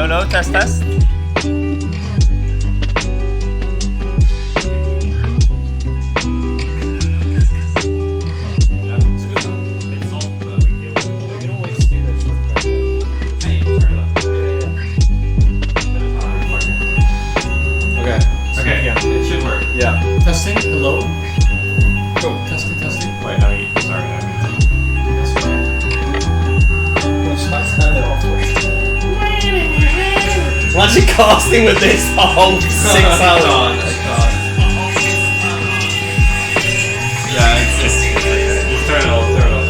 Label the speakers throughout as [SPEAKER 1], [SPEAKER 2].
[SPEAKER 1] Hello, test, test.
[SPEAKER 2] Okay, it should work.
[SPEAKER 1] Yeah.
[SPEAKER 3] Testing, hello.
[SPEAKER 1] Cool.
[SPEAKER 3] Testing, testing.
[SPEAKER 2] Wait, no, sorry.
[SPEAKER 3] That's fine.
[SPEAKER 1] Imagine casting with this whole 6 hours.
[SPEAKER 2] Yeah, it's just turn it off, turn it off.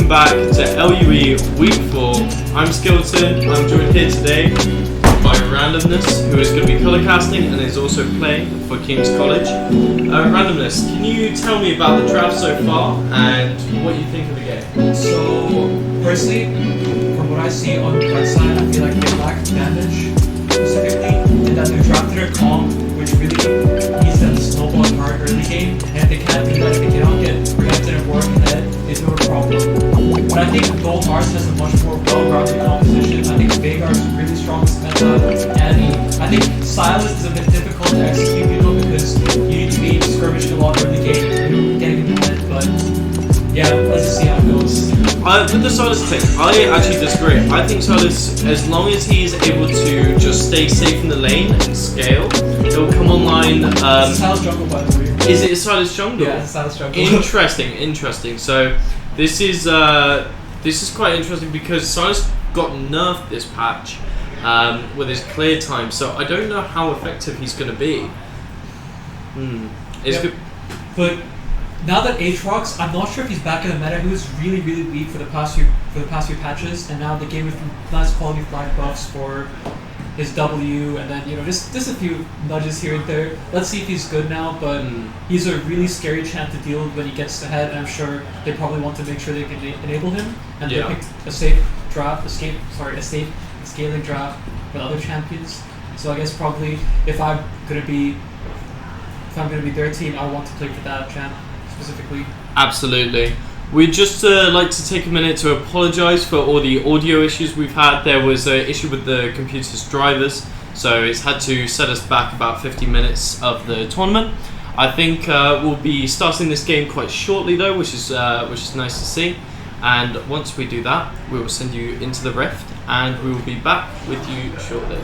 [SPEAKER 1] welcome back to LUE Week 4. I'm Skeleton. I'm joined here today by Randomness, who is going to be colour casting and is also playing for King's College. Randomness, can you tell me about the draft so far and what you think of the game?
[SPEAKER 3] So, personally, from what I see on the red side, I feel like they lack damage specifically, and that they drafted a comp which really needs them to snowball hard early game, and if they can't do that, if they cannot get preempted and work ahead, it's no problem. But I think Gold Mars has a much more well-rounded composition. I think Vagar is really strong with meta, and I think Silas is a bit difficult to execute, because you need to be skirmishing a lot early game, getting in the head, but yeah, let's just see how it goes.
[SPEAKER 1] With the Silas pick, I actually disagree. I think Silas, as long as he's able to just stay safe in the lane and scale, he'll come online.
[SPEAKER 3] It's a Silas jungle, by the way.
[SPEAKER 1] Is it a Silas jungle?
[SPEAKER 3] Yeah, it's a Silas jungle.
[SPEAKER 1] Interesting. So this is quite interesting because Silas got nerfed this patch with his clear time. So I don't know how effective he's going to be. It's
[SPEAKER 3] Yep.
[SPEAKER 1] good.
[SPEAKER 3] But now that Aatrox, I'm not sure if he's back in the meta. He was really weak for the past few patches, and now they gave him nice quality of life buffs for his W, and then just a few nudges here and there. Let's see if he's good now, but he's a really scary champ to deal with when he gets ahead, and I'm sure they probably want to make sure they can enable him, and they picked a safe scaling draft with other champions. So I guess probably if I'm gonna be their team, I want to play for that champ specifically.
[SPEAKER 1] Absolutely. We'd just like to take a minute to apologise for all the audio issues we've had. There was an issue with the computer's drivers, so it's had to set us back about 50 minutes of the tournament. I think we'll be starting this game quite shortly though, which is nice to see. And once we do that, we will send you into the Rift, and we will be back with you shortly.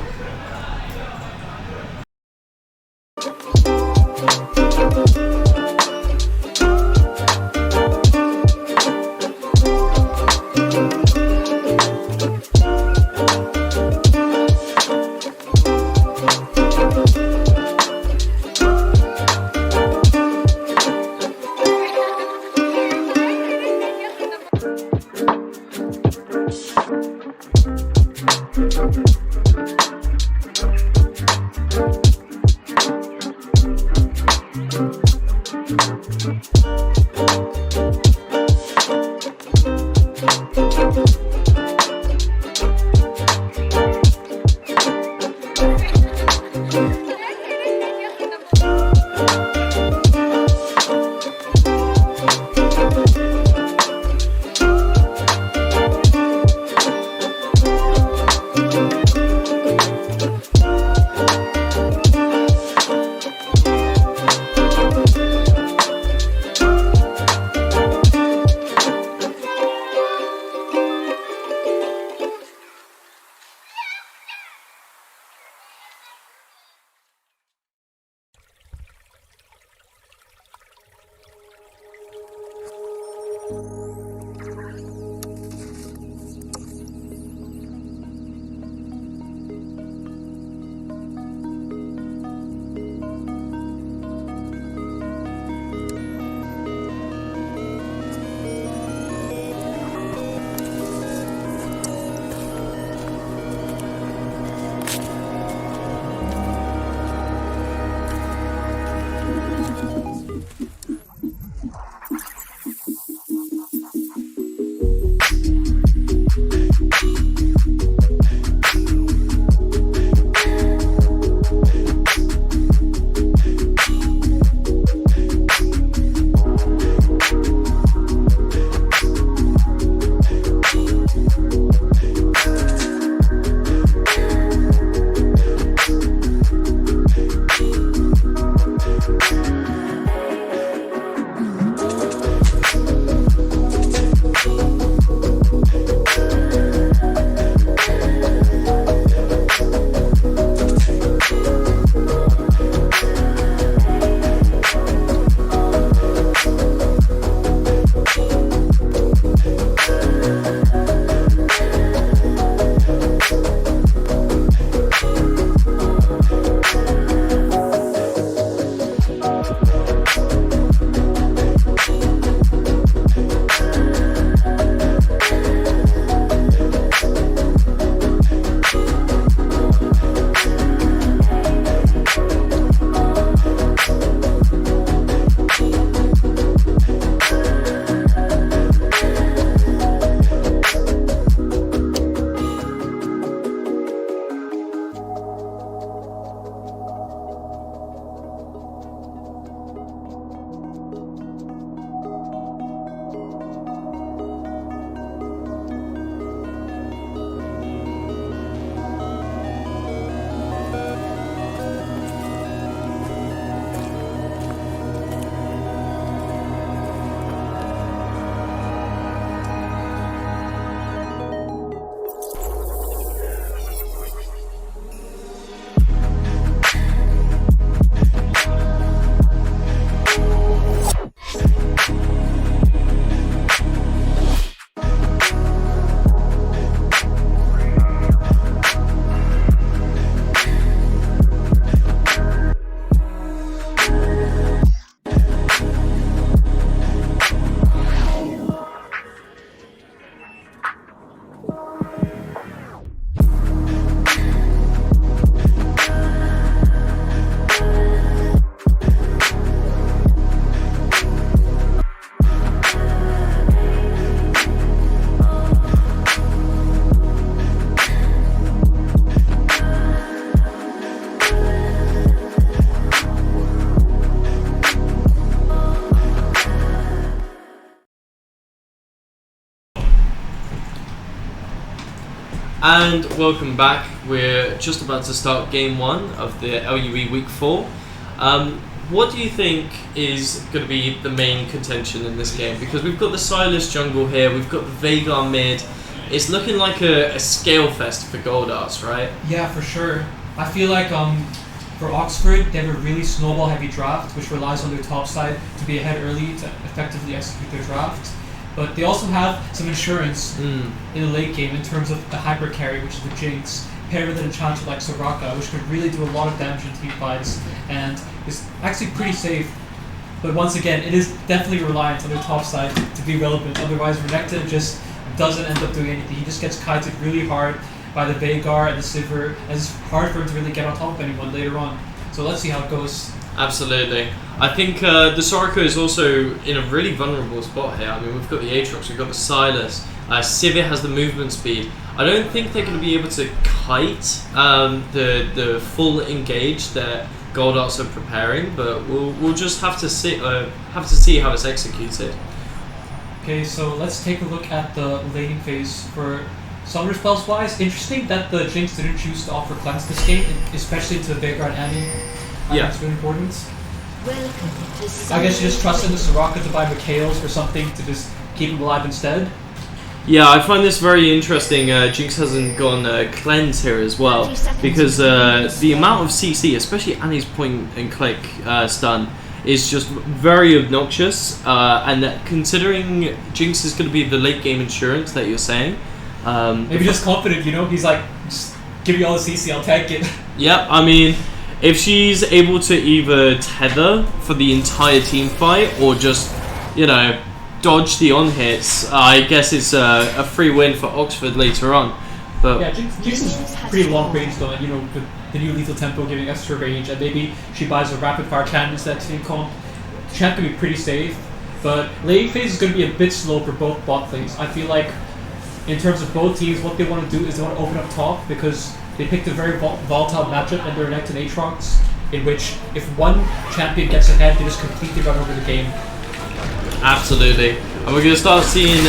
[SPEAKER 1] And welcome back. We're just about to start game 1 of the LUE Week 4. What do you think is going to be the main contention in this game? Because we've got the Silas jungle here, we've got the Veigar mid. It's looking like a scale fest for Gold Arts, right?
[SPEAKER 3] Yeah, for sure. I feel like for Oxford, they have a really snowball heavy draft, which relies on their top side to be ahead early to effectively execute their draft. But they also have some insurance in the late game in terms of the hyper carry, which is the Jinx, paired with an enchanter like Soraka, which could really do a lot of damage in team fights and is actually pretty safe. But once again, it is definitely reliant on their top side to be relevant. Otherwise, Renekton just doesn't end up doing anything. He just gets kited really hard by the Veigar and the Sivir, and it's hard for him to really get on top of anyone later on. So let's see how it goes.
[SPEAKER 1] Absolutely. I think the Soraka is also in a really vulnerable spot here. I mean, we've got the Aatrox, we've got the Silas. Sivir has the movement speed. I don't think they're going to be able to kite the full engage that Gold Arts are preparing, but we'll just have to see how it's executed.
[SPEAKER 3] Okay, so let's take a look at the laning phase for Summoner spells wise. Interesting that the Jinx didn't choose to offer cleanse this game, especially to Veigar and Annie.
[SPEAKER 1] Yeah.
[SPEAKER 3] That's really important. I guess you just trust in the Soraka to buy Mikhail's or something to just keep him alive instead.
[SPEAKER 1] Yeah, I find this very interesting. Jinx hasn't gone cleanse here as well, because the amount of CC, especially Annie's point and click stun, is just very obnoxious. And that considering Jinx is going to be the late game insurance that you're saying,
[SPEAKER 3] maybe just confident, you know. He's like, just give me all the CC, I'll tank it.
[SPEAKER 1] Yeah, I mean, if she's able to either tether for the entire team fight or just, you know, dodge the on-hits, I guess it's a free win for Oxford later on. But
[SPEAKER 3] yeah, Jinx is pretty long range though, and you know, with the new lethal tempo giving extra range, and maybe she buys a rapid fire cannon instead of team comp. Champ can be pretty safe, but late phase is going to be a bit slow for both bot lanes. I feel like in terms of both teams, what they want to do is they want to open up top because they picked a very volatile matchup in their Renekton Aatrox, in which if one champion gets ahead, they just completely run over the game.
[SPEAKER 1] Absolutely. And we're going to start seeing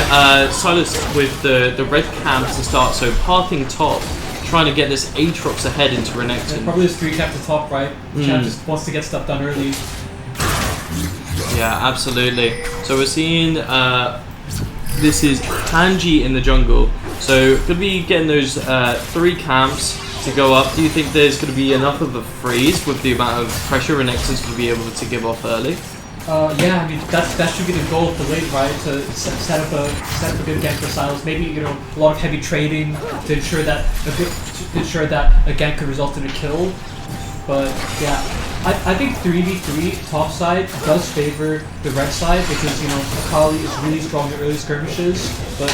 [SPEAKER 1] Silas with the red camp to start, so pathing top, trying to get this Aatrox ahead into Renekton.
[SPEAKER 3] And probably this 3 camp to top, right? Champ just wants to get stuff done early.
[SPEAKER 1] Yeah, absolutely. So we're seeing this is Hanji in the jungle. So going to be getting those 3 camps to go up. Do you think there's going to be enough of a freeze with the amount of pressure Renekton's going to be able to give off early?
[SPEAKER 3] Yeah, I mean that should be the goal of the late, right? To set up a good gank for Silas. Maybe, you know, a lot of heavy trading to ensure that a gank could result in a kill. But yeah, I think 3v3 top side does favor the red side because, you know, Akali is really strong in early skirmishes. But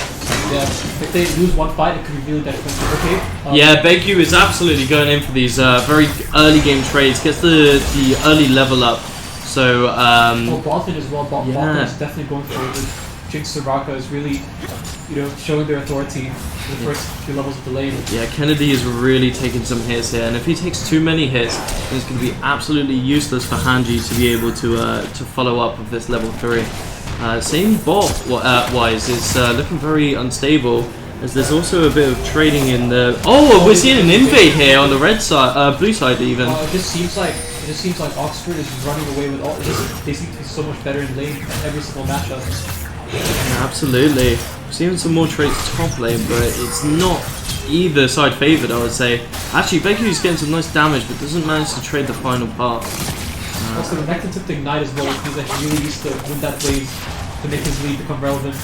[SPEAKER 3] yeah, if they lose one fight, it could be really detrimental. Okay.
[SPEAKER 1] Yeah, Begu is absolutely going in for these very early game trades. Gets the early level up. So,
[SPEAKER 3] Boston as well. Boston is definitely going forward. Jinx Soraka is really, you know, showing their authority in the first few levels of the lane.
[SPEAKER 1] Yeah, Kennedy is really taking some hits here, and if he takes too many hits, then it's going to be absolutely useless for Hanji to be able to follow up with this level 3. Same bot wise, it's looking very unstable, as there's also a bit of trading in the. Oh, we're seeing an invade here on the red side, blue side even.
[SPEAKER 3] It just seems like Oxford is running away with all. They seem to be so much better in lane at every single matchup.
[SPEAKER 1] Yeah, absolutely. We're seeing some more trades top lane, but it's not either side favoured, I would say. Actually, Beku's getting some nice damage, but doesn't manage to trade the final part.
[SPEAKER 3] Also, Renekton took the Ignite as well, which means that he really needs to win that wave to make his lead become relevant.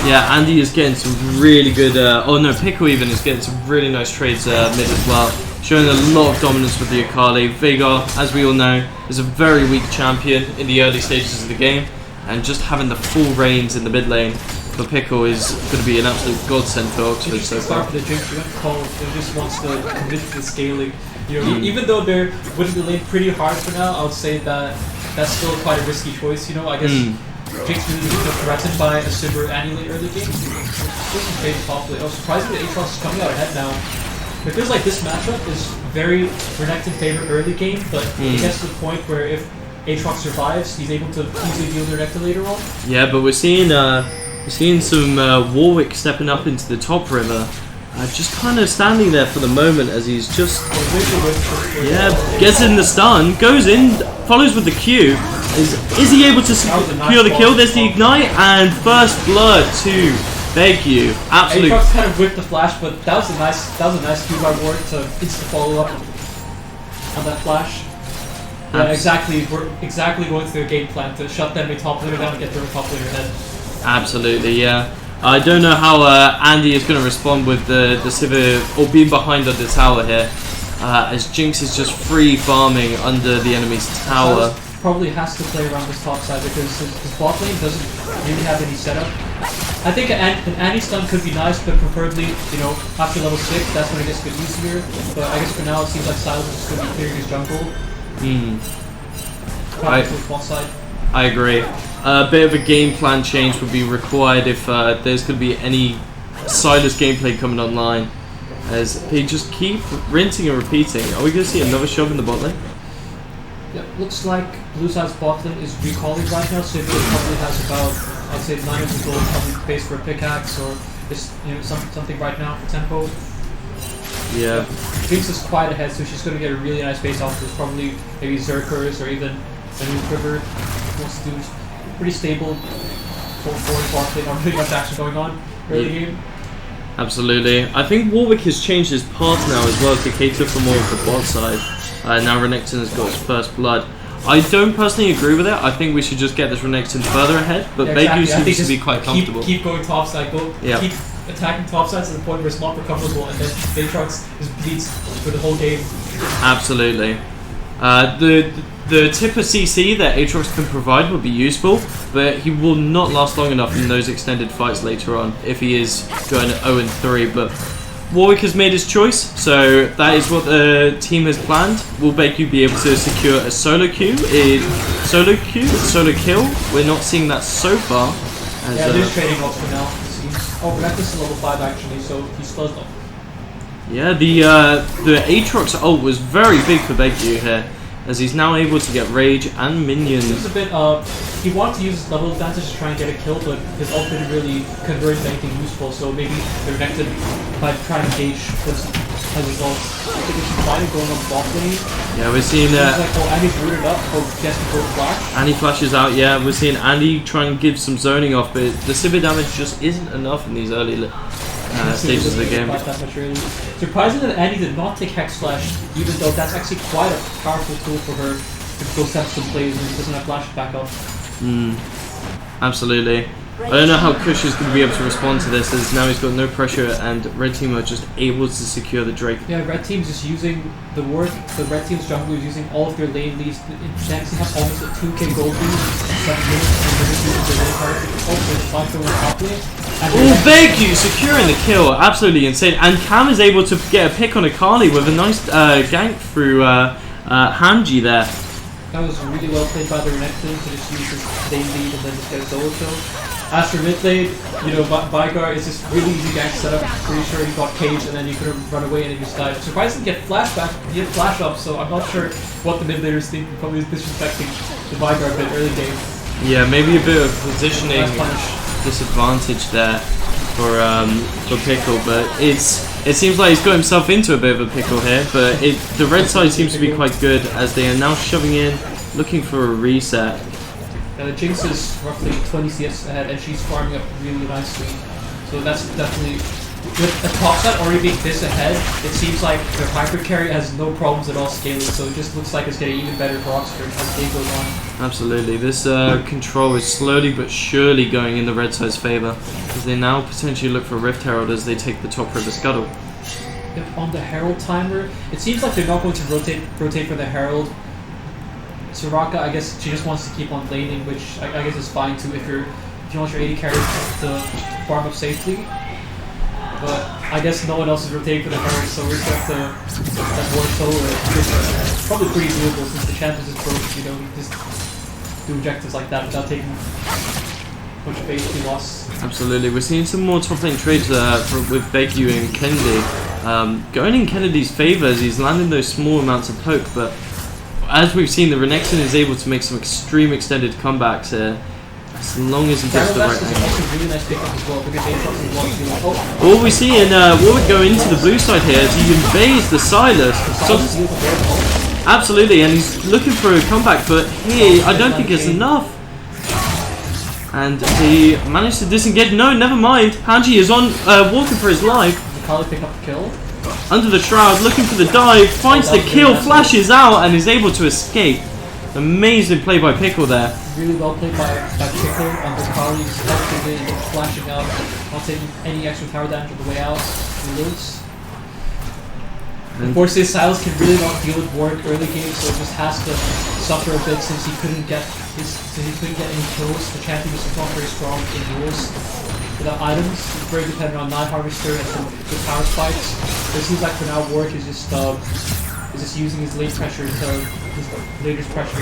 [SPEAKER 1] Yeah, Andy is getting some really good. Oh no, Pickle even is getting some really nice trades mid as well. Showing a lot of dominance with the Akali. Veigar, as we all know, is a very weak champion in the early stages of the game, and just having the full reins in the mid lane for Pickle is going to be an absolute godsend for Oxford so far.
[SPEAKER 3] For the Jinx, you have call, it just wants to commit to the scaling. You know, even though they're winning the lane pretty hard for now, I would say that that's still quite a risky choice. You know, I guess Jinx really feel threatened by a Sivir Annie late early game. Just fade top lane. I was surprised that Aatrox is coming out ahead now. It feels like this matchup is very Renekton favorite early game, but it gets to the point where if Aatrox survives, he's able to easily deal with Renekton later on.
[SPEAKER 1] Yeah, but we're seeing some Warwick stepping up into the top river. Just kind of standing there for the moment as he's just,
[SPEAKER 3] Yeah,
[SPEAKER 1] gets in the stun, goes in, follows with the Q. Is he able to secure the kill? There's the ignite and first blood to Begyu. Absolutely.
[SPEAKER 3] Aatrox kind of whipped the flash, but that was a nice Q by Ward to insta follow up on that flash. Yeah, exactly. We're exactly going through a game plan to shut them a top laner down and get their top laner head.
[SPEAKER 1] Absolutely, yeah. I don't know how Andy is going to respond with the Sivir or being behind on the tower here, as Jinx is just free farming under the enemy's tower.
[SPEAKER 3] Probably has to play around this top side because his bot lane doesn't really have any setup. I think an Andy stun could be nice, but preferably, you know, after level 6, that's when it gets a bit easier. But I guess for now it seems like Silas is just going to be clearing his jungle. Probably to the bot side.
[SPEAKER 1] I agree. A bit of a game plan change would be required if there's going to be any Silas gameplay coming online, as they just keep rinsing and repeating. Are we going to see another shove in the bot lane?
[SPEAKER 3] Yeah, looks like Blue Side's bot lane is recalling right now, so it probably has about, I'd say, 900 gold, probably base for a pickaxe or just, you know, something right now for tempo.
[SPEAKER 1] Yeah.
[SPEAKER 3] Jinx is quite ahead, so she's going to get a really nice base off. There's probably maybe Zerkers or even a new Quiver. Wants to do pretty stable forward bot lane, not really much action going on early game.
[SPEAKER 1] Absolutely. I think Warwick has changed his path now as well to cater for more of the bot side. Now Renekton has got his first blood. I don't personally agree with it. I think we should just get this Renekton further ahead, but Begyu seems to be quite comfortable.
[SPEAKER 3] Keep going top side, keep attacking top side to the point where it's not recoverable, and then Aatrox just bleeds for the whole game.
[SPEAKER 1] Absolutely. The tip of CC that Aatrox can provide would be useful, but he will not last long enough in those extended fights later on if he is going 0-3. But Warwick has made his choice, so that is what the team has planned. Will Begyu be able to secure a solo queue? Solo kill? We're not seeing that so far.
[SPEAKER 3] Yeah, they're trading off for now, it seems. Oh, Renekton's is level 5 actually, so he's close enough.
[SPEAKER 1] Yeah, the Aatrox ult was very big for Begyu here, as he's now able to get rage and minions.
[SPEAKER 3] It's a bit, he wanted to use his level advantage to try and get a kill, but his ult didn't really convert into anything useful, so maybe the Renekton might try and engage his ult. I think we should try to go on bot lane.
[SPEAKER 1] Yeah, we're seeing
[SPEAKER 3] like, oh, Andy's rooted up, oh, gets to go flash.
[SPEAKER 1] Andy flashes out, yeah, we're seeing Andy try and give some zoning off, but the Sivir damage just isn't enough in these early stages of the game.
[SPEAKER 3] Surprising that Andy did not take Hex Flash, even though that's actually quite a powerful tool for her to go set some plays and doesn't have flash back up.
[SPEAKER 1] Absolutely. I don't know how Kush is going to be able to respond to this, as now he's got no pressure and Red Team are just able to secure the Drake.
[SPEAKER 3] Yeah, Red Team's just using the Red Team's jungle is using all of their lane leads. They actually have almost a 2k gold lead in 7 minutes, and they're just using their lane cards. Also, it's like going on top lane.
[SPEAKER 1] Oh, Begyu securing the kill, absolutely insane. And Cam is able to get a pick on Akali with a nice gank through Hanji there.
[SPEAKER 3] That was really well played by the Renekton to just use his lane lead and then just get a solo kill. As for mid lane, you know, Vigar is this really easy gank setup. Pretty sure he got caged and then you could have run away and he just died. Surprisingly, get flashback, he had flash up, so I'm not sure what the mid laners think. Probably disrespecting the Vigar a bit early game.
[SPEAKER 1] Yeah, maybe a bit of positioning disadvantage there for Pickle, but it seems like he's got himself into a bit of a pickle here. But the red side seems to be quite good, as they are now shoving in, looking for a reset.
[SPEAKER 3] Jinx is roughly 20 CS ahead, and she's farming up really nicely. So that's definitely, with a top side already being this ahead, it seems like their hyper carry has no problems at all scaling. So it just looks like it's getting even better for Oxford as the game goes on.
[SPEAKER 1] Absolutely, this control is slowly but surely going in the red side's favour, as they now potentially look for Rift Herald as they take the top river scuttle.
[SPEAKER 3] Yep, on the Herald timer, it seems like they're not going to rotate for the Herald. Soraka, I guess she just wants to keep on laning, which I guess is fine too if you want your 80 carries to farm up safely. But I guess no one else is rotating for the Herald, so we're just going to have that Ward solo. It's probably pretty doable since the champions is broke, you know, you just do objectives like that without taking much of HP loss.
[SPEAKER 1] Absolutely, we're seeing some more top lane trades with Begyu and Kennedy. Going in Kennedy's favour as he's landing those small amounts of poke, but as we've seen, the Renekton is able to make some extreme extended comebacks here. As long as he gets the right
[SPEAKER 3] Is
[SPEAKER 1] angle.
[SPEAKER 3] also really nice pickup as well because Aatrox is one to
[SPEAKER 1] All we see in Warwick go into the blue side here as he invades the Silas. So, absolutely, and he's looking for a comeback, but here I don't think it's enough. And he managed to disengage. No, never mind. Hanji is on walking for his life.
[SPEAKER 3] Kali pick up the kill.
[SPEAKER 1] Under the shroud, looking for the dive, finds the kill, flashes out, and is able to escape. Amazing play by Pickle there.
[SPEAKER 3] Really well played by Pickle under Kali's actually flashing out, not taking any extra tower damage on the way out. He lives. Unfortunately, Silas can really not deal with Warwick early game, so just has to suffer a bit since he couldn't get any kills. The champion is not very strong in duels without items. It's very dependent on Night Harvester and some good power spikes. But it seems like for now Warwick is just using his late pressure until his latest pressure.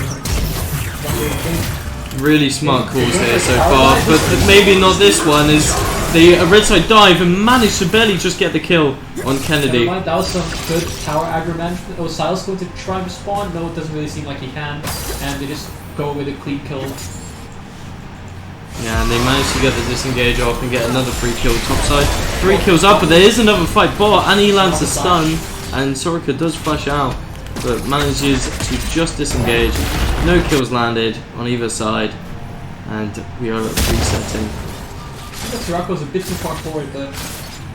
[SPEAKER 1] Really smart calls here so far, but maybe not this one. Is the red side dive and managed to barely just get the kill on Kennedy.
[SPEAKER 3] That was some good tower aggro management. Oh, Silas going to try and spawn? No, it doesn't really seem like he can, and they just go with a clean kill.
[SPEAKER 1] Yeah, and they managed to get the disengage off and get another free kill topside. 3 kills up, but there is another fight bot, and he lands a stun, and Soraka does flash out, but manages to just disengage. No kills landed on either side, and we are resetting.
[SPEAKER 3] I think Soraka was a bit too far forward, but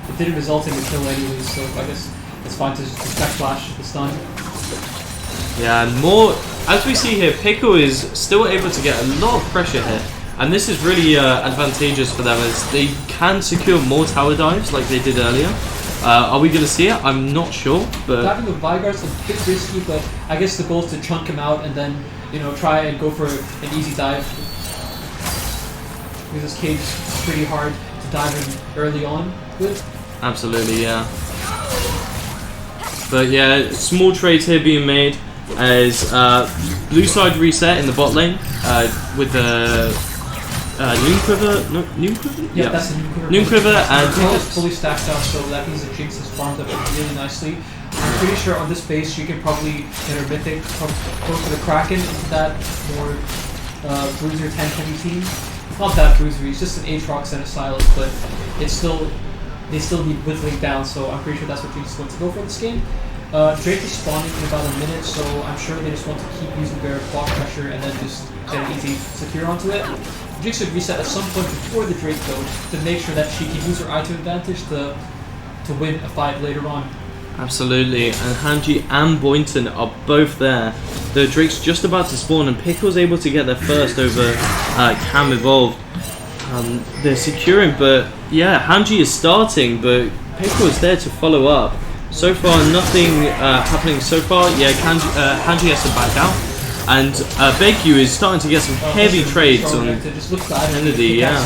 [SPEAKER 3] it didn't result in a kill anyways, so I guess it's fine to just back flash the stun.
[SPEAKER 1] Yeah, and more, as we see here, Pickle is still able to get a lot of pressure here. And this is really advantageous for them as they can secure more tower dives like they did earlier. Are we going to see it? I'm not sure, but
[SPEAKER 3] Diving with Vigard's a bit risky, but I guess the goal is to chunk him out and then, you know, try and go for an easy dive. Because this cage is pretty hard to dive in early on with.
[SPEAKER 1] Absolutely, yeah. But yeah, small trades here being made as blue side reset in the bot lane with the Noon Quiver? No, Noon Quiver?
[SPEAKER 3] Yeah, that's the Noon Quiver.
[SPEAKER 1] Noon Quiver and
[SPEAKER 3] Jinx is fully stacked up, so that means that Jinx has farmed up really nicely. I'm pretty sure on this base you can probably get her mythic, go for the Kraken into that more bruiser 10-20 team. Not that bruiser, he's just an Aatrox and a Silas, but it's still, they still need whittling down, so I'm pretty sure that's what Jinx is going to go for this game. Drake is spawning in about a minute, so I'm sure they just want to keep using their block pressure and then just get an easy secure onto it. Jinx should reset at some point before the Drake though, to make sure that she can use her item advantage to win a fight later on.
[SPEAKER 1] absolutely, and Hanji and Boynton are both there. The Drake's just about to spawn and Pickle's able to get there first over Cam Evolved. They're securing, but yeah, Hanji is starting, but Pickle is there to follow up. So far, nothing happening so far. Yeah, Hanji has to back out. And Baekyu is starting to get some heavy trades on Kennedy, yeah.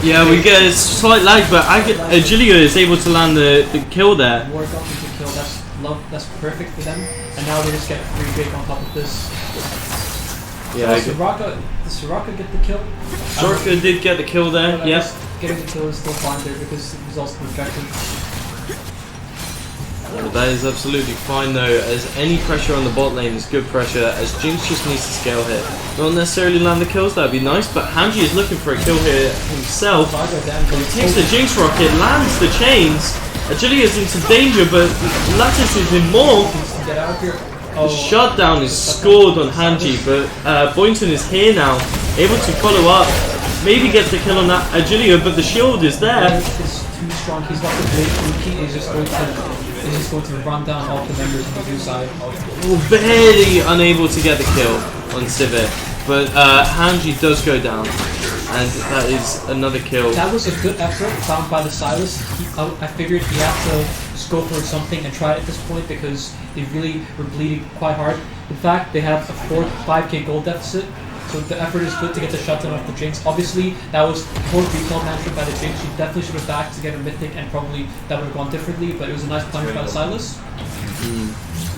[SPEAKER 1] Yeah, we get a slight lag, but Agilia is able to land the kill there.
[SPEAKER 3] That's perfect for them. And now they just get a free break on top of this.
[SPEAKER 1] Yeah,
[SPEAKER 3] Does Soraka get the kill?
[SPEAKER 1] Soraka did get the kill there, yes.
[SPEAKER 3] Getting the kill is still fine there because it results in objective.
[SPEAKER 1] Well, that is absolutely fine though, as any pressure on the bot lane is good pressure, as Jinx just needs to scale here. Not necessarily land the kills, that would be nice, but Hanji is looking for a kill here himself. He takes the Jinx rocket, lands the chains. Agility is in some danger, but Lattice is in more.
[SPEAKER 3] Get out of here.
[SPEAKER 1] The shutdown is scored on Hanji, but Boynton is here now, able to follow up. Maybe gets the kill on that Agilia, but the shield is there.
[SPEAKER 3] It's too strong. He's got the blade rookie. He's just going to run down all the members on the blue side.
[SPEAKER 1] Barely unable to get the kill on Sivir, but Hanji does go down, and that is another kill.
[SPEAKER 3] That was a good effort found by the Silas. I figured he had to just go for something and try it at this point because they really were bleeding quite hard. In fact, they have a 5k gold deficit. So the effort is good to get the shutdown off the Jinx. Obviously, that was poor recall management by the Jinx. She definitely should have backed to get a mythic, and probably that would have gone differently. But it was a nice punish by the Silas.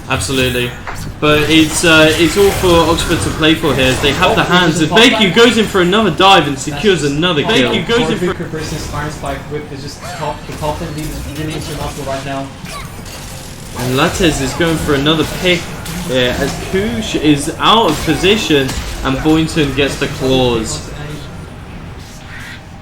[SPEAKER 1] Absolutely, but it's all for Oxford to play for here. They have the hands. And Baekyu goes in for another dive and secures another kill. Baekyu goes in for
[SPEAKER 3] versus Iron Spike Whip is just the top lane lead is really insurmountable right now.
[SPEAKER 1] And Lattes is going for another pick here as Koosh is out of position and Boynton gets the claws.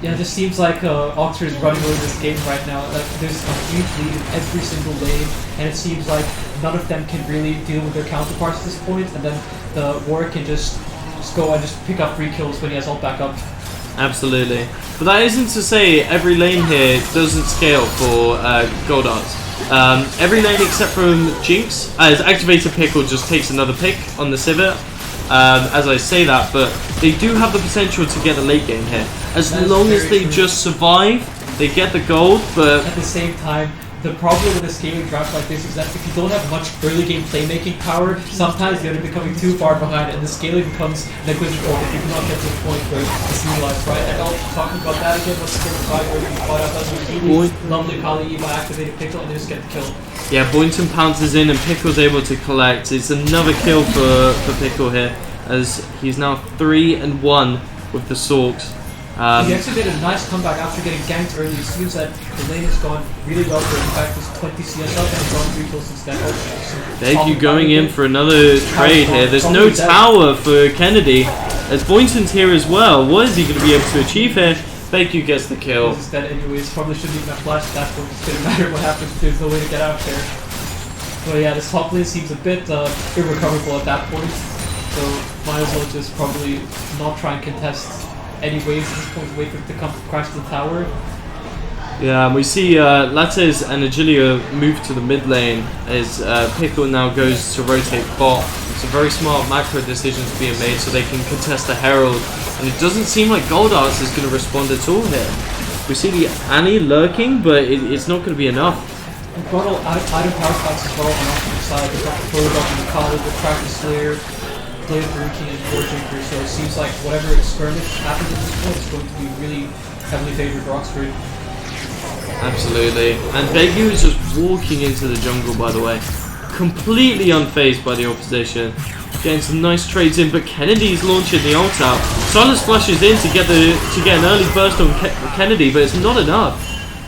[SPEAKER 3] Yeah, it just seems like Oxford is running over this game right now. Like there's a huge lead in every single lane, and it seems like none of them can really deal with their counterparts at this point. And then the Warwick can just go and just pick up free kills when he has ult back up.
[SPEAKER 1] Absolutely, but that isn't to say every lane here doesn't scale for Goldarts. Every lane except from Jinx, as Activated Pickle just takes another pick on the Civet. As I say that, but they do have the potential to get the late game here. As long as they just survive, they get the gold, but
[SPEAKER 3] at the same time, the problem with a scaling draft like this is that if you don't have much early game playmaking power, sometimes you're becoming too far behind and the scaling becomes negligible if you do not get to the point where it's utilized, right? And talking about that again, what's the fight where you caught out that lovely Kali Eva activated Pickle and they just get the kill.
[SPEAKER 1] Yeah, Boynton pounces in and Pickle's able to collect. It's another kill for Pickle here, as he's now 3-1 with the Sorks.
[SPEAKER 3] He actually did a nice comeback after getting ganked early. It seems that the lane has gone really well for him. In fact, there's 20 CS up and he's gone 3 kills since then.
[SPEAKER 1] Thank you going in for another trade here. There's no tower for Kennedy, as Boynton's here as well. What is he going to be able to achieve here? Thank you gets the kill.
[SPEAKER 3] He's dead anyways. Probably shouldn't even have flashed at that point. It didn't matter what happens. There's no way to get out there. But yeah, this top lane seems a bit irrecoverable at that point. So might as well just probably not try and contest any waves at this point. Wait for it to come crash the tower.
[SPEAKER 1] Yeah, and we see Lattes and Agilia move to the mid lane as Pickle now goes to rotate bot. It's a very smart macro decisions being made so they can contest the Herald. And it doesn't seem like Goldarts is going to respond at all here. We see the Annie lurking, but it's not going to be enough.
[SPEAKER 3] We've got all item power spots as well on the opposite side. We've got the Photograph and the College, the Practice Slayer, Blade of King, and Fortune. So it seems like whatever experiment happens at this point is going to be really heavily favored for Oxford.
[SPEAKER 1] Absolutely. And Begu is just walking into the jungle, by the way. Completely unfazed by the opposition. Getting some nice trades in, but Kennedy's launching the ult out. Silas flashes in to get an early burst on Kennedy, but it's not enough.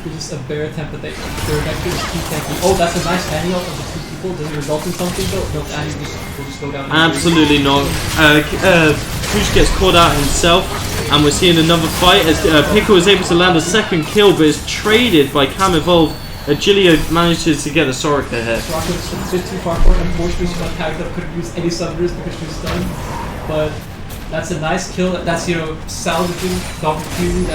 [SPEAKER 3] It's just a bare attempt that they're actually just keep tanking. Oh, that's a nice Annie ult of the 2 people. Does it result in something though? No, Annie will just go down.
[SPEAKER 1] Absolutely not. Kush gets caught out himself, and we're seeing another fight as Pickle is able to land a second kill, but is traded by Cam Evolve. Agilia manages to get a Soraka here.
[SPEAKER 3] Soraka's a bit too far for her. Unfortunately, she got tagged up, couldn't use any summoners because she was stunned. But that's a nice kill. That's, you know, salvaging the opportunity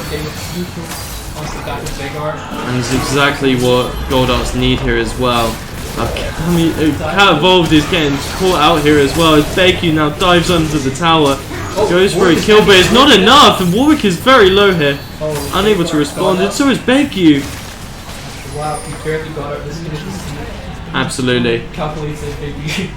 [SPEAKER 3] getting a few kills onto the back of Vagar.
[SPEAKER 1] And it's exactly what Goldarts need here as well. Cat Evolved is getting caught out here as well as Begu now dives under the tower. Goes for a kill, but it's not enough, and Warwick is very low here. Unable to respond, and so is Begu.
[SPEAKER 3] Wow, he barely got out. This is
[SPEAKER 1] Absolutely.
[SPEAKER 3] Calculated, baby.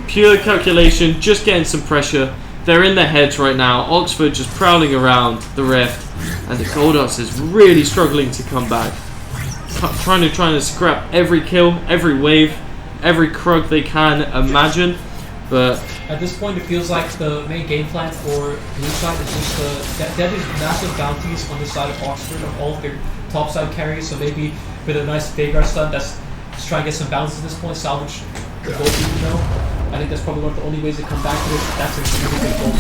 [SPEAKER 1] Pure calculation, just getting some pressure. They're in their heads right now. Oxford just prowling around the rift, and the Goldarts is really struggling to come back. Trying to scrap every kill, every wave, every Krug they can imagine. But
[SPEAKER 3] at this point, it feels like the main game plan for blue side is just that is massive bounties on the side of Oxford of all of their top side carries. So maybe with a nice Vagar stun, that's just try and get some bounces at this point, salvage the gold, you know. I think that's probably one of the only ways to come back to it. That's a really big goal.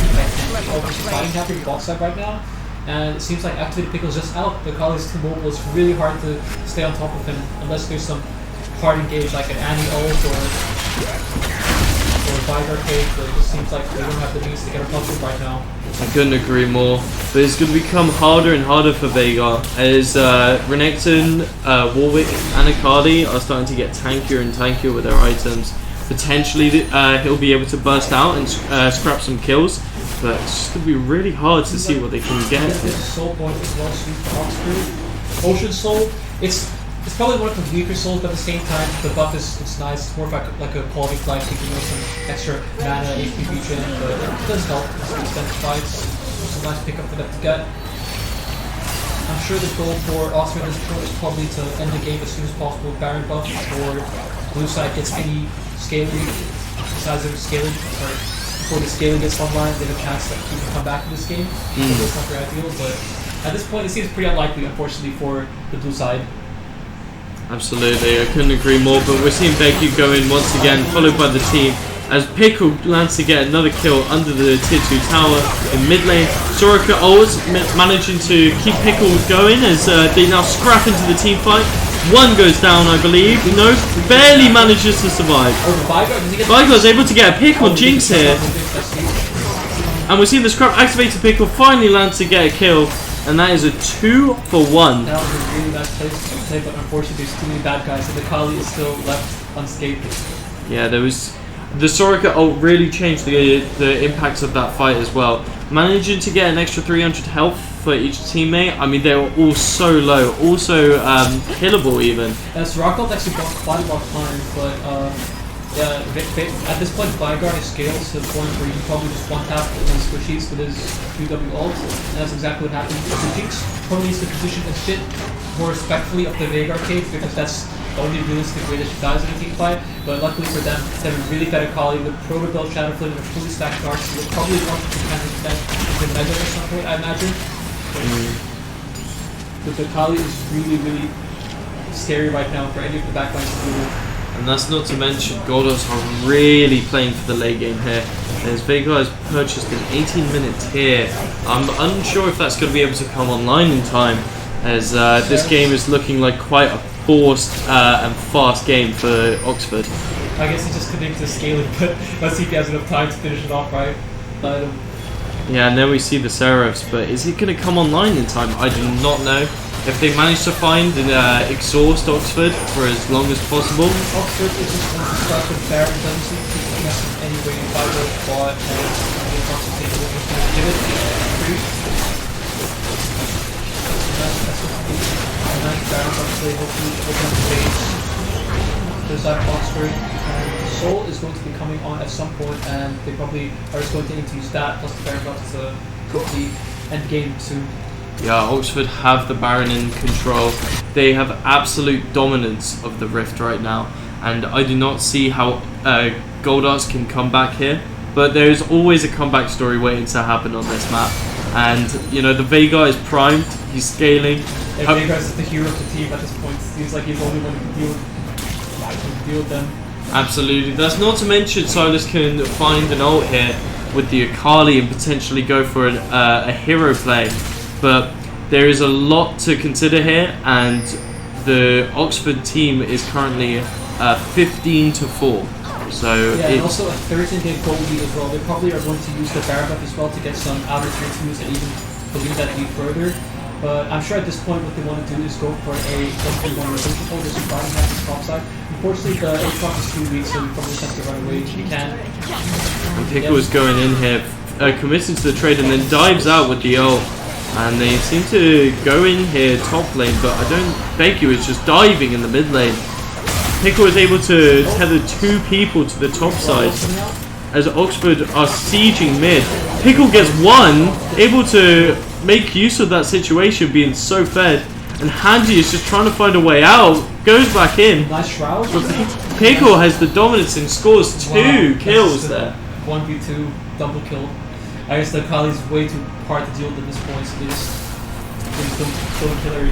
[SPEAKER 3] Oxford's fighting happening bot side right now, and it seems like Activated Pickle's just out. The Kali is too mobile. It's really hard to stay on top of him unless there's some hard engage like an Annie ult or Vigar cage, but it just seems like they don't have the means to get a punch right now.
[SPEAKER 1] I couldn't agree more. But it's going to become harder and harder for Vagar as Renekton, Warwick and Akali are starting to get tankier and tankier with their items. Potentially he'll be able to burst out and scrap some kills, but it's just going to be really hard to see what they can get here.
[SPEAKER 3] Soul point as well, sweet for Oxford. Ocean Soul, it's probably one of the weaker souls, but at the same time, the buff it's nice. It's more like a quality flight, so you can use some extra mana, HP regen, but it does help in extended fights. It's a nice pickup for them to get. I'm sure the goal for Oxford at this point is probably to end the game as soon as possible with Baron buff, or blue side gets any scaling, besides their scaling, before the scaling gets online, they have a chance that you can come back in this game. So it's not very ideal, but at this point it seems pretty unlikely, unfortunately, for the blue side.
[SPEAKER 1] Absolutely, I couldn't agree more. But we're seeing Becky go in once again, followed by the team. As Pickle lands to get another kill under the tier 2 tower in mid lane. Soraka always managing to keep Pickle going as they now scrap into the team fight. One goes down, I believe. No, barely manages to survive. Vigar's able to get a pick on Jinx here. And we're seeing the scrap activated Pickle finally lands to get a kill. And that is a 2 for 1.
[SPEAKER 3] That was a really bad place to play, but unfortunately there's too many bad guys, and the Kali is still left unscathed.
[SPEAKER 1] Yeah, there was... The Soraka ult really changed the impact of that fight as well. Managing to get an extra 300 health for each teammate. I mean, they were all so low. Also, killable even.
[SPEAKER 3] Soraka ult actually body block fine, but at this point, Vigar is scaled to the point where you probably just one-tap and squishies with his QW ult, and that's exactly what happened. The Jinx probably needs to position a bit more respectfully up the Veigar cave, because that's the only realistic way that she dies in a team fight. But luckily for them, they have a really better Kali with Proto Belt, Shadowflame, and a fully stacked Dark, so they'll probably want to kind of defend the Mega at some point, I imagine. But the Kali is really, really scary right now for any of the backlines to do.
[SPEAKER 1] And that's not to mention, Goldos are really playing for the late game here. As Veigar has purchased an 18-minute tier. I'm unsure if that's going to be able to come online in time, as this game is looking like quite a forced and fast game for Oxford.
[SPEAKER 3] I guess he just couldn't to scale it, but let's see if he has enough time to finish it off right.
[SPEAKER 1] Yeah, and then we see the Seraphs, but is it going to come online in time? I do not know. If they manage to find and exhaust Oxford for as long as possible.
[SPEAKER 3] Oxford is just going to start with Baron, doesn't seem to be messing anyway by the bot, and they want to take it over to give it free. That's what we need. And then Baron wants to hopefully open up the base. There's that Oxford, and Soul is going to be coming on at some point, and they probably are just going to need to use that, plus the Baron wants to hopefully end game soon.
[SPEAKER 1] Yeah, Oxford have the Baron in control. They have absolute dominance of the Rift right now, and I do not see how Goldarts can come back here. But there is always a comeback story waiting to happen on this map. And, you know, the Veigar is primed, he's scaling.
[SPEAKER 3] Yeah, Veigar is the hero of the team at this point. Seems like he's the only one who can deal with them.
[SPEAKER 1] Absolutely. That's not to mention Silas can find an ult here with the Akali and potentially go for a hero play. But there is a lot to consider here, and the Oxford team is currently 15 to 4. So
[SPEAKER 3] yeah, and also a 13-game gold lead as well. They probably are going to use the Baron buff as well to get some outer tier 2s and even believe that lead further. But I'm sure at this point what they want to do is go for a 1v1 rotation hold. There's some bottom half top side. Unfortunately, the Aatrox is 2 weak, so we probably just have to run away if we can.
[SPEAKER 1] And Pickle is going in here, committing to the trade, and then dives out with the ult. And they seem to go in here top lane, but I don't... Beku is just diving in the mid lane. Pickle is able to tether 2 people to the top side as Oxford are sieging mid. Pickle gets 1, able to make use of that situation being so fed. And Hanji is just trying to find a way out, goes back in.
[SPEAKER 3] Nice shroud.
[SPEAKER 1] Pickle has the dominance and scores 2 kills there.
[SPEAKER 3] 1v2 double kill. I guess the Kali's way too hard to deal with at this point, so they just don't kill her.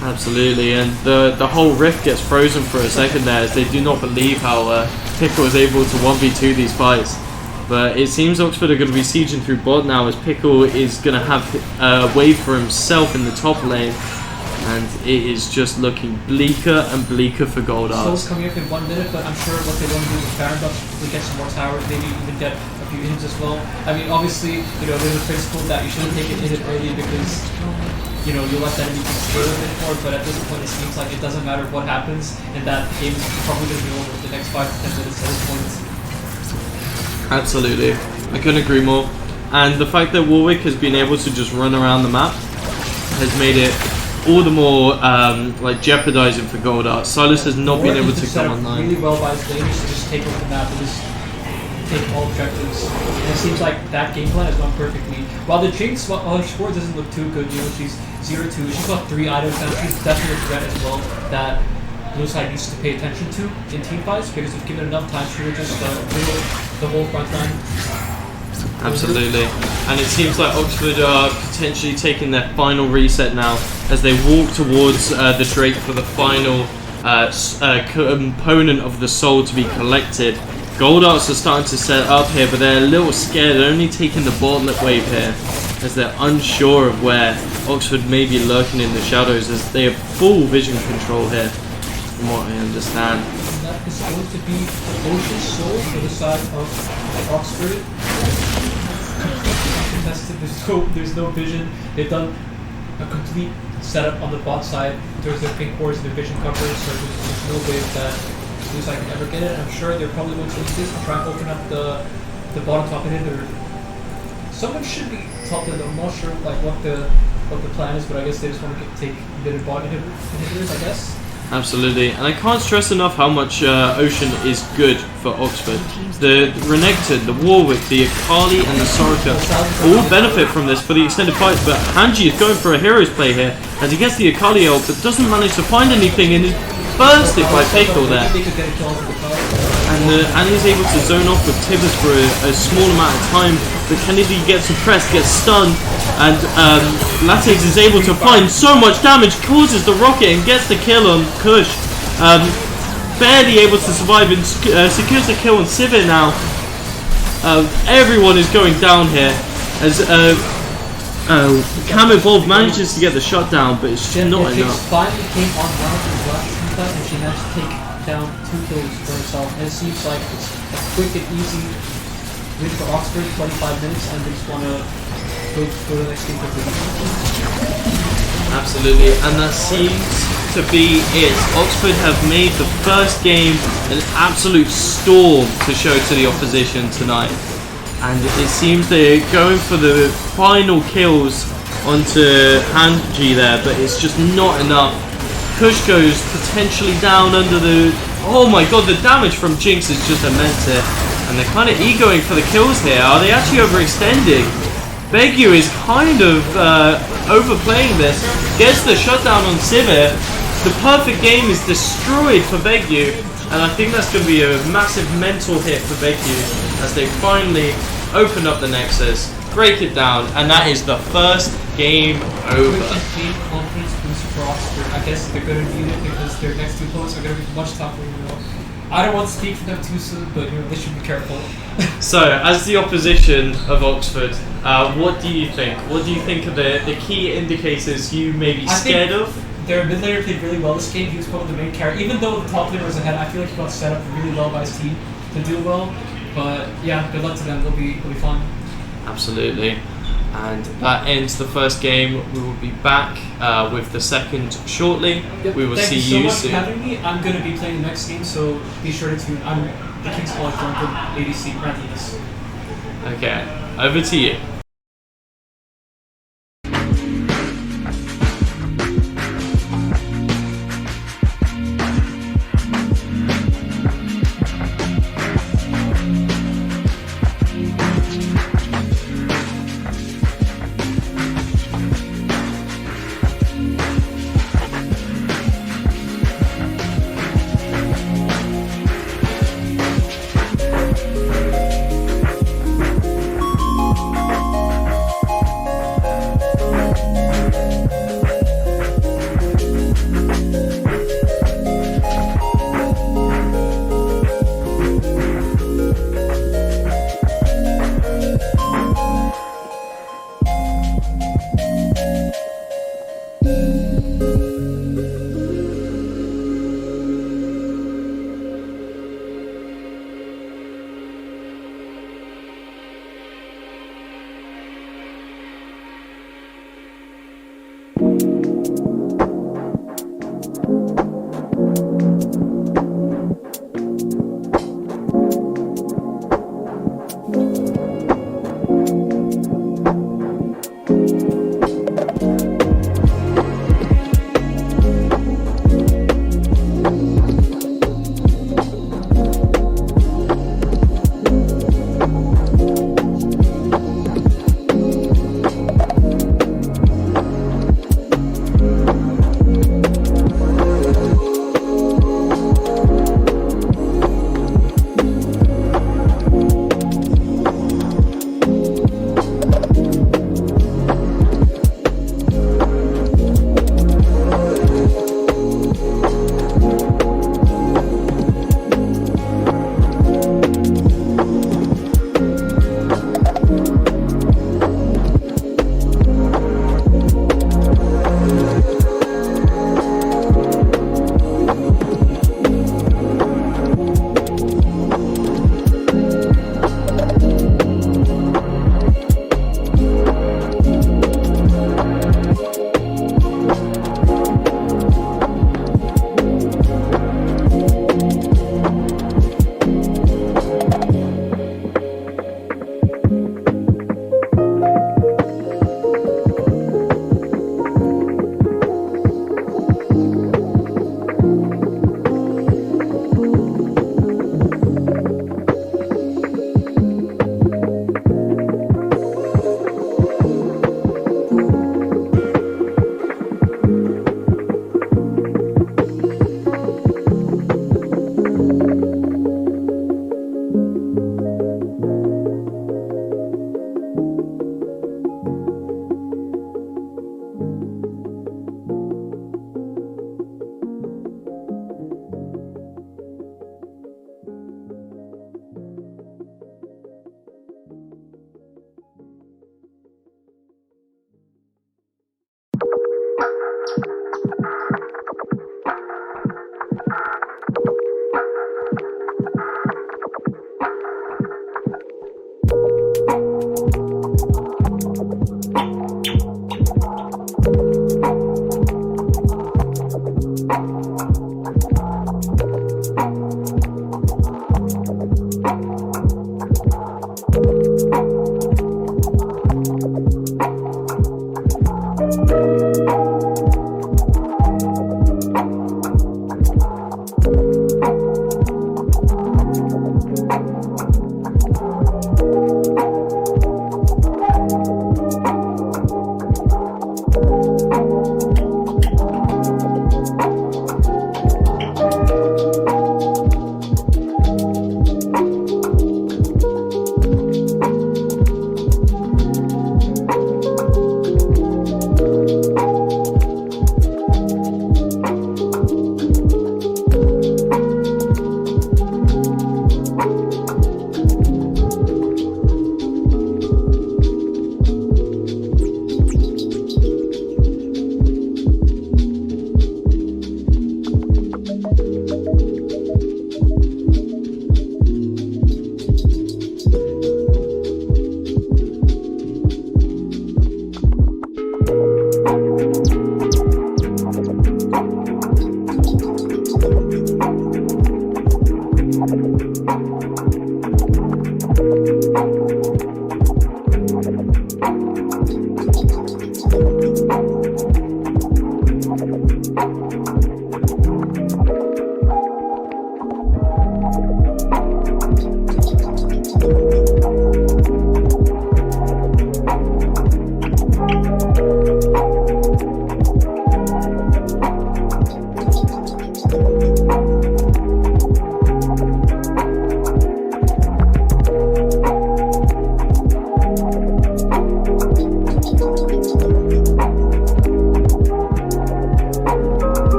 [SPEAKER 1] Absolutely, and the whole rift gets frozen for a second there as they do not believe how Pickle is able to 1v2 these fights. But it seems Oxford are going to be sieging through bot now, as Pickle is going to have a wave for himself in the top lane. And it is just looking bleaker and bleaker for Goldarts.
[SPEAKER 3] Soul's coming up in 1 minute, but I'm sure what they want to do is Baron buff, we get some more towers, maybe even get a few ins as well. I mean, obviously, you know, there's a principle that you shouldn't take it in it early because, you know, you'll let the enemy scale a bit more, but at this point it seems like it doesn't matter what happens, and that game is probably going to be over in the next 5 to 10 minutes at this point.
[SPEAKER 1] Absolutely. I couldn't agree more. And the fact that Warwick has been able to just run around the map has made it all the more like jeopardizing for Goldarts. Silas has not been able to come online.
[SPEAKER 3] Really well by his laners to just take over the map and just take all objectives. And it seems like that game plan has gone perfectly. While the Jinx, her score doesn't look too good, you know, she's 0-2. She's got 3 items and she's definitely a threat as well that blue side needs to pay attention to in team fights, because if given enough time she will just kill the whole front line.
[SPEAKER 1] Absolutely. And it seems like Oxford are potentially taking their final reset now as they walk towards the Drake for the final component of the soul to be collected. Gold Arts are starting to set up here, but they're a little scared. They're only taking the botlet wave here as they're unsure of where Oxford may be lurking in the shadows, as they have full vision control here, from what I understand.
[SPEAKER 3] And that is going to be Ocean Soul for the side of Oxford. Contested, there's no vision. They've done a complete setup on the bot side. There's their pink cores and their vision coverage, so there's no way that I can ever get it. I'm sure they're probably going to use this to try and open up the bottom top inhibitor. Someone should be top in. I'm not sure like what the plan is, but I guess they just want to take mid bot inhibitors, I guess.
[SPEAKER 1] Absolutely, and I can't stress enough how much Ocean is good for Oxford. The Renekton, the Warwick, the Akali, and the Soraka all benefit from this for the extended fight, but Hanji is going for a hero's play here as he gets the Akali ult, but doesn't manage to find anything and is bursted by Fatal there. And he's able to zone off with Tibbers for a small amount of time, but Kennedy gets suppressed, gets stunned, and Latex is able to find so much damage, causes the rocket and gets the kill on Kush. Barely able to survive and secures the kill on Sivir now. Everyone is going down here as Cam Evolve manages to get the shutdown, but it's just not enough.
[SPEAKER 3] Finally came on and she managed to take down 2 kills for herself. And it seems like it's a quick and easy win for Oxford, 25 minutes, and they just want to go to the next game quickly.
[SPEAKER 1] Absolutely, and that seems to be it. Oxford have made the first game an absolute storm to show to the opposition tonight. And it seems they're going for the final kills onto Hanji there, but it's just not enough. Kush goes potentially down under the... Oh my god, the damage from Jinx is just immense here. And they're kind of egoing for the kills here. Are they actually overextending? Begyu is kind of overplaying this. Gets the shutdown on Sivir. The perfect game is destroyed for Begyu. And I think that's going to be a massive mental hit for Begyu as they finally open up the Nexus, break it down, and that is the first game over.
[SPEAKER 3] Game confidence boost for Oxford. I guess they're going to need it because their next 2 opponents are going to be much tougher. I don't want to speak for them too soon, but they should be careful.
[SPEAKER 1] So, as the opposition of Oxford, what do you think? What do you think of the key indicators you may be scared of?
[SPEAKER 3] Their mid laner played really well this game. He was probably the main character. Even though the top laner was ahead, I feel like he got set up really well by his team to do well. But yeah, good luck to them. They'll be fun.
[SPEAKER 1] Absolutely. And that ends the first game. We will be back with the second shortly.
[SPEAKER 3] Yep.
[SPEAKER 1] We will see you
[SPEAKER 3] Thank you so much
[SPEAKER 1] soon.
[SPEAKER 3] for having me. I'm going to be playing the next game, so be sure to tune. I'm the King's College Drunken ADC Randomness.
[SPEAKER 1] Okay, over to you.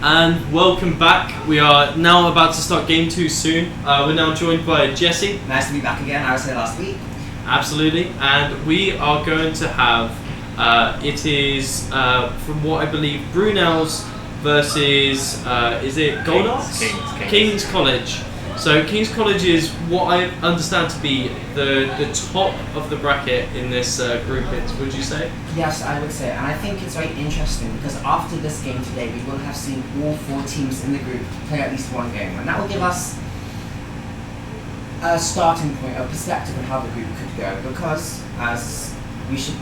[SPEAKER 1] And welcome back. We are now about to start game 2 soon. We're now joined by Jesse.
[SPEAKER 4] Nice to be back again. I was here last week.
[SPEAKER 1] Absolutely. And we are going to have, it is, from what I believe, Brunel's versus, is it Goldarts? King's College. So King's College is what I understand to be the top of the bracket in this groupings, would you say?
[SPEAKER 4] Yes, I would say. And I think it's very interesting because after this game today, we will have seen all 4 teams in the group play at least one game. And that will give us a starting point, a perspective on how the group could go. Because, as we should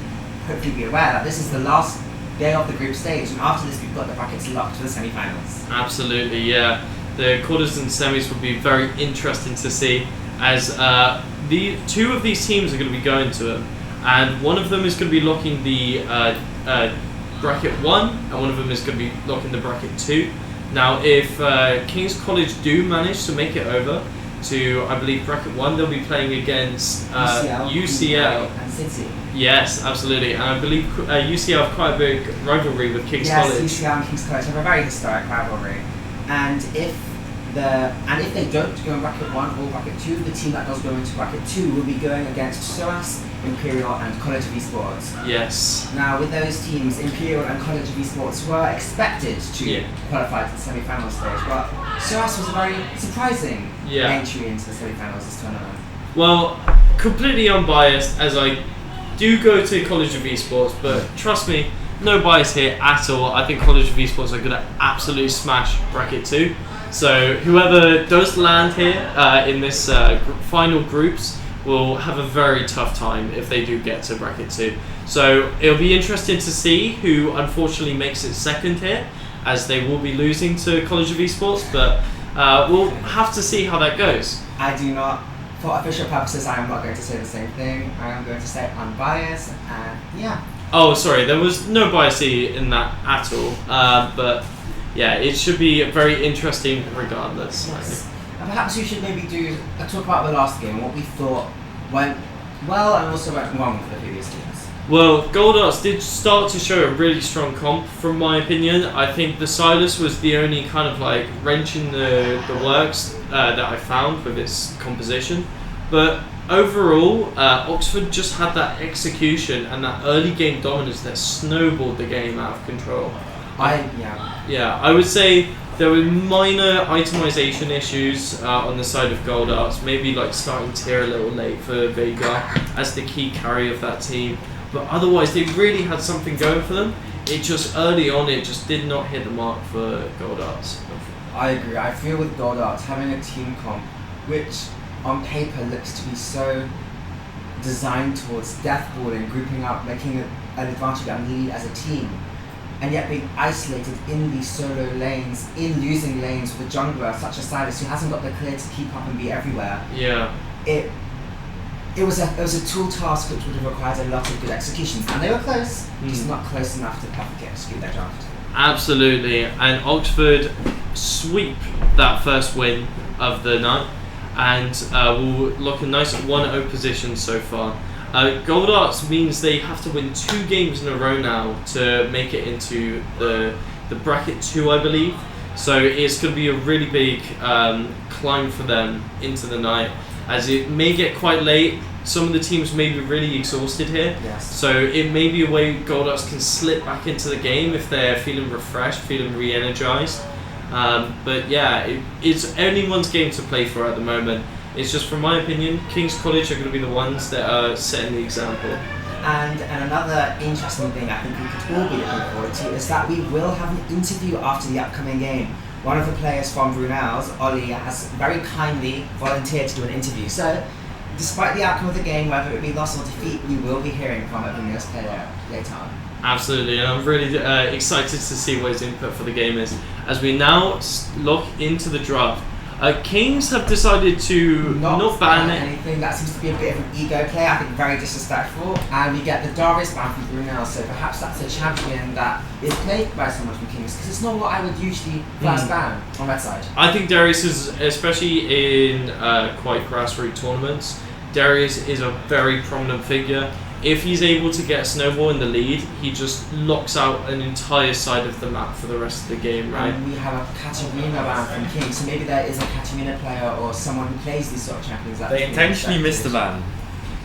[SPEAKER 4] hopefully be aware, that this is the last day of the group stage. And after this, we've got the brackets locked for the semi-finals.
[SPEAKER 1] Absolutely, yeah. the quarters and semis will be very interesting to see, as the two of these teams are going to be going to them, and one of them is going to be locking the bracket 1, and one of them is going to be locking the bracket 2. Now, if King's College do manage to make it over to, I believe, bracket 1, they'll be playing against UCL.
[SPEAKER 4] And City.
[SPEAKER 1] Yes, absolutely, and I believe UCL have quite a big rivalry with King's College.
[SPEAKER 4] Yes, UCL and King's College have a very historic rivalry, and if they don't go in bracket 1 or bracket 2, the team that does go into bracket 2 will be going against SOAS, Imperial, and College of Esports.
[SPEAKER 1] Yes.
[SPEAKER 4] Now, with those teams, Imperial and College of Esports were expected to qualify to the semi-final stage, but SOAS was a very surprising entry into the semi-finals this tournament.
[SPEAKER 1] Well, completely unbiased, as I do go to College of Esports, but trust me, no bias here at all. I think College of Esports are going to absolutely smash bracket 2. So whoever does land here in this final groups will have a very tough time if they do get to bracket 2. So it'll be interesting to see who unfortunately makes it second here, as they will be losing to College of Esports, but we'll have to see how that goes.
[SPEAKER 4] I do not, for official purposes, I am not going to say the same thing. I am going to say unbiased, and yeah.
[SPEAKER 1] Oh, sorry, there was no bias in that at all, but yeah, it should be very interesting regardless.
[SPEAKER 4] Yes. And perhaps we should maybe talk about the last game and what we thought went well and also went wrong for the previous teams.
[SPEAKER 1] Well, Gold Arts did start to show a really strong comp, from my opinion. I think the Silas was the only kind of like wrench in the works that I found with its composition. But overall, Oxford just had that execution and that early game dominance that snowballed the game out of control. I would say there were minor itemization issues on the side of Gold Arts, maybe like starting tier a little late for Vega as the key carry of that team, but otherwise they really had something going for them. It just early on, it just did not hit the mark for Gold Arts.
[SPEAKER 4] I agree. I feel with Gold Arts having a team comp which on paper looks to be so designed towards deathballing, grouping up, making an advantage and lead as a team, and yet being isolated in these solo lanes, in losing lanes with a jungler such as Silas, who hasn't got the clear to keep up and be everywhere.
[SPEAKER 1] Yeah.
[SPEAKER 4] It was a tall task which would have required a lot of good executions, and they were close, just not close enough to perfectly execute their draft.
[SPEAKER 1] Absolutely, and Oxford sweep that first win of the night, and will look a nice 1-0 position so far. Gold Arts means they have to win 2 games in a row now to make it into the bracket 2, I believe. So it's going to be a really big climb for them into the night, as it may get quite late. Some of the teams may be really exhausted here,
[SPEAKER 4] yes.
[SPEAKER 1] So it may be a way Gold Arts can slip back into the game if they're feeling refreshed, feeling re-energized. But yeah, it's anyone's game to play for at the moment. It's just, from my opinion, King's College are going to be the ones that are setting the example.
[SPEAKER 4] And another interesting thing I think we could all be looking forward to is that we will have an interview after the upcoming game. One of the players from Brunel's, Ollie, has very kindly volunteered to do an interview. So, despite the outcome of the game, whether it be loss or defeat, we will be hearing from a Brunel's player later on.
[SPEAKER 1] Absolutely, and I'm really excited to see what his input for the game is. As we now look into the draft, Kings have decided to not ban it.
[SPEAKER 4] Anything. That seems to be a bit of an ego play, I think very disrespectful. And we get the Darius ban from Brunel, so perhaps that's a champion that is played by someone from Kings, because it's not what I would usually first ban on that side.
[SPEAKER 1] I think Darius is, especially in quite grassroots tournaments, Darius is a very prominent figure. If he's able to get a snowball in the lead, he just locks out an entire side of the map for the rest of the game, right?
[SPEAKER 4] And we have a Katarina ban from King, so maybe there is a Katarina player or someone who plays these sort of champions.
[SPEAKER 2] They intentionally missed the ban.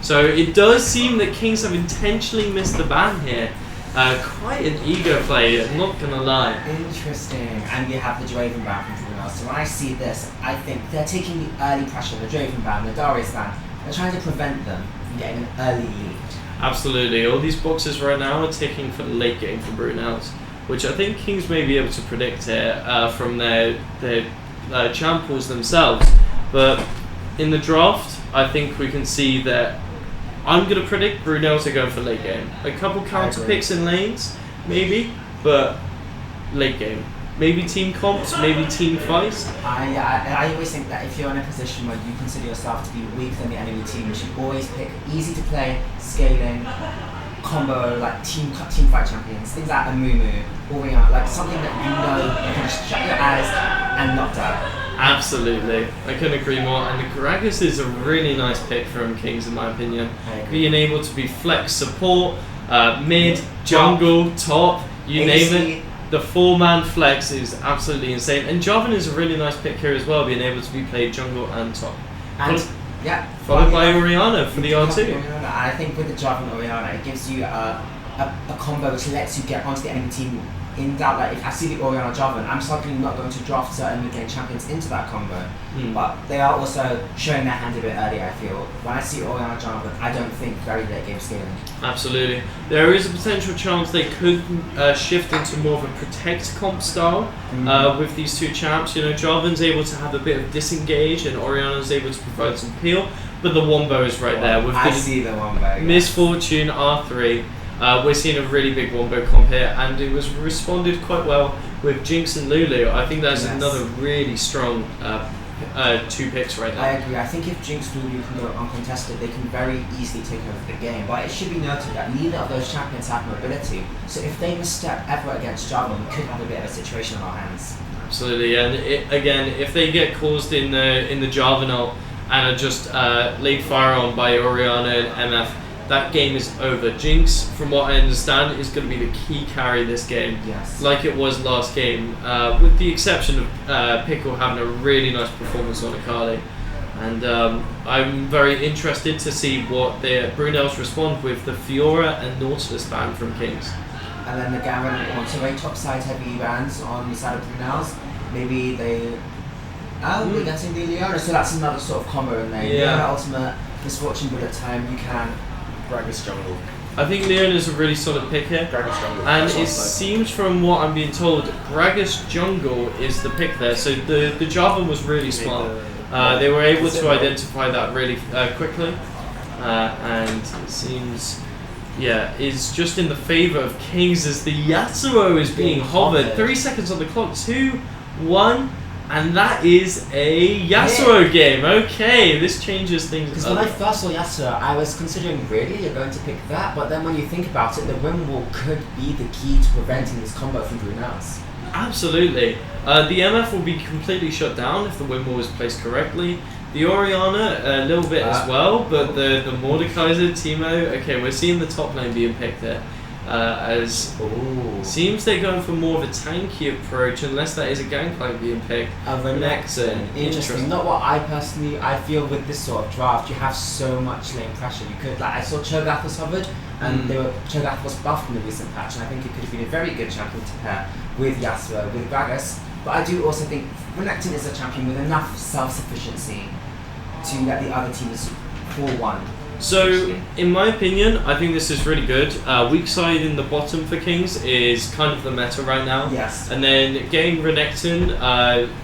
[SPEAKER 1] So it does seem that Kings have intentionally missed the ban here. Quite an ego play, not gonna lie.
[SPEAKER 4] Interesting. And we have the Draven ban from Brunel. So when I see this, I think they're taking the early pressure, the Draven ban, the Darius ban. They're trying to prevent them from getting an early lead. Absolutely.
[SPEAKER 1] All these boxes right now are ticking for the late game for Brunel's, which I think Kings may be able to predict here from their champ pools themselves. But in the draft, I think we can see that I'm going to predict Brunel's are going for late game. A couple counter picks in lanes, maybe, but late game. maybe team comps, maybe team fights.
[SPEAKER 4] I always think that if you're in a position where you consider yourself to be weaker than the enemy team, you should always pick easy to play, scaling, combo, like team fight champions, things like Amumu, Oriana, like something that you know you can just shut your eyes and knock down.
[SPEAKER 1] Absolutely, I couldn't agree more. And the Gragas is a really nice pick from Kings, in my opinion.
[SPEAKER 4] I agree.
[SPEAKER 1] Being able to be flex support, mid, jungle, top, you
[SPEAKER 4] AC.
[SPEAKER 1] name it. The 4-man flex is absolutely insane. And Jarvan is a really nice pick here as well, being able to be played jungle and top.
[SPEAKER 4] And
[SPEAKER 1] Followed by Oriana for the
[SPEAKER 4] you
[SPEAKER 1] R2.
[SPEAKER 4] can have Oriana, and I think with the Jarvan Oriana, it gives you a combo which lets you get onto the enemy team in doubt. Like if I see the Oriana Jarvan, I'm certainly not going to draft certain mid-game champions into that combo. But they are also showing their hand a bit early, I feel. When I see Oriana Jarvan, I don't think very late game scaling.
[SPEAKER 1] Absolutely. There is a potential chance they could shift into more of a protect comp style with these two champs. You know, Jarvan's able to have a bit of disengage and Oriana's able to provide some peel, but the Wombo is right there. With
[SPEAKER 4] I
[SPEAKER 1] the
[SPEAKER 4] see the Wombo.
[SPEAKER 1] Misfortune R3. We're seeing a really big Wombo comp here, and it was responded quite well with Jinx and Lulu. I think that's another really strong 2 picks right
[SPEAKER 4] I
[SPEAKER 1] now.
[SPEAKER 4] agree. I think if Jinx Lulu can go uncontested, they can very easily take over the game. But it should be noted that neither of those champions have mobility. So if they misstep ever against Jarvan, we could have a bit of a situation on our hands.
[SPEAKER 1] Absolutely, and again, if they get caused in the Jarvan ult and are just laid fire on by Oriana and MF, that game is over. Jinx, from what I understand, is going to be the key carry this game,
[SPEAKER 4] Yes.
[SPEAKER 1] like it was last game, with the exception of Pickle having a really nice performance on Akali. And I'm very interested to see what the Brunels respond with the Fiora and Nautilus ban from Kings.
[SPEAKER 4] And then the Garen wants a very topside heavy bans on the side of Brunels. Maybe they're getting the Leona, so that's another sort of combo in there.
[SPEAKER 1] Yeah.
[SPEAKER 4] Leona ultimate, Misfortune bullet time, you can.
[SPEAKER 2] Gragas jungle.
[SPEAKER 1] I think Leona's a really solid pick here.
[SPEAKER 2] Gragas jungle.
[SPEAKER 1] And
[SPEAKER 2] That's
[SPEAKER 1] it
[SPEAKER 2] what
[SPEAKER 1] seems from what I'm being told, Gragas Jungle is the pick there. So the Jarvan was really smart. They were able to identify that really quickly. And it seems, is just in the favour of Kings as the Yasuo is being hovered. 3 seconds on the clock, 2, 1. And that is a Yasuo game. Okay, this changes things.
[SPEAKER 4] Because when I first saw Yasuo, I was considering really you're going to pick that, but then when you think about it, the Wind Wall could be the key to preventing this combo from Brunels.
[SPEAKER 1] Absolutely. The MF will be completely shut down if the Wind Wall is placed correctly. The Oriana, a little bit as well, but the Mordekaiser, Teemo, okay, we're seeing the top lane being picked there. Seems they're going for more of a tanky approach, unless that is a gangplank being picked.
[SPEAKER 4] Renekton. Interesting. Not what I feel with this sort of draft. You have so much lane pressure. You could, like, I saw Cho'Gath was hovered, and Cho'Gath was buffed in the recent patch, and I think it could have been a very good champion to pair with Yasuo, with Gragas. But I do also think Renekton is a champion with enough self-sufficiency to let the other teams pull one.
[SPEAKER 1] So, in my opinion, I think this is really good. Weak side in the bottom for Kings is kind of the meta right now.
[SPEAKER 4] Yes.
[SPEAKER 1] And then getting Renekton,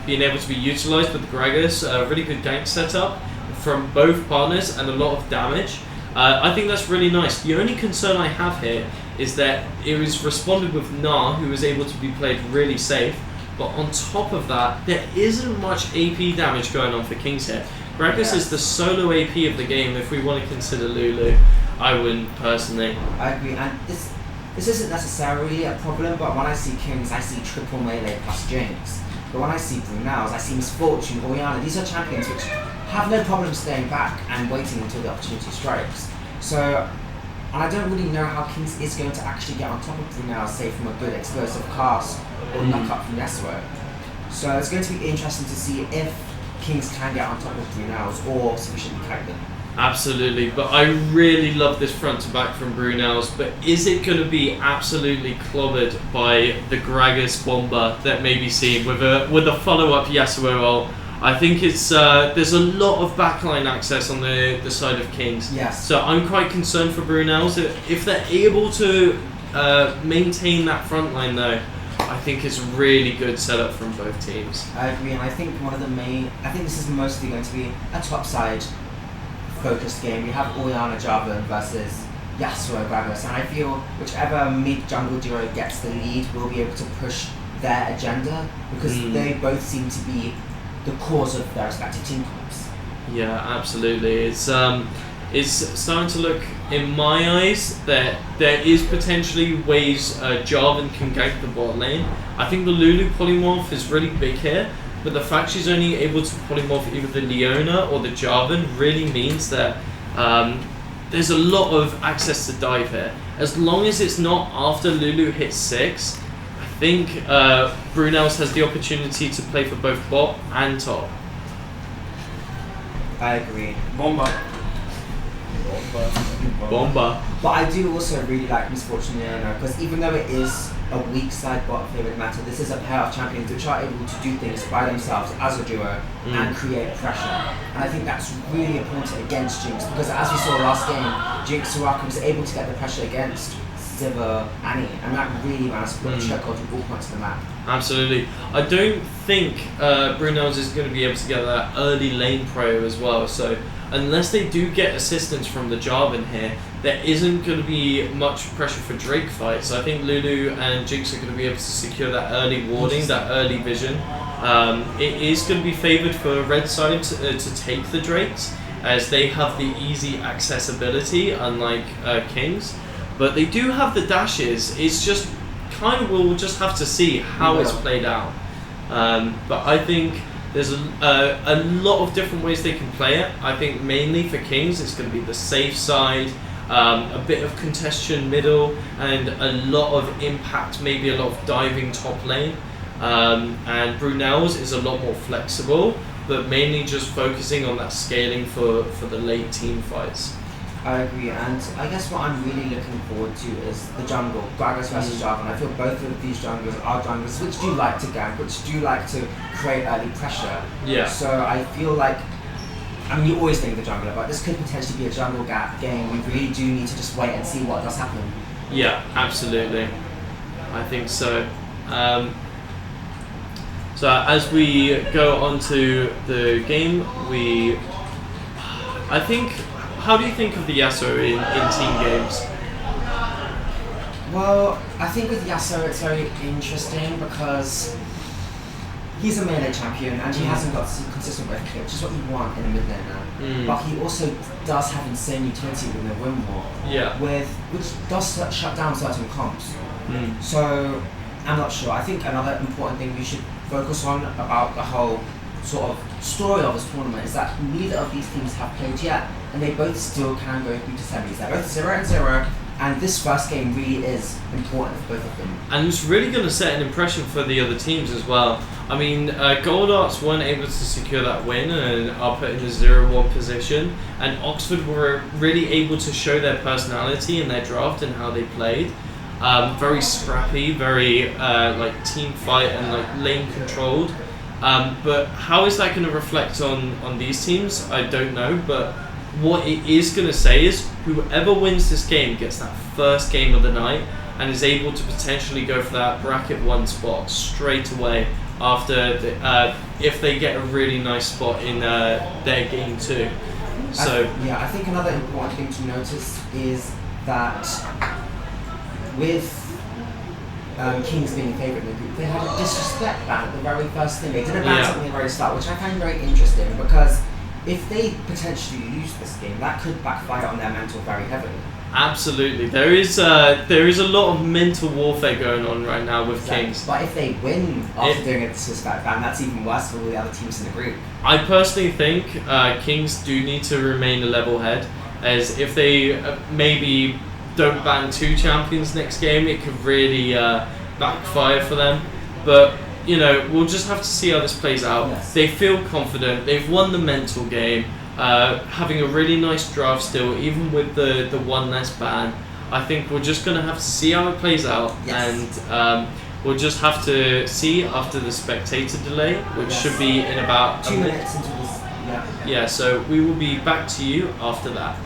[SPEAKER 1] being able to be utilised with Gragas, really good gank setup from both partners and a lot of damage. I think that's really nice. The only concern I have here is that it was responded with Gnar, who was able to be played really safe. But on top of that, there isn't much AP damage going on for Kings here. Gragas is the solo AP of the game if we want to consider Lulu. I wouldn't personally.
[SPEAKER 4] I agree, and this isn't necessarily a problem, but when I see Kings, I see triple melee plus Jinx. But when I see Brunels, I see Misfortune, Oriana. These are champions which have no problem staying back and waiting until the opportunity strikes. So, and I don't really know how Kings is going to actually get on top of Brunels, say from a good explosive cast or knock up from Yasuo. So it's going to be interesting to see if Kings can get on top of Brunels or sufficiently carry them.
[SPEAKER 1] Absolutely, but I really love this front to back from Brunels, but is it going to be absolutely clobbered by the Gragas Bomber that may be seen with a follow-up Yasuo ult? I think it's there's a lot of backline access on the side of Kings.
[SPEAKER 4] Yes.
[SPEAKER 1] So I'm quite concerned for Brunels. If they're able to maintain that front line though, I think it's a really good setup from both teams.
[SPEAKER 4] I agree, and I think I think this is mostly going to be a topside focused game. We have Oriana Jarvan versus Yasuo Gragas, and I feel whichever mid jungle duo gets the lead will be able to push their agenda, because they both seem to be the cause of their respective team comps.
[SPEAKER 1] Yeah, absolutely. It's starting to look, in my eyes, that there is potentially ways Jarvan can gank the bot lane. I think the Lulu polymorph is really big here, but the fact she's only able to polymorph either the Leona or the Jarvan really means that there's a lot of access to dive here. As long as it's not after Lulu hits 6, I think Brunels has the opportunity to play for both bot and top.
[SPEAKER 4] I agree.
[SPEAKER 1] Bomba.
[SPEAKER 4] But I do also really like Misfortune Leona, because even though it is a weak side bot favorite matter, this is a pair of champions which are able to do things by themselves as a duo and create pressure. And I think that's really important against Jinx, because as we saw last game, Jinx Soraka was able to get the pressure against Sivir, Annie, and that really managed to put the chokehold to all points of the map.
[SPEAKER 1] Absolutely. I don't think Brunels is going to be able to get that early lane pro as well, so unless they do get assistance from the Jarvan here, there isn't going to be much pressure for Drake fights. I think Lulu and Jinx are going to be able to secure that early warding, that early vision. It is going to be favoured for red side to take the Drakes, as they have the easy accessibility, unlike Kings. But they do have the dashes. It's just kind of, we'll just have to see how it's played out. But I think there's a lot of different ways they can play it. I think mainly for Kings, it's going to be the safe side, a bit of congestion middle, and a lot of impact, maybe a lot of diving top lane. And Brunel's is a lot more flexible, but mainly just focusing on that scaling for the late team fights.
[SPEAKER 4] I agree, and I guess what I'm really looking forward to is the jungle, Gragas versus Jarvan. I feel both of these junglers are junglers which do like to gank, which do like to create early pressure.
[SPEAKER 1] Yeah.
[SPEAKER 4] So I feel like, I mean, you always think the jungler, but this could potentially be a jungle gap game. We really do need to just wait and see what does happen.
[SPEAKER 1] Yeah, absolutely. I think so. So as we go on to the game, I think, how do you think of the Yasuo in team games?
[SPEAKER 4] Well, I think with Yasuo it's very interesting because he's a melee champion and he hasn't got consistent breath kill, which is what you want in a mid laner. But he also does have insane utility with the Wind Wall, which does shut down certain comps. So I'm not sure. I think another important thing we should focus on about the whole sort of story of this tournament is that neither of these teams have played yet, and they both still can go through to semis. They're both 0-0, and this first game really is important for both of them.
[SPEAKER 1] And it's really going to set an impression for the other teams as well. I mean, Gold Arts weren't able to secure that win and are put in a 0-1 position, and Oxford were really able to show their personality in their draft and how they played. Very scrappy, very like team fight and like lane controlled. But how is that going to reflect on these teams? I don't know, but what it is going to say is whoever wins this game gets that first game of the night and is able to potentially go for that bracket 1 spot straight away after if they get a really nice spot in their game 2. So
[SPEAKER 4] I think another important thing to notice is that with Kings being favourite in the group, they had a disrespect ban at the very first thing. They didn't ban something at the very start, which I find very interesting because if they potentially lose this game, that could backfire on their mental very heavily.
[SPEAKER 1] Absolutely, there is a lot of mental warfare going on right now with Kings.
[SPEAKER 4] But if they win after doing a disrespect ban, that's even worse for all the other teams in the group.
[SPEAKER 1] I personally think Kings do need to remain a level head, as if they maybe don't ban 2 champions next game, it could really backfire for them. But you know, we'll just have to see how this plays out.
[SPEAKER 4] Yes.
[SPEAKER 1] They feel confident. They've won the mental game, having a really nice draft still, even with the 1 less ban. I think we're just going to have to see how it plays out, and we'll just have to see after the spectator delay, which should be in about
[SPEAKER 4] 2 minutes into this.
[SPEAKER 1] Yeah, so we will be back to you after that.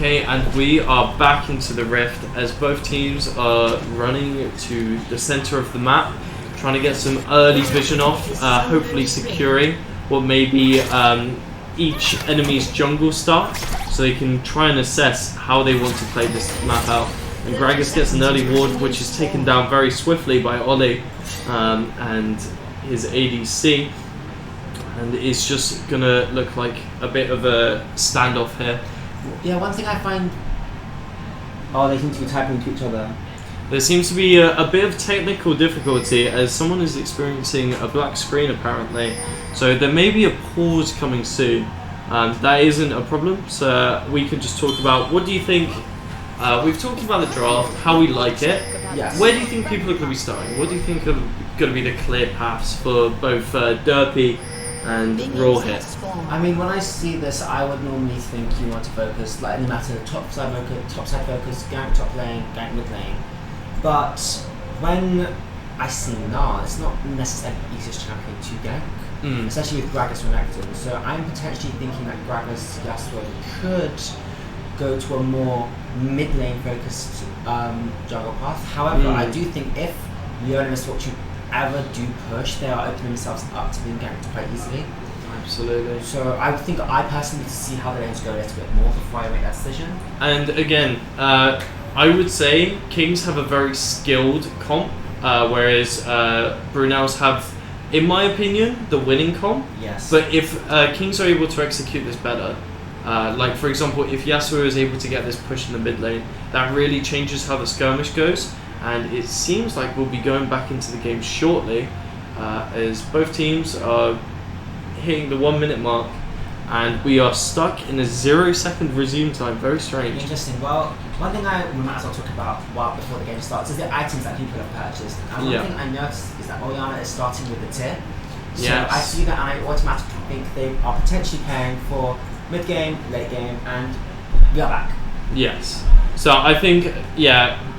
[SPEAKER 1] Okay, and we are back into the rift as both teams are running to the center of the map, trying to get some early vision off, hopefully securing what may be each enemy's jungle stuff, so they can try and assess how they want to play this map out. And Gragas gets an early ward, which is taken down very swiftly by Ollie and his ADC. And it's just going to look like a bit of a standoff here.
[SPEAKER 4] Yeah, one thing I find... Oh, they seem to be typing to each other.
[SPEAKER 1] There seems to be a bit of technical difficulty as someone is experiencing a black screen apparently. So there may be a pause coming soon. That isn't a problem, so we can just talk about what do you think. We've talked about the draft, how we like it.
[SPEAKER 4] Yes.
[SPEAKER 1] Where do you think people are going to be starting? What do you think are going to be the clear paths for both Derpy and Raw Hit?
[SPEAKER 4] I mean, when I see this, I would normally think you want to focus, like, no matter top side focus, gank top lane, gank mid lane. But when I see Gnar, it's not necessarily the easiest champion to gank, especially with Gragas Renekton. So I'm potentially thinking that Gragas Yasuo could go to a more mid lane focused jungle path. However, I do think if Leona and Misfortune ever do push, they are opening themselves up to being ganked quite easily.
[SPEAKER 1] Absolutely.
[SPEAKER 4] So I think I personally need to see how the lanes go a little bit more before I make that decision.
[SPEAKER 1] And again, I would say Kings have a very skilled comp, whereas Brunels have, in my opinion, the winning comp.
[SPEAKER 4] Yes.
[SPEAKER 1] But if Kings are able to execute this better, like for example, if Yasuo is able to get this push in the mid lane, that really changes how the skirmish goes. And it seems like we'll be going back into the game shortly, as both teams are hitting the 1 minute mark, and we are stuck in a 0-second resume time. Very strange.
[SPEAKER 4] Interesting. Well, one thing we might as well talk about before the game starts is the items that people have purchased. And one thing I noticed is that Orianna is starting with the tier. So
[SPEAKER 1] Yes.
[SPEAKER 4] I see that and I automatically think they are potentially paying for mid game, late game, and we are back.
[SPEAKER 1] Yes. So I think,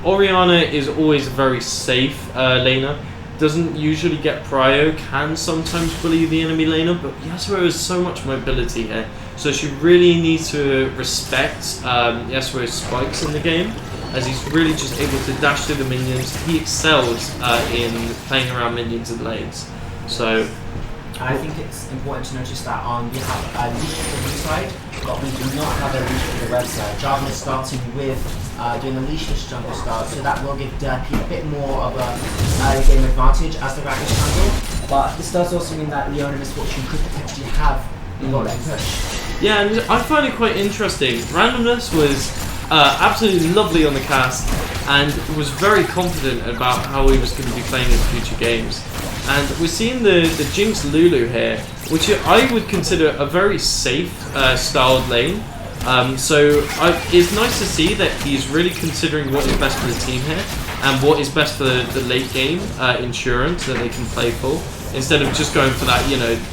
[SPEAKER 1] Orianna is always a very safe laner. Doesn't usually get prio, can sometimes bully the enemy laner, but Yasuo has so much mobility here. So she really needs to respect Yasuo's spikes in the game, as he's really just able to dash through the minions. He excels in playing around minions and lanes. So
[SPEAKER 4] I think it's important to notice that we have a leash for the side, but we do not have a leash for the red side. Jarvan is starting with doing a leashless jungle start, so that will give Derpy a bit more of a early game advantage as the Rakish jungle. But this does also mean that Leona Misfortune could potentially have a bot lane push.
[SPEAKER 1] yeah, and I find it quite interesting. Randomness was absolutely lovely on the cast, and was very confident about how he was going to be playing in future games. And we're seeing the Jinx Lulu here, which I would consider a very safe styled lane. So it's nice to see that he's really considering what is best for the team here, and what is best for the late game insurance that they can play for, instead of just going for that,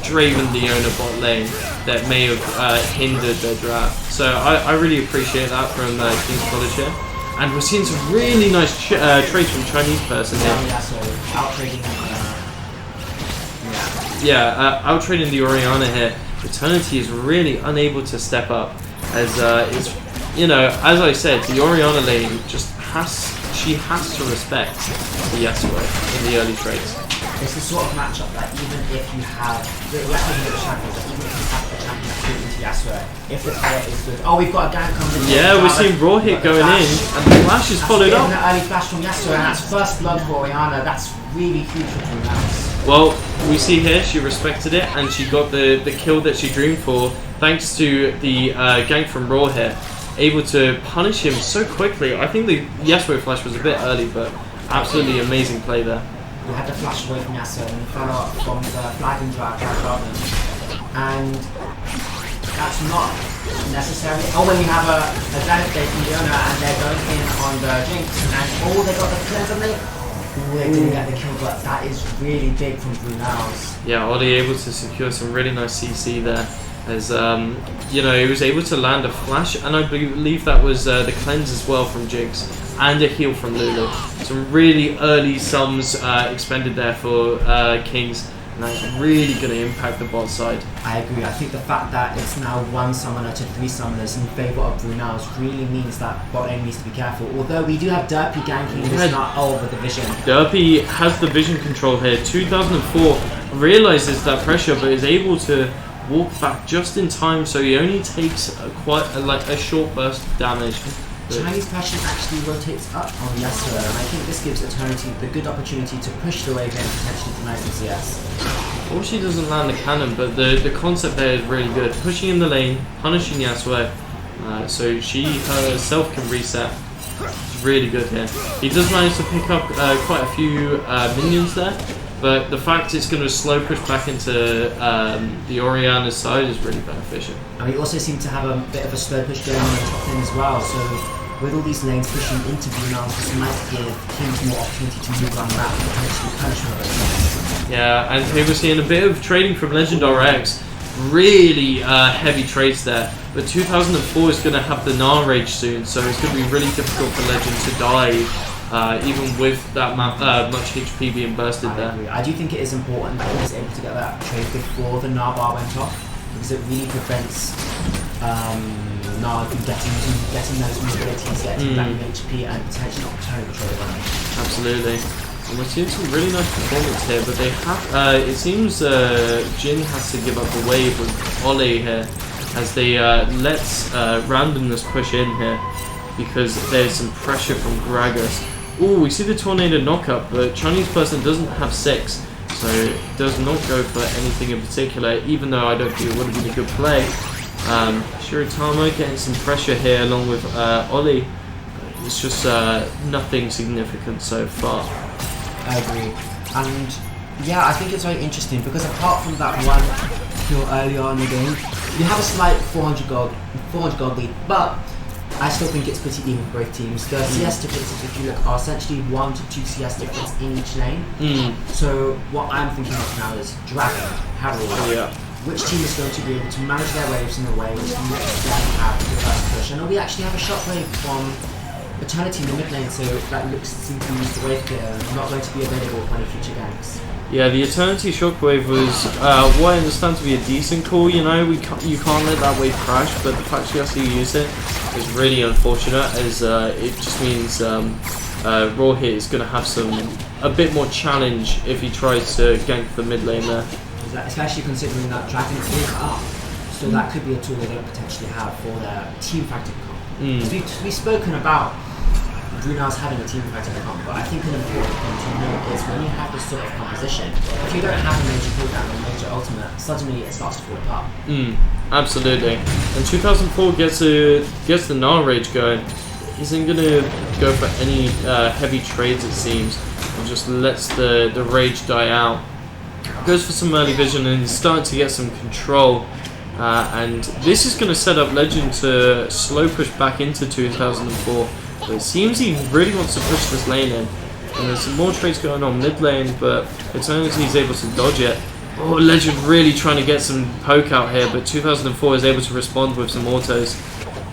[SPEAKER 1] Draven Leona bot lane that may have hindered their draft. So I really appreciate that from King's College here. And we're seeing some really nice trades from Chinese person here.
[SPEAKER 4] Yeah, so out-trading
[SPEAKER 1] out-trading the Orianna here. Eternity is really unable to step up, as it's, as I said, the Orianna lane just has to respect the Yasuo in the early trades.
[SPEAKER 4] It's the sort of matchup that even if you have the champions, that even if you have a champion that's good into Yasuo, if the player is good, we've got a gank coming in.
[SPEAKER 1] Yeah, we're seeing Raw Hit going in, and the flash is followed up.
[SPEAKER 4] An early flash from Yasuo, and that's first blood for Orianna. That's really huge for Brunels.
[SPEAKER 1] Well, we see here she respected it, and she got the kill that she dreamed for, thanks to the gank from Raw here, able to punish him so quickly. I think the Yasuo flash was a bit early, but absolutely amazing play there.
[SPEAKER 4] We had to flash away from Yasuo and fell up from the flag and drag and that's not necessarily. When you have a Zenith day from Leona and they're going in on the Jinx and they got the cleanse on it. They didn't get the kill, but that is really big from Brunels.
[SPEAKER 1] Yeah, Ollie able to secure some really nice CC there, as he was able to land a flash, and I believe that was the cleanse as well from Jinx, and a heal from Lulu. Some really early sums expended there for Kings, And that's really going to impact the bot side.
[SPEAKER 4] I agree. I think the fact that it's now 1 summoner to 3 summoners in favour of Brunel's really means that bot lane needs to be careful. Although we do have Derpy ganking this not over the vision.
[SPEAKER 1] Derpy has the vision control here. 2004 realizes that pressure, but is able to walk back just in time, so he only takes quite a short burst of damage.
[SPEAKER 4] Chinese passion actually rotates up on Yasuo, and I think this gives Eternity the good opportunity to push the wave in and potentially deny some CS.
[SPEAKER 1] Or she doesn't land the cannon, but the concept there is really good. Pushing in the lane, punishing Yasuo, so she herself can reset. It's really good here. He does manage to pick up quite a few minions there, but the fact it's going to slow push back into the Orianna's side is really beneficial.
[SPEAKER 4] And we also seem to have a bit of a slow push going on the top lane as well, so with all these lanes pushing into Brunel, this might give Kings more opportunity to move on that and potentially punish her.
[SPEAKER 1] Yeah, and here we're seeing a bit of trading from Legend RX. Really heavy trades there. But 2004 is going to have the Gnar Rage soon, so it's going to be really difficult for Legend to dive, even with that much HP being bursted there.
[SPEAKER 4] I do think it is important that he was able to get that trade before the Gnar bar went off, because it really prevents Gnar from getting those mobilities, getting that HP, and potentially not turning the trade around.
[SPEAKER 1] Absolutely. And we're seeing some really nice performance here, but they have. It seems Jin has to give up the wave with Ollie here, as they let randomness push in here, because there's some pressure from Gragas. Oh, we see the tornado knockup, but Chinese person doesn't have 6, so does not go for anything in particular, even though I don't think it would have been a good play. Shiratama getting some pressure here along with Ollie. It's just nothing significant so far.
[SPEAKER 4] I agree. And yeah, I think it's very interesting because apart from that one kill earlier on in the game, you have a slight 400 gold lead, but I still think it's pretty even for both teams. The CS differences, if you look, are essentially 1 to 2 CS difference in each lane. So what I'm thinking of now is Dragon, Harold. Which team is going to be able to manage their waves in a way which lets them have the first push? And we actually have a shockwave from Eternity in the mid lane, so that looks to be used the wave clear and not going to be available for any future ganks.
[SPEAKER 1] Yeah, the Eternity Shockwave was what I understand to be a decent call. You know, you can't let that wave crash, but the fact she has to use it is really unfortunate, as it just means Raw here is going to have a bit more challenge if he tries to gank the mid lane there.
[SPEAKER 4] Especially considering that Dragon is up, so that could be a tool they don't potentially have for their team fighting comp. We've spoken about Brunel's having a team fighting comp, but I think an important thing to note is when you have this sort of composition, if you don't have a major cooldown or major ultimate, suddenly it starts to fall apart.
[SPEAKER 1] Absolutely. And 2004 gets the Gnar Rage going. Isn't going to go for any heavy trades, it seems, and just lets the Rage die out. Goes for some early vision and is starting to get some control, and this is going to set up Legend to slow push back into 2004, but it seems he really wants to push this lane in, and there's some more trades going on mid lane, but Eternity is able to dodge it. Oh, Legend really trying to get some poke out here, but 2004 is able to respond with some autos.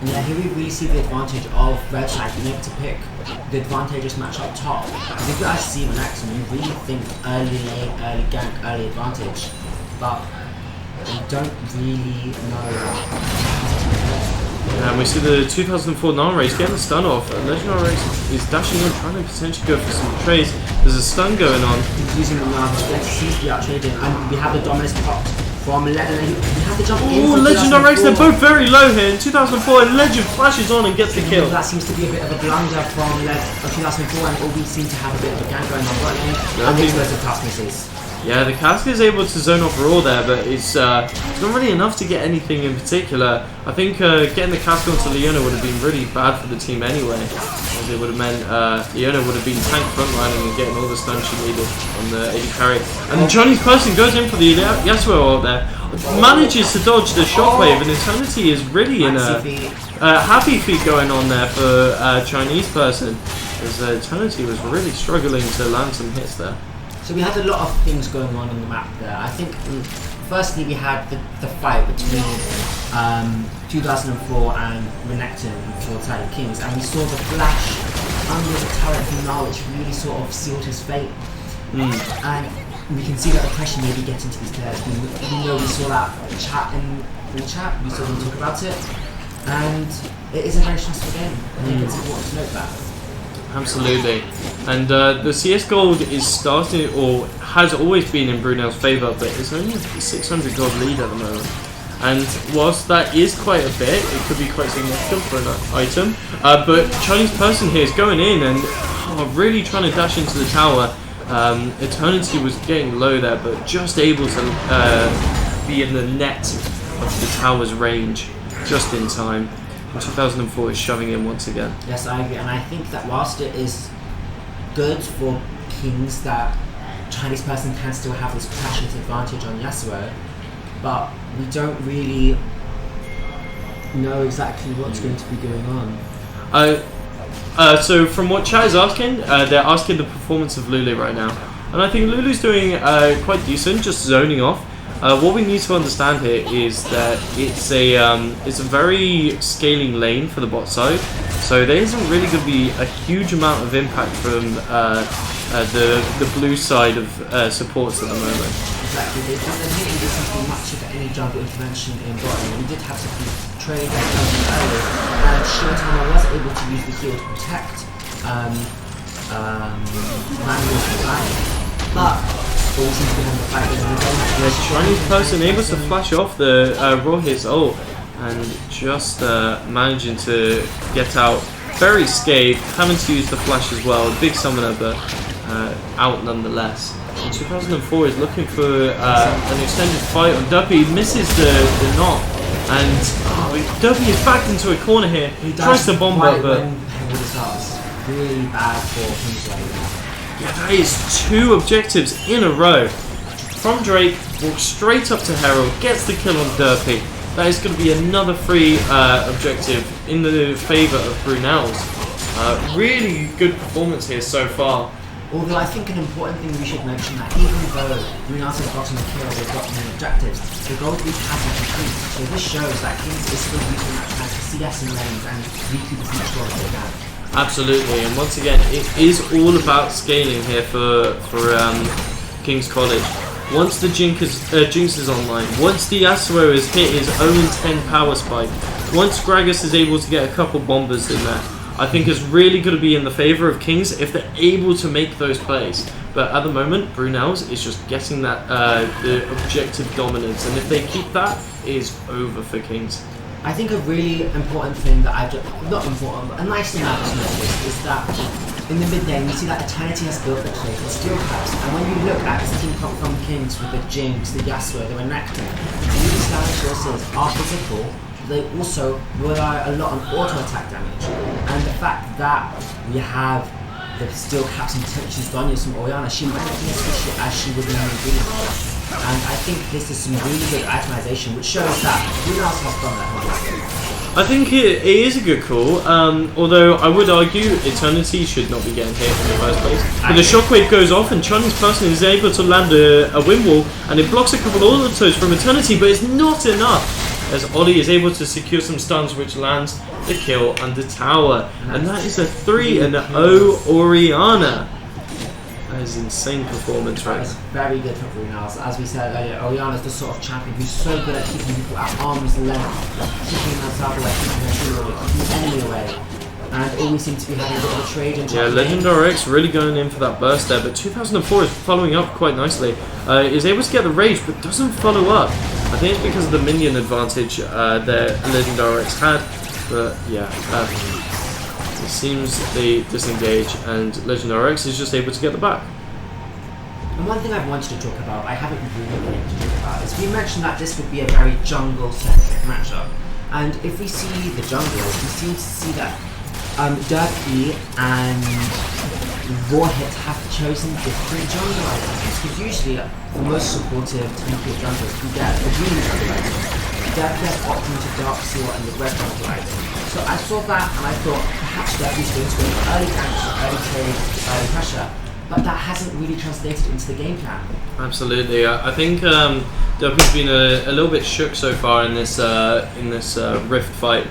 [SPEAKER 4] Yeah, here we really see the advantage of Red Side being able to pick the advantageous match up top. Because if you guys see the next one, you really think early lane, early gank, early advantage, but you don't really know.
[SPEAKER 1] And we see the 2004 Gnar Rage getting the stun off, and Legend RX is dashing in, trying to potentially go for some trades. There's a stun going on.
[SPEAKER 4] He's using the Gnar, he seems to be out trading, and we have the Dominus pop from Legend. We have to jump in.
[SPEAKER 1] Oh, Legend RX, they're both very low here. In 2004, and Legend flashes on and gets the kill.
[SPEAKER 4] That seems to be a bit of a blunder from 2004, and all we seem to have a bit of a gang going on right now. And these loads of task misses.
[SPEAKER 1] Yeah, the Cask is able to zone off Raw there, but it's not really enough to get anything in particular. I think getting the Cask onto Leona would have been really bad for the team anyway, as it would have meant Leona would have been tank frontlining and getting all the stun she needed on the AD carry. And the Chinese person goes in for the Yasuo ult there, manages to dodge the shockwave, and Eternity is really in a happy feet going on there for Chinese person, as Eternity was really struggling to land some hits there.
[SPEAKER 4] So we had a lot of things going on the map there. I think firstly we had the fight between 2004 and Renekton for Titan Kings, and we saw the flash under the turret from Gnar, which really sort of sealed his fate. And we can see that the pressure may be getting to these players. We know we saw that chat in the chat, we saw them talk about it, and it is a very stressful game. I think it's important to note that.
[SPEAKER 1] Absolutely. And the CS Gold is starting, or has always been in Brunel's favour, but it's only a 600 gold lead at the moment. And whilst that is quite a bit, it could be quite significant for an item. But Chinese person here is going in and really trying to dash into the tower. Eternity was getting low there, but just able to be in the net of the tower's range just in time. 2004 is shoving in once again.
[SPEAKER 4] Yes, I agree, and I think that whilst it is good for Kings that Chinese person can still have this passionate advantage on Yasuo, but we don't really know exactly what's going to be going on.
[SPEAKER 1] So from what chat is asking, they're asking the performance of Lulu right now, and I think Lulu's doing quite decent, just zoning off. What we need to understand here is that it's a very scaling lane for the bot side, so there isn't really going to be a huge amount of impact from the blue side of supports at the moment.
[SPEAKER 4] Exactly, there really isn't too much of any jungle intervention in bottom. We did have some trade earlier, and Shiotama was able to use the heal to protect Manuel from dying, but
[SPEAKER 1] the Chinese person able to flash off the Rohit's ult and just managing to get out very scathed, having to use the flash as well, a big summoner but out nonetheless. And 2004 is looking for an extended fight on Duppy, misses the knot, and Duppy is backed into a corner here, he tries to bomb her, but
[SPEAKER 4] really bad for him.
[SPEAKER 1] Yeah, that is 2 objectives in a row. From Drake, walks straight up to Herald, gets the kill on Derpy. That is going to be another free objective in the favour of Brunel's. Really good performance here so far.
[SPEAKER 4] Although I think an important thing we should mention that even though Brunel's has gotten a kill, they've gotten the objectives, the gold lead hasn't increased. So this shows that Kings is still using that time to CS in lanes and recoup as much gold as they can.
[SPEAKER 1] Absolutely, and once again, it is all about scaling here for King's College. Once the Jinx is online, once the Yasuo has hit his own 10 power spike, once Gragas is able to get a couple bombers in there, I think it's really going to be in the favour of Kings if they're able to make those plays. But at the moment, Brunel's is just getting that the objective dominance, and if they keep that, it is over for Kings.
[SPEAKER 4] I think a really important thing that not important, but a nice thing I've just noticed is that in the mid lane we see that Eternity has built the place with steel caps, and when you look at this team from Kings with the Jinx, the Yasuo, the Renekton, these resources are physical, they also rely a lot on auto attack damage, and the fact that we have the steel caps and Temptation's Donias from Orianna, she might not be as fishy as she would normally be. And I think this is some really good itemization, which shows that who else has done that?
[SPEAKER 1] I think it is a good call, although I would argue Eternity should not be getting hit in the first place. But the shockwave goes off and Chinese person is able to land a wind wall, and it blocks a couple of autos from Eternity, but it's not enough, as Ollie is able to secure some stuns, which lands the kill under tower. And that is a 3-0 Orianna. That is insane performance, right?
[SPEAKER 4] It's very good for Brunel's. As we said earlier, Orianna's the sort of champion who's so good at keeping people at arm's length, keeping herself away, keeping her team away, keeping the enemy away. And always seem to be having a bit of a trade.
[SPEAKER 1] Yeah, Legendary X really going in for that burst there, but 2004 is following up quite nicely. Is able to get the rage, but doesn't follow up. I think it's because of the minion advantage that Legendary X had, but yeah. It seems they disengage and Legendary X is just able to get the back.
[SPEAKER 4] And one thing I've wanted to talk about, I haven't really been able to talk about, is we mentioned that this would be a very jungle-centric matchup. And if we see the junglers, we seem to see that Dirty and Rawhit have chosen different jungle items. Because usually, the most supportive tanky junglers, we get the green jungle items. Dirty has opted into Dark Sword and the red jungle item. So I saw that and I thought perhaps Dirty's going to go for early ganks, early trade, early pressure. But that hasn't really translated into the game plan.
[SPEAKER 1] Absolutely, I think Dirty's been a little bit shook so far in this Rift fight.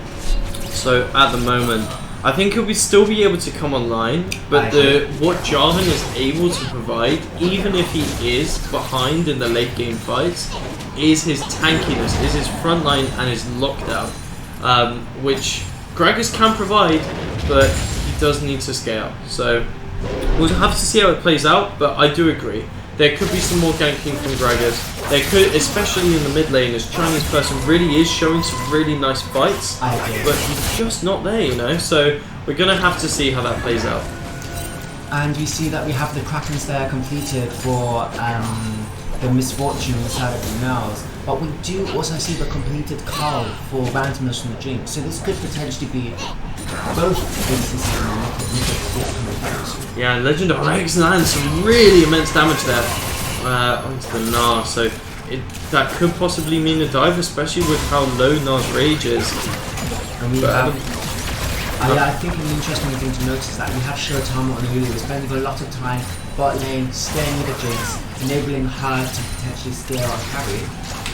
[SPEAKER 1] So at the moment, I think he'll still be able to come online, but what Jarvan is able to provide, even if he is behind in the late game fights, is his tankiness, is his front line and his lockdown, which Gragas can provide, but he does need to scale. So we'll have to see how it plays out, but I do agree. There could be some more ganking from Gragas. There could, especially in the mid lane, as Chinese person really is showing some really nice fights, but he's just not there, you know. So we're gonna have to see how that plays out.
[SPEAKER 4] And we see that we have the Krakens there completed for the Misfortune on the side of the Nels, but we do also see the completed Carl for Randomness from the Jinx. So this could potentially be both instances.
[SPEAKER 1] Yeah, and Legend of Rex lands some really immense damage there onto the Gnar, so that could possibly mean a dive, especially with how low Gnar's rage is.
[SPEAKER 4] And we have, I think an interesting thing to notice is that we have Shirotama on Lulu. We're spending a lot of time bot lane, staying with the Jinx, enabling her to potentially steal or carry.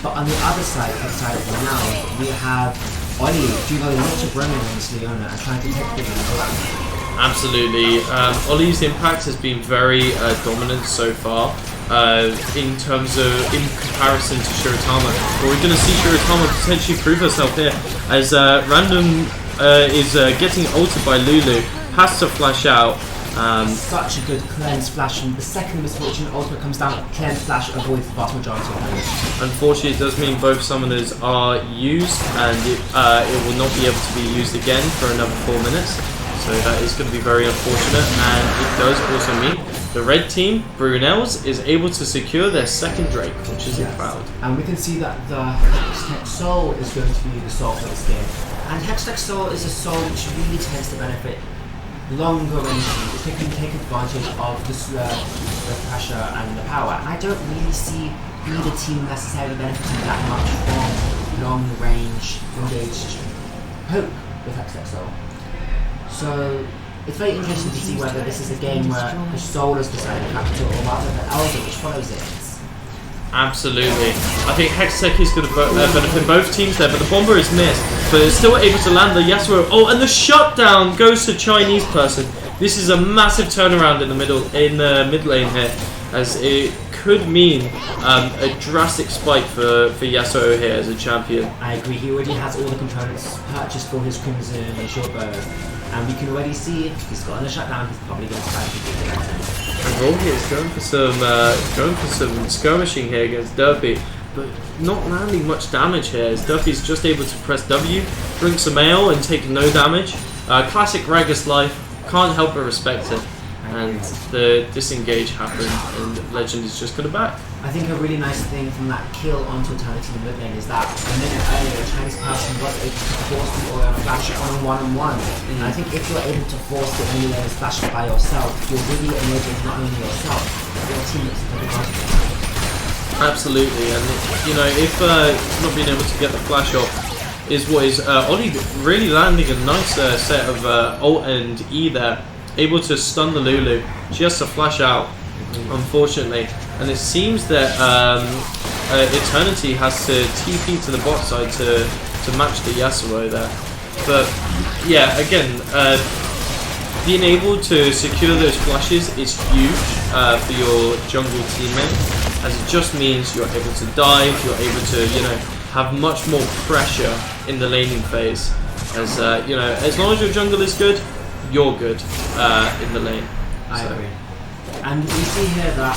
[SPEAKER 4] But on the other side, outside of the now, we have Oli doing a lot of running on this Leona and trying to take the lead.
[SPEAKER 1] Absolutely. Ollie's impact has been very dominant so far in terms of in comparison to Shirotama. But we're going to see Shirotama potentially prove herself here as Random is getting ulted by Lulu, has to flash out.
[SPEAKER 4] Such a good cleanse flash, and the second Misfortune ultimate comes down, cleanse flash avoids the vast majority of damage.
[SPEAKER 1] Unfortunately, it does mean both summoners are used, and it will not be able to be used again for another 4 minutes. So that is going to be very unfortunate, and it does also mean the red team, Brunels, is able to secure their second Drake, which is proud.
[SPEAKER 4] And we can see that the Hextech Soul is going to be the soul for this game. And Hextech Soul is a soul which really tends to benefit longer range teams. They can take advantage of the pressure and the power. And I don't really see either team necessarily benefiting that much from long range engaged poke with Hextech Soul. So it's very interesting to see whether this is a game where the soul is the deciding factor or rather the elder which follows it.
[SPEAKER 1] Absolutely. I think Hextech is going to benefit both teams there, but the bomber is missed. But it's still able to land the Yasuo. Oh, and the shutdown goes to Chinese person. This is a massive turnaround in the mid lane here, as it could mean a drastic spike for Yasuo here as a champion.
[SPEAKER 4] I agree. He already has all the components purchased for his Crimson and short bow. And we can already see he's gotten a shutdown. He's probably going to try to do it.
[SPEAKER 1] And Rolly is going for some skirmishing here against Derpy, but not landing much damage here. As Derpy's just able to press W, drink some ale, and take no damage. Classic Ragus life. Can't help but respect it. And the disengage happened, and Legend is just going to back.
[SPEAKER 4] I think a really nice thing from that kill onto Eternity in the mid lane is that a minute earlier, a Chinese person was able to force the Orion flash on a one-on-one. And I think if you're able to force the enemy lane's flash by yourself, you're really enabling not only yourself, but your teammates to take advantage of it.
[SPEAKER 1] Absolutely, and you know, if not being able to get the flash off is what is Oli really landing a nice set of ult and E there. Able to stun the Lulu. She has to flash out, unfortunately. And it seems that Eternity has to TP to the bot side to match the Yasuo there. But yeah, again, being able to secure those flashes is huge for your jungle teammate, as it just means you're able to dive, you're able to, you know, have much more pressure in the laning phase. As you know, as long as your jungle is good, you're good in the lane.
[SPEAKER 4] I agree. And we see here that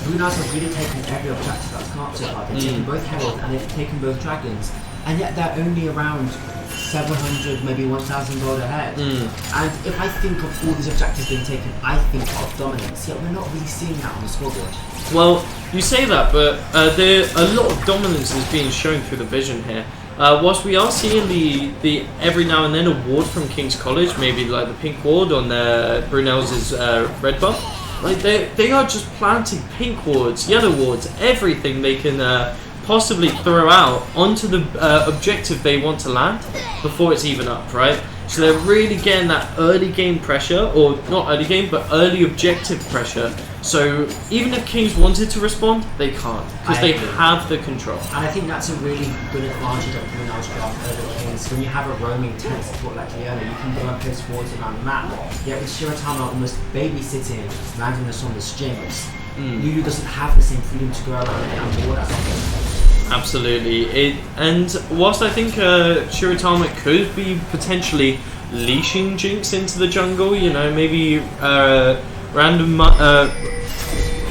[SPEAKER 4] Lunas have really taken every objective that's come up so far. They've taken both Herald and they've taken both Dragons, and yet they're only around 700, maybe 1,000 gold ahead. And if I think of all these objectives being taken, I think of dominance, yet we're not really seeing that on the scoreboard.
[SPEAKER 1] Well, you say that, but a lot of dominance is being shown through the vision here. Whilst we are seeing the every now and then award from King's College, maybe like the pink ward on Brunel's red buff, like they are just planting pink wards, yellow wards, everything they can possibly throw out onto the objective they want to land before it's even up, right? So they're really getting that early game pressure, or not early game, but early objective pressure. So even if Kings wanted to respond, they can't, because they have the control.
[SPEAKER 4] And I think that's a really good advantage that Brunel's got over Kings. When you have a roaming tank support like Leona, you can go and place wards around the map. Yet with Shiratama almost babysitting randomness on the strings, Lulu doesn't have the same freedom to go around and ward as often.
[SPEAKER 1] Absolutely. And whilst I think Shiratama could be potentially leashing Jinx into the jungle, you know, maybe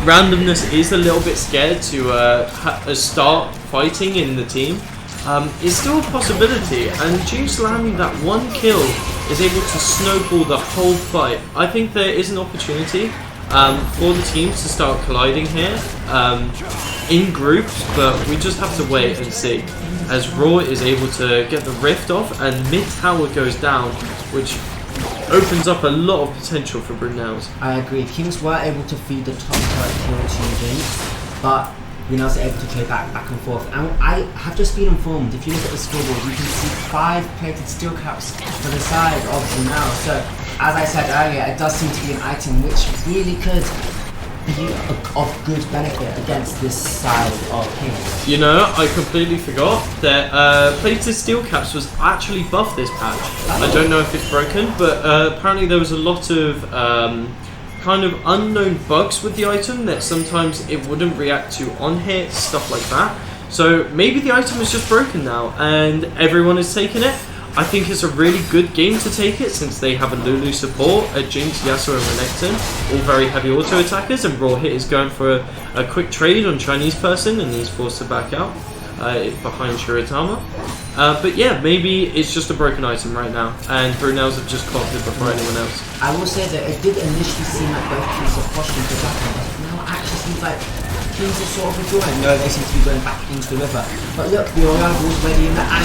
[SPEAKER 1] randomness is a little bit scared to start fighting in the team. It's still a possibility, and Jinx landing that one kill is able to snowball the whole fight. I think there is an opportunity for the teams to start colliding here in groups, but we just have to wait and see. As Raw is able to get the rift off and mid tower goes down, which opens up a lot of potential for Brunels.
[SPEAKER 4] I agree. Kings were able to feed the top turret kill to Jinx, but Brunels are able to trade back and forth. And I have just been informed, if you look at the scoreboard, you can see 5 plated steel caps for the side of Brunel. So, as I said earlier, it does seem to be an item which really could be of good benefit against this side of Kings.
[SPEAKER 1] You know, I completely forgot that plated steel caps was actually buffed this patch. I don't know if it's broken, but apparently there was a lot of kind of unknown bugs with the item that sometimes it wouldn't react to on hit, stuff like that. So maybe the item is just broken now and everyone is taking it. I think it's a really good game to take it since they have a Lulu support, a Jinx, Yasuo and Renekton, all very heavy auto attackers, and Raw Hit is going for a quick trade on Chinese person and he's forced to back out behind Shiratama. But yeah, maybe it's just a broken item right now and Brunels have just clocked it before anyone else.
[SPEAKER 4] I will say that it did initially seem like both teams are pushing to the back end, but now it actually seems like Kings are sort of withdrawing. No, they seem to be going back into the river. But look, the Orion Ball's ready in the and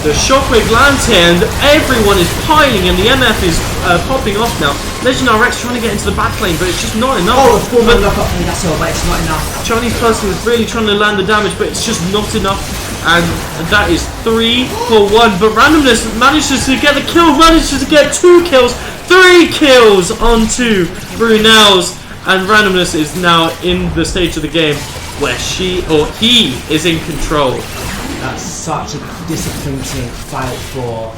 [SPEAKER 1] the shockwave lands here and everyone is piling and the MF is popping off now. Legend RX trying to get into the back lane, but it's just not enough.
[SPEAKER 4] Oh, the 4-man lock up from Yasuo, but it's not enough.
[SPEAKER 1] Chinese person is really trying to land the damage, but it's just not enough. And that is 3 for 1. But Randomness manages to get the kill, manages to get 2 kills, 3 kills onto Brunels. And Randomness is now in the stage of the game where he is in control.
[SPEAKER 4] That's such a disappointing fight for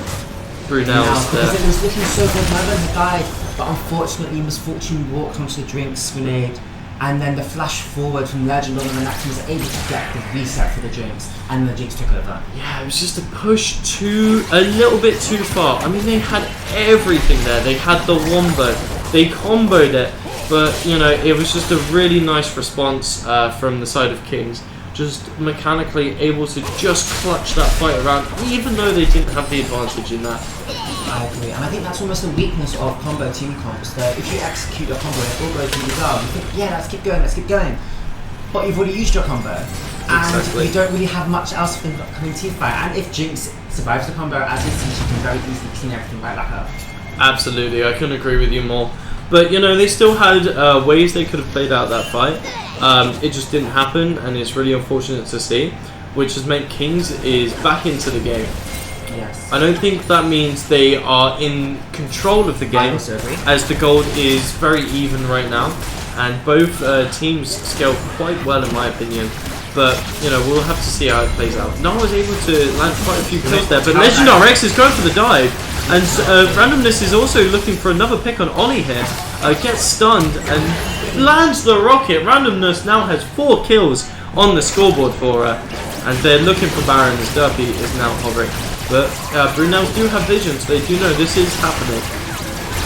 [SPEAKER 1] Brunels
[SPEAKER 4] because it was looking so good. Never had died, but unfortunately Misfortune walked onto the Drinks grenade, and then the flash forward from Legend on the Renekton was able to get the reset for the Drinks, and the Jinx took over. Yeah,
[SPEAKER 1] it was just a push a little bit too far. I mean, they had everything there. They had the wombo, they comboed it, but you know, it was just a really nice response from the side of Kings. Just mechanically able to just clutch that fight around, even though they didn't have the advantage in that.
[SPEAKER 4] I agree, and I think that's almost the weakness of combo team comps, that if you execute your combo and it all goes really well, you think, yeah, let's keep going. But you've already used your combo, and you don't really have much else for the coming team fight. And if Jinx survives the combo as it seems, she can very easily clean everything right back up.
[SPEAKER 1] Absolutely, I couldn't agree with you more. But you know, they still had ways they could have played out that fight. It just didn't happen, and it's really unfortunate to see, which has meant Kings is back into the game.
[SPEAKER 4] Yes.
[SPEAKER 1] I don't think that means they are in control of the game, as the gold is very even right now, and both teams scale quite well in my opinion. But you know, we'll have to see how it plays out. Noah was able to land quite a few kills there, but Legend RX is going for the dive, and Randomness is also looking for another pick on Ollie here. Gets stunned and lands the rocket. Randomness now has 4 kills on the scoreboard for her, and they're looking for Baron as Derpy is now hovering. But Brunels do have vision, so they do know this is happening.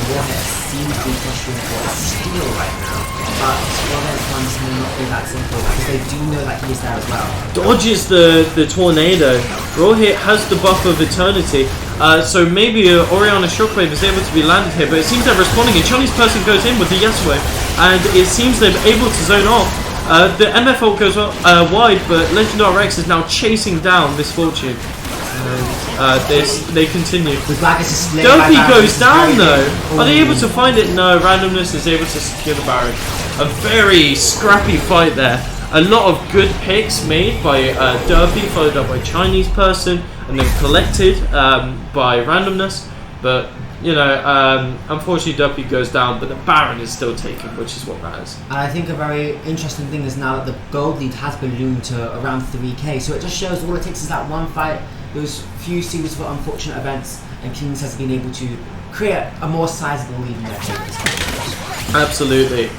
[SPEAKER 4] Warhead seems to be pushing for a steal right now, but Warhead's ones may not be that simple because they do know that he's there as well.
[SPEAKER 1] Dodges the tornado. Rawhit has the buff of eternity, so maybe Oriana Shockwave is able to be landed here, but it seems they're responding. A Chinese person goes in with the Yasuo, and it seems they're able to zone off. The MF ult goes wide, but Legend RX is now chasing down Misfortune. They continue. Dopey goes down though. Are they able to find it? No, Randomness is able to secure the Baron. A very scrappy fight there. A lot of good picks made by Derpy, followed up by Chinese person, and then collected by Randomness. But you know, unfortunately, Duppy goes down, but the Baron is still taken, which is what matters.
[SPEAKER 4] And I think a very interesting thing is now that the gold lead has ballooned to around 3k, so it just shows all it takes is that one fight, those few series of unfortunate events, and Kings has been able to create a more sizable lead in their favor.
[SPEAKER 1] Absolutely.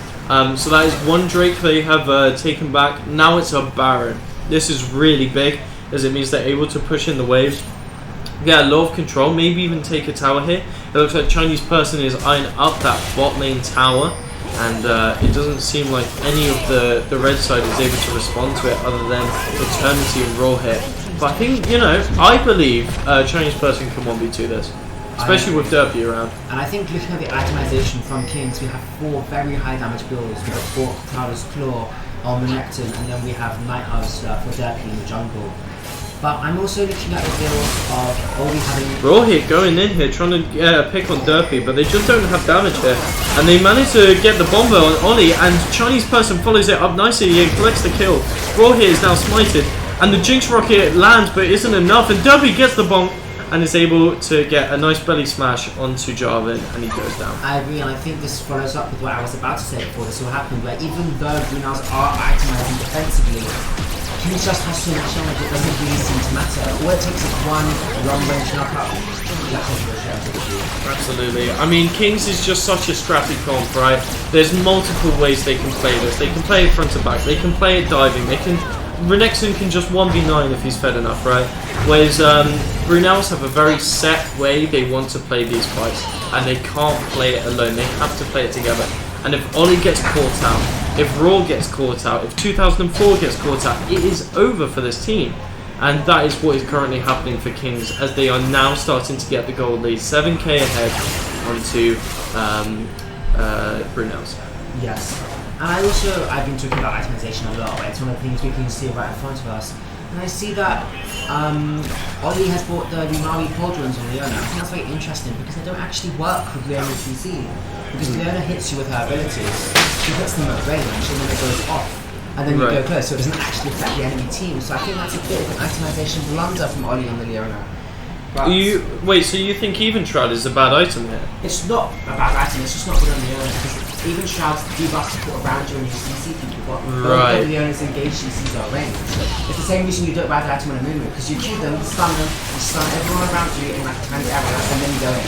[SPEAKER 1] So that is one Drake they have taken back. Now it's a Baron. This is really big, as it means they're able to push in the waves, get a lot of control, maybe even take a tower here. It looks like Chinese person is eyeing up that bot lane tower, and it doesn't seem like any of the red side is able to respond to it other than Eternity and Raw here. But I think, you know, I believe Chinese person can 1v2 this, especially with Derpy around.
[SPEAKER 4] And I think looking at the itemization from Kings, we have 4 very high damage builds. We have Fork, Prowler's Claw, Almanecton, and then we have Night Harvester for Derpy in the jungle. But I'm also looking at the build of Oli having...
[SPEAKER 1] Raw here going in here, trying to get a pick on Derpy, but they just don't have damage here. And they manage to get the bomber on Oli, and Chinese person follows it up nicely and collects the kill. Raw here is now smited, and the Jinx Rocket lands, but isn't enough, and Derpy gets the bonk, and is able to get a nice belly smash onto Jarvan, and he goes down.
[SPEAKER 4] I agree, and I think this follows up with what I was about to say before this all happened, where even though Brunels are itemizing defensively, Kings just has so much damage, it doesn't really seem to matter. All it takes is one long-range knockout.
[SPEAKER 1] Absolutely. I mean, Kings is just such a scrappy comp, right? There's multiple ways they can play this. They can play it front to back, they can play it diving, they can... Renekton can just 1v9 if he's fed enough, right? Whereas Brunels have a very set way they want to play these fights, and they can't play it alone, they have to play it together. And if Oli gets caught out, if Raw gets caught out, if 2004 gets caught out, it is over for this team. And that is what is currently happening for Kings, as they are now starting to get the gold lead, 7k ahead onto Brunels.
[SPEAKER 4] Yes. And I've been talking about itemization a lot, right? It's one of the things we can see right in front of us. And I see that Oli has bought the Lumari Pauldrons on Leona. I think that's very interesting because they don't actually work with Leona CC. Because Leona hits you with her abilities. She hits them at range and then it goes off. And then you go close, so it doesn't actually affect the enemy team. So I think that's a bit of an itemization blunder from Oli on the Leona.
[SPEAKER 1] Wait, so you think Even Shroud is a bad item here?
[SPEAKER 4] It's not a bad item, it's just not good on Leona because Even Shrouds do bust support around you and you CC people, but Leona's engaged CCs are ranged. It's the same reason you don't buy the item on a movement, because you Q them, stun everyone around you in like a tiny area, and then you go in.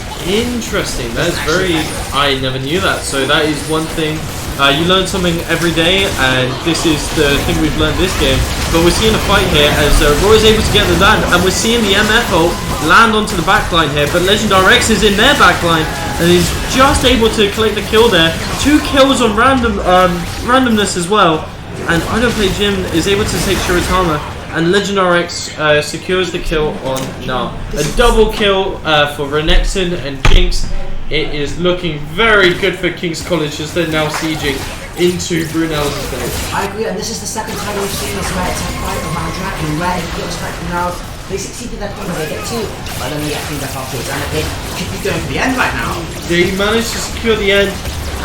[SPEAKER 1] Interesting, that's very... I never knew that, so that is one thing. You learn something every day, and this is the thing we've learned this game. But we're seeing a fight here as Roy is able to get the land, and we're seeing the MF ult land onto the backline here, but Legend RX is in their backline, and he's just able to collect the kill there. 2 kills on randomness as well, and I Don't Play Jim is able to take Shiratama, and Legend RX secures the kill on Nah. A double kill for Renekton and Jinx. It is looking very good for King's College as they're now sieging into Brunel's base.
[SPEAKER 4] I agree, and this is the second time we've seen this where it's a fight around Dragon, where it looks like Brunel's, they succeeded their plan, they get 2, but then they get 3 left afterwards, and they could be going for the end right now.
[SPEAKER 1] They managed to secure the end,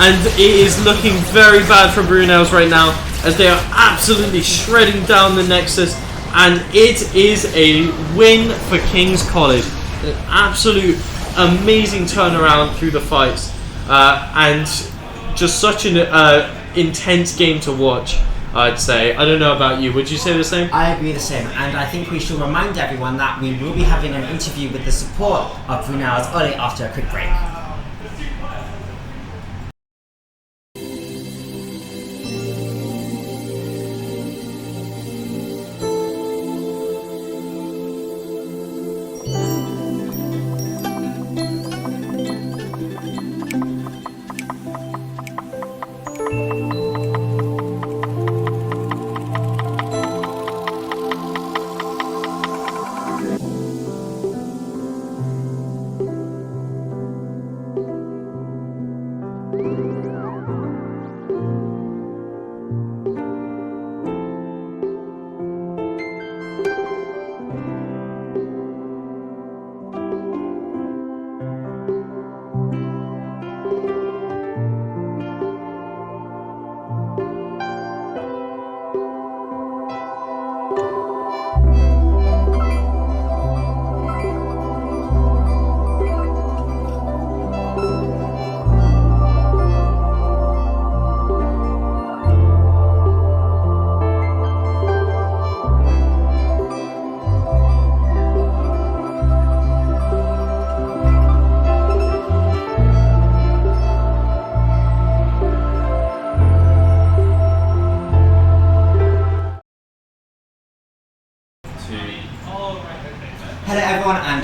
[SPEAKER 1] and it is looking very bad for Brunel's right now, as they are absolutely shredding down the Nexus, and it is a win for King's College. An absolute amazing turnaround through the fights, and just such an intense game to watch, I'd say. I don't know about you, would you say the same?
[SPEAKER 4] I agree the same, and I think we should remind everyone that we will be having an interview with the support of Brunel's Oli after a quick break.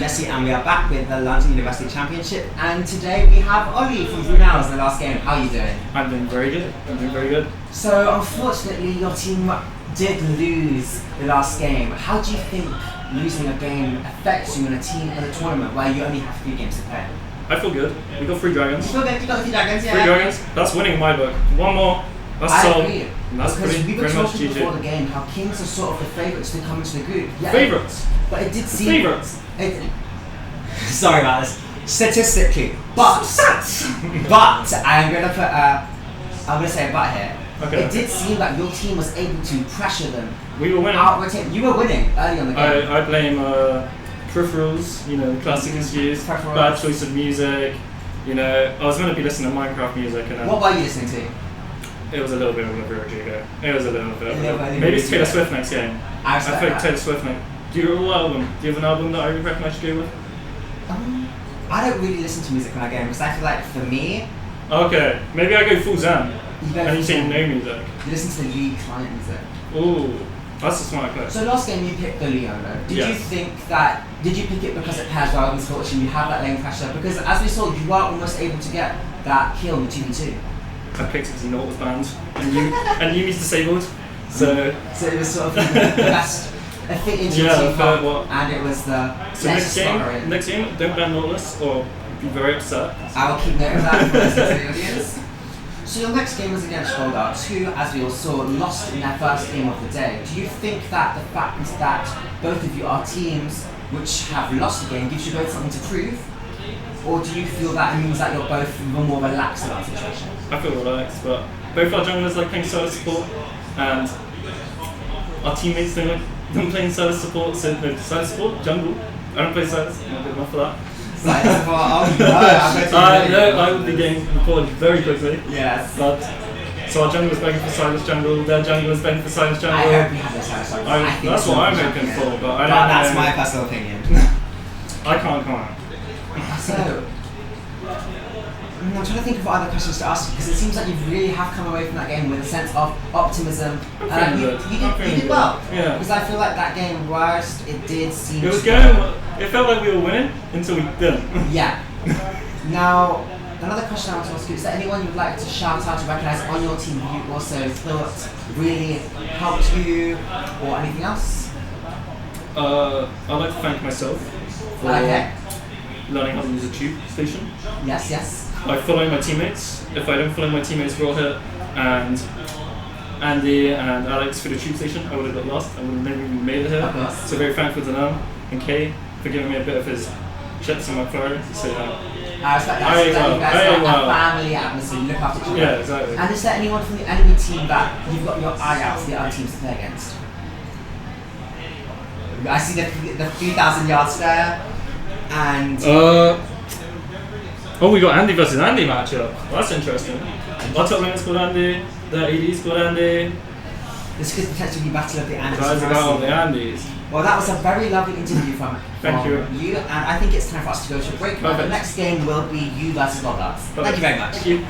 [SPEAKER 4] Jesse, and we are back with the London University Championship. And today we have Ollie from Brunel's in the last game. How are you doing?
[SPEAKER 5] I'm doing very good.
[SPEAKER 4] So, unfortunately, your team did lose the last game. How do you think losing a game affects you in a tournament where you only have 3 games to play?
[SPEAKER 5] I feel good. We got 3 dragons.
[SPEAKER 4] You feel good? You got the 3 dragons, yeah.
[SPEAKER 5] 3 dragons. That's winning in my book. 1 more. That's
[SPEAKER 4] I
[SPEAKER 5] solid.
[SPEAKER 4] agree.
[SPEAKER 5] That's
[SPEAKER 4] Because
[SPEAKER 5] pretty
[SPEAKER 4] we were
[SPEAKER 5] very much
[SPEAKER 4] talking before the
[SPEAKER 5] GG.
[SPEAKER 4] game how Kings are sort of the favourites to come into the group. Yeah,
[SPEAKER 5] Favourites.
[SPEAKER 4] But it did seem...
[SPEAKER 5] Favourites.
[SPEAKER 4] Sorry about this. Statistically, but I'm gonna put I'm gonna say a but here.
[SPEAKER 5] Okay.
[SPEAKER 4] It did seem like your team was able to pressure them.
[SPEAKER 5] We were winning.
[SPEAKER 4] Out-rotate. You were winning early on the game.
[SPEAKER 5] I blame peripherals. You know, the classic excuse.
[SPEAKER 4] Peripherals.
[SPEAKER 5] Bad choice of music. You know, I was going to be listening to Minecraft music, and then
[SPEAKER 4] What were you listening to?
[SPEAKER 5] it was a little bit of a Rodrigo. It was a little bit.
[SPEAKER 4] A little bit.
[SPEAKER 5] Maybe it's Taylor Swift next game.
[SPEAKER 4] I
[SPEAKER 5] I
[SPEAKER 4] respect
[SPEAKER 5] think
[SPEAKER 4] that.
[SPEAKER 5] Taylor Swift next. Do you have an album? Do you have an album that I reckon I should go with?
[SPEAKER 4] I don't really listen to music when I game because I feel like for me,
[SPEAKER 5] Okay, maybe I go full Zen.
[SPEAKER 4] you go
[SPEAKER 5] And you say
[SPEAKER 4] for-
[SPEAKER 5] no music.
[SPEAKER 4] you listen to the lead client music.
[SPEAKER 5] Ooh, that's a smart play.
[SPEAKER 4] So last game you picked the Leona. Did you
[SPEAKER 5] Yes.
[SPEAKER 4] think that? Did you pick it because it pairs well with Fortune? You have that lane pressure because as we saw, you were almost able to get that kill in the 2v2.
[SPEAKER 5] I picked it because you know what was banned, and you disabled. So
[SPEAKER 4] it was sort of the best fit into
[SPEAKER 5] Yeah,
[SPEAKER 4] the team
[SPEAKER 5] fair,
[SPEAKER 4] comp,
[SPEAKER 5] what-
[SPEAKER 4] and it was the
[SPEAKER 5] next game, don't ban Nautilus or be very upset.
[SPEAKER 4] I will keep note of that for the rest of the audience. So your next game was against Goldart, who, as we all saw, lost in their first game of the day. Do you think that the fact that both of you are teams which have lost the game gives you both something to prove? Or do you feel that it means that you're both more relaxed about the situation?
[SPEAKER 5] I feel relaxed, but both our junglers like playing service support, and our teammates don't like them playing service support. So no, service support, jungle. I don't play service. I'm not good enough for that. I would be getting reported very quickly.
[SPEAKER 4] Yes.
[SPEAKER 5] But so our jungle is begging for Silas jungle. Their jungle is begging for Silas jungle.
[SPEAKER 4] I hope you have this house.
[SPEAKER 5] That's what I'm hoping for, but I don't
[SPEAKER 4] That's
[SPEAKER 5] know.
[SPEAKER 4] my personal opinion.
[SPEAKER 5] I can't comment.
[SPEAKER 4] So, I'm trying to think of what other questions to ask you because it seems like you really have come away from that game with a sense of optimism.
[SPEAKER 5] I'm feeling good. I'm
[SPEAKER 4] You
[SPEAKER 5] feeling
[SPEAKER 4] did well.
[SPEAKER 5] good. Yeah.
[SPEAKER 4] Because I feel like that game, whilst it did seem
[SPEAKER 5] It was
[SPEAKER 4] to
[SPEAKER 5] going. It felt like we were winning until we didn't.
[SPEAKER 4] Yeah. Now, another question I want to ask you, is there anyone you'd like to shout out to recognise on your team who you also thought really helped you or anything else?
[SPEAKER 5] I'd like to thank myself for
[SPEAKER 4] Okay.
[SPEAKER 5] learning how to use a tube station.
[SPEAKER 4] Yes.
[SPEAKER 5] By following my teammates. If I didn't follow my teammates, Raw Hit and Andy and Alex for the tube station, I would have got lost. I would have never even made it here.
[SPEAKER 4] Of course.
[SPEAKER 5] So very thankful to them. And Kay for giving me a bit of his chips in my flurry. So
[SPEAKER 4] I respect that.
[SPEAKER 5] Very
[SPEAKER 4] So
[SPEAKER 5] well,
[SPEAKER 4] you guys
[SPEAKER 5] very
[SPEAKER 4] have
[SPEAKER 5] well.
[SPEAKER 4] a family atmosphere, you look after each other.
[SPEAKER 5] yeah, exactly.
[SPEAKER 4] And is there anyone from the enemy team that you've got your eye out for the other teams to play against? I see the 3,000 yards there, and
[SPEAKER 5] Oh, we got Andy versus Andy matchup. That's interesting. Our top lane's called Andy. The AD's called Andy.
[SPEAKER 4] this could potentially be battle of the Andes.
[SPEAKER 5] Guys are out on the Andes.
[SPEAKER 4] Well, that was a very lovely interview from
[SPEAKER 5] Thank you.
[SPEAKER 4] and I think it's time for us to go to a break. But the
[SPEAKER 5] Perfect.
[SPEAKER 4] next game will be you versus Goldart. Thank you very much.
[SPEAKER 5] Thank you.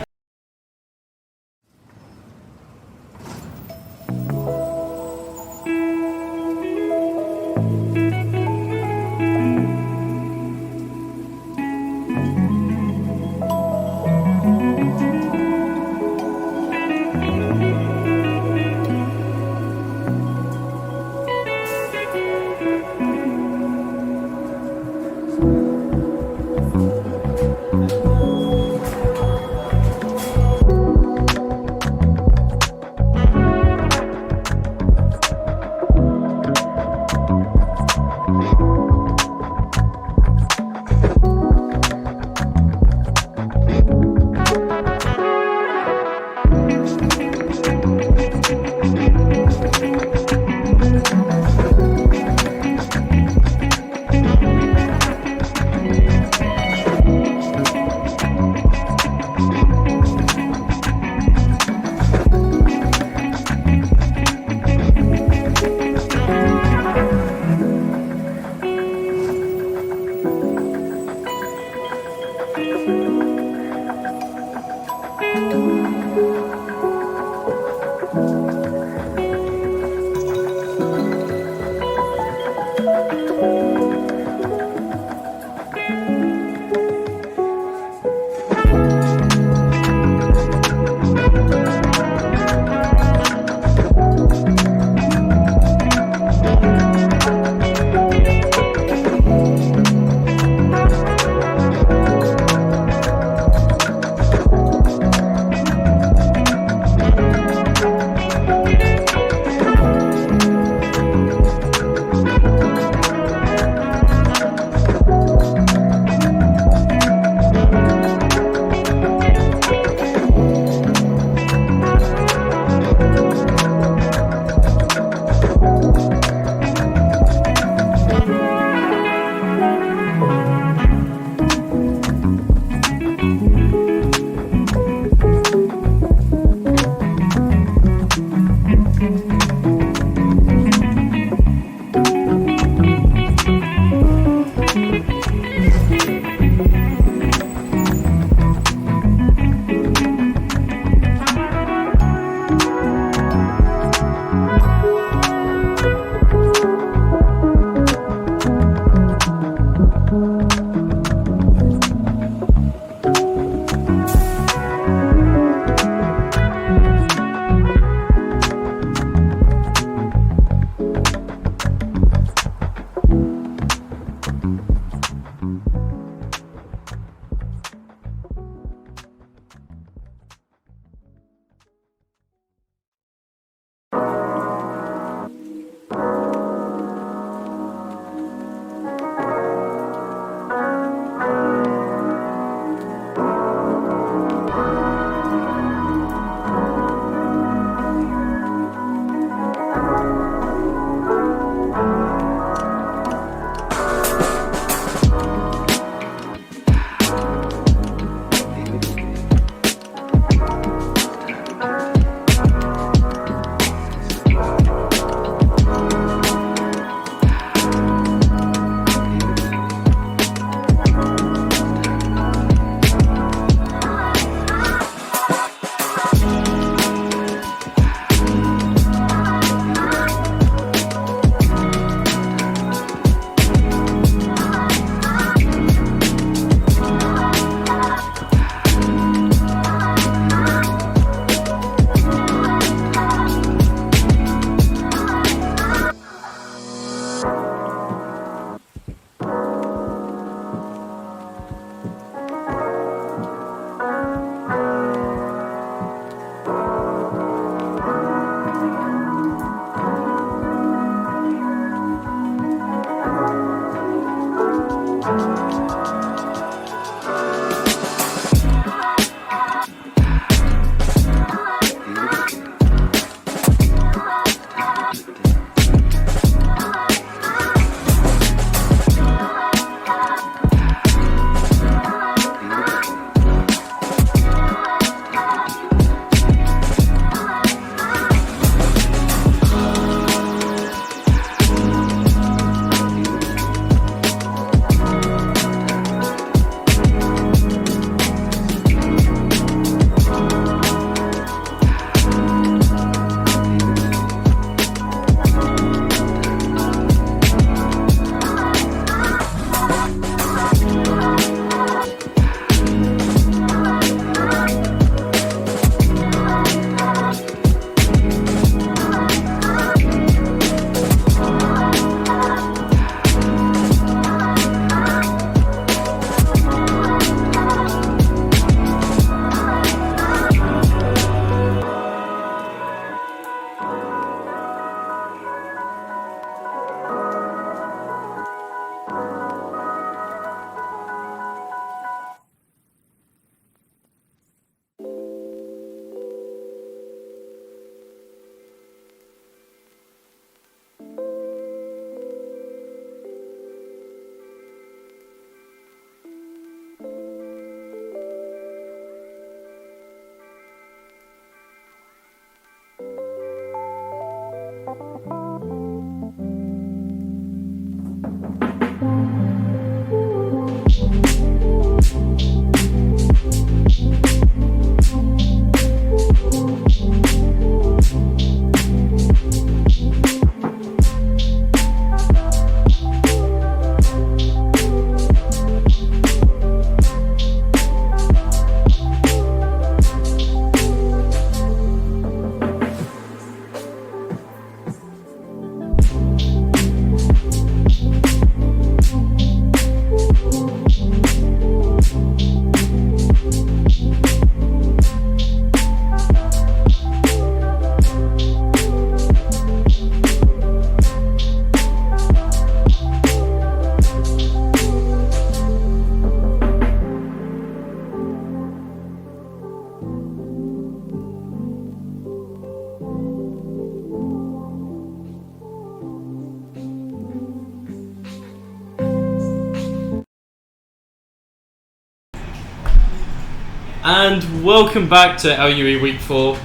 [SPEAKER 1] And welcome back to LUE Week 4.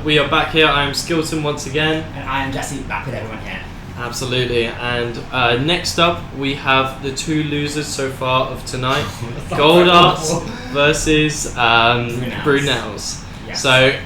[SPEAKER 1] We are back here. I am Skilton once again.
[SPEAKER 4] And I am Jesse, back with everyone here.
[SPEAKER 1] Absolutely. And next up, we have the two losers so far of tonight. Gold Arts versus Brunels.
[SPEAKER 4] Yes.
[SPEAKER 1] So,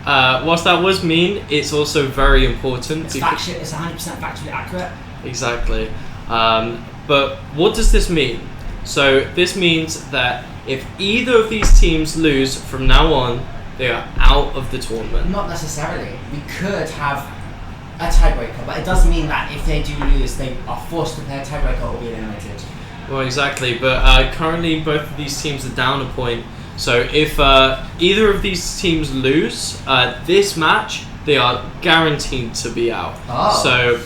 [SPEAKER 1] whilst that was mean, it's also very important.
[SPEAKER 4] It's 100% factually accurate.
[SPEAKER 1] Exactly. But what does this mean? So this means that if either of these teams lose from now on, they are out of the tournament.
[SPEAKER 4] Not necessarily. We could have a tiebreaker, but it does mean that if they do lose, they are forced to play a tiebreaker or be eliminated.
[SPEAKER 1] Well, exactly. But currently, both of these teams are down a point. So if either of these teams lose this match, they are guaranteed to be out.
[SPEAKER 4] Oh.
[SPEAKER 1] So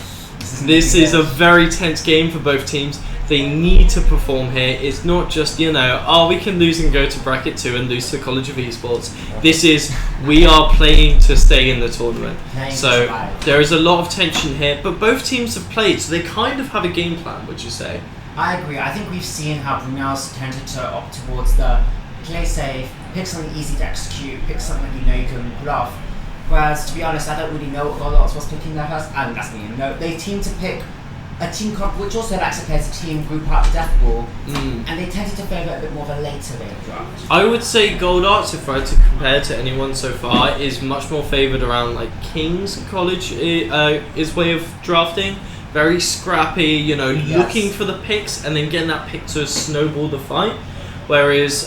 [SPEAKER 1] this is a very tense game for both teams. They need to perform here. It's not just, we can lose and go to bracket 2 and lose to the College of Esports. This is, we are playing to stay in the tournament. So there is a lot of tension here, but both teams have played, so they kind of have a game plan, would you say?
[SPEAKER 4] I agree. I think we've seen how Brunel's tended to opt towards the play safe, pick something easy to execute, pick something you can pull off. Whereas, to be honest, I don't really know what Gold Arts was picking there first. And that's me. No, they seemed to pick a team comp which also likes to play as a team group out the death ball, and they tended to favour a bit more of a later game draft.
[SPEAKER 1] I would say Gold Arts, if I had to compare to anyone so far, is much more favoured around like King's College his way of drafting. Very scrappy, looking for the picks and then getting that pick to snowball the fight. Whereas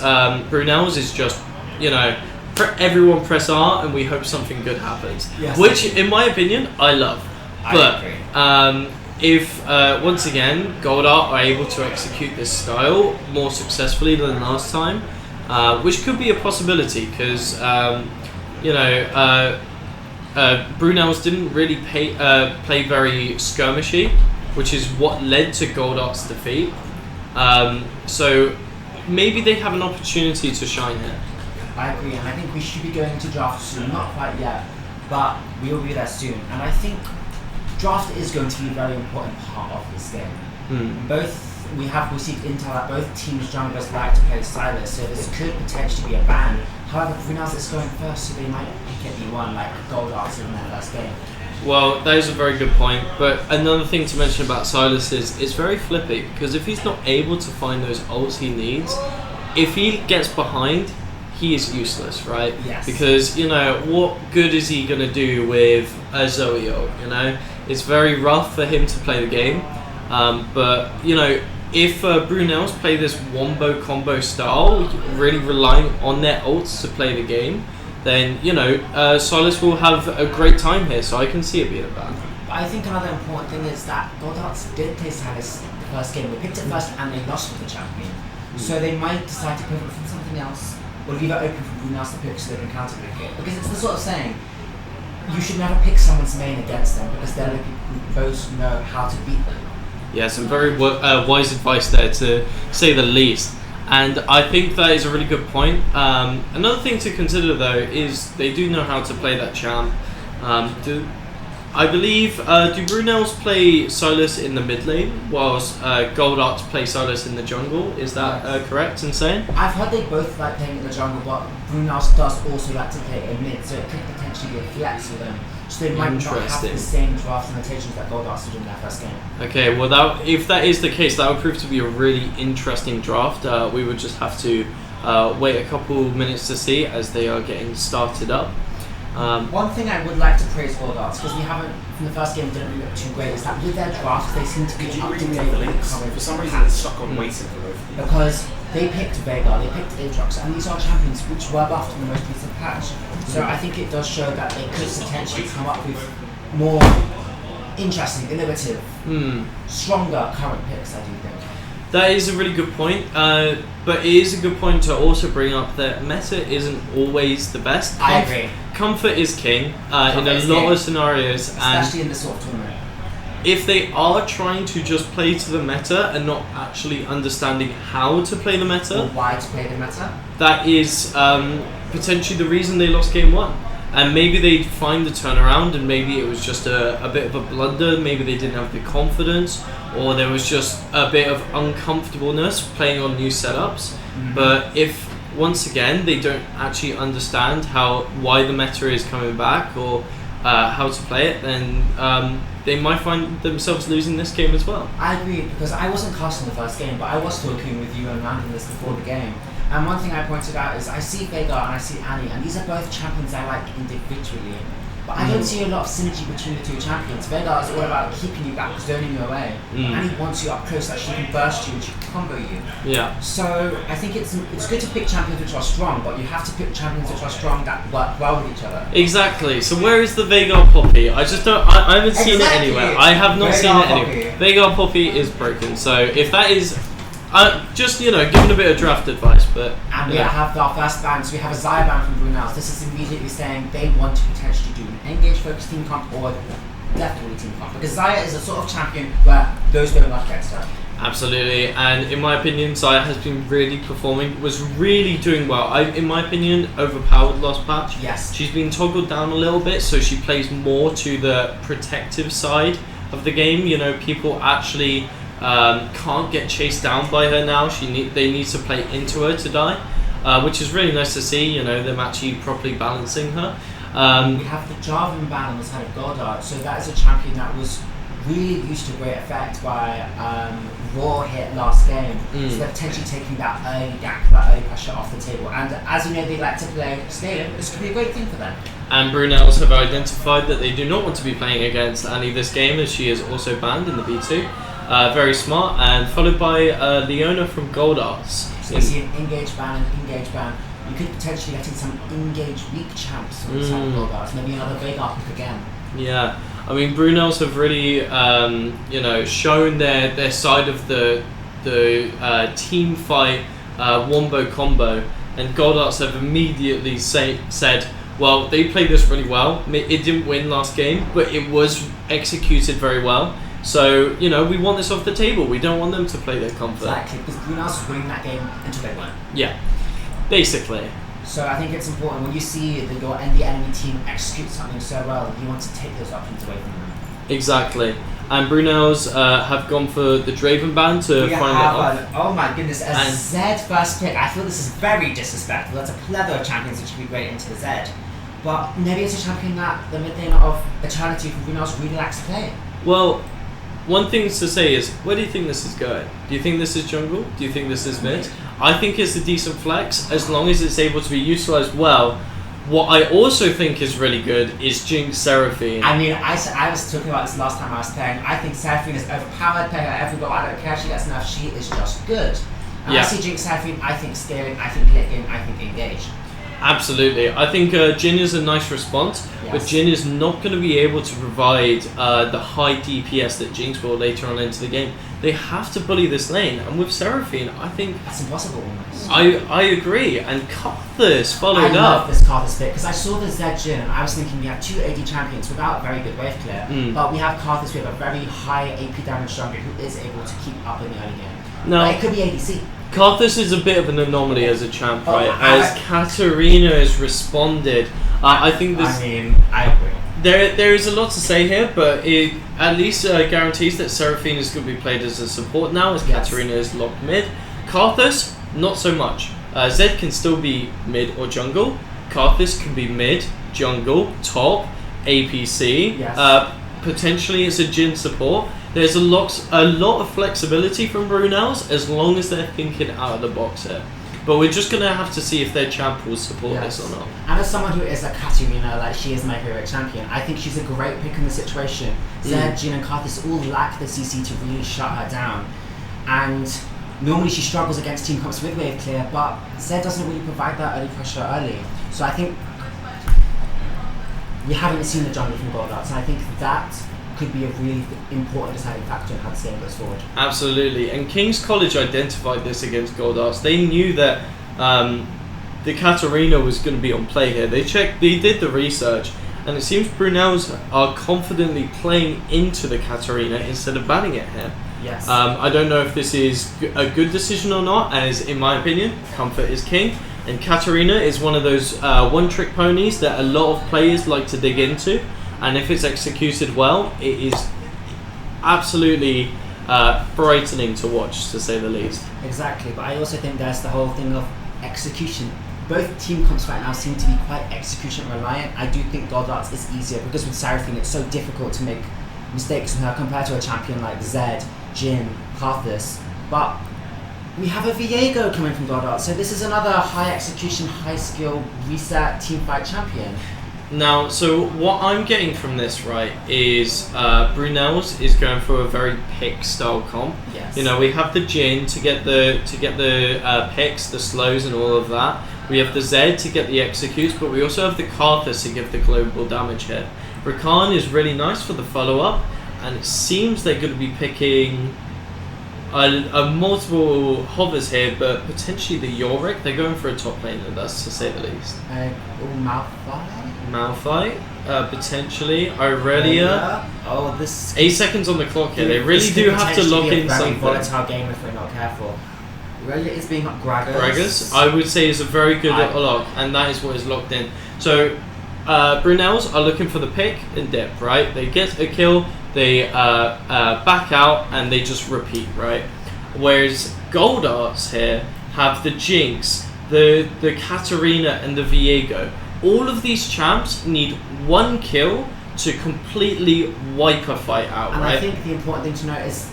[SPEAKER 1] Brunel's is just, everyone press R and we hope something good happens.
[SPEAKER 4] Yes,
[SPEAKER 1] which, in my opinion, I love.
[SPEAKER 4] I agree.
[SPEAKER 1] If once again Gold Art are able to execute this style more successfully than last time, which could be a possibility because Brunel's didn't really play very skirmishy, which is what led to Gold Art's defeat. So maybe they have an opportunity to shine here.
[SPEAKER 4] I agree, and I think we should be going into draft soon. Not quite yet, but we will be there soon. And I think draft is going to be a very important part of this game. We have received intel that both teams' junglers like to play Silas, so this could potentially be a ban. However, Brunel's is going first, so they might pick at E1 like Gold Arts in their first game.
[SPEAKER 1] Well, that is a very good point, but another thing to mention about Silas is it's very flippy, because if he's not able to find those ults he needs, if he gets behind, he is useless, right?
[SPEAKER 4] Yes.
[SPEAKER 1] Because, what good is he going to do with a Zoe ult, It's very rough for him to play the game, but, if Brunel's play this wombo combo style, really relying on their ults to play the game, then, Silas will have a great time here, so I can see it being a ban.
[SPEAKER 4] But I think another important thing is that Gold Arts did play Silas the first game. They picked it first and they lost with the champion. So they might decide to pivot from something else, or leave it open for Brunel's to pick so they can counter pick it. Because it's the sort of saying, you should never pick someone's main against them, because they're the people who both know how to beat them.
[SPEAKER 1] Yeah, some very wise advice there, to say the least. And I think that is a really good point. Another thing to consider, though, is they do know how to play that champ. I believe, do Brunel's play Silas in the mid lane, whilst Gold Arts play Silas in the jungle? Is that correct in saying?
[SPEAKER 4] I've heard they both like playing in the jungle, but Brunel's does also like to play in mid, so it could potentially potentially be a flex for them. So they might not have
[SPEAKER 1] Interesting.
[SPEAKER 4] the same draft limitations that Goldarts did in their first game.
[SPEAKER 1] Okay, well, if that is the case, that would prove to be a really interesting draft. We would just have to wait a couple minutes to see as they are getting started up.
[SPEAKER 4] One thing I would like to praise Goldarts, because we haven't, from the first game, didn't really look too great, is that with their drafts, they seem to be
[SPEAKER 6] Could you
[SPEAKER 4] up to
[SPEAKER 6] read
[SPEAKER 4] date
[SPEAKER 6] the
[SPEAKER 4] with
[SPEAKER 6] links?
[SPEAKER 4] current
[SPEAKER 6] For some reason,
[SPEAKER 4] patch.
[SPEAKER 6] it's stuck on waiting for both of these.
[SPEAKER 4] Because they picked Veigar, they picked Aatrox, and these are champions which were buffed in the most recent patch. So I think it does show that they could potentially come up with more interesting, innovative, stronger current picks, I do think.
[SPEAKER 1] That is a really good point, but it is a good point to also bring up that meta isn't always the best.
[SPEAKER 4] I agree.
[SPEAKER 1] Comfort is king in
[SPEAKER 4] Comfort
[SPEAKER 1] a
[SPEAKER 4] is
[SPEAKER 1] lot
[SPEAKER 4] king.
[SPEAKER 1] of scenarios, and
[SPEAKER 4] Especially in this sort of tournament.
[SPEAKER 1] if they are trying to just play to the meta and not actually understanding how to play the
[SPEAKER 4] Or
[SPEAKER 1] meta,
[SPEAKER 4] why to play the meta.
[SPEAKER 1] that is potentially the reason they lost game one. And maybe they'd find the turnaround, and maybe it was just a bit of a blunder. Maybe they didn't have the confidence, or there was just a bit of uncomfortableness playing on new setups. But if once again they don't actually understand why the meta is coming back or how to play it, then they might find themselves losing this game as well.
[SPEAKER 4] I agree, because I wasn't casting the first game, but I was talking with you and ranking this before the game. And one thing I pointed out is I see Veigar and I see Annie, and these are both champions I like individually. But I don't see a lot of synergy between the two champions. Veigar is all about keeping you back, zoning you away. Annie wants you up close, that she can burst you and she can combo you.
[SPEAKER 1] Yeah.
[SPEAKER 4] So I think it's good to pick champions which are strong, but you have to pick champions which are strong that work well with each other.
[SPEAKER 1] Exactly. So where is the Veigar Poppy? I just don't. I haven't seen it
[SPEAKER 4] Exactly.
[SPEAKER 1] anywhere. I have not seen it
[SPEAKER 4] Veigar
[SPEAKER 1] anywhere.
[SPEAKER 4] Poppy.
[SPEAKER 1] Veigar Poppy is broken. So if that is, just giving a bit of draft advice, but
[SPEAKER 4] And we have our first ban, so we have a Xayah ban from Brunels. This is immediately saying they want to potentially do an engage focused team comp or definitely team comp. Because Xayah is a sort of champion where those don't work against her.
[SPEAKER 1] Absolutely, and in my opinion, Xayah has been really performing, was really doing well. In my opinion, overpowered last patch.
[SPEAKER 4] Yes.
[SPEAKER 1] She's been toggled down a little bit, so she plays more to the protective side of the game. People actually can't get chased down by her now. They need to play into her to die, which is really nice to see. Them actually properly balancing her.
[SPEAKER 4] We have the Jarvan ban on the side of Goddard, so that is a champion that was really used to great effect by Raw hit last game. So they're potentially taking that early gank, that early pressure off the table. And as you know, they like to play scaling. This could be a great thing for them.
[SPEAKER 1] And Brunels have identified that they do not want to be playing against Annie this game, as she is also banned in the B2. Very smart, and followed by Leona from Goldarts.
[SPEAKER 4] So we see an engage ban and engage ban. You could potentially get in some engage weak champs on the side of Goldarts. Maybe another Veigar pick again.
[SPEAKER 1] Yeah, I mean Brunels have really shown their side of the team fight wombo combo, and Goldarts have immediately said, well, they played this really well. It didn't win last game, but it was executed very well. So, we want this off the table. We don't want them to play their comfort.
[SPEAKER 4] Exactly, because Brunels was winning that game until they weren't.
[SPEAKER 1] Yeah, basically.
[SPEAKER 4] So I think it's important when you see the enemy team execute something so well, you want to take those options away from them.
[SPEAKER 1] Exactly. And Brunels have gone for the Draven ban to
[SPEAKER 4] We
[SPEAKER 1] find
[SPEAKER 4] have
[SPEAKER 1] that off.
[SPEAKER 4] oh my goodness, a Z first pick. I feel this is very disrespectful. That's a plethora of champions which could be great into the Z. But maybe it's a champion that the mid laner of Eternity from Brunels really likes to play.
[SPEAKER 1] Well, one thing to say is, where do you think this is going? Do you think this is jungle? Do you think this is mid? I think it's a decent flex, as long as it's able to be utilised well. What I also think is really good is Jinx Seraphine.
[SPEAKER 4] I mean, I was talking about this last time I was playing. I think Seraphine is overpowered, playing at every goal. I don't care if she gets enough, she is just good. And
[SPEAKER 1] Yeah.
[SPEAKER 4] I see Jinx Seraphine, I think scaling, I think late game, I think engage.
[SPEAKER 1] Absolutely. I think Jhin is a nice response, but
[SPEAKER 4] Yes.
[SPEAKER 1] Jhin is not going to be able to provide the high DPS that Jinx will later on into the game. They have to bully this lane, and with Seraphine, I think
[SPEAKER 4] That's impossible almost.
[SPEAKER 1] I agree. And Karthus
[SPEAKER 4] I
[SPEAKER 1] followed
[SPEAKER 4] love
[SPEAKER 1] up.
[SPEAKER 4] this Karthus pick because I saw the Zed Jhin and I was thinking we have two AD champions without very good wave clear, but we have Karthus with a very high AP damage jungle who is able to keep up in the early game.
[SPEAKER 1] Now,
[SPEAKER 4] But it could be ADC.
[SPEAKER 1] Karthus is a bit of an anomaly as a champ,
[SPEAKER 4] Oh,
[SPEAKER 1] right? As Katarina has responded, I think this.
[SPEAKER 4] I agree.
[SPEAKER 1] There is a lot to say here, but it at least guarantees that Seraphine is going to be played as a support now, as
[SPEAKER 4] Yes.
[SPEAKER 1] Katarina is locked mid. Karthus, not so much. Zed can still be mid or jungle. Karthus can be mid, jungle, top, APC.
[SPEAKER 4] Yes.
[SPEAKER 1] Potentially it's a Jin support. There's a lot of flexibility from Brunel's as long as they're thinking out of the box here. But we're just gonna have to see if their champ will support this or not.
[SPEAKER 4] And as someone who is a Katarina, like she is my favorite champion, I think she's a great pick in the situation. Zed, Jin, and Karthus all lack the CC to really shut her down. And normally she struggles against team comps with wave clear, but Zed doesn't really provide that early pressure early. So I think we haven't seen the jungle from Goldarts, and I think that could be a really important deciding factor in how the game goes forward.
[SPEAKER 1] Absolutely, and King's College identified this against Goldarts. They knew that the Katarina was going to be on play here. They did the research, and it seems Brunel's are confidently playing into the Katarina instead of banning it here.
[SPEAKER 4] Yes.
[SPEAKER 1] I don't know if this is a good decision or not, as in my opinion, comfort is king. And Katarina is one of those one-trick ponies that a lot of players like to dig into. And if it's executed well, it is absolutely frightening to watch, to say the least.
[SPEAKER 4] Exactly, but I also think there's the whole thing of execution. Both team comps right now seem to be quite execution reliant. I do think Goldarts is easier because with Seraphine it's so difficult to make mistakes in her compared to a champion like Zed, Jin, Karthus. But we have a Viego coming from Goldarts, so this is another high execution, high skill, reset, team fight champion.
[SPEAKER 1] Now, so what I'm getting from this, right, is Brunel's is going for a very pick style comp.
[SPEAKER 4] Yes.
[SPEAKER 1] You know, we have the Jin to get the picks, the slows, and all of that. We have the Zed to get the executes, but we also have the Karthus to give the global damage hit. Rakan is really nice for the follow up, and it seems they're going to be picking a multiple hovers here, but potentially the Yorick. They're going for a top laner, that's to say the least. Malphite, potentially. Aurelia.
[SPEAKER 4] Oh, this
[SPEAKER 1] 8 seconds on the clock here. They really do have to lock in something.
[SPEAKER 4] Volatile game if we're not careful. Aurelia is being up
[SPEAKER 1] Gragas, I would say, is a very good lock, and that is what is locked in. So, Brunel's are looking for the pick and dip, right? They get a kill, they back out, and they just repeat, right? Whereas Goldarts here have the Jinx, the Katarina, and the Viego. All of these champs need one kill to completely wipe a fight out,
[SPEAKER 4] and
[SPEAKER 1] right?
[SPEAKER 4] I think the important thing to note is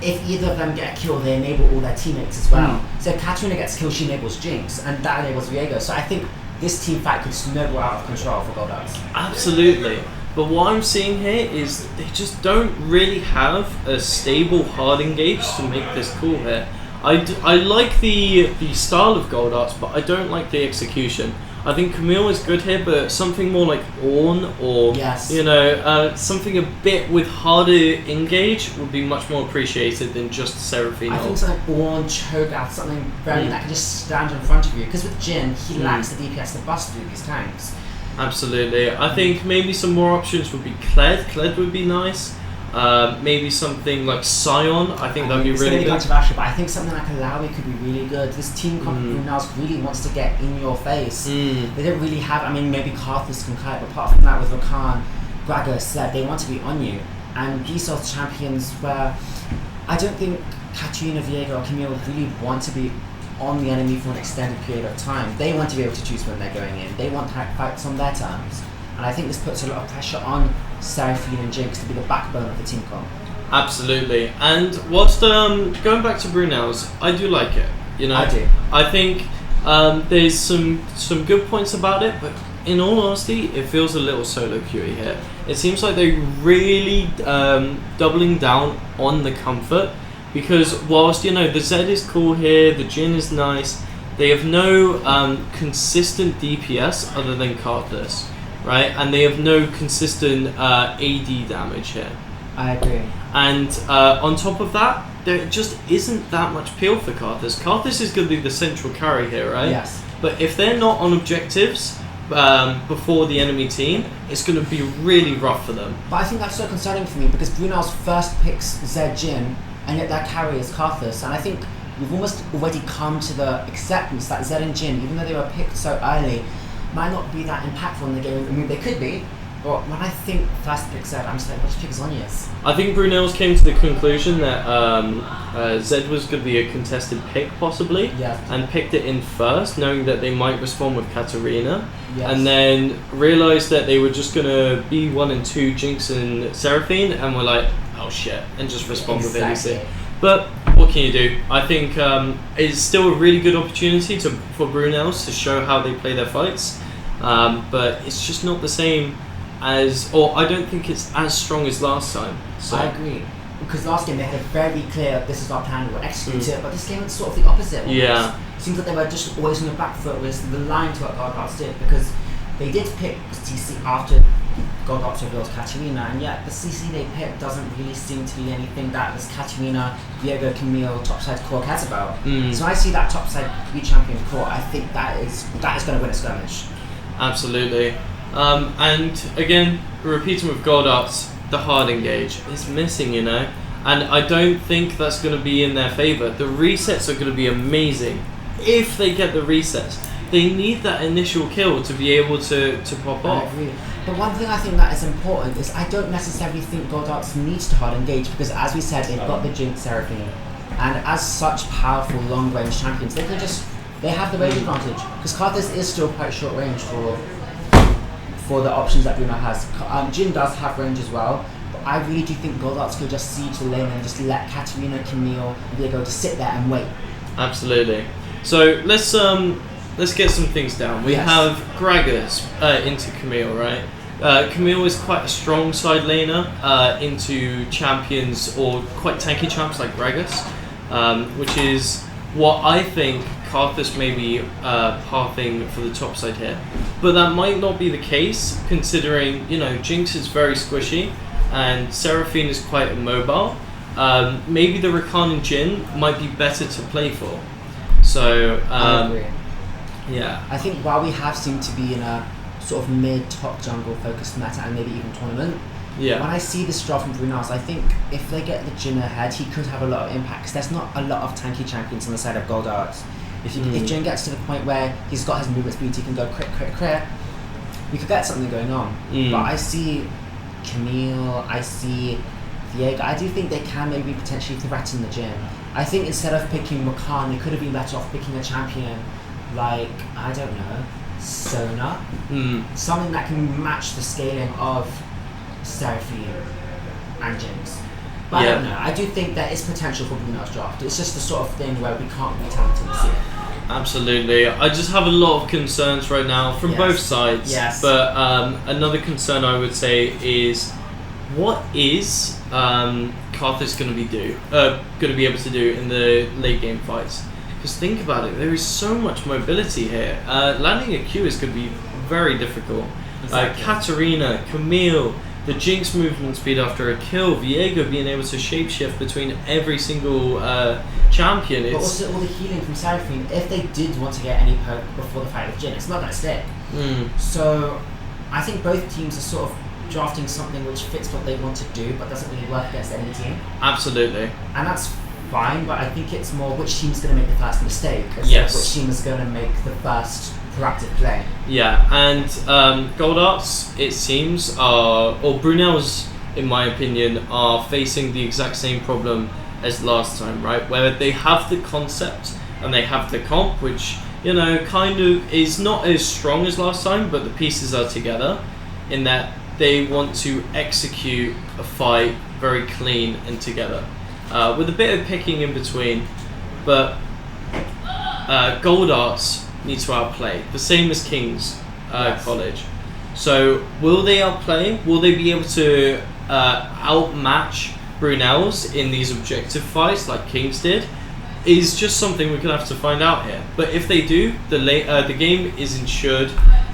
[SPEAKER 4] if either of them get a kill, they enable all their teammates as well. So if Katarina gets a kill, she enables Jinx, and that enables Viego. So I think this team fight could snowball out of control for Goldarts.
[SPEAKER 1] Absolutely. But what I'm seeing here is they just don't really have a stable hard engage to make this cool here. I like the style of Goldarts, but I don't like the execution. I think Camille is good here, but something more like Ornn or something a bit with harder engage would be much more appreciated than just Seraphine.
[SPEAKER 4] I think something like Ornn, Cho'Gath, something very that can just stand in front of you. Because with Jin, he lacks the DPS to bust through these tanks.
[SPEAKER 1] Absolutely. I think maybe some more options would be Kled. Kled would be nice. Maybe something like Sion. I think that'd be really good.
[SPEAKER 4] Controversial, but I think something like Alawi could be really good. This team now really wants to get in your face. They don't really have. I mean, maybe Karthus can kite, but apart from that, with Rakan, Gragas, Sled, they want to be on you. And these are champions where I don't think Katarina, Viego, or Camille really want to be on the enemy for an extended period of time. They want to be able to choose when they're going in. They want to have fights on their terms. And I think this puts a lot of pressure on Seraphine and Jinx to be the backbone of the team comp.
[SPEAKER 1] Absolutely. And whilst going back to Brunel's, I do like it. You know,
[SPEAKER 4] I do.
[SPEAKER 1] I think there's some good points about it, but in all honesty, it feels a little solo queuey here. It seems like they're really doubling down on the comfort, because whilst the Zed is cool here, the Jin is nice, they have no consistent DPS other than Karthus. Right, and they have no consistent AD damage here.
[SPEAKER 4] I agree.
[SPEAKER 1] And on top of that, there just isn't that much peel for Karthus. Karthus is going to be the central carry here, right?
[SPEAKER 4] Yes.
[SPEAKER 1] But if they're not on objectives before the enemy team, it's going to be really rough for them.
[SPEAKER 4] But I think that's so concerning for me because Brunel's first picks Zed Jin, and yet their carry is Karthus. And I think we've almost already come to the acceptance that Zed and Jin, even though they were picked so early, might not be that impactful in the game. I mean, they could be, But when I think first pick Zed, I'm just like, let's pick Zhonya's.
[SPEAKER 1] I think Brunel's came to the conclusion that Zed was going to be a contested pick, possibly,
[SPEAKER 4] Yeah.
[SPEAKER 1] and picked it in first, knowing that they might respond with Katarina,
[SPEAKER 4] Yes.
[SPEAKER 1] and then realised that they were just going to be 1 and 2 Jinx and Seraphine, and were like, oh shit, and just respond with
[SPEAKER 4] Exactly.
[SPEAKER 1] anything. But what can you do? I think it's still a really good opportunity for Brunels to show how they play their fights, but it's just not the same as, or I don't think it's as strong as last time. So.
[SPEAKER 4] I agree. Because last game they had a very clear, this is our plan, we'll execute it, but this game it's sort of the opposite. Almost.
[SPEAKER 1] Yeah.
[SPEAKER 4] It seems like they were just always on the back foot, was relying to what Goldbox did, because they did pick TC after Goldbox revealed Katarina, and yet the CC they picked doesn't really seem to be anything that this Katarina, Viego, Camille, topside core cares about. So I see that topside 3 champion core, I think that is going to win a skirmish.
[SPEAKER 1] Absolutely. And again, repeating with Gold Arts, the hard engage is missing, you know, and I don't think that's going to be in their favour. The resets are going to be amazing if they get the resets. They need that initial kill to be able to pop
[SPEAKER 4] I
[SPEAKER 1] off.
[SPEAKER 4] agree. But one thing I think that is important is I don't necessarily think Gold Arts needs to hard engage, because as we said, they've got the Jinx Seraphine, and as such powerful long range champions, they have the range advantage, because Karthus is still quite short range for the options that Bruno has. Jin does have range as well, but I really do think Gold Arts could just siege the lane and just let Katarina, Camille, and Viego just sit there and wait.
[SPEAKER 1] Absolutely. So let's get some things down. We have Gragas into Camille, right? Camille is quite a strong side laner into champions or quite tanky champs like Gragas, which is what I think Karthus may be pathing for the top side here. But that might not be the case, considering, you know, Jinx is very squishy and Seraphine is quite immobile. Maybe the Rakan and Jhin might be better to play for. So,
[SPEAKER 4] I agree.
[SPEAKER 1] yeah.
[SPEAKER 4] I think while we have seemed to be in a sort of mid-top jungle focused meta and maybe even tournament,
[SPEAKER 1] Yeah.
[SPEAKER 4] when I see this draw from Brunels, I think if they get the Jhin ahead, he could have a lot of impact, because there's not a lot of tanky champions on the side of Gold Arts. If Jhin gets to the point where he's got his movement speed, he can go crit, we could get something going on. But I see Camille, I see Viego, I do think they can maybe potentially threaten the Jhin. I think instead of picking Rakan, they could have been better off picking a champion like, I don't know, Sona. Something that can match the scaling of Seraphine and Jinx. But I don't know, I do think there is potential for Brunel's draft. It's just the sort of thing where we can't be talented to see it.
[SPEAKER 1] Absolutely. I just have a lot of concerns right now from both sides.
[SPEAKER 4] Yes.
[SPEAKER 1] But another concern I would say is, what is Karthus going to be able to do in the late game fights? Because think about it, there is so much mobility here. Landing a Q is going to be very difficult.
[SPEAKER 4] Exactly.
[SPEAKER 1] Katarina, Camille, the Jinx movement speed after a kill, Viego being able to shapeshift between every single champion.
[SPEAKER 4] But also all the healing from Seraphine, if they did want to get any perk before the fight with Jhin, it's not going to stick. So I think both teams are sort of drafting something which fits what they want to do but doesn't really work against any team.
[SPEAKER 1] Absolutely.
[SPEAKER 4] And that's fine, but I think it's more which team's going to make the first mistake instead
[SPEAKER 1] Yes.
[SPEAKER 4] of which team is going to make the first proactive play.
[SPEAKER 1] Yeah, and Gold Arts, it seems, or Brunel's, in my opinion, are facing the exact same problem as last time, right? Where they have the concept and they have the comp, which, you know, kind of is not as strong as last time, but the pieces are together in that they want to execute a fight very clean and together, with a bit of picking in between. But Gold Arts need to outplay, the same as King's College. So will they outplay? Will they be able to outmatch Brunel's in these objective fights like King's did? Is just something we're gonna have to find out here. But if they do, the game is insured,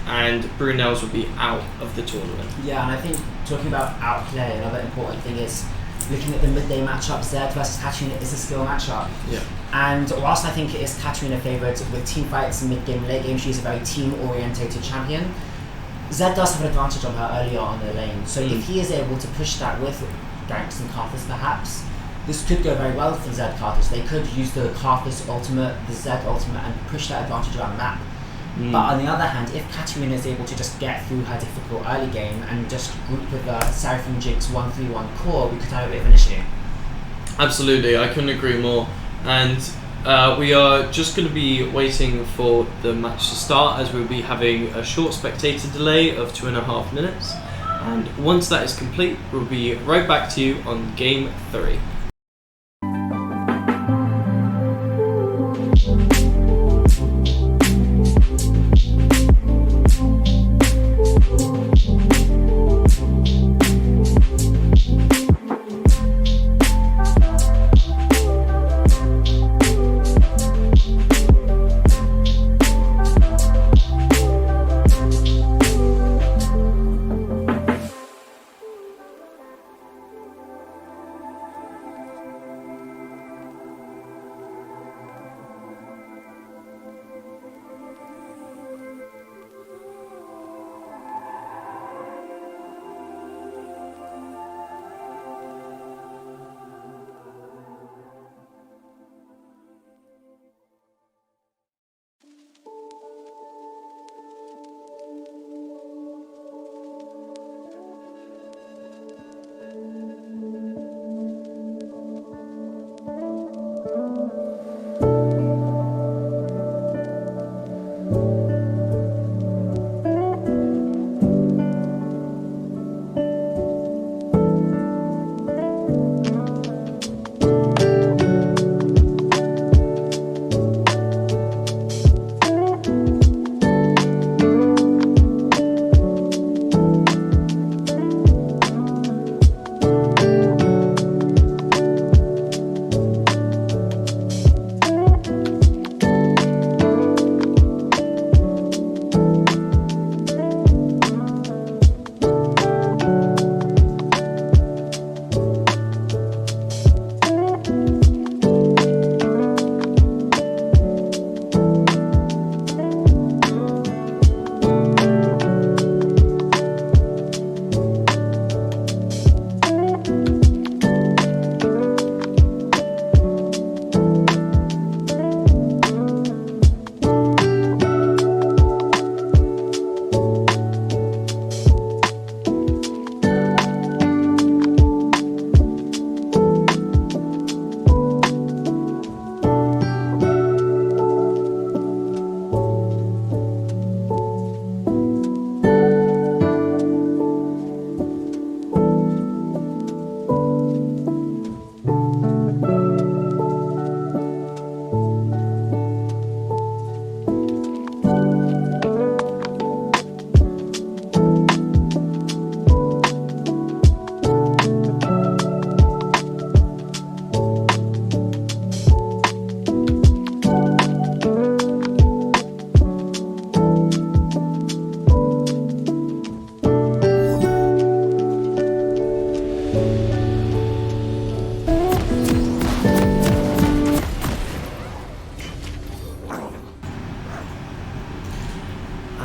[SPEAKER 1] and Brunel's will be out of the tournament.
[SPEAKER 4] Yeah, and I think talking about outplay, another important thing is looking at the midday matchup. Zed versus Katarina is a skill matchup.
[SPEAKER 1] Yeah.
[SPEAKER 4] And whilst I think it is Katarina favoured with team fights, mid-game, late game, she's a very team-orientated champion. Zed does have an advantage on her earlier on the lane. So if he is able to push that with Ganks and Karthus perhaps, this could go very well for Zed Karthus. They could use the Karthus ultimate, the Zed ultimate, and push that advantage around the map. But on the other hand, if Katarina is able to just get through her difficult early game and just group with the Seraphim Jinx 1-3-1 core, we could have a bit of an issue.
[SPEAKER 1] Absolutely, I couldn't agree more. And we are just going to be waiting for the match to start, as we'll be having a short spectator delay of 2.5 minutes. And once that is complete, we'll be right back to you on Game 3.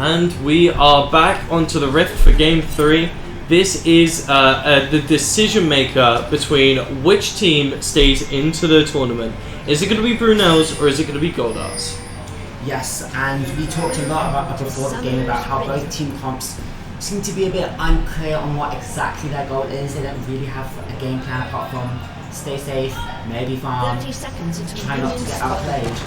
[SPEAKER 1] And we are back onto the Rift for Game 3. This is the decision maker between which team stays into the tournament. Is it going to be Brunel's or is it going to be Goldar's?
[SPEAKER 4] Yes, and we talked a lot about before the game about how both team comps seem to be a bit unclear on what exactly their goal is. They don't really have a game plan apart from stay safe, maybe farm,
[SPEAKER 6] 30 seconds until
[SPEAKER 4] try not to get outplayed.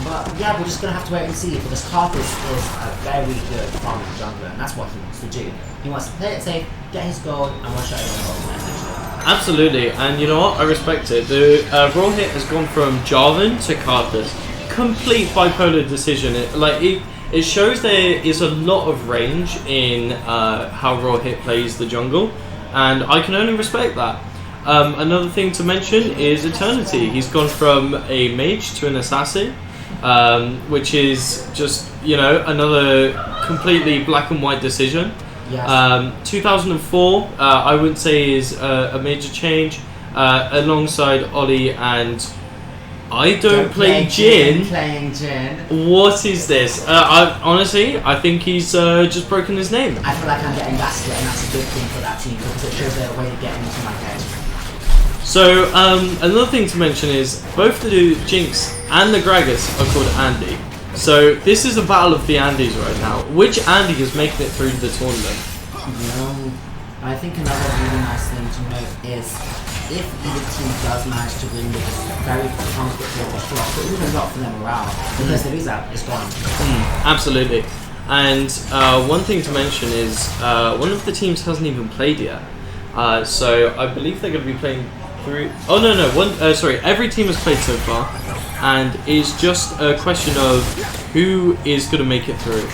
[SPEAKER 4] But yeah, we're just going to have to wait and see, because Karthus is a very good farming jungler, and that's what he wants to do. He wants to play it safe, get his gold, and one shot everyone gold.
[SPEAKER 1] Absolutely, and you know what? I respect it. The raw hit has gone from Jarvan to Karthus. Complete bipolar decision. It shows there is a lot of range in how raw hit plays the jungle, and I can only respect that. Another thing to mention is Eternity. He's gone from a mage to an assassin. Which is just, you know, another completely black and white decision.
[SPEAKER 4] Yes.
[SPEAKER 1] 2004, I would say, is a major change alongside Ollie and I don't play Jhin.
[SPEAKER 4] Playing Jhin.
[SPEAKER 1] What is this? Honestly, I think he's just broken his name.
[SPEAKER 4] I feel like I'm getting gaslit, and that's a good thing for that team because it shows their way to get into my head.
[SPEAKER 1] So, another thing to mention is both the Jinx and the Gragas are called Andy. So this is a battle of the Andes right now. Which Andy is making it through the tournament?
[SPEAKER 4] I think another really nice thing to note is if either team does manage to win with a very comfortable shot, it would mean a lot for them morale because the result is gone.
[SPEAKER 1] Absolutely. And one thing to mention is one of the teams hasn't even played yet. So I believe they're going to be playing through. Oh no! Sorry, every team has played so far, and it's just a question of who is going to make it through.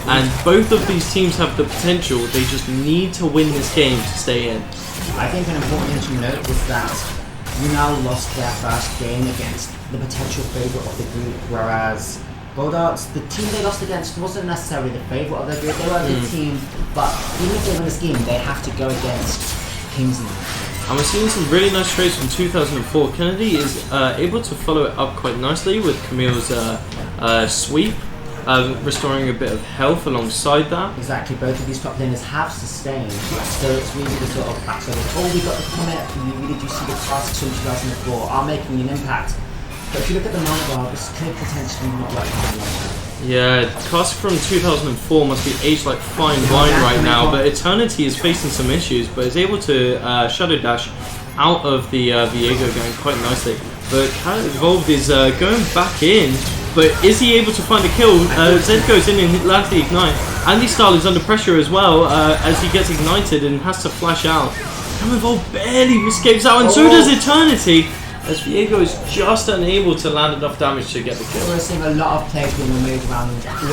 [SPEAKER 1] And both of these teams have the potential. They just need to win this game to stay in.
[SPEAKER 4] I think an important thing to note is that we now lost their first game against the potential favourite of the group, whereas Goldarts, the team they lost against, wasn't necessarily the favourite of the group. They were a good team, but even if they win this game, they have to go against Kingsley.
[SPEAKER 1] And we're seeing some really nice trades from 2004. Kennedy is able to follow it up quite nicely with Camille's sweep, restoring a bit of health alongside that.
[SPEAKER 4] Exactly, both of these top laners have sustained, so it's really the sort of backside of, oh, we got the comet, we really do see the tasks from 2004 are making an impact. But if you look at the manga, this could potentially not work out like that.
[SPEAKER 1] Yeah, Cask from 2004 must be aged like fine wine right now, but Eternity is facing some issues, but is able to Shadow Dash out of the Viego going quite nicely. But Cat Evolved is going back in, but is he able to find a kill? Zed goes in and lands the Ignite. Andy Style is under pressure as well as he gets ignited and has to flash out. Cat Evolved barely escapes out, and so does Eternity, as Viego is just unable to land enough damage to get the kill.
[SPEAKER 4] We're seeing a lot of players being removed all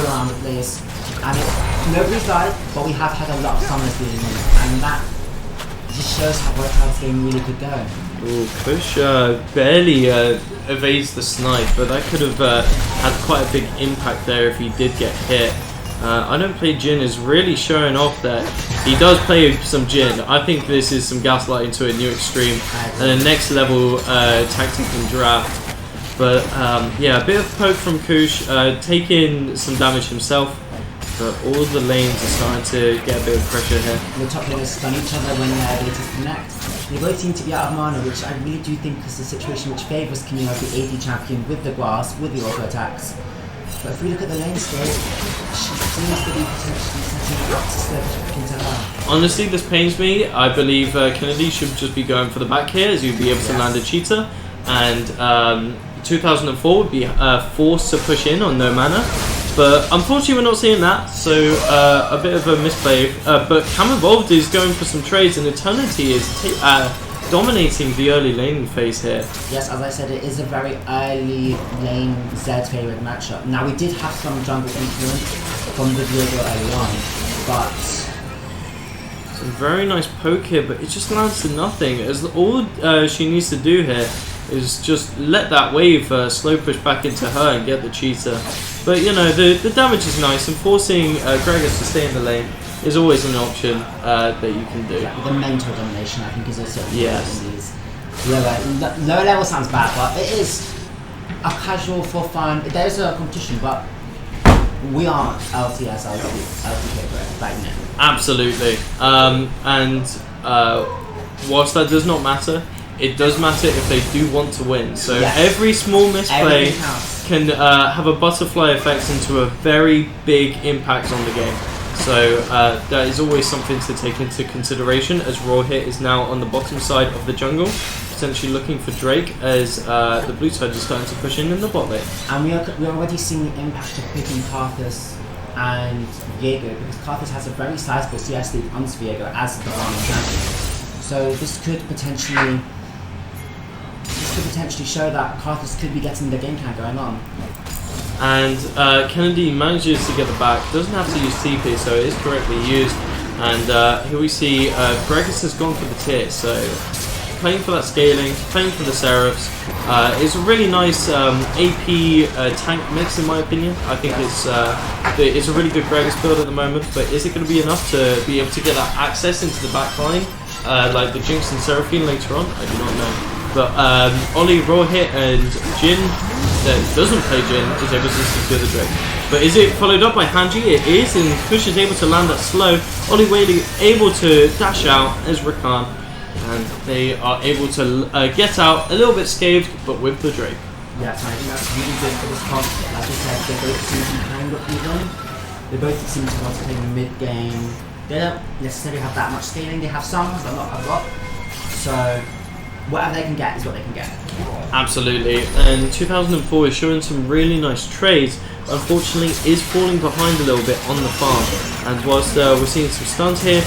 [SPEAKER 4] around the place, and nobody's died, but we have had a lot of summoners being removed, and that just shows how well this game really could go.
[SPEAKER 1] Ooh, Kush barely evades the snipe, but that could have had quite a big impact there if he did get hit. I don't play Jin is really showing off that he does play some Jin. I think this is some gaslighting to a new extreme and a next level tactic and draft. But yeah, a bit of poke from Kush, taking some damage himself. But all the lanes are starting to get a bit of pressure here.
[SPEAKER 4] The top laners stun each other when their abilities connect. They both seem to be out of mana, which I really do think is a situation which favours Camille as the AD champion with the grass, with the auto attacks. But if we look at the lane state, she seems to be potentially setting up to slip into her.
[SPEAKER 1] Honestly, this pains me. I believe Kennedy should just be going for the back here, as you'd be able to land a cheetah. And 2004 would be forced to push in on no mana. But unfortunately we're not seeing that, so a bit of a misplay. But Cam Evolved is going for some trades, and Eternity is dominating the early lane phase here.
[SPEAKER 4] Yes, as I said, it is a very early lane Z favourite matchup. Now we did have some jungle influence from the Viego early on, but
[SPEAKER 1] some very nice poke here, but it just lands to nothing. As all she needs to do here is just let that wave slow push back into her and get the cheetah. But you know, the damage is nice, and forcing Gragas to stay in the lane is always an option that you can do.
[SPEAKER 4] Exactly. The mental domination, I think, is also
[SPEAKER 1] yes.
[SPEAKER 4] in these lower level sounds bad, but it is a casual for fun. There's a competition, but we aren't LTS, LTK right now.
[SPEAKER 1] Absolutely. And whilst that does not matter, it does matter if they do want to win. So
[SPEAKER 4] yes.
[SPEAKER 1] Every small misplay can have a butterfly effect into a very big impact on the game. So that is always something to take into consideration, as Raw Hit is now on the bottom side of the jungle, potentially looking for Drake, as the blue side is starting to push in the bot lane.
[SPEAKER 4] And we're already seeing the impact of picking Karthus and Viego, because Karthus has a very sizable CS lead on Viego as the farming champion. So this could potentially show that Karthus could be getting the game count going on.
[SPEAKER 1] And Kennedy manages to get the back, doesn't have to use TP, so it is correctly used. And here we see Gragas has gone for the tier, so playing for that scaling, playing for the Seraphs. It's a really nice AP tank mix in my opinion. I think it's a really good Gragas build at the moment, but is it going to be enough to be able to get that access into the back line like the Jinx and Seraphine later on? I do not know. But Ollie, Raw Hit and Jin, that doesn't play Jin, is able to secure the Drake. But is it followed up by Hanji? It is, and Kush is able to land that slow. Ollie Whaley able to dash out as Rakan, and they are able to get out a little bit scathed, but with the Drake.
[SPEAKER 4] Yes, and I think that's really good for this comp. Like I said, they both seem to be kind of even. They both seem to want to play mid game. They don't necessarily have that much scaling. They have some, but not a lot. So whatever they can get is what they can get.
[SPEAKER 1] Absolutely, and 2004 is showing some really nice trades. Unfortunately, is falling behind a little bit on the farm. And whilst we're seeing some stuns here,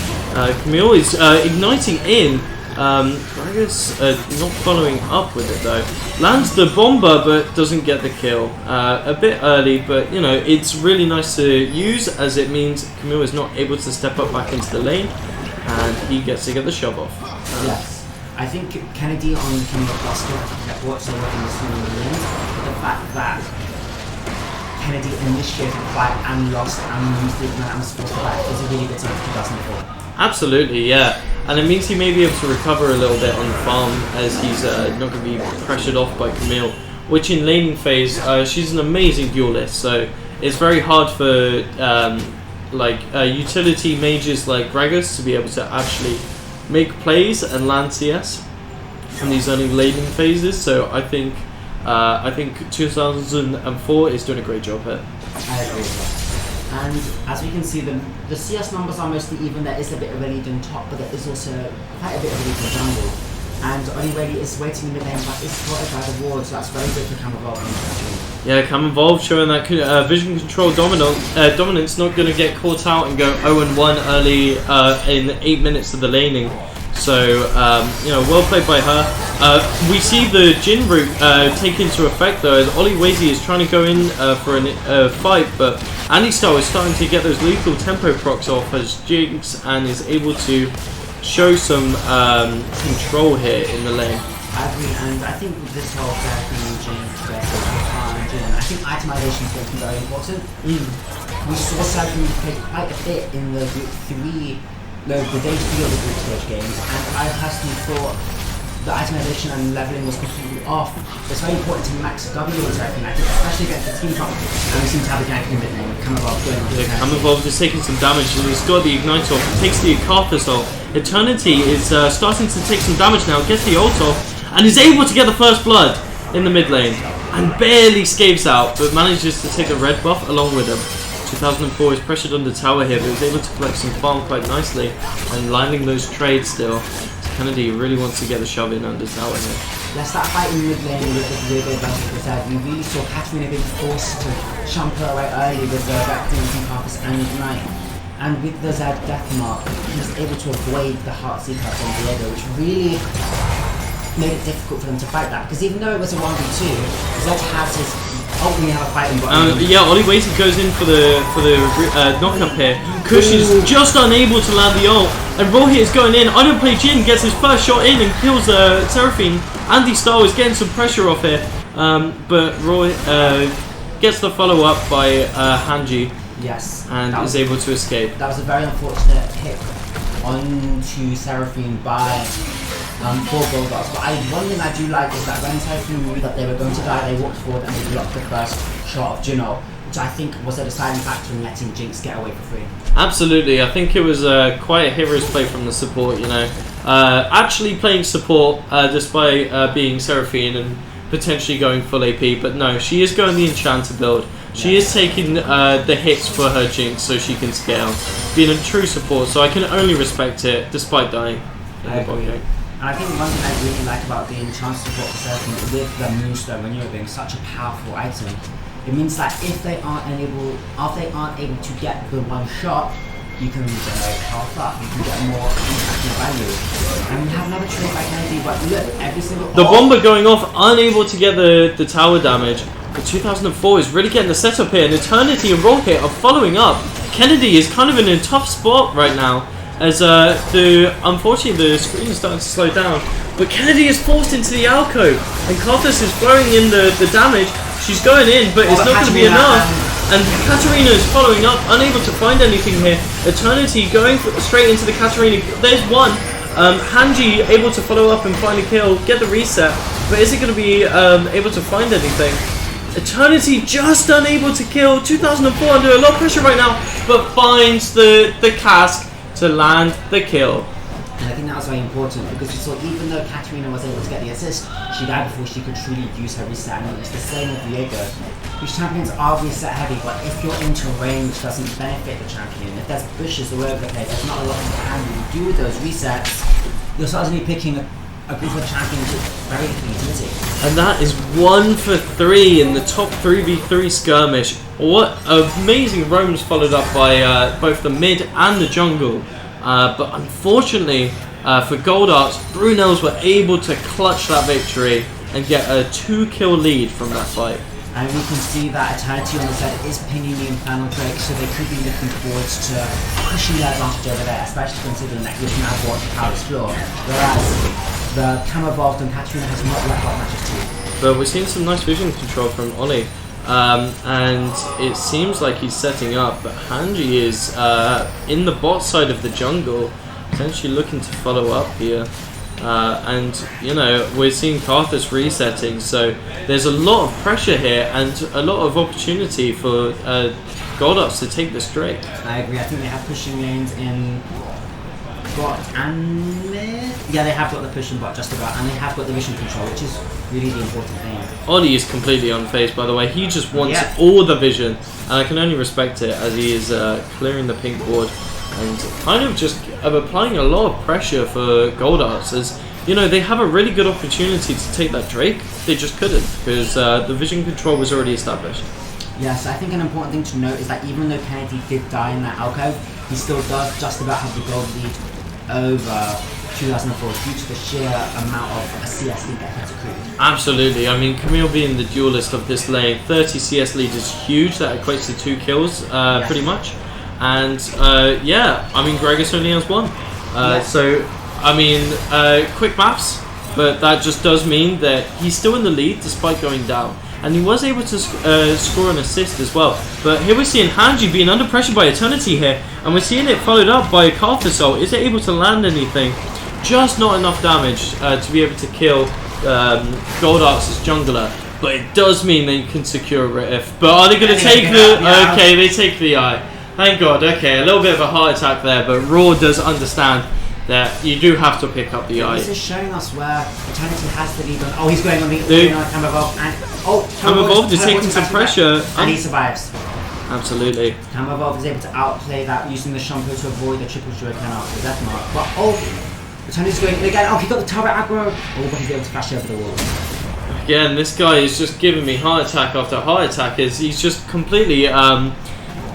[SPEAKER 1] Camille is igniting in. Gragas not following up with it though. Lands the bomber but doesn't get the kill. A bit early, but you know, it's really nice to use as it means Camille is not able to step up back into the lane and he gets to get the shove off.
[SPEAKER 4] Yes. I think Kennedy on Camille Cluster kept watching what he was doing in the lane, but the fact that Kennedy initiated the fight and lost and used the ignite and was forced to back is a really good sign for 2004.
[SPEAKER 1] Absolutely, yeah. And it means he may be able to recover a little bit on the farm as he's not going to be pressured off by Camille, which in laning phase, she's an amazing duelist, so it's very hard for utility mages like Gragas to be able to actually make plays and land CS in these early laning phases, so I think 2004 is doing a great job here.
[SPEAKER 4] I agree with that. And as we can see, the CS numbers are mostly even. There is a bit of a lead in top, but there is also quite a bit of a lead in jungle. And Onireli is waiting in the lane, but is spotted by the ward, so that's very good for Camevolve.
[SPEAKER 1] Yeah, Camevolve showing that vision control dominance, not going to get caught out and go 0-1 early in 8 minutes of the laning. So, you know, well played by her. We see the Jin route take into effect though, as Oli Wazy is trying to go in for a fight, but Andy Star is starting to get those lethal tempo procs off as Jinx and is able to show some control here in the lane.
[SPEAKER 4] I agree, and I think with this whole Jinx versus Jin, I think itemization is going to be very important. We saw Seraphine play quite a bit in the group 3. The day 3 of the group stage games, and I personally thought the itemization and leveling was completely off. It's very important to max W and everything, I think, especially against the team comp. And we seem to have a gank in mid lane with Camevolve going on.
[SPEAKER 1] Yeah, Camevolve is taking some damage and he's got the Ignite off, takes the Karthus off. Eternity is starting to take some damage now, gets the ult off, and is able to get the first blood in the mid lane. And barely scaves out, but manages to take the red buff along with him. 2004 is pressured under tower here, but was able to collect some farm quite nicely and landing those trades still. So Kennedy really wants to get the shove in under tower here.
[SPEAKER 4] Let's start fighting mid lane with the Zergo versus the Zed. We really saw Katarina being forced to jump her away early with the Vaccines and Carpus and Ignite. And with the Zed Deathmark, he was able to avoid the Heartseeker from Diego, which really made it difficult for them to fight that. Because even though it was a 1v2, Zed has his we have a fighting button.
[SPEAKER 1] Yeah, Oli Wazy goes in for the knock-up here. Kush is just unable to land the ult, and Rohit is going in. I don't play Jin, gets his first shot in and kills Seraphine. Andy Star is getting some pressure off here, but Rohit gets the follow-up by Hanji.
[SPEAKER 4] Yes.
[SPEAKER 1] And is able to escape.
[SPEAKER 4] That was a very unfortunate hit onto Seraphine by 4 Golgars, but one thing I do like is that when Seraphine knew that they were going to die, they walked forward and they blocked the first shot of Juno, which I think was a deciding factor in letting Jinx get away for free. Absolutely,
[SPEAKER 1] I think it was quite a hero's play from the support, you know. Actually playing support despite being Seraphine and potentially going full AP, but no, she is going the Enchanter build. She is taking the hits for her Jinx so she can scale. Being a true support, so I can only respect it despite dying in the bot game.
[SPEAKER 4] And I think one thing I really like about the Enchanter support for Seraphine with the Moonstone Renewal being such a powerful item, it means that if they aren't able to get the one shot, you can generate half up, you can get more impact and value. And we have another trade by Kennedy, but look, every single...
[SPEAKER 1] The bomber going off, unable to get the tower damage. But 2004 is really getting the setup here, and Eternity and Rocket are following up. Kennedy is kind of in a tough spot right now, as unfortunately the screen is starting to slow down. But Kennedy is forced into the alcove, and Karthus is throwing in the damage. She's going in, but it's not going to be enough. And Katarina is following up, unable to find anything here. Eternity going straight into the Katarina. There's one. Hanji able to follow up and finally kill, get the reset. But is it going to be able to find anything? Eternity just unable to kill. 2004 under a lot of pressure right now, but finds the cask to land the kill.
[SPEAKER 4] And I think that was very important because you saw even though Katarina was able to get the assist, she died before she could truly use her reset. And it's the same with Diego. These champions are reset heavy, but if you're into a range which doesn't benefit the champion, if there's bushes all over the place, there's not a lot you can really do with those resets, you're suddenly picking a group of champions with very easy.
[SPEAKER 1] And that is 1 for 3 in the top 3v3 skirmish. What amazing roams followed up by both the mid and the jungle. But unfortunately for Goldarts, Brunels were able to clutch that victory and get a 2-kill lead from that fight.
[SPEAKER 4] And we can see that Eternity on the side is pinging the Infernal Drake, so they could be looking forwards to pushing their advantage over there, especially considering that Vision has watched Power Explore, whereas the Cam Evolved and Katarina has not left out matches too.
[SPEAKER 1] But we're seeing some nice vision control from Ollie. And it seems like he's setting up, but Hanji is in the bot side of the jungle, potentially looking to follow up here. And you know, we're seeing Karthus resetting, so there's a lot of pressure here and a lot of opportunity for Goldarts to take this Drake.
[SPEAKER 4] I agree. I think they have pushing lanes in bot and mid. Yeah, they have got the pushing bot just about, and they have got the vision control, which is really the important thing.
[SPEAKER 1] Ollie is completely unfazed, by the way. He just wants all the vision, and I can only respect it as he is clearing the pink board and kind of just applying a lot of pressure for Goldarts, as you know, they have a really good opportunity to take that Drake. They just couldn't because the vision control was already established.
[SPEAKER 4] Yes, I think an important thing to note is that even though Kennedy did die in that alcove, he still does just about have the gold lead over 2004 due to the sheer amount of CS lead that he's accrued.
[SPEAKER 1] Absolutely. I mean, Camille being the duelist of this lane, 30 CS lead is huge. That equates to 2 kills, pretty much. And yeah, I mean, Gregus only has 1. So, I mean, quick maths, but that just does mean that he's still in the lead despite going down. And he was able to score an assist as well. But here we're seeing Hanji being under pressure by Eternity here, and we're seeing it followed up by Karthus. Is it able to land anything? Just not enough damage to be able to kill Goldarts' jungler. But it does mean they can secure a Rift. But are they going to take the... Okay, they take the eye. Thank God. Okay, a little bit of a heart attack there, but Raw does understand that you do have to pick up the eye.
[SPEAKER 4] This is showing us where Eternity has the lead on. Oh, he's going on the Cam Evolved, and
[SPEAKER 1] Cam Evolved is taking some pressure,
[SPEAKER 4] and he survives.
[SPEAKER 1] Absolutely.
[SPEAKER 4] Cam Evolved is able to outplay that using the shampoo to avoid the triple stroke and after the death mark. But Eternity's going in again. Oh, he got the turret aggro. Oh, but he's able to flash over the wall.
[SPEAKER 1] Again, this guy is just giving me heart attack after heart attack. He's just completely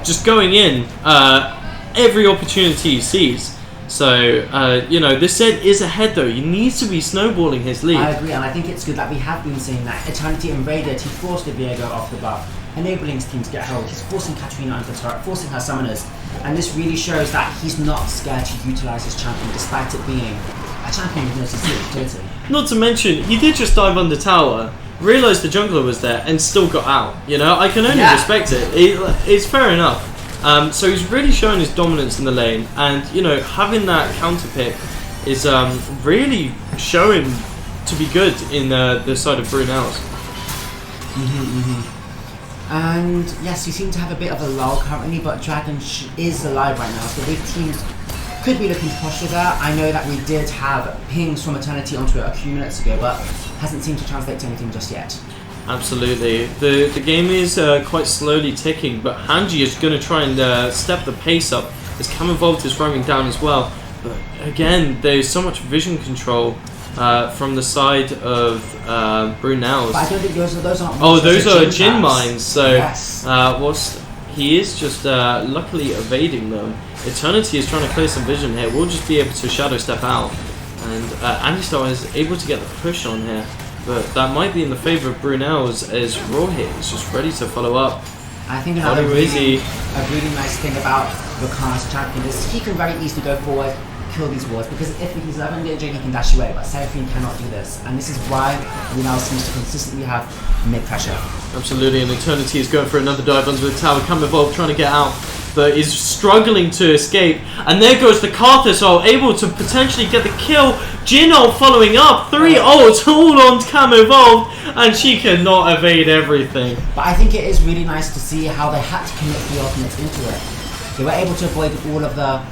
[SPEAKER 1] just going in every opportunity he sees. So, you know, this set is ahead though. He needs to be snowballing his lead.
[SPEAKER 4] I agree, and I think it's good that we have been seeing that. Eternity invaded, he forced the Viego off the buff, enabling his team to get hold. He's forcing Katarina onto the turret, forcing her summoners, and this really shows that he's not scared to utilise his champion despite it being a champion with no CC utility.
[SPEAKER 1] Not to mention, he did just dive under tower, realised the jungler was there, and still got out. You know, I can only respect it. It's fair enough. So he's really showing his dominance in the lane, and you know, having that counter pick is really showing to be good in the side of Brunels.
[SPEAKER 4] And yes, we seem to have a bit of a lull currently, but Dragon is alive right now, so big teams could be looking to push with that. I know that we did have pings from Eternity onto it a few minutes ago, but hasn't seemed to translate to anything just yet.
[SPEAKER 1] Absolutely. The game is quite slowly ticking, but Hanji is going to try and step the pace up as Cam Evolved is roaming down as well. But again, there's so much vision control from the side of Brunels.
[SPEAKER 4] But I don't think those aren't...
[SPEAKER 1] Oh, those are Jin mines, so
[SPEAKER 4] yes.
[SPEAKER 1] he is just luckily evading them. Eternity is trying to clear some vision here. We'll just be able to shadow step out. And Antistar is able to get the push on here. But that might be in the favour of Brunels as Raw here is just ready to follow up.
[SPEAKER 4] I think another really nice thing about Rakan's champion is he can very easily go forward, kill these wards, because if he's 11 engaging he can dash away, but Seraphine cannot do this. And this is why Brunel seems to consistently have mid-pressure.
[SPEAKER 1] Absolutely, and Eternity is going for another dive under the tower. Cam Evolved trying to get out, but is struggling to escape. And there goes the Karthus, able to potentially get the kill. Jin ult following up, 3 ults all on Cam Evolved, and she cannot evade everything.
[SPEAKER 4] But I think it is really nice to see how they had to commit the ultimates into it. They were able to avoid all of the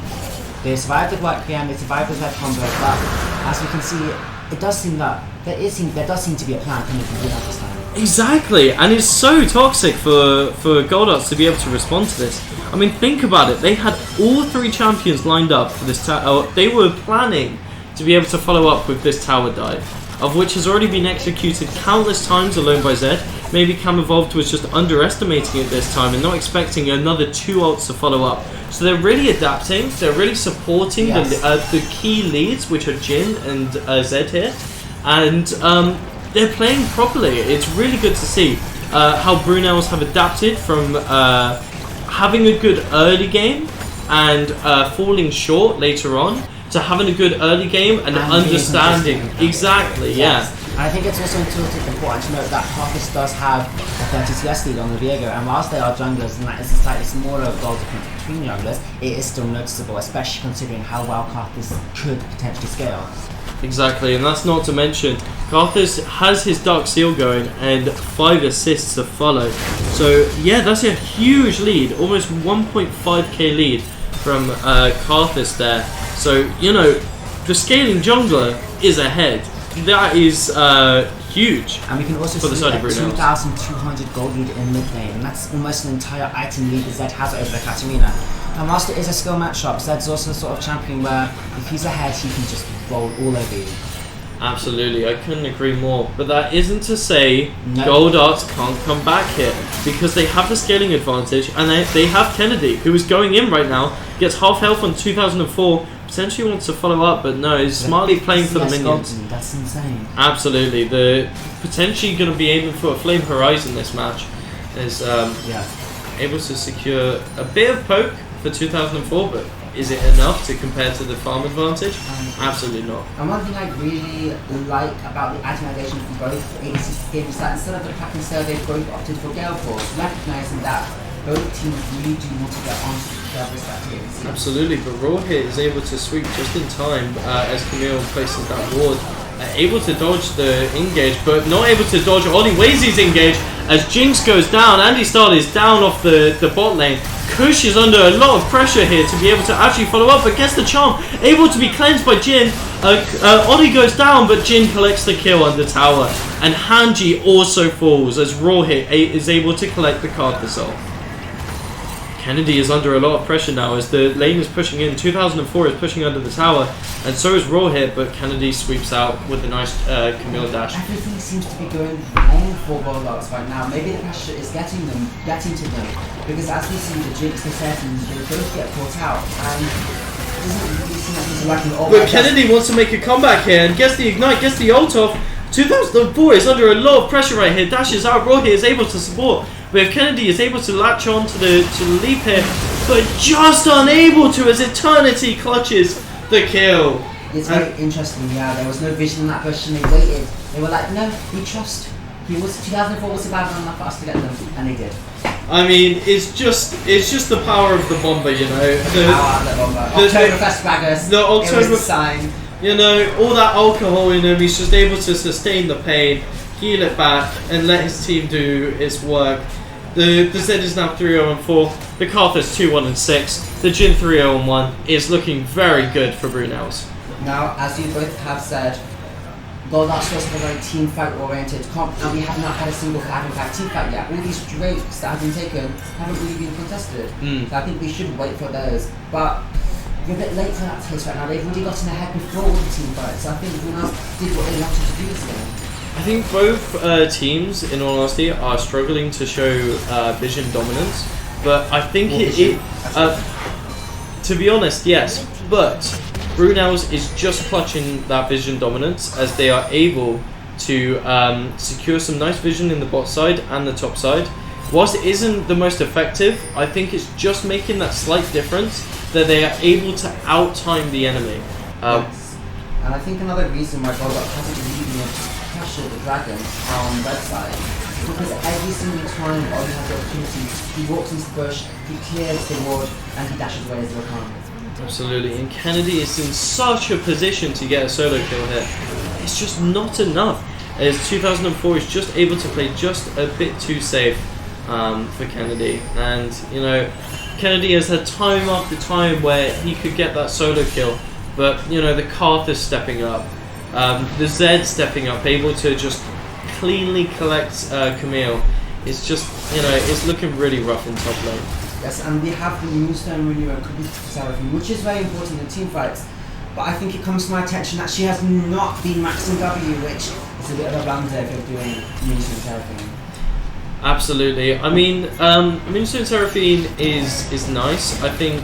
[SPEAKER 4] They survived the White PM, they survived the Red combo, but as we can see, it does seem that there does seem to be a plan coming from Bruno this time.
[SPEAKER 1] Exactly, and it's so toxic for Goldarts to be able to respond to this. I mean, think about it. They had all 3 champions lined up for this tower. They were planning to be able to follow up with this tower dive, of which has already been executed countless times alone by Zed. Maybe Cam Evolved was just underestimating it this time and not expecting another 2 ults to follow up. So they're really adapting, they're really supporting the key leads, which are Jin and Zed here. And they're playing properly. It's really good to see how Brunels have adapted from having a good early game and falling short later on to having a good early game and understanding. Exactly, yeah.
[SPEAKER 4] I think it's also important to note that Carthus does have a 30 CS lead on the Viego, and whilst they are junglers and that is a slightly smaller goal difference between junglers, it is still noticeable, especially considering how well Carthus could potentially scale.
[SPEAKER 1] Exactly, and that's not to mention Carthus has his Dark Seal going and 5 assists to follow. So yeah, that's a huge lead, almost 1.5k lead from Carthus there. So, you know, the scaling jungler is ahead. That is huge.
[SPEAKER 4] And we can also see that 2,200 gold lead in mid lane, and that's almost an entire item lead that Zed has over the Katarina. And whilst it is a skill matchup, Zed's also the sort of champion where if he's ahead, he can just roll all over you.
[SPEAKER 1] Absolutely, I couldn't agree more. But that isn't to say Goldarts can't come back here, because they have the scaling advantage, and they have Kennedy, who is going in right now, gets half health on 2004, potentially wants to follow up, but no, he's smartly playing for the minions.
[SPEAKER 4] That's insane.
[SPEAKER 1] Absolutely, they're potentially going to be aiming for a Flame Horizon this match. Is able to secure a bit of poke for 2004, but is it enough to compare to the farm advantage? Absolutely not.
[SPEAKER 4] And one thing I really like about the itemization from both agencies is that instead of the Kraken survey, both opted for Gale Force, recognizing that both teams really do want to get onto their respective agencies.
[SPEAKER 1] Absolutely, but Raw here is able to sweep just in time as Camille places that ward. Able to dodge the engage, but not able to dodge Oli Wazy's engage as Jinx goes down. Andy Starr is down off the bot lane. Kush is under a lot of pressure here to be able to actually follow up, but gets the charm. Able to be cleansed by Jin. Oli goes down, but Jin collects the kill under tower. And Hanji also falls as Raw here is able to collect the card for Soul. Kennedy is under a lot of pressure now as the lane is pushing in. 2004 is pushing under the tower, and so is Raw here, but Kennedy sweeps out with a nice Camille dash.
[SPEAKER 4] Everything seems to be going wrong for Goldarts right now. Maybe the pressure is getting to them, because as we see the Jinx, the Settings, they both get caught out, and it doesn't really seem like he's working all.
[SPEAKER 1] But Kennedy wants to make a comeback here and gets the ignite, gets the ult off. 2004 is under a lot of pressure right here. Dashes out. Raw here is able to support. But if Kennedy is able to latch on to the leap here, but just unable to as Eternity clutches the kill.
[SPEAKER 4] It's very interesting, yeah. There was no vision in that bush, and they waited. They were like, no, we trust. 2004 was about enough for us to get them, and they did.
[SPEAKER 1] I mean, it's just the power of the bomber, you know.
[SPEAKER 4] The power of the bomber. Oktoberfest braggers.
[SPEAKER 1] The Oktober,
[SPEAKER 4] it was a sign.
[SPEAKER 1] You know, all that alcohol in him, he's just able to sustain the pain, heal it back, and let his team do its work. The Zed is now 3-0-4, the Carthus 2-1-6, the Jin 3-0-1 is looking very good for Brunels.
[SPEAKER 4] Now, as you both have said, Goldarts was a very team fight oriented comp, and we have not had a single team fight yet. All these drakes that have been taken haven't really been contested, so I think we should wait for those. But we're a bit late for that case right now. They've already gotten ahead before all the team fights, so I think Brunels did what they wanted to do this game.
[SPEAKER 1] I think both teams, in all honesty, are struggling to show vision dominance, but I think to be honest, yes, but Brunels is just clutching that vision dominance as they are able to secure some nice vision in the bot side and the top side. Whilst it isn't the most effective, I think it's just making that slight difference that they are able to out-time the enemy.
[SPEAKER 4] Yes. And I think another reason why Goldarts hasn't really been able to pressure the dragon on red side is because every single time Ollie has the opportunity, he walks into the bush, he clears the ward, and he dashes away as the Rakan.
[SPEAKER 1] Absolutely, and Kennedy is in such a position to get a solo kill here. It's just not enough, as 2004 is just able to play just a bit too safe for Kennedy. And, you know, Kennedy has had time after time where he could get that solo kill, but you know, the Carthus stepping up, the Zed stepping up, able to just cleanly collect Camille. It's just, you know, it's looking really rough in top lane.
[SPEAKER 4] Yes, and we have the Moonstone Renewal Seraphine, which is very important in team fights. But I think it comes to my attention that she has not been maxing W, which is a bit of a blunder if you're doing Moonstone Seraphine.
[SPEAKER 1] Absolutely. I mean, Moonstone Seraphine is nice. I think,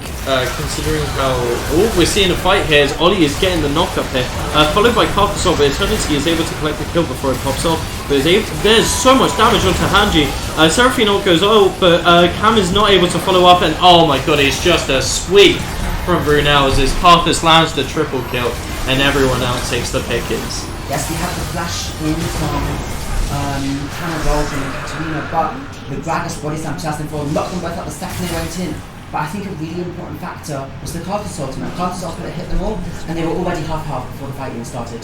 [SPEAKER 1] considering how... Oh, we're seeing a fight here as Ollie is getting the knock up here. Followed by Carthus, but Eternity is able to collect the kill before it pops off. But there's so much damage onto Hanji. Seraphine ult goes, but Cam is not able to follow up, and oh my god, it's just a sweep from Brunels as Carthus lands the triple kill, and everyone else takes the pickings.
[SPEAKER 4] Yes, we have the flash in from Hannah Rolls and Katarina, but the Gragas body slam 2004 knocked them both out the second they went in. But I think a really important factor was the Carthus ultimate. Carthus ultimate hit them all, and they were already half-half before the fight even started.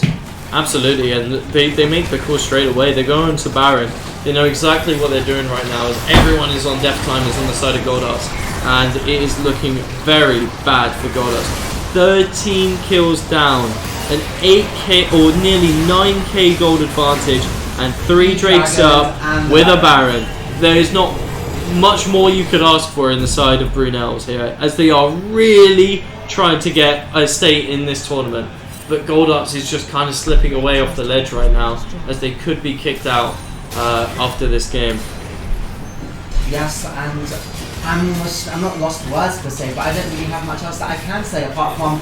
[SPEAKER 1] Absolutely, and they make the call straight away. They go into Baron. They know exactly what they're doing right now, as everyone is on Death Timers on the side of Goldarts, and it is looking very bad for Goldarts. 13 kills down, an 8k or nearly 9k gold advantage, and 3 Drakes up with a Baron. There is not much more you could ask for in the side of Brunels here, as they are really trying to get a state in this tournament. But Goldarts is just kind of slipping away off the ledge right now, as they could be kicked out after this game.
[SPEAKER 4] Yes, and I'm not lost for words per se, but I don't really have much else that I can say apart from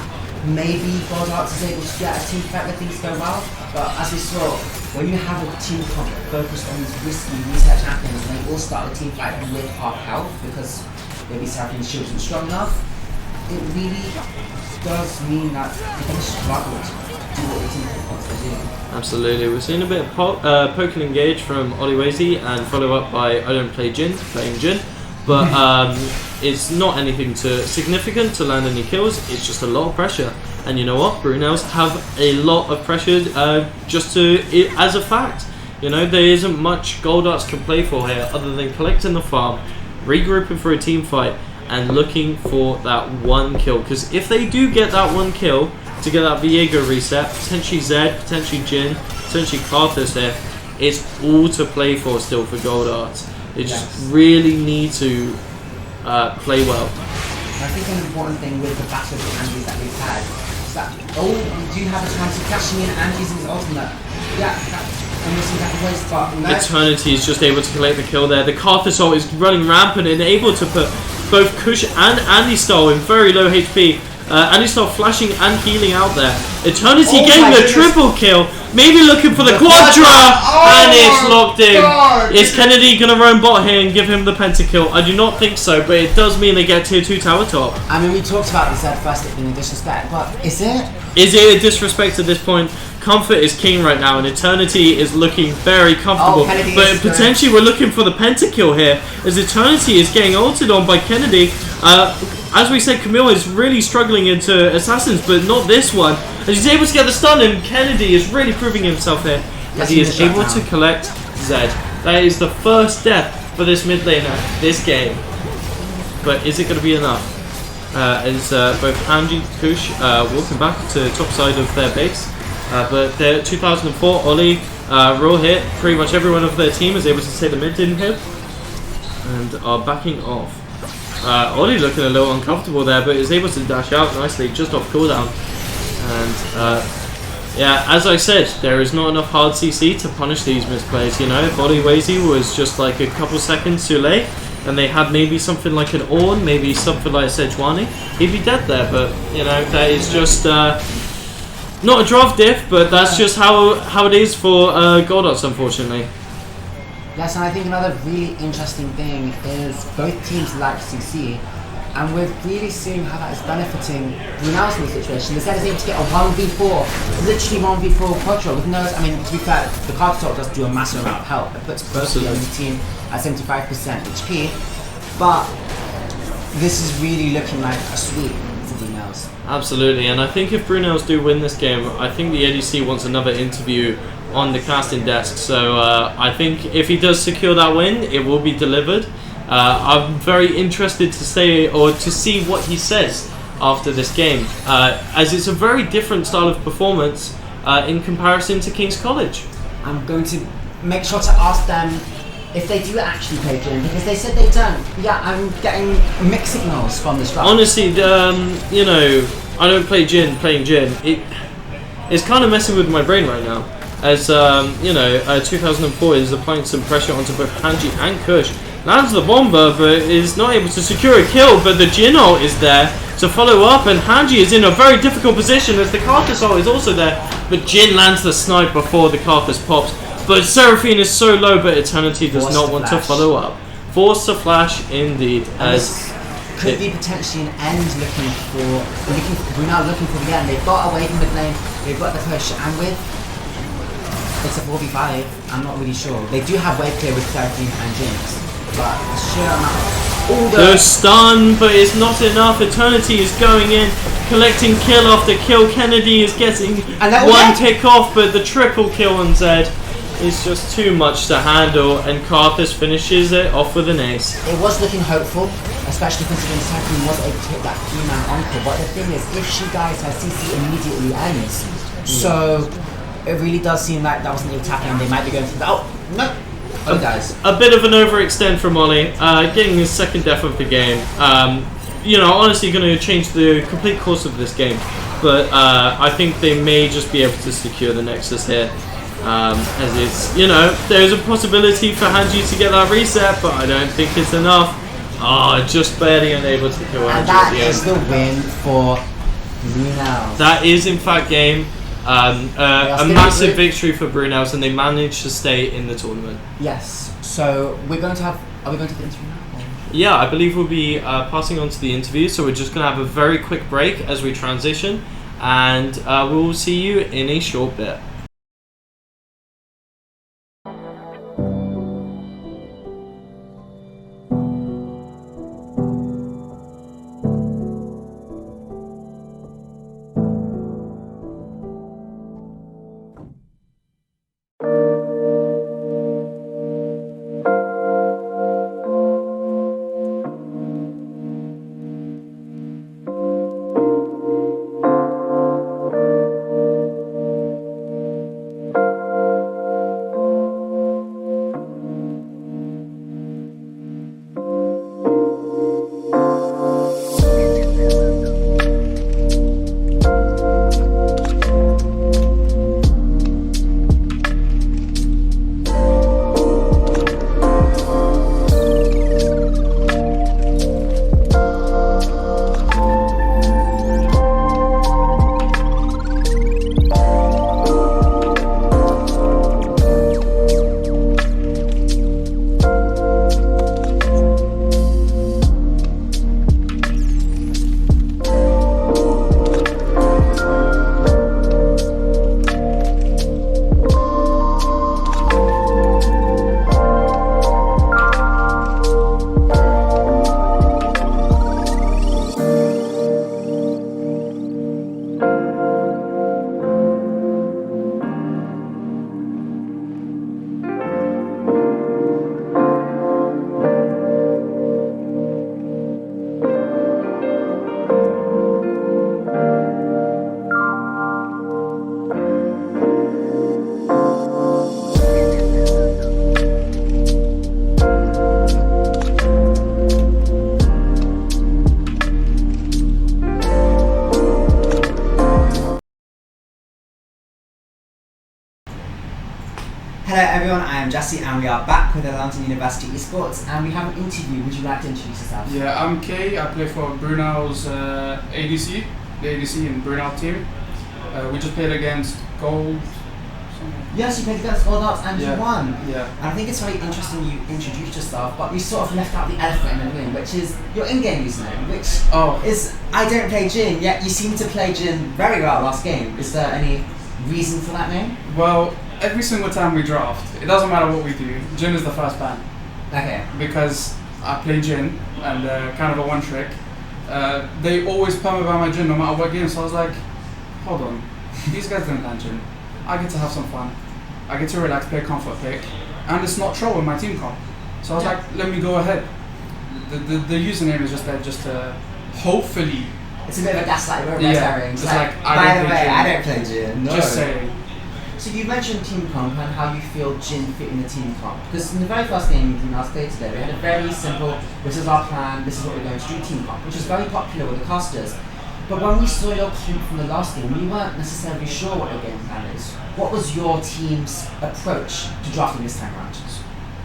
[SPEAKER 4] maybe Goldarts is able to get a team fight where things go well. But as we saw, when you have a team comp focused on these risky research champions and they all start a team fight with half health because maybe Seraphine's shield isn't strong enough, it really does mean that they're going to struggle to do what the team wants to do.
[SPEAKER 1] Absolutely. We're seeing a bit of poke and engage from Oliwazy and follow up by I don't play Jin, playing Jin. But it's not anything significant to land any kills, it's just a lot of pressure. And you know what? Brunels have a lot of pressure as a fact. You know, there isn't much Goldarts can play for here other than collecting the farm, regrouping for a team fight, and looking for that one kill. Because if they do get that one kill to get that Viego reset, potentially Zed, potentially Jin, potentially Carthus there, it's all to play for still for Goldarts. They just really need to play well.
[SPEAKER 4] I think an important thing with the battles of Andes that we've had is that, we do have a chance of catching in Andes in his ultimate. I'm missing that voice, but no.
[SPEAKER 1] Eternity is just able to collect the kill there. The Carthus ult is running rampant and able to put both Kush and Andy Style in very low HP. Andy Style flashing and healing out there. Eternity getting the triple kill. Maybe looking for the Quadra, and it's locked in. Is Kennedy going to roam bot here and give him the pentakill? I do not think so, but it does mean they get tier 2 tower top.
[SPEAKER 4] I mean, we talked about this at first, it being a disrespect, but is it?
[SPEAKER 1] Is it a disrespect at this point? Comfort is king right now, and Eternity is looking very comfortable. But potentially we're looking for the pentakill here, as Eternity is getting ulted on by Kennedy. As we said, Camille is really struggling into assassins, but not this one. As he's able to get the stun, and Kennedy is really proving himself here, as he is able to collect Zed. That is the first death for this mid laner this game. But is it going to be enough? As both Angie and Kush walking back to top side of their base. But they're 2004, Ollie, raw hit. Pretty much everyone of their team is able to take the mid in here and are backing off. Ollie looking a little uncomfortable there, but is able to dash out nicely just off cooldown. And yeah, as I said, there is not enough hard CC to punish these misplays. You know, if Oliwazy was just like a couple seconds too late, and they had maybe something like an Ornn, maybe something like a Sejuani, he'd be dead there. But you know, that is just not a draft diff, but that's just how it is for Goldarts, unfortunately.
[SPEAKER 4] Yes, and I think another really interesting thing is both teams like CC, and we're really seeing how that is benefiting Brunels in the situation. Instead of able to get a 1v4, literally 1v4 quadra with no, I mean, to be fair, the card swap does do a massive amount of help. It puts both the only team at 75% HP, but this is really looking like a sweep for Brunels.
[SPEAKER 1] Absolutely, and I think if Brunels do win this game, I think the ADC wants another interview on the casting desk. So I think if he does secure that win, it will be delivered. I'm very interested to see what he says after this game, as it's a very different style of performance in comparison to King's College.
[SPEAKER 4] I'm going to make sure to ask them if they do actually play Jin, because they said they don't. Yeah, I'm getting mixed signals from this draft.
[SPEAKER 1] Honestly, I don't play Jin. Playing Jin, it's kind of messing with my brain right now. As 2004 is applying some pressure onto both Hanji and Kush. Lands the bomber, but is not able to secure a kill. But the Jin ult is there to follow up, and Hanji is in a very difficult position as the Karthus ult is also there. But Jin lands the snipe before the Karthus pops. But Seraphine is so low, but Eternity does not want to follow up. Force a flash indeed. As
[SPEAKER 4] could be potentially an end looking for the end. They've got away from the lane, they've got the push, and with it's a 4v5, I'm not really sure. They do have wave clear with 13 and Jinx, but the sheer amount
[SPEAKER 1] the stun, but it's not enough. Eternity is going in, collecting kill after kill. Kennedy is getting one tick off, but the triple kill on Zed is just too much to handle, and Karthus finishes it off with an ace.
[SPEAKER 4] It was looking hopeful, especially considering Seraphine was able to hit that 3-man encore, but the thing is, if she dies, her CC immediately ends. So it really does seem like that wasn't able to happen, and they might be going to guys.
[SPEAKER 1] A bit of an overextend from Ollie, getting his second death of the game. Honestly going to change the complete course of this game, but I think they may just be able to secure the Nexus here. As it's, there's a possibility for Hanji to get that reset, but I don't think it's enough. Just barely unable to kill Hanji.
[SPEAKER 4] And that is the win for Brunel.
[SPEAKER 1] That is in fact game. A massive victory for Brunels, and they managed to stay in the tournament.
[SPEAKER 4] Yes. So are we going to the interview now?
[SPEAKER 1] Yeah, I believe we'll be passing on to the interview. So we're just going to have a very quick break as we transition, and we'll see you in a short bit.
[SPEAKER 4] Hello everyone, I am Jesse and we are back with the London University Esports, and we have an interview. Would you like to introduce yourself?
[SPEAKER 6] Yeah, I'm Kay. I play for Brunel's ADC, the ADC in Brunel team. We just played against Gold.
[SPEAKER 4] Yes, you played against Gold Arts and you won.
[SPEAKER 6] Yeah.
[SPEAKER 4] And I think it's very interesting you introduced yourself, but you sort of left out the elephant in the room, which is your in-game username, which is I don't play Jin, yet you seem to play Jin very well last game. Is there any reason for that name?
[SPEAKER 6] Well, every single time we draft, it doesn't matter what we do, Jin is the first ban.
[SPEAKER 4] Okay.
[SPEAKER 6] Because I play Jin and kind of a one trick. They always perma ban my Jin no matter what game, so I was like, hold on, these guys don't ban Jin. I get to have some fun. I get to relax, play comfort pick, and it's not troll in my team comp. So I was like, let me go ahead. the username is just there just to hopefully
[SPEAKER 4] It's a bit of a gaslight, we're
[SPEAKER 6] Yeah,
[SPEAKER 4] herring.
[SPEAKER 6] it's
[SPEAKER 4] It's
[SPEAKER 6] like,
[SPEAKER 4] like,
[SPEAKER 6] I
[SPEAKER 4] by
[SPEAKER 6] don't
[SPEAKER 4] the
[SPEAKER 6] play
[SPEAKER 4] way,
[SPEAKER 6] Jin.
[SPEAKER 4] I don't play Jin. No.
[SPEAKER 6] just saying.
[SPEAKER 4] So you mentioned team comp and how you feel Jin fit in the team comp. Because in the very first game we last played today, we had a very simple, this is our plan, this is what we're going to do team comp, which is very popular with the casters. But when we saw your comp from the last game, we weren't necessarily sure what your game plan is. What was your team's approach to drafting this time around?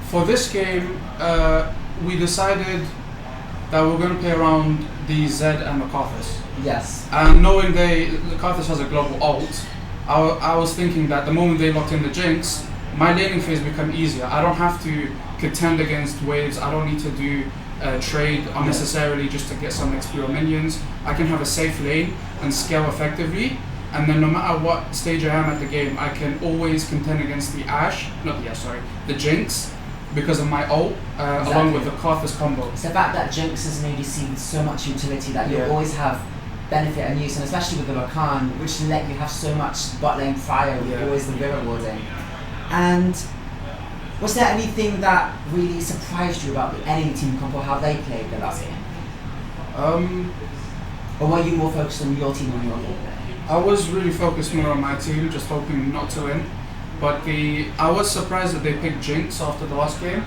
[SPEAKER 6] For this game, we decided that we're going to play around the Zed and the Karthus.
[SPEAKER 4] Yes.
[SPEAKER 6] And knowing the Karthus has a global ult, I was thinking that the moment they locked in the Jinx, my laning phase become easier. I don't have to contend against waves. I don't need to do trade unnecessarily just to get some XP or minions. I can have a safe lane and scale effectively. And then no matter what stage I am at the game, I can always contend against the Jinx, because of my ult, along with the Karthus combo.
[SPEAKER 4] It's the fact that Jinx has made you see with so much utility that you'll
[SPEAKER 6] Yeah.
[SPEAKER 4] always have benefit and use, and especially with the Rakan, which let you have so much bot lane prior with
[SPEAKER 6] Yeah.
[SPEAKER 4] always the mirror warding. And was there anything that really surprised you about the enemy team comp or how they played the last game? Or were you more focused on your team when you were playing?
[SPEAKER 6] I was really focused more on my team, just hoping not to win. But I was surprised that they picked Jinx after the last game.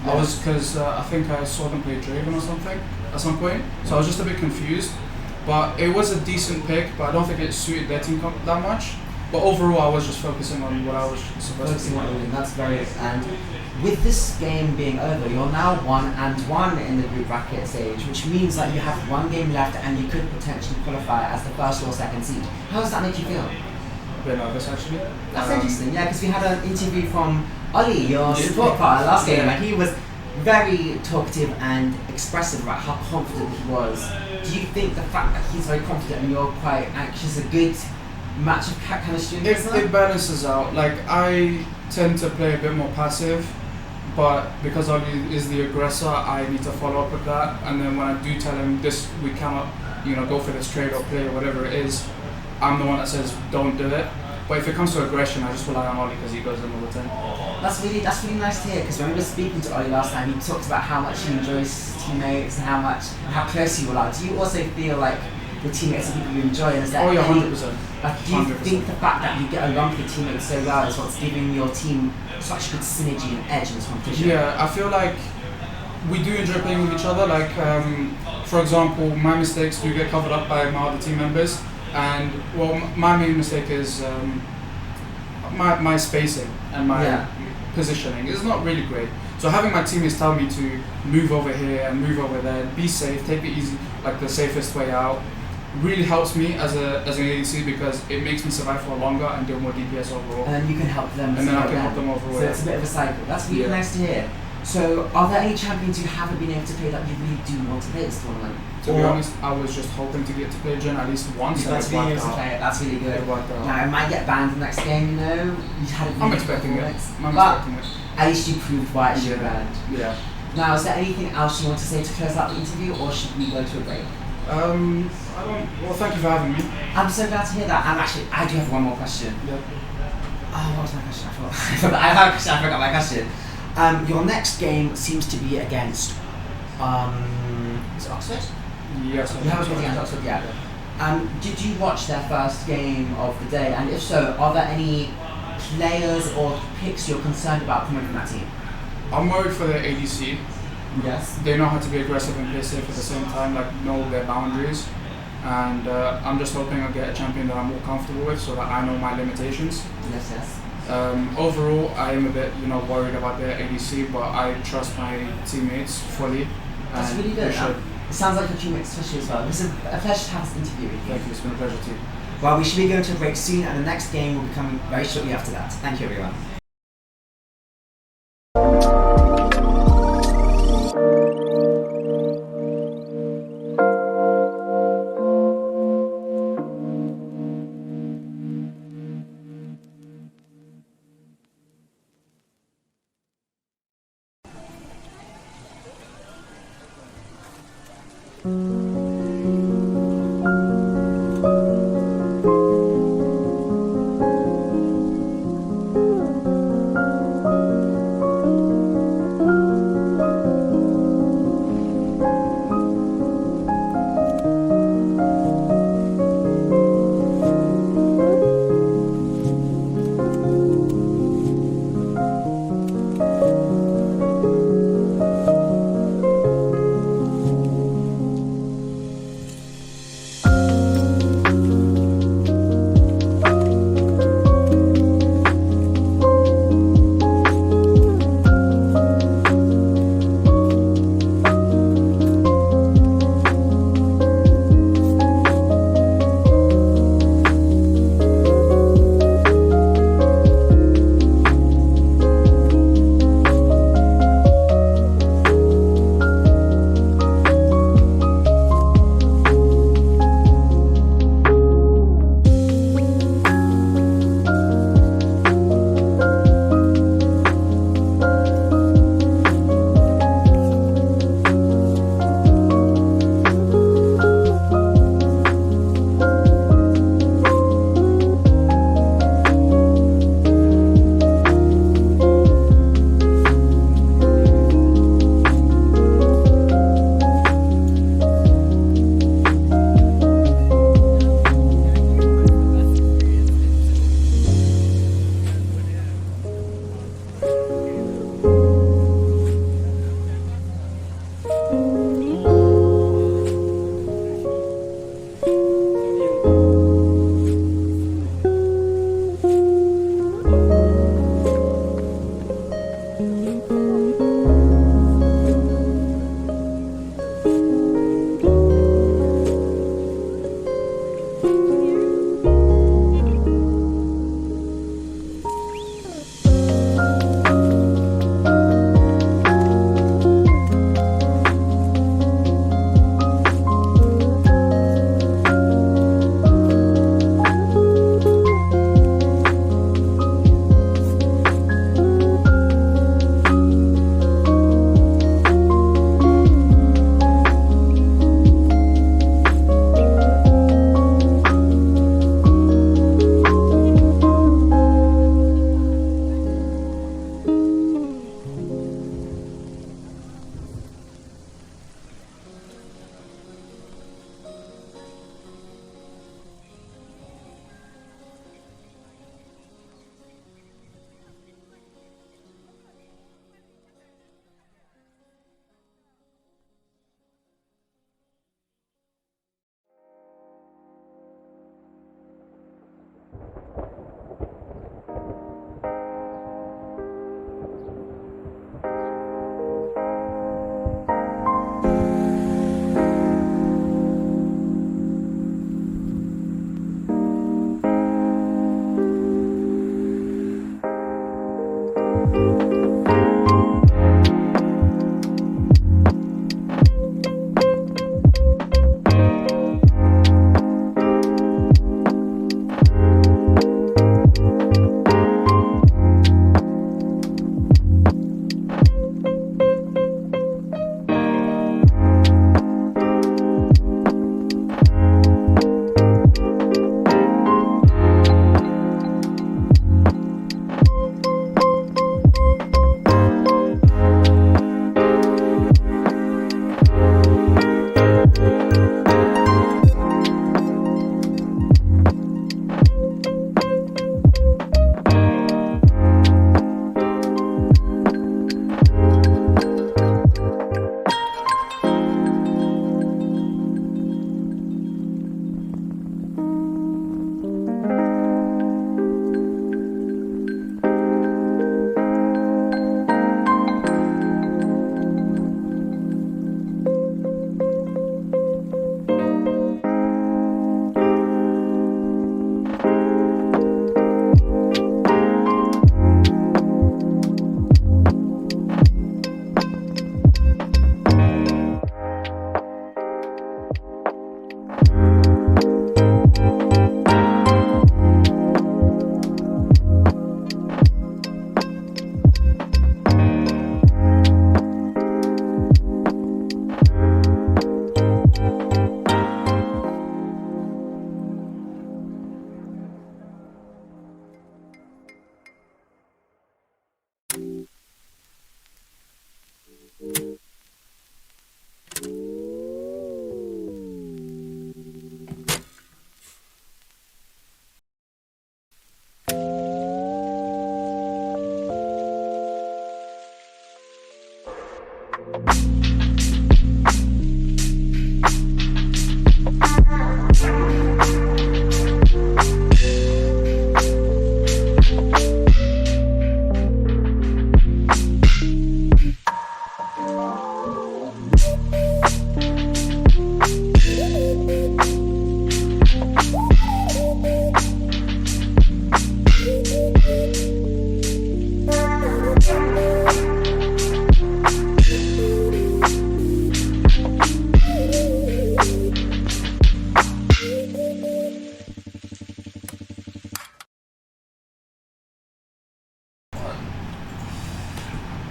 [SPEAKER 6] I was because I think I saw them play Draven or something at some point, so I was just a bit confused. But it was a decent pick, but I don't think it suited their team that much. But overall, I was just focusing on what I was supposed to
[SPEAKER 4] Focusing
[SPEAKER 6] do.
[SPEAKER 4] on winning, that's very. And with this game being over, you're now 1-1 in the group bracket stage, which means that you have one game left and you could potentially qualify as the first or second seed. How does that make you feel?
[SPEAKER 6] A bit nervous actually.
[SPEAKER 4] That's interesting, yeah, because we had an interview from Ollie, your support partner, last game,
[SPEAKER 6] Yeah.
[SPEAKER 4] and he was very talkative and expressive about how confident he was. Do you think the fact that he's very confident and you're quite anxious is a good match of chemistry?
[SPEAKER 6] It balances out. Like, I tend to play a bit more passive, but because Ollie is the aggressor, I need to follow up with that. And then when I do tell him this, we cannot, go for this trade or play or whatever it is, I'm the one that says don't do it. But if it comes to aggression, I just rely on Ollie because he goes in all the time.
[SPEAKER 4] That's really nice to hear, because when we were speaking to Ollie last time, he talked about how much he enjoys his teammates and how close you all are. Do you also feel like your teammates are people you enjoy? And is there
[SPEAKER 6] Oh yeah,
[SPEAKER 4] any-
[SPEAKER 6] 100%.
[SPEAKER 4] do you think the fact that you get along with your teammates so well is what's giving your team such good synergy and edge in this competition?
[SPEAKER 6] Yeah, I feel like we do enjoy playing with each other. Like, for example, my mistakes do get covered up by my other team members. And, well, my main mistake is my spacing and my positioning is not really great. So having my teammates tell me to move over here and move over there, be safe, take the easy, like the safest way out, really helps me as an ADC because it makes me survive for longer and do more DPS overall.
[SPEAKER 4] And then you can help them.
[SPEAKER 6] And then I
[SPEAKER 4] support
[SPEAKER 6] can help them overall.
[SPEAKER 4] So it's a bit of a cycle. That's really nice to hear. So are there any champions you haven't been able to play that you really do want to play this tournament?
[SPEAKER 6] To be honest, I was just hoping to get to play Jin at least once and
[SPEAKER 4] That's
[SPEAKER 6] it
[SPEAKER 4] being
[SPEAKER 6] worked
[SPEAKER 4] able to
[SPEAKER 6] out.
[SPEAKER 4] play it. That's really good.
[SPEAKER 6] It worked out.
[SPEAKER 4] Now it might get banned the next game, You had a
[SPEAKER 6] I'm
[SPEAKER 4] really
[SPEAKER 6] expecting it.
[SPEAKER 4] performance.
[SPEAKER 6] I'm
[SPEAKER 4] But
[SPEAKER 6] expecting it.
[SPEAKER 4] at least you proved why it should have banned.
[SPEAKER 6] Yeah.
[SPEAKER 4] Now, is there anything else you want to say to close out the interview, or should we go to a break?
[SPEAKER 6] Well, thank you for having me.
[SPEAKER 4] I'm so glad to hear that. And actually, I do have one more question.
[SPEAKER 6] Yep.
[SPEAKER 4] Oh, what was my question? I forgot my question. Your next game seems to be against, is it Oxford?
[SPEAKER 6] Yes.
[SPEAKER 4] You haven't played against Oxford yet. Did you watch their first game of the day? And if so, are there any players or picks you're concerned about coming from that team?
[SPEAKER 6] I'm worried for their ADC.
[SPEAKER 4] Yes.
[SPEAKER 6] They know how to be aggressive and play safe at the same time, like know their boundaries. And I'm just hoping I get a champion that I'm more comfortable with so that I know my limitations.
[SPEAKER 4] Yes.
[SPEAKER 6] Overall, I am a bit, worried about their ADC, but I trust my teammates fully.
[SPEAKER 4] That's
[SPEAKER 6] and
[SPEAKER 4] really good.
[SPEAKER 6] we should.
[SPEAKER 4] It sounds like your teammates especially as well. It's a pleasure to have this interview with you.
[SPEAKER 6] Thank you, it's been a pleasure too.
[SPEAKER 4] Well, we should be going to a break soon, and the next game will be coming very shortly after that. Thank you, everyone.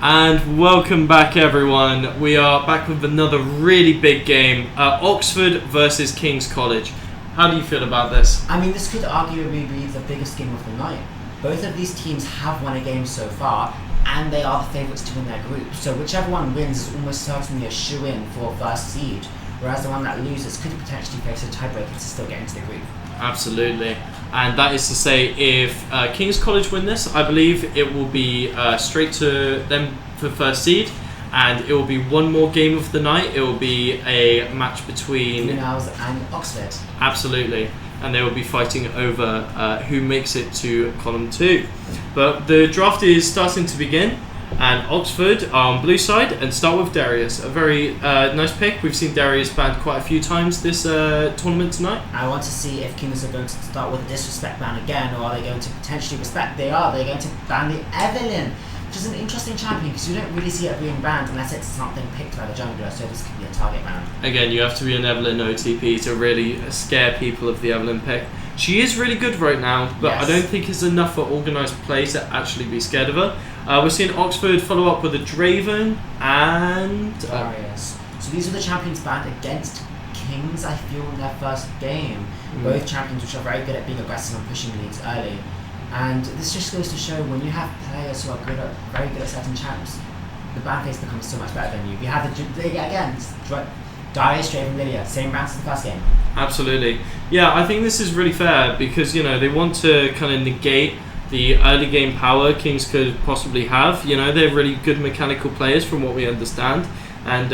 [SPEAKER 1] And welcome back, everyone. We are back with another really big game, Oxford versus King's College. How do you feel about this?
[SPEAKER 4] I mean, this could arguably be the biggest game of the night. Both of these teams have won a game so far, and they are the favourites to win their group. So whichever one wins is almost certainly a shoe-in for first seed, whereas the one that loses could potentially face a tiebreaker to still get into the group.
[SPEAKER 1] Absolutely. And that is to say, if King's College win this, I believe it will be straight to them for first seed, and it will be one more game of the night. It will be a match between
[SPEAKER 4] Brunels and Oxford.
[SPEAKER 1] Absolutely. And they will be fighting over who makes it to column 2. But the draft is starting to begin, and Oxford are on blue side and start with Darius. A very nice pick. We've seen Darius banned quite a few times this tournament tonight.
[SPEAKER 4] I want to see if Kings are going to start with a disrespect ban again, or are they going to potentially respect? They're going to ban the Evelyn, which is an interesting champion because you don't really see it being banned unless it's something picked by the jungler, so this could be a target ban.
[SPEAKER 1] Again, you have to be an Evelyn OTP to really scare people of the Evelyn pick. She is really good right now, but
[SPEAKER 4] Yes.
[SPEAKER 1] I don't think it's enough for organised play to actually be scared of her. We're seeing Oxford follow up with a Draven and
[SPEAKER 4] Darius. So these are the champions banned against Kings, I feel, in their first game. Both champions which are very good at being aggressive and pushing leads early. And this just goes to show when you have players who are very good at certain champs, the ban phase becomes so much better than you. You have Darius, Draven, Lilia, same rounds as the first game.
[SPEAKER 1] Absolutely. Yeah, I think this is really fair because, they want to kind of negate the early game power Kings could possibly have. They're really good mechanical players from what we understand. And,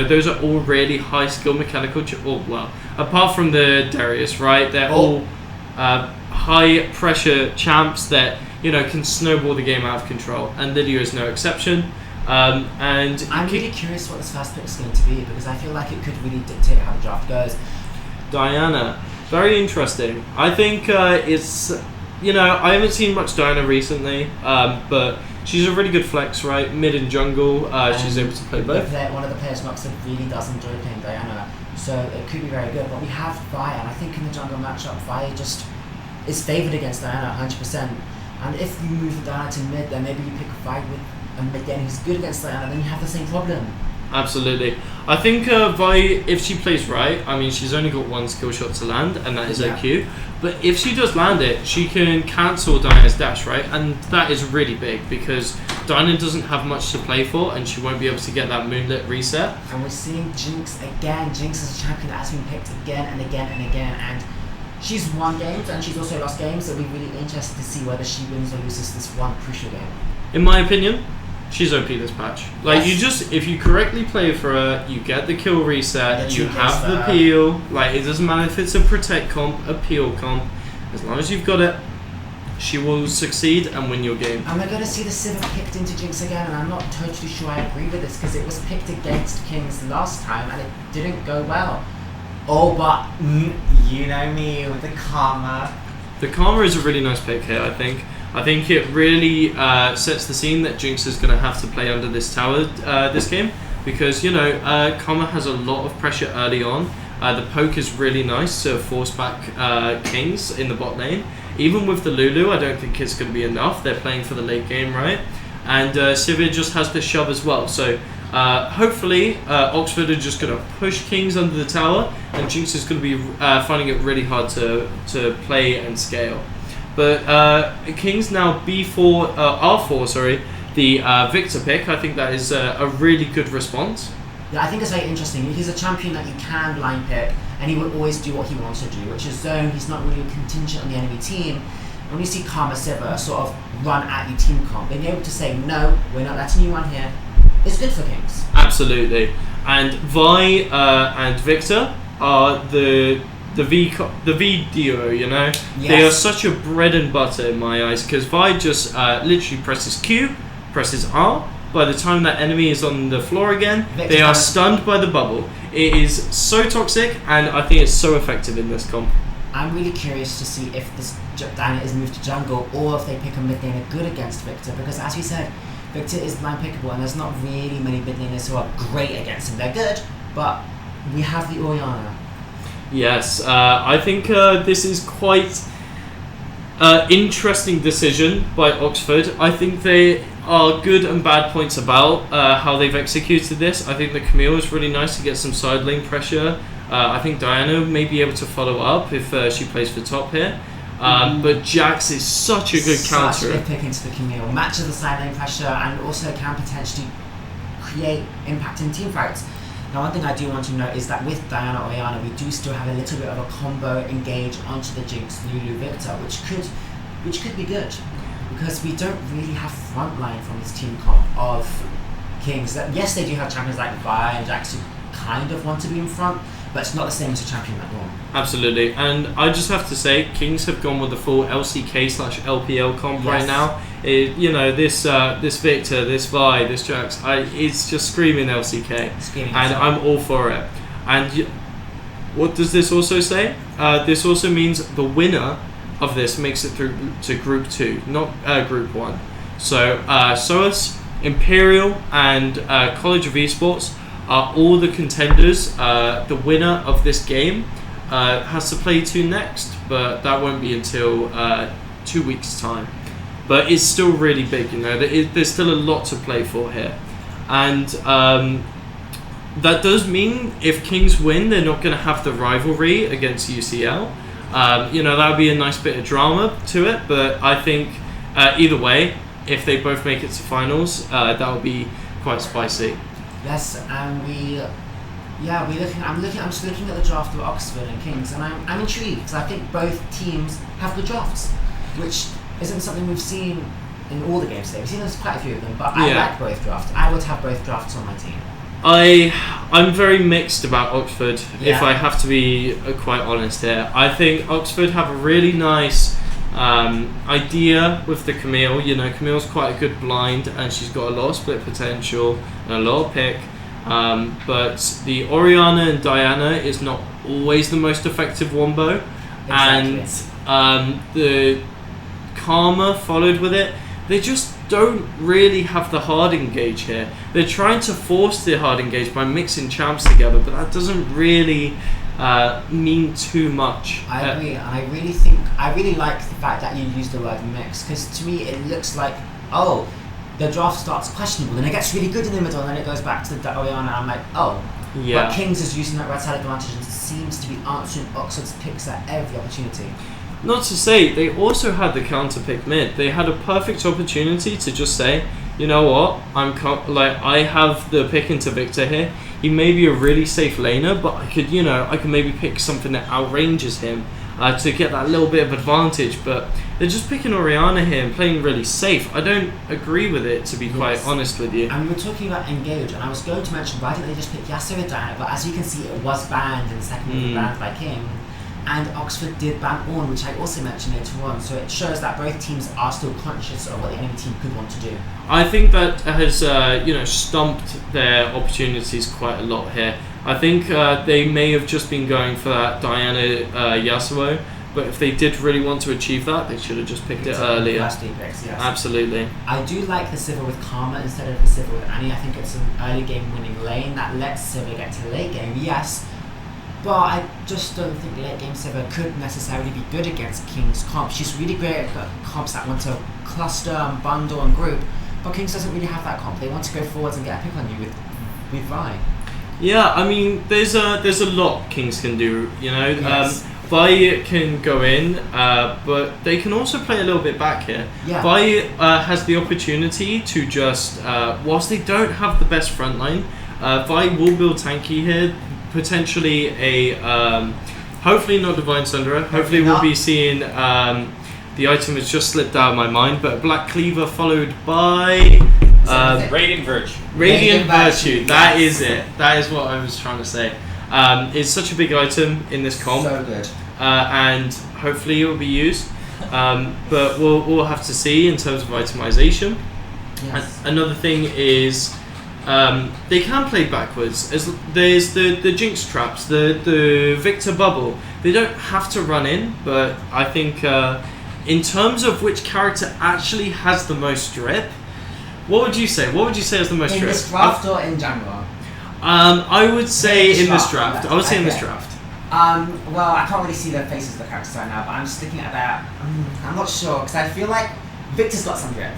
[SPEAKER 1] those are all really high skill mechanical... apart from the Darius, right? They're all high pressure champs that, can snowball the game out of control. And Lydia is no exception. And
[SPEAKER 4] I'm really curious what this first pick is going to be because I feel like it could really dictate how the draft goes.
[SPEAKER 1] Diana, very interesting. I think it's I haven't seen much Diana recently, but she's a really good flex, right? Mid and jungle, she's able to play both.
[SPEAKER 4] One of the players in Oxford really does enjoy playing Diana, so it could be very good. But we have Vi, and I think in the jungle matchup, Vi just is favoured against Diana 100%. And if you move Diana to mid, then maybe you pick a fight with a mid lane who's good against Diana, then you have the same problem.
[SPEAKER 1] Absolutely. I think Vi, if she plays right, I mean, she's only got one skill shot to land, and that is OQ. But if she does land it, she can cancel Diana's dash, right? And that is really big because Diana doesn't have much to play for, and she won't be able to get that moonlit reset.
[SPEAKER 4] And we're seeing Jinx again. Jinx is a champion that has been picked again and again and again, and she's won games and she's also lost games, so we're really interested to see whether she wins or loses this one crucial game.
[SPEAKER 1] In my opinion, she's OP this patch. Like, if you correctly play for her, you get the kill reset, you have the peel. Like, it doesn't matter if it's a protect comp, a peel comp. As long as you've got it, she will succeed and win your game.
[SPEAKER 4] And we're going to see the Sivir picked into Jinx again, and I'm not totally sure I agree with this because it was picked against Kings last time and it didn't go well. Oh, but you know me with the Karma.
[SPEAKER 1] The Karma is a really nice pick here, I think. I think it really sets the scene that Jinx is going to have to play under this tower this game because, Karma has a lot of pressure early on. The poke is really nice to force back Kings in the bot lane. Even with the Lulu, I don't think it's going to be enough. They're playing for the late game, right? And Sivir just has the shove as well. So hopefully Oxford are just going to push Kings under the tower and Jinx is going to be finding it really hard to play and scale. But Kings now R4, the Victor pick. I think that is a really good response.
[SPEAKER 4] Yeah, I think it's very interesting. He's a champion that you can blind pick, and he will always do what he wants to do, which is zone. He's not really a contingent on the enemy team. When you see Karma Sivir sort of run at your team comp, being able to say, no, we're not letting you run here, it's good for Kings.
[SPEAKER 1] Absolutely. And Vi and Victor are the V duo,
[SPEAKER 4] Yes.
[SPEAKER 1] They are such a bread and butter in my eyes because Vi just literally presses Q, presses R. By the time that enemy is on the floor again, they are stunned by the bubble. It is so toxic, and I think it's so effective in this comp.
[SPEAKER 4] I'm really curious to see if this Diana is moved to jungle or if they pick a mid laner good against Victor, because as we said, Victor is blind pickable and there's not really many mid laners who are great against him. They're good, but we have the Orianna.
[SPEAKER 1] Yes, I think this is quite interesting decision by Oxford. I think they are good and bad points about how they've executed this. I think the Camille is really nice to get some side lane pressure. I think Diana may be able to follow up if she plays for top here. But Jax is such a good counter.
[SPEAKER 4] Such a good pick into the Camille. Matches the side lane pressure and also can potentially create impact in team fights. Now, one thing I do want to note is that with Diana Orianna, we do still have a little bit of a combo engage onto the Jinx Lulu Victor, which could be good. Because we don't really have frontline from this team comp of Kings. Yes, they do have champions like Vi and Jax who kind of want to be in front, but it's not the same as a champion like Norm.
[SPEAKER 1] Absolutely, and I just have to say, Kings have gone with the full LCK/LPL comp right now. This Victor, this Vi, this Jax, it's just screaming LCK, and I'm all for it. And what does this also say? This also means the winner of this makes it through to Group 2, not Group 1. So SOAS, Imperial, and College of Esports are all the contenders. The winner of this game has to play 2 next, but that won't be until 2 weeks' time. But it's still really big, there's still a lot to play for here. And that does mean if Kings win, they're not going to have the rivalry against UCL. That would be a nice bit of drama to it, but I think either way, if they both make it to finals, that would be quite spicy.
[SPEAKER 4] Yes, and I'm just looking at the draft of Oxford and Kings, and I'm intrigued because I think both teams have good drafts, which isn't something we've seen in all the games today. We've seen there's quite a few of them, but I like both drafts. I would have both drafts on my team.
[SPEAKER 1] I'm very mixed about Oxford, if I have to be quite honest here. I think Oxford have a really nice idea with the Camille. Camille's quite a good blind and she's got a lot of split potential and a lot of pick. But the Orianna and Diana is not always the most effective wombo.
[SPEAKER 4] Exactly.
[SPEAKER 1] And Karma followed with it. They just don't really have the hard engage here. They're trying to force the hard engage by mixing champs together, but that doesn't really mean too much.
[SPEAKER 4] I agree, and I really like the fact that you use the word mix, because to me it looks like, oh, the draft starts questionable, then it gets really good in the middle, and then it goes back to the Oriana, and I'm like, oh.
[SPEAKER 1] Yeah.
[SPEAKER 4] But Kings is using that red side advantage and seems to be answering Oxford's picks at every opportunity.
[SPEAKER 1] Not to say, they also had the counter pick mid. They had a perfect opportunity to just say, you know what, I have the pick into Victor here. He may be a really safe laner, but I could maybe pick something that outranges him to get that little bit of advantage. But they're just picking Oriana here and playing really safe. I don't agree with it, to be quite honest with you.
[SPEAKER 4] And we were talking about engage, and I was going to mention, why didn't they just pick Yasuo Diana? But as you can see, it was banned, and the second was banned by King. And Oxford did ban Ornn, which I also mentioned later on, so it shows that both teams are still conscious of what the enemy team could want to do.
[SPEAKER 1] I think that has stumped their opportunities quite a lot here. I think they may have just been going for that Diana Yasuo, but if they did really want to achieve that, they should have just picked it earlier.
[SPEAKER 4] Last picks, yes.
[SPEAKER 1] Absolutely.
[SPEAKER 4] I do like the Sivir with Karma instead of the Sivir with Annie. I think it's an early game winning lane that lets Sivir get to the late game, yes. But I just don't think late game Sivir could necessarily be good against King's comp. She's really great at comps that want to cluster and bundle and group, but Kings doesn't really have that comp. They want to go forwards and get a pick on you with Vi.
[SPEAKER 1] Yeah, I mean, there's a lot Kings can do, you know.
[SPEAKER 4] Yes.
[SPEAKER 1] Vi can go in, but they can also play a little bit back here.
[SPEAKER 4] Yeah.
[SPEAKER 1] Vi has the opportunity to just, whilst they don't have the best front line, Vi will build tanky here. Potentially a, hopefully not Divine Sunderer. Hopefully we'll be seeing, the item has just slipped out of my mind, but Black Cleaver followed by
[SPEAKER 2] Radiant Virtue.
[SPEAKER 1] Radiant Virtue. That
[SPEAKER 4] yes.
[SPEAKER 1] is it. That is what I was trying to say. It's such a big item in this comp.
[SPEAKER 4] So good.
[SPEAKER 1] And hopefully it will be used. But we'll have to see in terms of itemization.
[SPEAKER 4] Yes.
[SPEAKER 1] Another thing is they can play backwards. There's the Jinx traps, the Victor bubble. They don't have to run in, but I think in terms of which character actually has the most drip, what would you say? What would you say has the most drip?
[SPEAKER 4] In this draft or in general?
[SPEAKER 1] I would say in this
[SPEAKER 4] draft,
[SPEAKER 1] draft.
[SPEAKER 4] yes.
[SPEAKER 1] I would say in this
[SPEAKER 4] Okay.
[SPEAKER 1] draft.
[SPEAKER 4] Well, I can't really see the faces of the characters right now, but I'm just looking at that. I'm not sure, because I feel like Victor's got some drip.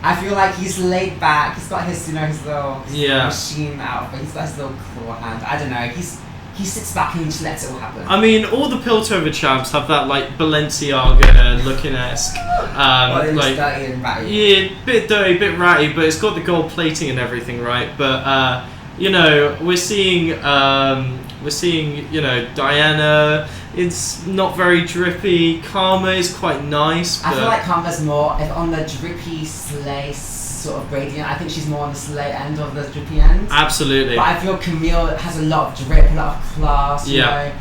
[SPEAKER 4] I feel like he's laid back. He's got his, his little machine outfit. He's got his little claw hand. I don't know. He sits back and he just lets it all happen.
[SPEAKER 1] I mean, all the Piltover champs have that like Balenciaga looking esque.
[SPEAKER 4] Well, it looks dirty and ratty.
[SPEAKER 1] Yeah, bit dirty, bit ratty, but it's got the gold plating and everything, right? But we're seeing Diana. It's not very drippy. Karma is quite nice.
[SPEAKER 4] I feel like Karma's more on the drippy slay sort of gradient. I think she's more on the slay end of the drippy end.
[SPEAKER 1] Absolutely.
[SPEAKER 4] But I feel Camille has a lot of drip, a lot of class.
[SPEAKER 1] Yeah.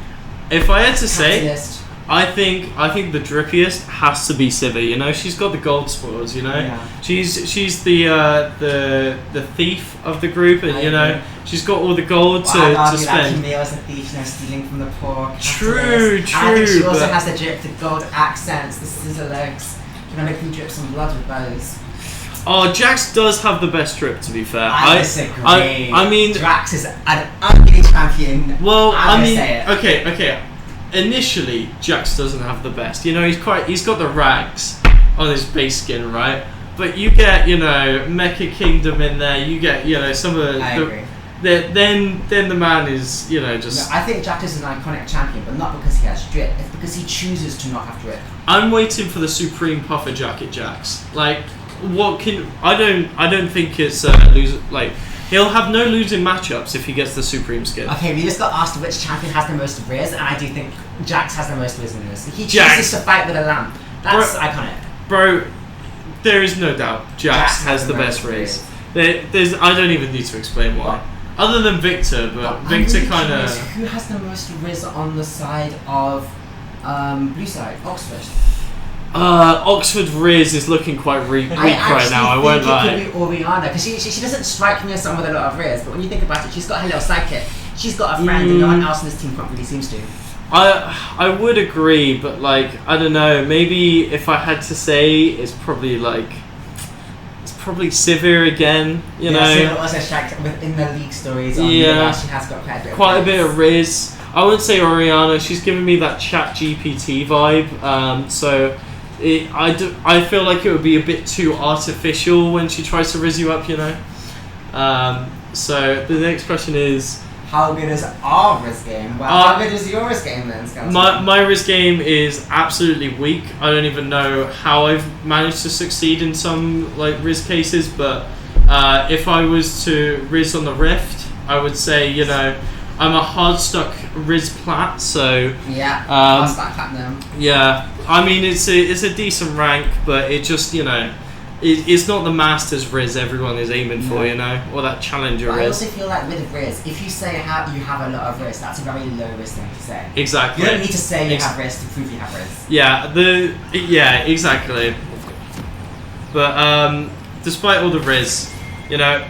[SPEAKER 1] If I had to say,
[SPEAKER 4] Catalyst.
[SPEAKER 1] I think the drippiest has to be Sivir. You know, she's got the gold spoils. You know,
[SPEAKER 4] Yeah.
[SPEAKER 1] she's the thief of the group, and
[SPEAKER 4] I agree.
[SPEAKER 1] she's got all the gold
[SPEAKER 4] Well, I'd
[SPEAKER 1] to
[SPEAKER 4] argue that
[SPEAKER 1] spend.
[SPEAKER 4] Camille is a thief, stealing from the poor.
[SPEAKER 1] True,
[SPEAKER 4] Catalyst. And I think she also
[SPEAKER 1] but-
[SPEAKER 4] has the drip, the gold accents, the scissor legs. You're gonna make me drip some blood with those.
[SPEAKER 1] Oh, Jax does have the best drip. To be fair,
[SPEAKER 4] I disagree.
[SPEAKER 1] I mean,
[SPEAKER 4] Drax is an ugly champion.
[SPEAKER 1] well,
[SPEAKER 4] I'm
[SPEAKER 1] I mean,
[SPEAKER 4] gonna say it.
[SPEAKER 1] okay. Initially, Jax doesn't have the best. You know, he's got the rags on his base skin, right? But you get, Mecha Kingdom in there. You get, some of
[SPEAKER 4] I agree.
[SPEAKER 1] Then the man is, just.
[SPEAKER 4] No, I think Jack is an iconic champion, but not because he has drip. It's because he chooses to not have drip.
[SPEAKER 1] I'm waiting for the Supreme Puffer Jacket Jax. Like, I don't think it's he'll have no losing matchups if he gets the Supreme skin.
[SPEAKER 4] Okay, we just got asked which champion has the most Riz, and I do think Jax has the most Riz in this. He chooses
[SPEAKER 1] Jax.
[SPEAKER 4] to fight with a lamp. That's iconic.
[SPEAKER 1] Bro, there is no doubt Jax has the best
[SPEAKER 4] most
[SPEAKER 1] race. There's I don't even need to explain why. Other than Victor, but
[SPEAKER 4] I'm
[SPEAKER 1] Victor
[SPEAKER 4] really
[SPEAKER 1] kind
[SPEAKER 4] curious,
[SPEAKER 1] of.
[SPEAKER 4] who has the most Riz on the side of blue side? Oxford.
[SPEAKER 1] Oxford Riz is looking quite weak right now. I won't lie.
[SPEAKER 4] I think it could be Oriana, because she doesn't strike me as someone with a lot of Riz, but when you think about it, she's got her little sidekick. She's got a friend, and no one else in this team really seems to.
[SPEAKER 1] I would agree, but like I don't know. Maybe if I had to say, it's probably Sivir again. You know,
[SPEAKER 4] Sivir also shagged within the league stories.
[SPEAKER 1] Yeah,
[SPEAKER 4] she has got
[SPEAKER 1] quite a bit of Riz. I would say Oriana. She's giving me that Chat GPT vibe. So I feel like it would be a bit too artificial when she tries to Riz you up. You know. So the next question is.
[SPEAKER 4] How good is our Riz game? Well, how good is your Riz game then, Skelton?
[SPEAKER 1] My Riz game is absolutely weak. I don't even know how I've managed to succeed in some like Riz cases, but if I was to Riz on the Rift, I would say, you know, I'm a hard stuck Riz plat, so
[SPEAKER 4] yeah, hard stuck platinum.
[SPEAKER 1] Yeah, I mean it's a decent rank, but it just, you know, it's not the Masters Riz everyone is aiming for, you know, or that Challenger
[SPEAKER 4] Riz. I also
[SPEAKER 1] Riz.
[SPEAKER 4] feel like with Riz, if you say you have a lot of Riz, that's a very low Riz thing to say.
[SPEAKER 1] Exactly.
[SPEAKER 4] You don't need to say you have Riz to prove you have Riz.
[SPEAKER 1] Yeah, exactly. But despite all the Riz, you know,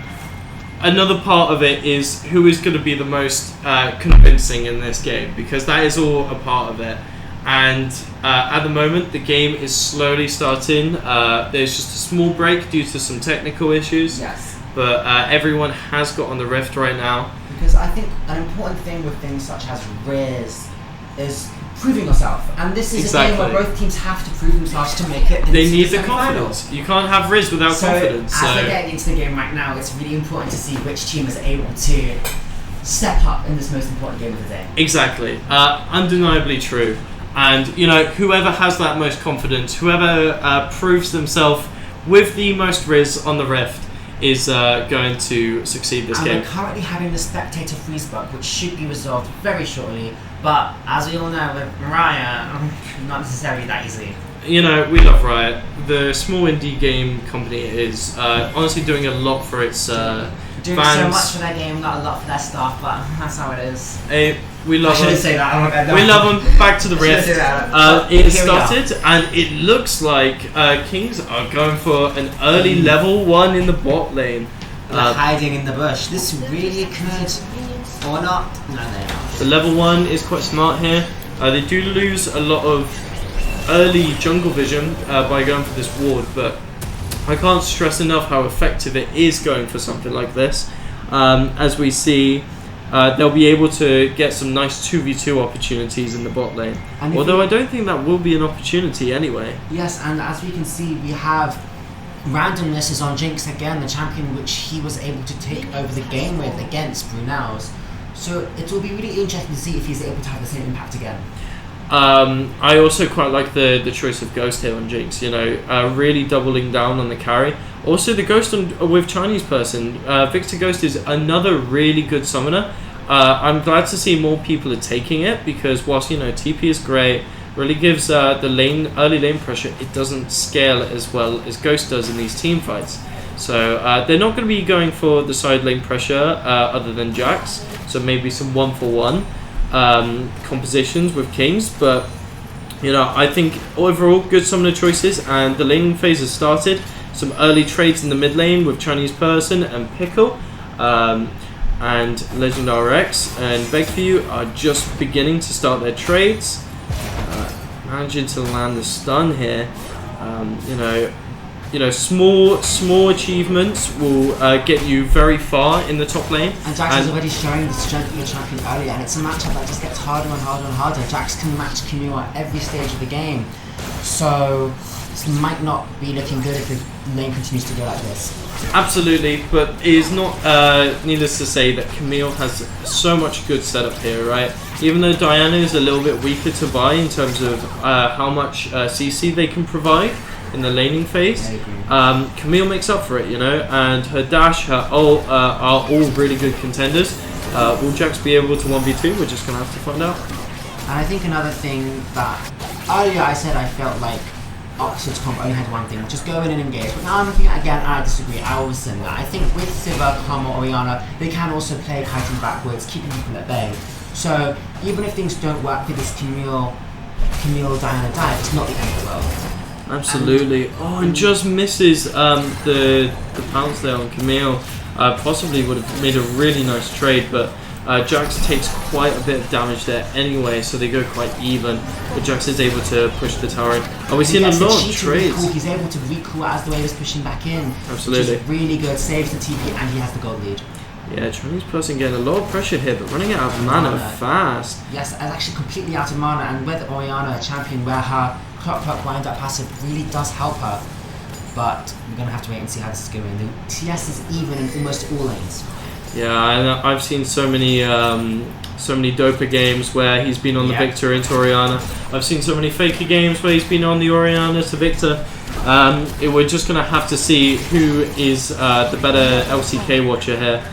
[SPEAKER 1] another part of it is who is going to be the most convincing in this game, because that is all a part of it. And at the moment, the game is slowly starting. There's just a small break due to some technical issues.
[SPEAKER 4] Yes.
[SPEAKER 1] But everyone has got on the Rift right now.
[SPEAKER 4] Because I think an important thing with things such as Riz is proving yourself. And this is a game where both teams have to prove themselves to make it.
[SPEAKER 1] They need the confidence. You can't have Riz without confidence.
[SPEAKER 4] As they're getting into the game right now, it's really important to see which team is able to step up in this most important game of the day.
[SPEAKER 1] Exactly. Undeniably true. And, you know, whoever has that most confidence, whoever proves themselves with the most Riz on the Rift is going to succeed this game.
[SPEAKER 4] We're currently having the spectator freeze bug, which should be resolved very shortly. But as we all know, with Mariah, not necessarily that easy.
[SPEAKER 1] You know, we love Riot. The small indie game company is honestly doing a lot for its
[SPEAKER 4] doing
[SPEAKER 1] fans.
[SPEAKER 4] So much for their game, not a lot for their staff, but that's how it is.
[SPEAKER 1] We love them.
[SPEAKER 4] Say that.
[SPEAKER 1] We love them. Back to the Rift. It started, and it looks like Kings are going for an early level 1 in the bot lane.
[SPEAKER 4] They're hiding in the bush. This really could, or not. No, they are.
[SPEAKER 1] The level 1 is quite smart here. They do lose a lot of early jungle vision by going for this ward, but I can't stress enough how effective it is going for something like this. As we see, they'll be able to get some nice 2v2 opportunities in the bot lane. Although I don't think that will be an opportunity anyway.
[SPEAKER 4] Yes, and as we can see, we have randomness is on Jinx again, the champion which he was able to take over the game with against Brunel's. So it will be really interesting to see if he's able to have the same impact again.
[SPEAKER 1] I also quite like the choice of Ghost here on Jinx, you know, really doubling down on the carry. Also the Ghost with Chinese person, Victor Ghost is another really good summoner. I'm glad to see more people are taking it, because whilst, you know, TP is great, really gives the early lane pressure, it doesn't scale as well as Ghost does in these team fights. So they're not going to be going for the side lane pressure other than Jax, so maybe some 1-for-1 compositions with Kings, but you know, I think overall good summoner choices, and the laning phase has started. Some early trades in the mid lane with Chinese person and Pickle, and Legend RX and Beg for You are just beginning to start their trades, managing to land the stun here. You know, small achievements will get you very far in the top lane.
[SPEAKER 4] And Jax is already showing the strength of the champion earlier, and it's a matchup that just gets harder and harder and harder. Jax can match Camille at every stage of the game, so this might not be looking good if the lane continues to go like this.
[SPEAKER 1] Absolutely, but it is not needless to say that Camille has so much good setup here, right? Even though Diana is a little bit weaker to buy in terms of how much CC they can provide in the laning phase, Camille makes up for it, you know, and her dash, her ult are all really good contenders. Will Jax be able to 1v2? We're just going to have to find out.
[SPEAKER 4] And I think another thing that earlier I said I felt like Oxford's comp only had one thing, which is go in and engage. But now I'm looking at, again, I disagree. I always said that. I think with Sivir, Karma, Oriana, they can also play kiting backwards, keeping people at bay. So even if things don't work with this Camille Diana dive, it's not the end of the world.
[SPEAKER 1] Absolutely. And just misses the pounce there on Camille. Possibly would have made a really nice trade, but Jax takes quite a bit of damage there anyway, so they go quite even. But Jax is able to push the tower in. And we've seen a lot of trades.
[SPEAKER 4] He's able to recall as the wave is pushing back in.
[SPEAKER 1] Absolutely.
[SPEAKER 4] Which is really good, saves the TP, and he has the gold lead.
[SPEAKER 1] Yeah, Chinese person getting a lot of pressure here, but running out of mana fast.
[SPEAKER 4] Yes, and actually completely out of mana, and with Orianna, a champion where her clock wind up passive really does help her. But we're going to have to wait and see how this is going. The TS is even in almost all lanes.
[SPEAKER 1] Yeah, and I've seen so many Dopa games where he's been on the Victor into Orianna. I've seen so many Faker games where he's been on the Orianna to Victor. We're just going to have to see who is the better LCK watcher here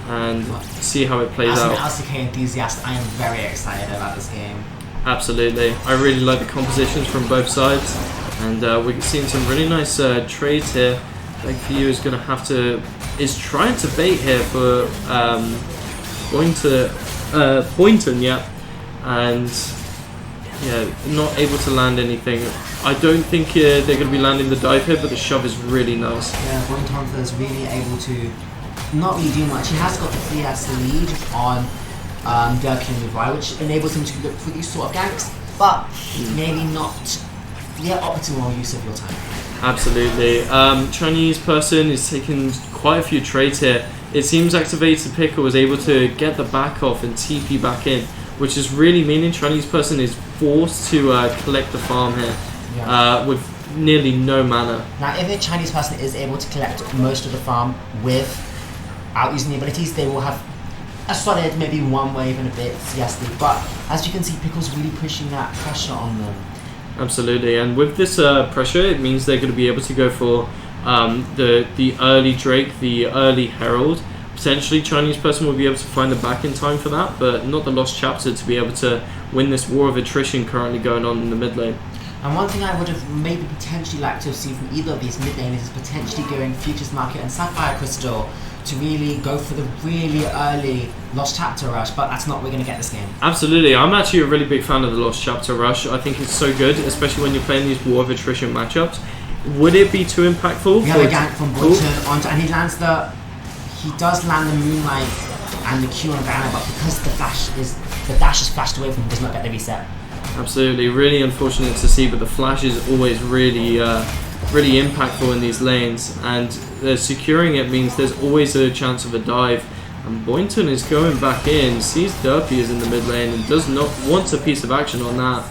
[SPEAKER 1] and see how it plays out.
[SPEAKER 4] As an LCK enthusiast, I am very excited about this game.
[SPEAKER 1] Absolutely. I really like the compositions from both sides. And we're seeing some really nice trades here. Like for you is going to have to... is trying to bait here for going to Boynton, and not able to land anything. I don't think they're going to be landing the dive here, but the shove is really nice.
[SPEAKER 4] Yeah, Boynton is really able to not really do much. He has got the 3S lead on Durkin and Levi, which enables him to look for these sort of ganks, but maybe not the optimal use of your time.
[SPEAKER 1] Absolutely. Chinese person is taking quite a few trades here. It seems Activated Picker was able to get the back off and TP back in, which is really meaning Chinese person is forced to collect the farm here with nearly no mana.
[SPEAKER 4] Now, if a Chinese person is able to collect most of the farm without using the abilities, they will have a solid maybe one wave and a bit CS lead. But as you can see, Pickle's really pushing that pressure on them.
[SPEAKER 1] Absolutely, and with this pressure, it means they're going to be able to go for the early Drake, the early Herald. Potentially, Chinese person will be able to find the back in time for that, but not the Lost Chapter to be able to win this war of attrition currently going on in the mid lane.
[SPEAKER 4] And one thing I would have maybe potentially liked to have seen from either of these mid laners is potentially going Futures Market and Sapphire Crystal to really go for the really early Lost Chapter rush, but that's not what we're going to get this game.
[SPEAKER 1] Absolutely, I'm actually a really big fan of the Lost Chapter rush. I think it's so good, especially when you're playing these war of attrition matchups. Would it be too impactful?
[SPEAKER 4] We have a gank from Boynton onto, and he does land the Moonlight and the Q on Diana, but because the dash is flashed away from him, does not get the reset.
[SPEAKER 1] Absolutely, really unfortunate to see, but the flash is always really really impactful in these lanes, and securing it means there's always a chance of a dive. And Boynton is going back in, sees Derpy is in the mid lane and does not want a piece of action on that.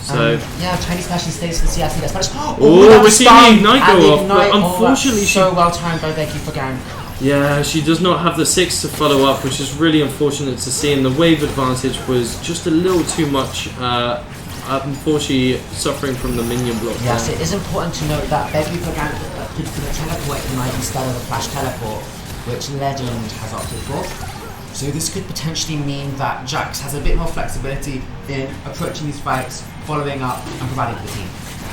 [SPEAKER 1] So
[SPEAKER 4] Chinese person stays for the CS and gets punished.
[SPEAKER 1] We're seeing the Ignite go off, but unfortunately
[SPEAKER 4] so well timed by Becky for gank.
[SPEAKER 1] Yeah, she does not have the 6 to follow up, which is really unfortunate to see, and the wave advantage was just a little too much. Unfortunately, suffering from the minion block.
[SPEAKER 4] Yes, it is important to note that Becky for gank opted for the teleport Ignite instead of the flash teleport, which Legend has opted for. So this could potentially mean that Jax has a bit more flexibility in approaching these fights, following up and providing for the team.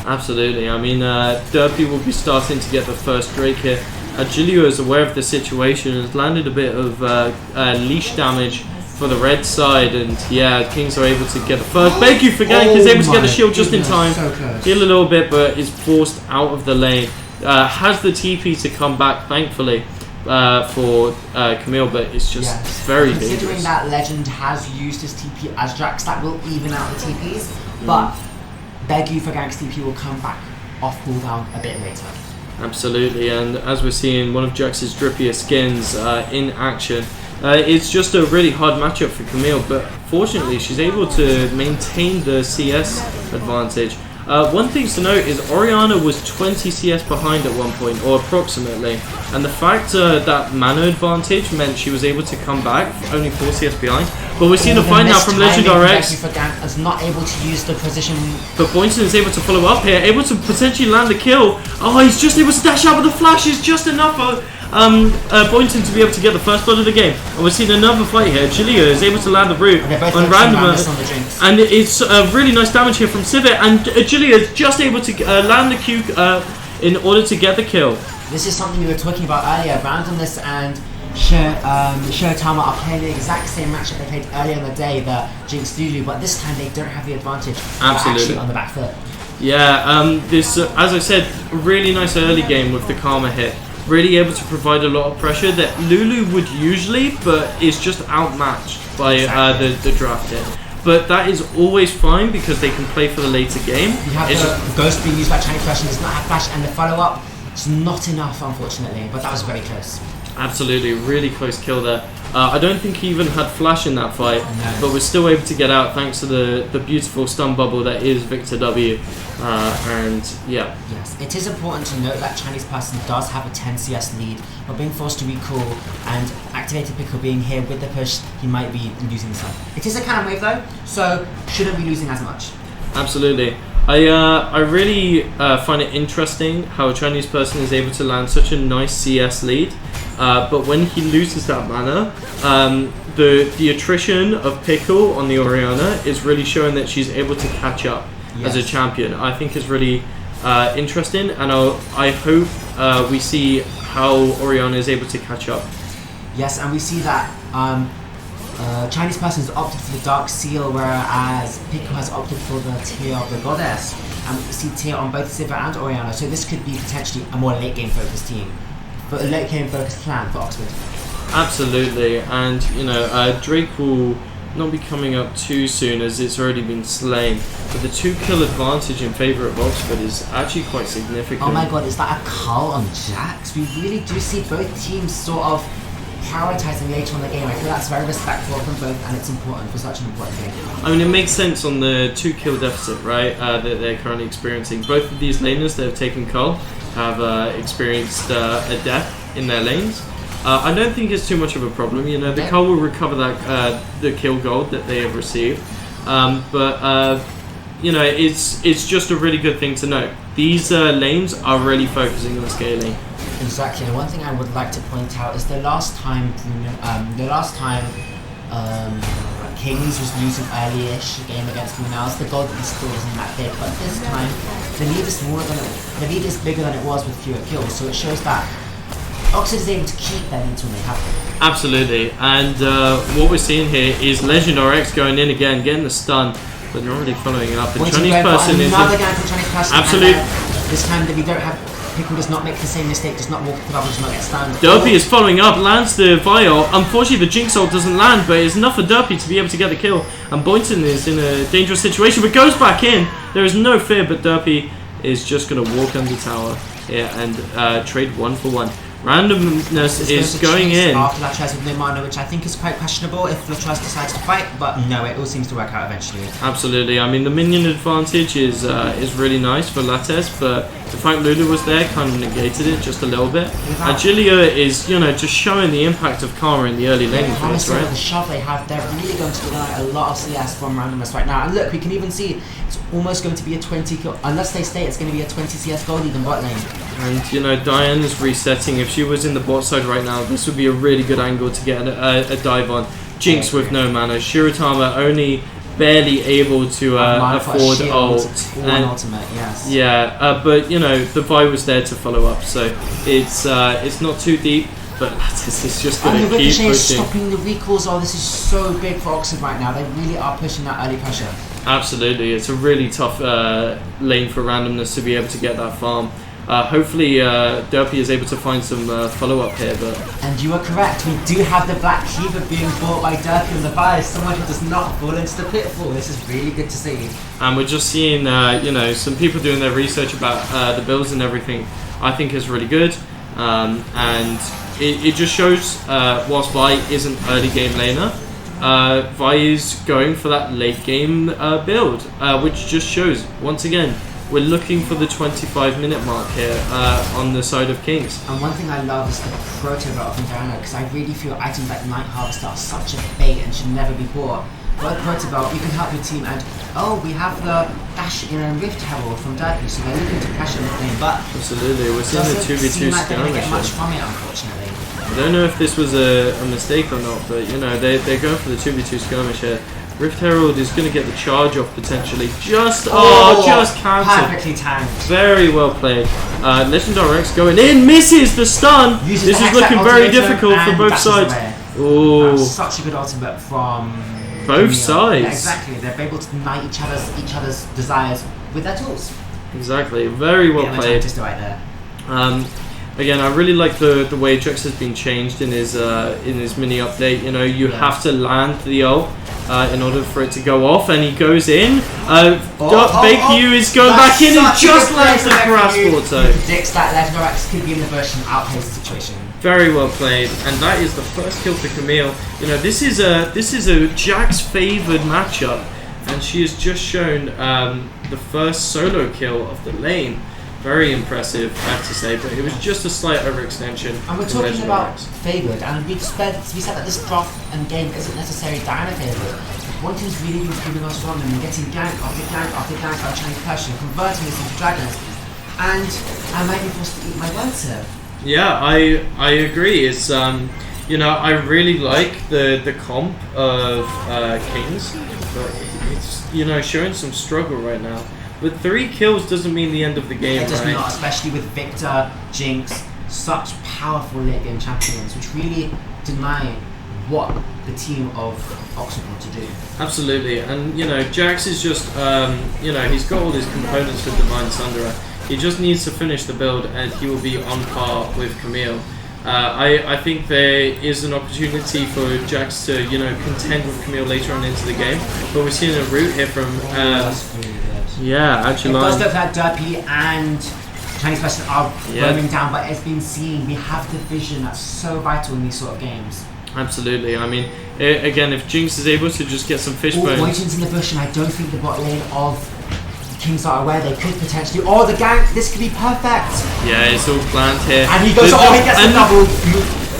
[SPEAKER 1] Absolutely. I mean, Derpy will be starting to get the first Drake here. Gilio is aware of the situation and has landed a bit of leash damage for the red side, and Kings are able to get the first. Becky for gank is able to get the shield just in time.
[SPEAKER 4] So close.
[SPEAKER 1] Heal a little bit, but is forced out of the lane. Has the TP to come back, thankfully, for Camille, but it's just very dangerous.
[SPEAKER 4] Considering that Legend has used his TP as Jax, that will even out the TPs, but Begu for gank's TP will come back off cooldown a bit later.
[SPEAKER 1] Absolutely, and as we're seeing one of Jax's drippier skins in action, it's just a really hard matchup for Camille, but fortunately she's able to maintain the CS advantage. One thing to note is Orianna was 20 CS behind at one point, or approximately, and the fact that mana advantage meant she was able to come back only 4 CS behind. But we're seeing a fight now from Legend RX.
[SPEAKER 4] Is not able to use the position.
[SPEAKER 1] But Boynton is able to follow up here, able to potentially land the kill. Oh, he's just able to dash out with the flash. Is just enough for Boynton to be able to get the first blood of the game. And we're seeing another fight here. Julia is able to land the root on random, and it's really nice damage here from Civet. And Julia is just able to land the Q in order to get the kill.
[SPEAKER 4] This is something we were talking about earlier. Randomness and Shirotama are playing the exact same matchup they played earlier in the day, the Jinx Lulu, but this time they don't have the advantage.
[SPEAKER 1] Absolutely.
[SPEAKER 4] They're actually on the back foot.
[SPEAKER 1] Yeah, this, as I said, really nice early game with the Karma hit. Really able to provide a lot of pressure that Lulu would usually, but is just outmatched. by the draft hit. But that is always fine because they can play for the later game.
[SPEAKER 4] You have the ghost being used by Chinese person does not have flash, and the follow-up is not enough, unfortunately. But that was very close.
[SPEAKER 1] Absolutely, really close kill there. I don't think he even had flash in that fight, but was still able to get out thanks to the beautiful stun bubble that is Victor W. And yeah.
[SPEAKER 4] Yes, it is important to note that Chinese person does have a 10 CS lead, but being forced to recall and activated pickle being here with the push, he might be losing some. It is a cannon wave though, so shouldn't be losing as much.
[SPEAKER 1] Absolutely. I really find it interesting how a Chinese person is able to land such a nice CS lead, but when he loses that mana, the attrition of Pickle on the Orianna is really showing that she's able to catch up as a champion. I think is really interesting, and I hope we see how Orianna is able to catch up.
[SPEAKER 4] Yes, and we see that Chinese person has opted for the Dark Seal, whereas Pico has opted for the Tear of the Goddess. And we see Tear on both Sivir and Orianna, so this could be potentially a more late game focused team, but a late game focused plan for Oxford.
[SPEAKER 1] Absolutely, and you know Drake will not be coming up too soon as it's already been slain, but the 2-kill advantage in favour of Oxford is actually quite significant.
[SPEAKER 4] Oh my god, is that a cull on Jax? We really do see both teams sort of prioritising later on the game. I feel that's very respectful from both, and it's important for such an important game.
[SPEAKER 1] I mean, it makes sense on the 2-kill deficit, right, that they're currently experiencing. Both of these laners that have taken cull have experienced a death in their lanes. I don't think it's too much of a problem. You know, the cull will recover that the kill gold that they have received, but you know, it's just a really good thing to note. These lanes are really focusing on scaling.
[SPEAKER 4] Exactly, and one thing I would like to point out is the last time Kings was losing early-ish game against Brunels, the gold still wasn't that big, but this time the lead is bigger than it was with fewer kills, so it shows that Oxford is able to keep their leads when they have them.
[SPEAKER 1] Absolutely, and what we're seeing here is Legend RX going in again, getting the stun, but not really following up. And Chinese person is
[SPEAKER 4] another guy from Chinese person.
[SPEAKER 1] Absolutely.
[SPEAKER 4] This time that we don't have. Pickle does not make the same mistake, does not walk the bubble, does not get stunned.
[SPEAKER 1] Derpy is following up, lands the Viol. Unfortunately, the Jinx ult doesn't land, but it's enough for Derpy to be able to get the kill. And Boynton is in a dangerous situation, but goes back in. There is no fear, but Derpy is just going to walk under tower here and trade 1-for-1. Randomness is going in.
[SPEAKER 4] After that tries with no mana, which I think is quite questionable if Latraz decides to fight, but no, it all seems to work out eventually.
[SPEAKER 1] Absolutely. I mean, the minion advantage is really nice for Lattes, but the fact Lulu was there kind of negated it just a little bit. Agilia is, you know, just showing the impact of Karma in the early laning phase, right?
[SPEAKER 4] The shove they have, they're really going to deny a lot of CS from Randomness right now. And look, we can even see it's almost going to be a 20 kill, unless they stay, it's going to be a 20 CS gold lead in bot lane.
[SPEAKER 1] And you know, Diane is resetting. If she was in the bot side right now, this would be a really good angle to get a dive on. Jinx with no mana, Shiratama only barely able to afford ult.
[SPEAKER 4] And ultimate, yes.
[SPEAKER 1] Yeah, but you know, the Vi was there to follow up, so it's not too deep. But Lattice is just going to keep pushing.
[SPEAKER 4] Stopping the recalls. Oh, this is so big for Oxford right now. They really are pushing that early pressure.
[SPEAKER 1] Absolutely, it's a really tough lane for Randomness to be able to get that farm. Hopefully Derpy is able to find some follow-up here, but...
[SPEAKER 4] And you are correct, we do have the Black Kiva being bought by Derpy on the buy, someone who does not fall into the pitfall. This is really good to see.
[SPEAKER 1] And we're just seeing, you know, some people doing their research about the builds and everything. I think is really good, and it just shows whilst Vi is an early game laner, Vi is going for that late game build, which just shows, once again, we're looking for the 25-minute mark here on the side of Kings.
[SPEAKER 4] And one thing I love is the proto belt from Diana, because I really feel items like Night Harvester are such a bait and should never be bought. But proto belt, you can help your team, and we have the Dash in a Rift Herald from Derpy, so they're looking to pressure the thing, but
[SPEAKER 1] absolutely, we're seeing the 2v2 skirmish.
[SPEAKER 4] Get much from it, unfortunately.
[SPEAKER 1] I don't know if this was a mistake or not, but you know, they're going for the 2v2 skirmish here. Rift Herald is going to get the charge off potentially. Just cancelled.
[SPEAKER 4] Perfectly timed.
[SPEAKER 1] Very well played. Legend RX going in, misses the stun. This is looking very difficult for both sides. Oh,
[SPEAKER 4] such a good ultimate from
[SPEAKER 1] both sides.
[SPEAKER 4] Yeah, exactly, they're able to ignite each other's desires with their tools.
[SPEAKER 1] Exactly, very well played.
[SPEAKER 4] Just right there.
[SPEAKER 1] again, I really like the way Jax has been changed in his mini update. You know, you have to land the ult in order for it to go off, and he goes in. Bakeyu is going back in and just lands the Parasporto.
[SPEAKER 4] Predicts that Legendary X could be in the version outplays the situation.
[SPEAKER 1] Very well played, and that is the first kill for Camille. You know, this is a Jax favoured matchup, and she has just shown the first solo kill of the lane. Very impressive, I have to say, but it was just a slight overextension.
[SPEAKER 4] And we're talking about favoured, and we said that this draft and game isn't necessarily Diana favoured. One team's really been proving us wrong and getting gank after gank after gank by Chinese Persian, converting this into dragons. And I might be forced to eat my words here.
[SPEAKER 1] Yeah, I agree. It's you know, I really like the comp of Kings, but it's, you know, showing some struggle right now. But 3 kills doesn't mean the end of the game,
[SPEAKER 4] it does
[SPEAKER 1] right?
[SPEAKER 4] not, especially with Victor, Jinx, such powerful late game champions, which really deny what the team of Oxford want to do.
[SPEAKER 1] Absolutely, and you know, Jax is just, you know, he's got all his components for Divine Sunderer. He just needs to finish the build, and he will be on par with Camille. I think there is an opportunity for Jax to, you know, contend with Camille later on into the game, but we're seeing a route here from, yeah, actually.
[SPEAKER 4] It does look like Derpy and Chinese Person are roaming down, but it's been seen. We have the vision that's so vital in these sort of games.
[SPEAKER 1] Absolutely. I mean, again, if Jinx is able to just get some fishbones.
[SPEAKER 4] Poison's in the bush, and I don't think the bot lane of Kings are aware they could potentially. Oh, the gank! This could be perfect.
[SPEAKER 1] Yeah, it's all planned here.
[SPEAKER 4] And he goes. He gets a double.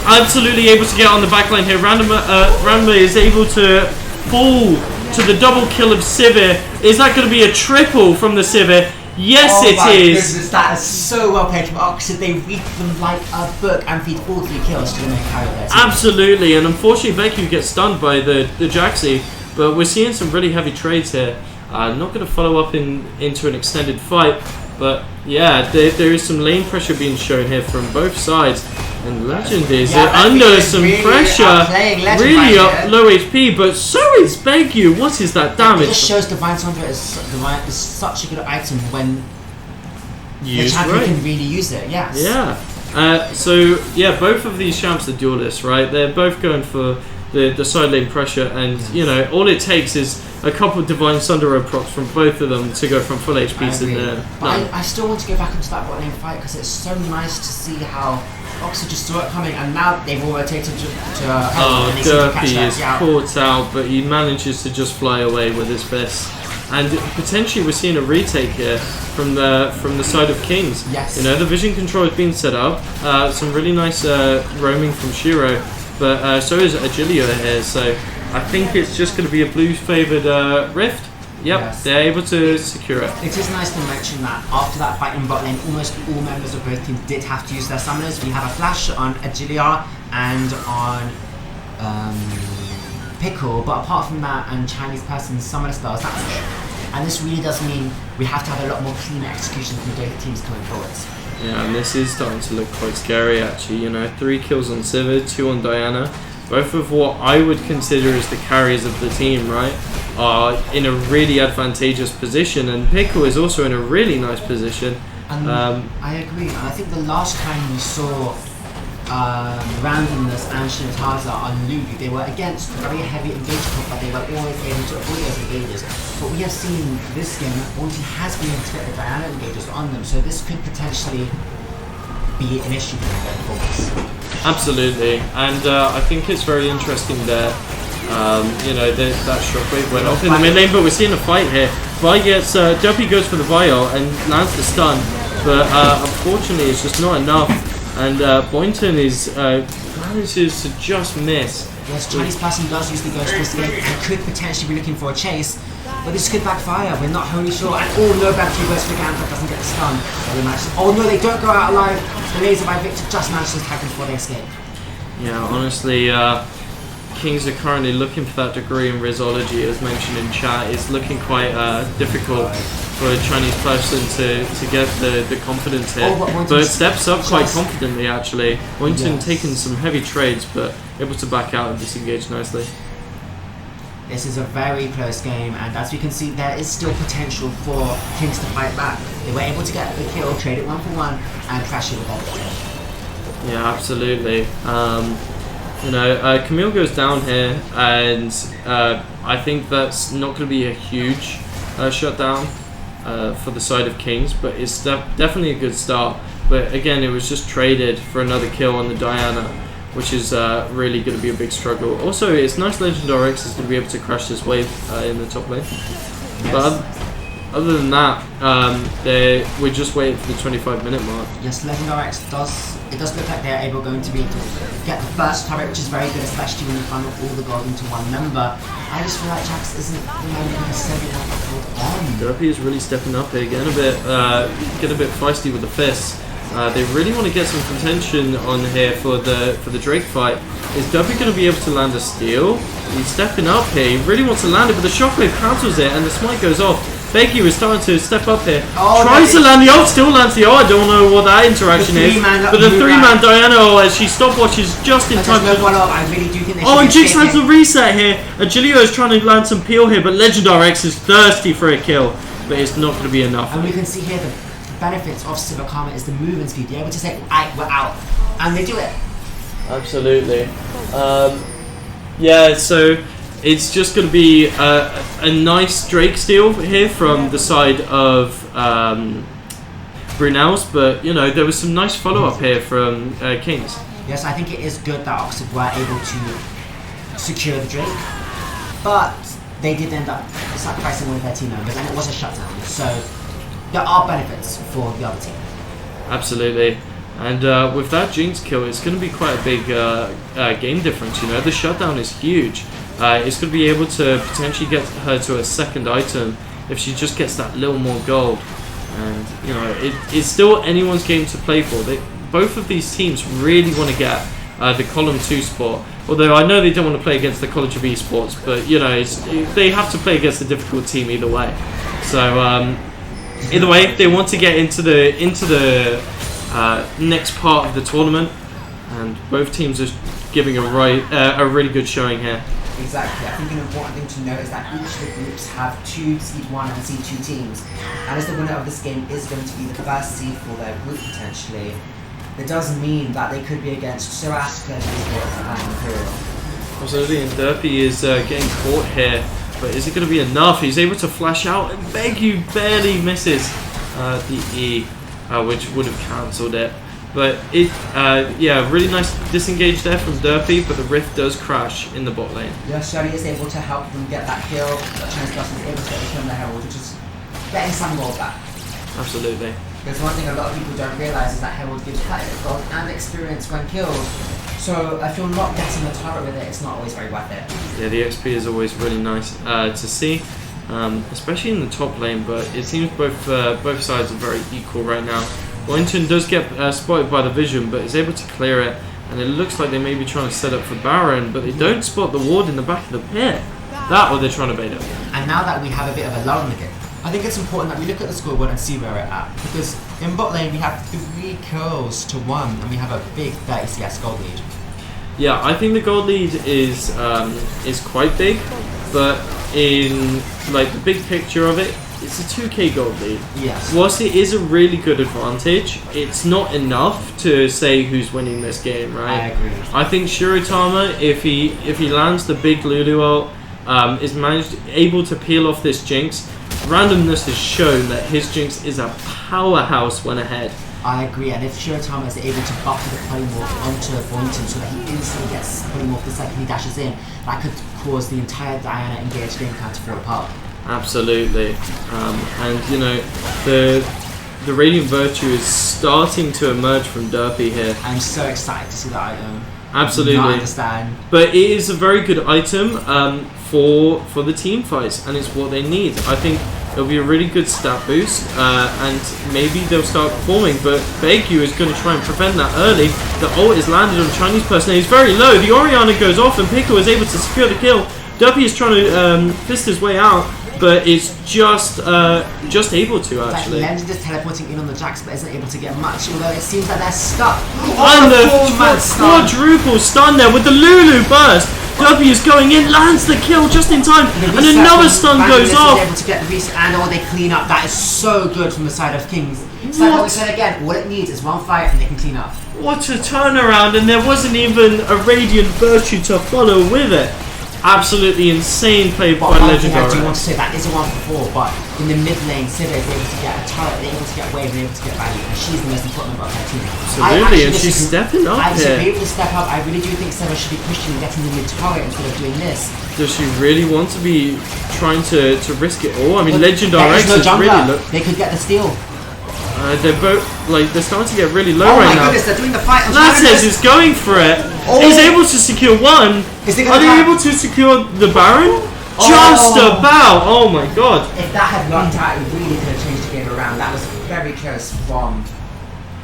[SPEAKER 1] Absolutely able to get on the backline here. Ranma is able to fall to the double kill of Sivir. Is that going to be a triple from the Sivir? Yes, it is.
[SPEAKER 4] Goodness, that is so well played from Oxford. They read them like a book and feed all 3 kills to the main carry there.
[SPEAKER 1] Absolutely, and unfortunately, Bakeyu gets stunned by the Jaxi. But we're seeing some really heavy trades here. Not going to follow up into an extended fight, but yeah, there is some lane pressure being shown here from both sides. And Legend is under some pressure, really up low HP, but so is Bakeyu. What is that damage?
[SPEAKER 4] It just shows Divine Sunderer is such a good item when the champion can really use it, yes.
[SPEAKER 1] Yeah. So, yeah, both of these champs are duelists, right? They're both going for the side lane pressure, and, you know, all it takes is a couple of Divine Sunderer procs from both of them to go from full HP to the...
[SPEAKER 4] I still want to go back into that bot lane fight because it's so nice to see how Oxford just saw it coming, and now they've all rotated to
[SPEAKER 1] Derpy is caught out, but he manages to just fly away with his fist. And potentially we're seeing a retake here from the side of Kings.
[SPEAKER 4] Yes.
[SPEAKER 1] You know, the vision control has been set up. Some really nice roaming from Shiro, but so is Agilio here. So I think it's just going to be a blue favoured Rift. Yep, yes. They're able to secure it.
[SPEAKER 4] It is nice to mention that after that fight in bot lane, almost all members of both teams did have to use their summoners. We have a flash on Agilia and on Pickle, but apart from that and Chinese Person's summoner spells, that's it. And this really does mean we have to have a lot more cleaner execution from both teams coming forwards.
[SPEAKER 1] Yeah, and this is starting to look quite scary actually. You know, 3 kills on Sivir, 2 on Diana. Both of what I would consider as the carriers of the team, right, are in a really advantageous position, and Pickle is also in a really nice position.
[SPEAKER 4] And I agree, and I think the last time we saw Randomness and Shinataza on Lulu, they were against very heavy engagement, but they were always able to avoid those engages. But we have seen this game that Bounty has been able to get the Diana engages on them, so this could potentially be an issue for us.
[SPEAKER 1] Absolutely, and I think it's very interesting that you know that shockwave went off in the mid lane, but we're seeing a fight here. Vi gets Duppy goes for the Vial and lands the stun, but unfortunately it's just not enough, and Boynton is manages to just miss.
[SPEAKER 4] Yes, Chinese Person does use the Ghost this game and could potentially be looking for a chase, but this could backfire. We're not wholly sure. And no battery goes for Gantha, doesn't get the stun. Oh no, they don't go out alive. The laser by Victor just manages to tag them before they escape.
[SPEAKER 1] Yeah, honestly, Kings are currently looking for that degree in Rizology, as mentioned in chat. It's looking quite difficult for a Chinese person to get the confidence here. But steps up quite confidently actually. Boynton taking some heavy trades, but able to back out and disengage nicely.
[SPEAKER 4] This is a very close game, and as we can see, there is still potential for Kings to fight back. They were able to get the kill, trade it 1-for-1, and crash it with that.
[SPEAKER 1] Yeah, absolutely. You know, Camille goes down here, and I think that's not going to be a huge shutdown for the side of Kings, but it's definitely a good start. But again, it was just traded for another kill on the Diana, which is really going to be a big struggle. Also, it's nice Legend RX is going to be able to crash this wave in the top lane.
[SPEAKER 4] Yes.
[SPEAKER 1] But other than that, we're just waiting for the 25-minute mark.
[SPEAKER 4] Yes, Legend RX does look like they're going to be able to get the first turret, which is very good, especially when you funnel all the gold into one member. I just feel like Jax isn't the member necessarily want to hold on.
[SPEAKER 1] Derpy is really stepping up here, getting a bit feisty with the fists. They really want to get some contention on here for the Drake fight. Is Derpy going to be able to land a steal? He's stepping up here. He really wants to land it, but the shockwave cancels it, and the smite goes off. Beggy was starting to step up here. Tries to land the ult, still lands the ult. I don't know what that interaction is. But the three-man Diana, as she stopwatches just in time.
[SPEAKER 4] I really do think they
[SPEAKER 1] And Jinx lands the reset here. Agilio is trying to land some peel here, but Legend RX is thirsty for a kill. But it's not going to be enough.
[SPEAKER 4] And we can see here the benefits of Silver Karma is the movement speed. They're able to say, "Aight, we're out." And they do it.
[SPEAKER 1] Absolutely. Yeah, so it's just going to be a nice Drake steal here from the side of Brunel's, but you know, there was some nice follow-up here from Kings.
[SPEAKER 4] Yes, I think it is good that Oxford were able to secure the Drake, but they did end up sacrificing one of their team members, and it was a shutdown, so there are benefits for the other team.
[SPEAKER 1] Absolutely. And with that Jinx kill, it's going to be quite a big game difference. You know, the shutdown is huge. It's going to be able to potentially get her to a second item if she just gets that little more gold. And you know, it's still anyone's game to play for. Both of these teams really want to get the column 2 spot. Although I know they don't want to play against the College of Esports, but you know, they have to play against a difficult team either way. So either way, they want to get into the next part of the tournament, and both teams are giving a really good showing here.
[SPEAKER 4] Exactly. I think an important thing to note is that each of the groups have 2 Seed 1 and Seed 2 teams, and as the winner of this game is going to be the first seed for their group potentially, it does mean that they could be against Suraska, and Imperial.
[SPEAKER 1] Absolutely, and Derpy is getting caught here, but is it going to be enough? He's able to flash out, and Begu barely misses the E, which would have cancelled it. But yeah, really nice disengage there from Derpy, but the Rift does crash in the bot lane.
[SPEAKER 4] Yeah, Shelly is able to help them get that kill, but Chance Dustin is able to get the kill on the Herald, which is getting some gold back.
[SPEAKER 1] Absolutely.
[SPEAKER 4] Because one thing a lot of people don't realise is that Herald gives quite a bit of gold and experience when killed. So if you're not getting the turret with it, it's not always very worth it.
[SPEAKER 1] Yeah, the XP is always really nice to see, especially in the top lane, but it seems both sides are very equal right now. Wellington does get spotted by the vision, but is able to clear it, and it looks like they may be trying to set up for Baron, but they don't spot the ward in the back of the pit. That, or they're trying to bait it.
[SPEAKER 4] And now that we have a bit of a lull in the game, I think it's important that we look at the scoreboard and see where we're at, because in bot lane we have 3 kills to 1, and we have a big 30 CS gold lead.
[SPEAKER 1] Yeah, I think the gold lead is quite big, but in like the big picture of it, it's a 2k gold lead.
[SPEAKER 4] Yes.
[SPEAKER 1] Whilst it is a really good advantage, it's not enough to say who's winning this game, right?
[SPEAKER 4] I agree.
[SPEAKER 1] I think Shirotama, if he lands the big Lulu ult, is able to peel off this Jinx. Randomness has shown that his Jinx is a powerhouse when ahead.
[SPEAKER 4] I agree, and if Shirotama is able to buffer the polymorph onto Boynton so that he instantly gets polymorph the second he dashes in, that could cause the entire Diana engaged game plan to fall apart.
[SPEAKER 1] Absolutely, and you know, the Radiant Virtue is starting to emerge from Derpy here.
[SPEAKER 4] I'm so excited to see that item.
[SPEAKER 1] Absolutely.
[SPEAKER 4] I do not understand.
[SPEAKER 1] But it is a very good item for the team fights, and it's what they need. I think it'll be a really good stat boost, and maybe they'll start performing, but Baekyu is going to try and prevent that early. The ult is landed on Chinese person, he's very low. The Orianna goes off, and Pickle is able to secure the kill. Derpy is trying to fist his way out, but it's just able to actually.
[SPEAKER 4] Legend is teleporting in on the Jax, but isn't able to get much, although it seems that they're stuck.
[SPEAKER 1] And the quadruple stun there with the Lulu burst. Derpy is going in, lands the kill just in time, and another stun goes off.
[SPEAKER 4] Able to get the reset and they clean up. That is so good from the side of Kings. It's like what we said again, all it needs is one fight and they can clean up.
[SPEAKER 1] What a turnaround, and there wasn't even a Radiant Virtue to follow with it. Absolutely insane play by Legendary.
[SPEAKER 4] I do want to say that is a 1-for-4, but in the mid lane, Sida is able to get a turret, they're able to get wave, they're able to get value, and she's the most important member of her team.
[SPEAKER 1] Absolutely, and she's stepping up
[SPEAKER 4] I
[SPEAKER 1] here.
[SPEAKER 4] disagree with the step up. I really do think Sida should be pushing and getting the mid turret instead of doing this.
[SPEAKER 1] Does she really want to be trying to risk it all? I mean, Legendary X is really
[SPEAKER 4] they could get the steal.
[SPEAKER 1] They're both they're starting to get really low
[SPEAKER 4] Oh
[SPEAKER 1] right now.
[SPEAKER 4] my goodness, they're doing the fight.
[SPEAKER 1] Latez is going for it.
[SPEAKER 4] Oh.
[SPEAKER 1] He's able to secure one. Are they able to secure the Baron? Just about. Oh my god.
[SPEAKER 4] If that had worked out, it really could have changed the game around. That was very close from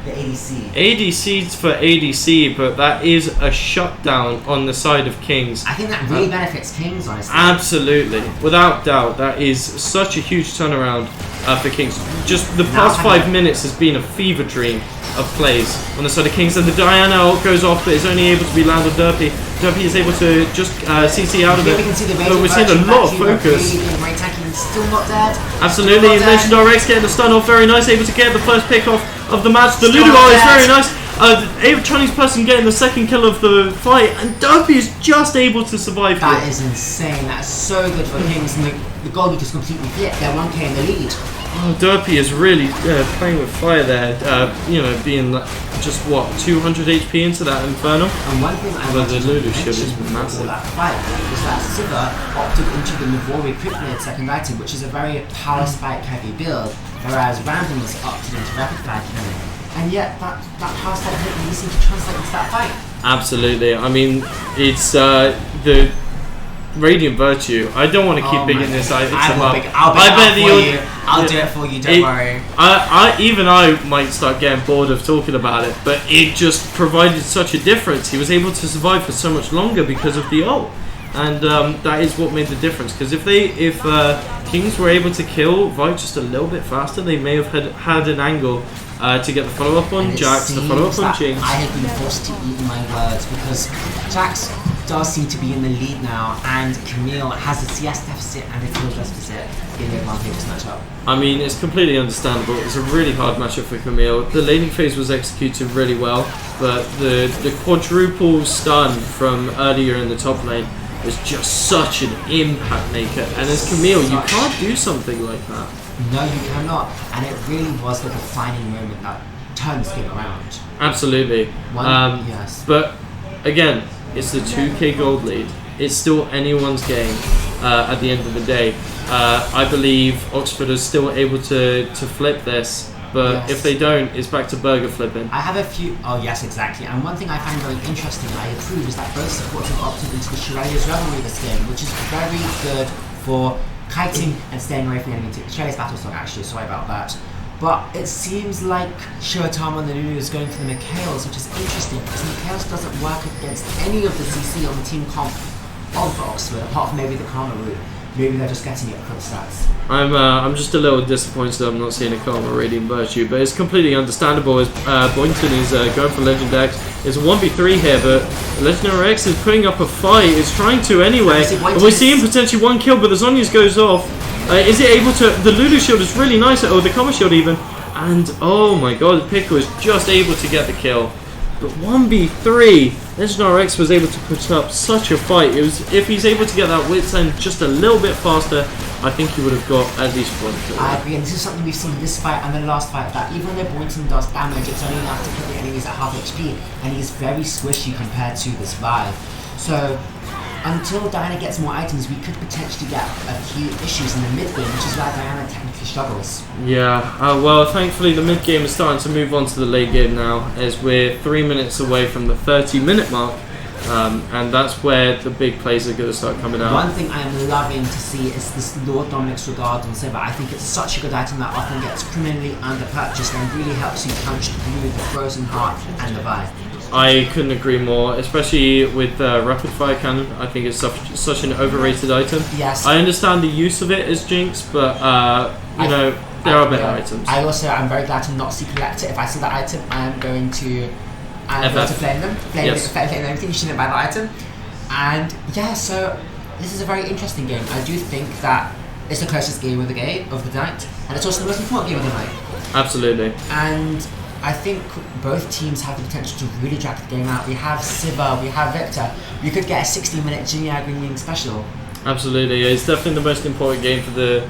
[SPEAKER 4] the ADC.
[SPEAKER 1] ADC's for ADC, but that is a shutdown on the side of Kings.
[SPEAKER 4] I think that really benefits Kings, honestly.
[SPEAKER 1] Absolutely, without doubt, that is such a huge turnaround for Kings. Just the past 5 minutes has been a fever dream of plays on the side of Kings, and the Diana ult goes off, but is only able to be landed on Derpy. Derpy is able to just CC out of it, but we're seeing a lot of focus.
[SPEAKER 4] Still not dead.
[SPEAKER 1] Absolutely, Legendary X getting the stun off, very nice, able to get the first pick off of the match. The Ludo is very nice. A Chinese person getting the second kill of the fight, and Derpy is just able to survive.
[SPEAKER 4] That is insane. That's so good for Kings, and the goal just completely flipped. They're 1k in the lead.
[SPEAKER 1] Oh, Derpy is really playing with fire there. You know, being just what 200 HP into that Inferno.
[SPEAKER 4] And one thing I wanted to mention before that fight was that Sivir opted into the Navori Quickblade second item, which is a very power spike heavy build, whereas Randomness opted into Rapid Fire killing. And yet, that power spike didn't really seem to translate into that fight.
[SPEAKER 1] Absolutely. I mean, it's the Radiant Virtue. I don't want to keep bigging this. I'll
[SPEAKER 4] do it for you. Don't worry.
[SPEAKER 1] I might start getting bored of talking about it, but it just provided such a difference. He was able to survive for so much longer because of the ult, and that is what made the difference. Because if Kings were able to kill Vite just a little bit faster, they may have had an angle to get the follow up on Jax, the follow up on Jinx.
[SPEAKER 4] I have been forced to eat my words because Jax does seem to be in the lead now, and Camille has a CS deficit and a kill deficit in the advantageous matchup.
[SPEAKER 1] I mean, it's completely understandable. It's a really hard matchup for Camille. The laning phase was executed really well, but the quadruple stun from earlier in the top lane was just such an impact maker. And as Camille, you can't do something like that.
[SPEAKER 4] No, you cannot. And it really was the defining moment that turned this game around.
[SPEAKER 1] Absolutely.
[SPEAKER 4] Yes.
[SPEAKER 1] But again, it's the 2k gold lead. It's still anyone's game at the end of the day. I believe Oxford is still able to flip this, but if they don't, it's back to burger flipping.
[SPEAKER 4] I have a few. Oh yes, exactly. And one thing I find very interesting, I approve, is that both supports have opted into the Shirelli's Revelry this game, which is very good for kiting and staying away from the enemy team. Shirelli's Battle Song, actually. Sorry about that. But it seems like Shiratama and the Lulu is going for the Mikhails, which is interesting because Mikhails doesn't work against any of the CC on the team comp of Oxford, apart from maybe the Karma route. Maybe they're just getting it for the stats.
[SPEAKER 1] I'm just a little disappointed that I'm not seeing a Karma Radiant Virtue, but it's completely understandable as Boynton is going for Legend X. It's a 1v3 here, but Legendary X is putting up a fight, is trying to anyway. And we're seeing potentially one kill, but the Zhonya's goes off. Is it able to... The Lulu shield is really nice, or the Karma shield even. And, oh my god, Pickle is just able to get the kill. But 1v3, Legendary X was able to put up such a fight. It was, if he's able to get that wit's end just a little bit faster, I think he would have got at least one kill.
[SPEAKER 4] I agree, and this is something we've seen in this fight and the last fight, that even though Boynton does damage, it's only enough to hit the enemies at half HP, and he's very squishy compared to this Vi. So, until Diana gets more items, we could potentially get a few issues in the mid game, which is why Diana technically struggles.
[SPEAKER 1] Yeah, well, thankfully the mid game is starting to move on to the late game now, as we're 3 minutes away from the 30-minute mark, and that's where the big plays are going to start coming out.
[SPEAKER 4] One thing I'm loving to see is this Lord Dominic's Regard on Silver. I think it's such a good item that often gets criminally underpurchased and really helps you punch through the Frozen Heart and the Vi.
[SPEAKER 1] I couldn't agree more, especially with Rapid Fire Cannon. I think it's such an overrated item.
[SPEAKER 4] Yes.
[SPEAKER 1] I understand the use of it as Jinx, but you know, there are better items.
[SPEAKER 4] I'm very glad to not see Collector. If I see that item, I'm going to flame them. Flame everything. You shouldn't buy that item. And yeah, so this is a very interesting game. I do think that it's the closest game of the night, and it's also the most important game of the night.
[SPEAKER 1] Absolutely.
[SPEAKER 4] And I think both teams have the potential to really drag the game out. We have Siva, we have Victor. We could get a 60-minute junior ringing special.
[SPEAKER 1] Absolutely, it's definitely the most important game for the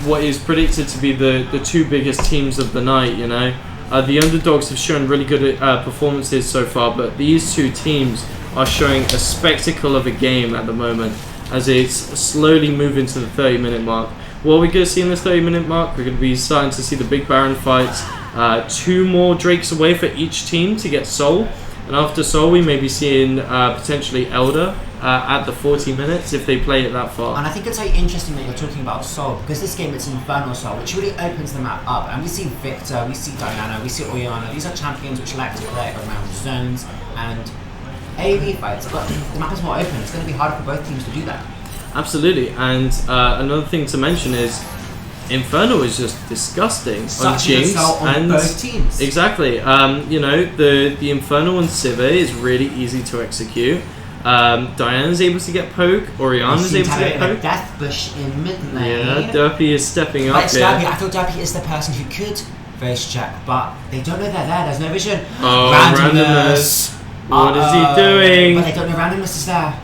[SPEAKER 1] what is predicted to be the two biggest teams of the night. You know, the underdogs have shown really good performances so far, but these two teams are showing a spectacle of a game at the moment as it's slowly moving to the 30-minute mark. What are we going to see in this 30-minute mark? We're going to be starting to see the big Baron fights. 2 more Drakes away for each team to get Soul, and after Soul we may be seeing potentially Elder at the 40 minutes if they play it that far.
[SPEAKER 4] And I think it's very interesting that you're talking about Soul, because this game it's Infernal Soul, which really opens the map up. And we see Victor, we see Diana, we see Oriana. These are champions which like to play around zones and AoE fights, but the map is more open. It's going to be harder for both teams to do that.
[SPEAKER 1] Absolutely, and another thing to mention is Inferno is just disgusting on Jinx
[SPEAKER 4] on both teams.
[SPEAKER 1] Exactly. You know, the Inferno on Siva is really easy to execute. Diana's able to get poke. Oriana's able to get poke.
[SPEAKER 4] Death bush in mid lane.
[SPEAKER 1] Yeah, Derpy is stepping up
[SPEAKER 4] But it's
[SPEAKER 1] here.
[SPEAKER 4] Derpy. I feel Derpy is the person who could face check, but they don't know they're there. There's no vision.
[SPEAKER 1] Oh, randomness. What is he doing?
[SPEAKER 4] But they don't know randomness is there.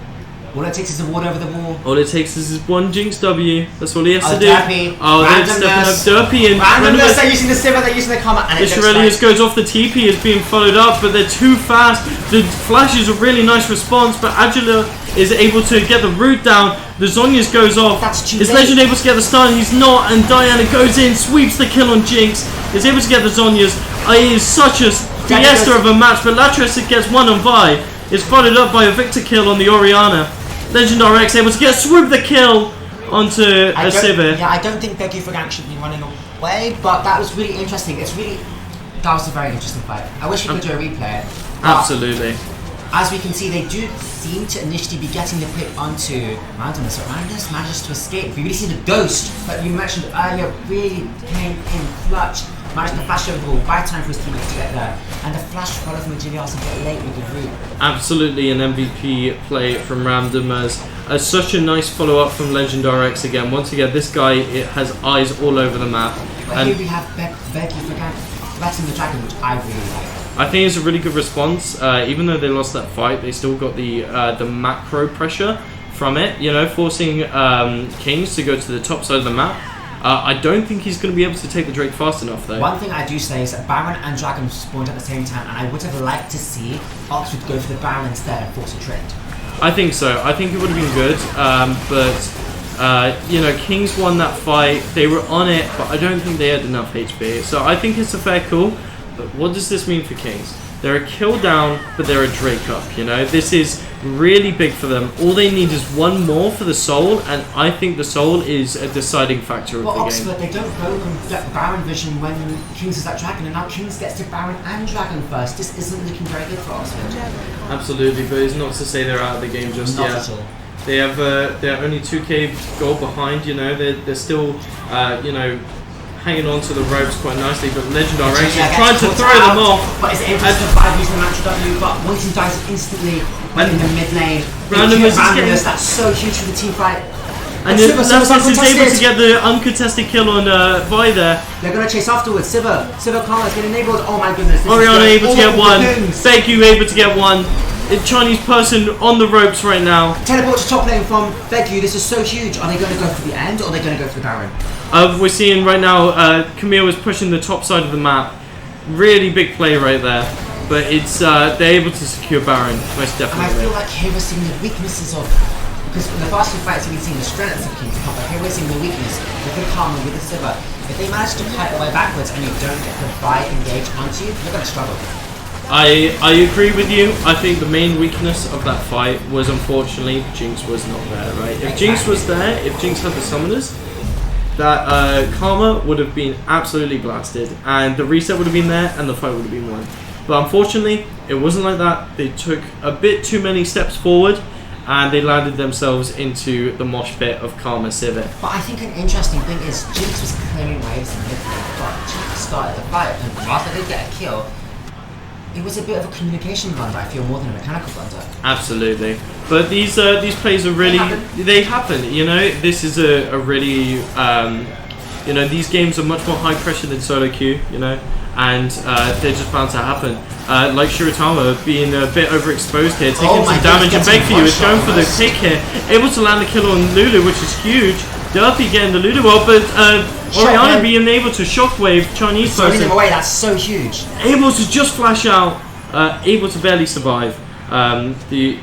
[SPEAKER 4] All it takes is a ward over the wall.
[SPEAKER 1] All it takes is one Jinx W. That's all he has to do.
[SPEAKER 4] Derpy.
[SPEAKER 1] Oh, they're stepping up Derpy and
[SPEAKER 4] randomness. They're using the Siva. They're using the combat. And
[SPEAKER 1] this Aurelius goes off the TP, is being followed up, but they're too fast. The flash is a really nice response, but Agila is able to get the root down. The Zhonya's goes off. Is Legend able to get the stun? He's not, and Diana goes in, sweeps the kill on Jinx. Is able to get the Zhonya's. It is such a fiesta of a match, but Latris gets one on Vi. It's followed up by a Victor kill on the Oriana. Legend RX able to swoop the kill onto a Sivir.
[SPEAKER 4] Yeah, I don't think Becky Fragant should be running away, but that was really interesting. That was a very interesting fight. I wish we could do a replay.
[SPEAKER 1] Absolutely.
[SPEAKER 4] As we can see, they do seem to initially be getting the pick onto Randomness, but Randomness manages to escape. We really see the ghost that you mentioned earlier really came in clutch. Managed to flash over the wall, buy time for his teammates to get there, and the flash follow from Agilios a bit late with the root.
[SPEAKER 1] Absolutely an MVP play from Randomers. Such a nice follow-up from Legend RX again. Once again, this guy has eyes all over the map.
[SPEAKER 4] But
[SPEAKER 1] and
[SPEAKER 4] here we have Becky Fragant the Dragon, which I really like.
[SPEAKER 1] I think it's a really good response. Even though they lost that fight, they still got the macro pressure from it. You know, forcing Kings to go to the top side of the map. I don't think he's going to be able to take the Drake fast enough, though.
[SPEAKER 4] One thing I do say is that Baron and Dragon spawned at the same time, and I would have liked to see Oxford go for the Baron instead and force a trade.
[SPEAKER 1] I think so. I think it would have been good, but you know, Kings won that fight. They were on it, but I don't think they had enough HP. So I think it's a fair call. But what does this mean for Kings? They're a kill down, but they're a Drake up, you know? This is really big for them. All they need is one more for the Soul, and I think the Soul is a deciding factor of the game.
[SPEAKER 4] Oxford, they don't go and get Baron vision when Kings is that Dragon, and now Kings gets to Baron and Dragon first. This isn't looking very good for Oxford.
[SPEAKER 1] Absolutely, but it's not to say they're out of the game just
[SPEAKER 4] Not
[SPEAKER 1] yet.
[SPEAKER 4] at all.
[SPEAKER 1] They have they're only 2k gold behind, you know. They're still you know, hanging on to the ropes quite nicely, but Legend RX is trying to throw them off.
[SPEAKER 4] But it's able to survive using the Mantra W, but once he dies instantly in the mid lane, randomness, that's so huge for the team fight.
[SPEAKER 1] And Lattis is able to get the uncontested kill on Vi there.
[SPEAKER 4] They're going to chase afterwards. Siva Karma has been enabled. Oh my goodness.
[SPEAKER 1] Oriana able to get one. Vegu able to get one. A Chinese person on the ropes right now.
[SPEAKER 4] Teleport to top lane from Vegu. This is so huge. Are they going to go for the end or are they going to go for the Baron?
[SPEAKER 1] We're seeing right now Camille is pushing the top side of the map. Really big play right there. But it's they're able to secure Baron, most definitely.
[SPEAKER 4] And I feel like here we're seeing the weaknesses of, because in the past few fights we've seen the strengths of King's Cup, but here we're seeing the weakness with the Karma, with the Siva. If they manage to cut away backwards and you don't get the Vi engaged onto you, you're going to struggle.
[SPEAKER 1] I agree with you. I think the main weakness of that fight was, unfortunately, Jinx was not there, right? If Jinx was there, if Jinx had the summoners, that Karma would have been absolutely blasted, and the reset would have been there, and the fight would have been won. But unfortunately, it wasn't like that. They took a bit too many steps forward, and they landed themselves into the mosh pit of Karma Sivir.
[SPEAKER 4] But I think an interesting thing is Jinx was clearing waves in mid lane, but Jinx started the fight, and after they get a kill, It was a bit of a communication blunder, I feel, more than a mechanical blunder.
[SPEAKER 1] Absolutely. But these plays are really... They happen, you know? This is a really... you know, these games are much more high pressure than solo queue, you know? And they're just bound to happen. Like Shiratama being a bit overexposed here, taking some damage, and Bakeview is going for the pick here. Able to land the kill on Lulu, which is huge. Derpy getting the Lulu ult, but Oriana being able to shockwave Chinese person.
[SPEAKER 4] Throwing him away, that's so huge.
[SPEAKER 1] Able to just flash out, able to barely survive. The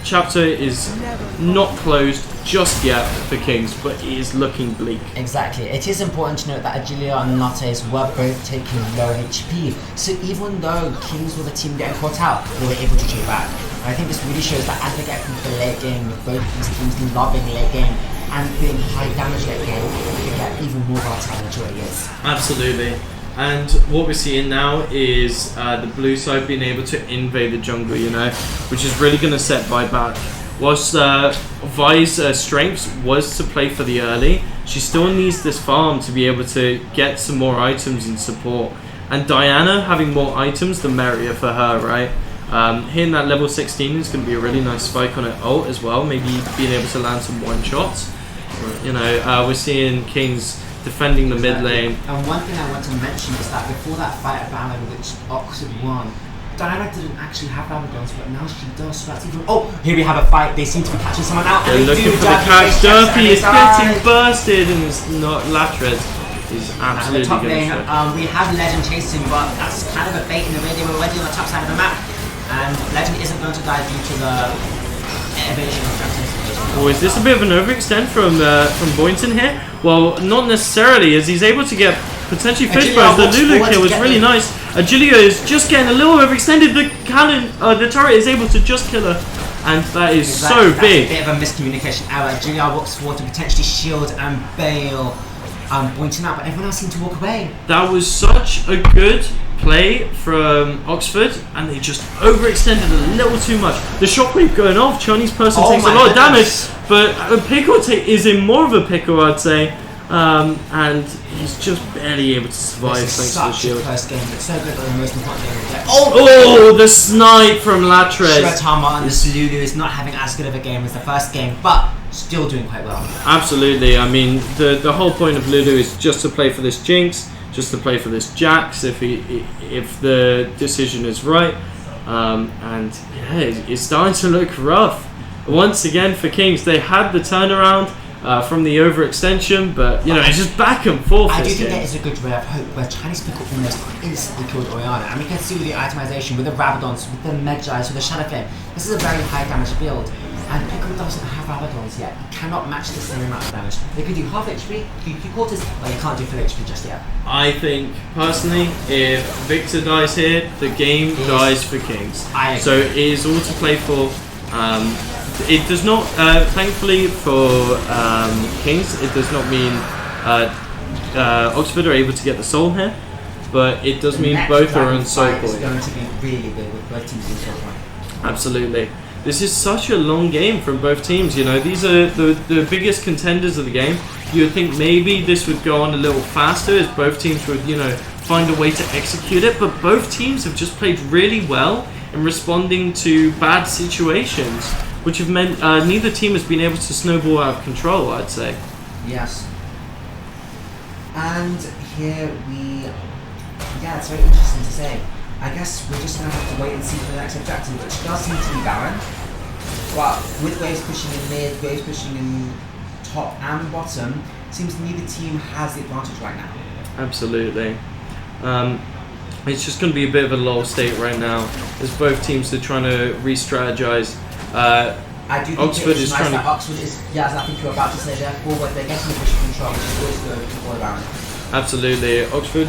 [SPEAKER 1] chapter is not closed just yet for Kings, but it is looking bleak.
[SPEAKER 4] Exactly. It is important to note that Agilia and Nates were both taking low HP, so even though Kings were the team getting caught out, they were able to trade back. And I think this really shows that as they get into the late game, with both these teams loving late game and being high damage late game, they can get even more volatile than it already is.
[SPEAKER 1] Absolutely. And what we're seeing now is the blue side being able to invade the jungle, you know, which is really going to set Vi back. Whilst Vi's strength was to play for the early, she still needs this farm to be able to get some more items and support. And Diana having more items, the merrier for her, right? Hitting that level 16 is going to be a really nice spike on her ult as well, maybe being able to land some one-shots. You know, we're seeing Kings defending the mid lane.
[SPEAKER 4] And one thing I want to mention is that before that fight at Baron, which Oxford won, Diana didn't actually have Rabadons, but now she does. So that's even. Oh, here we have a fight. They seem to be catching someone out.
[SPEAKER 1] They're looking for the catch. Derpy is getting bursted, and it's not Latred is absolutely
[SPEAKER 4] top
[SPEAKER 1] going
[SPEAKER 4] lane,
[SPEAKER 1] to
[SPEAKER 4] we have Legend chasing, but that's kind of a bait in the way. They were already on the top side of the map, and Legend isn't going to die due to the evasion of Captain's.
[SPEAKER 1] Oh, is this a bit of an overextend from Boynton here? Well, not necessarily, as he's able to get potentially fish bows. The Lulu kill was really nice. Agilia is just getting a little overextended. The cannon, the turret is able to just kill her, and that is so big.
[SPEAKER 4] A bit of a miscommunication error. Agilia walks forward to potentially shield and bail Boynton out, but everyone else seemed to walk away.
[SPEAKER 1] That was such a good play from Oxford, and they just overextended a little too much. The shockwave going off, Chinese person takes a lot of damage, but Pickle is in more of a pickle, I'd say, and he's just barely able to survive thanks to the shield.
[SPEAKER 4] First game, it's so good that the most important game of the day.
[SPEAKER 1] Oh, the snipe from Latred.
[SPEAKER 4] Shiratama and this Lulu is not having as good of a game as the first game, but still doing quite well.
[SPEAKER 1] Absolutely. I mean, the whole point of Lulu is just to play for this Jinx, just to play for this Jax if the decision is right, and yeah, it's starting to look rough once again for Kings. They had the turnaround from the overextension, but you know, it's just back and forth.
[SPEAKER 4] I do think that is a good ray of hope where Chinese Pickle almost instantly killed Oriana, and we can see with the itemization, with the Rabadons, with the Medjais, with the Shadow Flame, this is a very high damage build. And Pickle doesn't have Rabadons yet. You cannot match the same amount of damage. They could do half HP, do 3/4, but you can't do full HP just yet.
[SPEAKER 1] I think, personally, if Victor dies here, the game dies for Kings.
[SPEAKER 4] I agree.
[SPEAKER 1] So it is all to play for. It does not, thankfully for Kings, it does not mean Oxford are able to get the soul here, but it does mean both are on soul point.
[SPEAKER 4] It's going to be really big with both teams in soul point.
[SPEAKER 1] Absolutely. This is such a long game from both teams, you know. These are the biggest contenders of the game. You would think maybe this would go on a little faster as both teams would, you know, find a way to execute it, but both teams have just played really well in responding to bad situations, which have meant neither team has been able to snowball out of control, I'd say.
[SPEAKER 4] Yes. And here yeah, it's very interesting to say. I guess we're just going to have to wait and see for the next objective, which does seem to be Baron. But with waves pushing in mid, waves pushing in top and bottom, seems neither team has the advantage right now.
[SPEAKER 1] Absolutely. It's just going to be a bit of a lull state right now, as both teams are trying to re-strategize.
[SPEAKER 4] I do think
[SPEAKER 1] Oxford
[SPEAKER 4] it's
[SPEAKER 1] is
[SPEAKER 4] nice
[SPEAKER 1] trying
[SPEAKER 4] that
[SPEAKER 1] to...
[SPEAKER 4] Oxford is, yeah, as I think you're about to say there, forward, they're getting the push control, which is always good for the Baron.
[SPEAKER 1] Absolutely. Oxford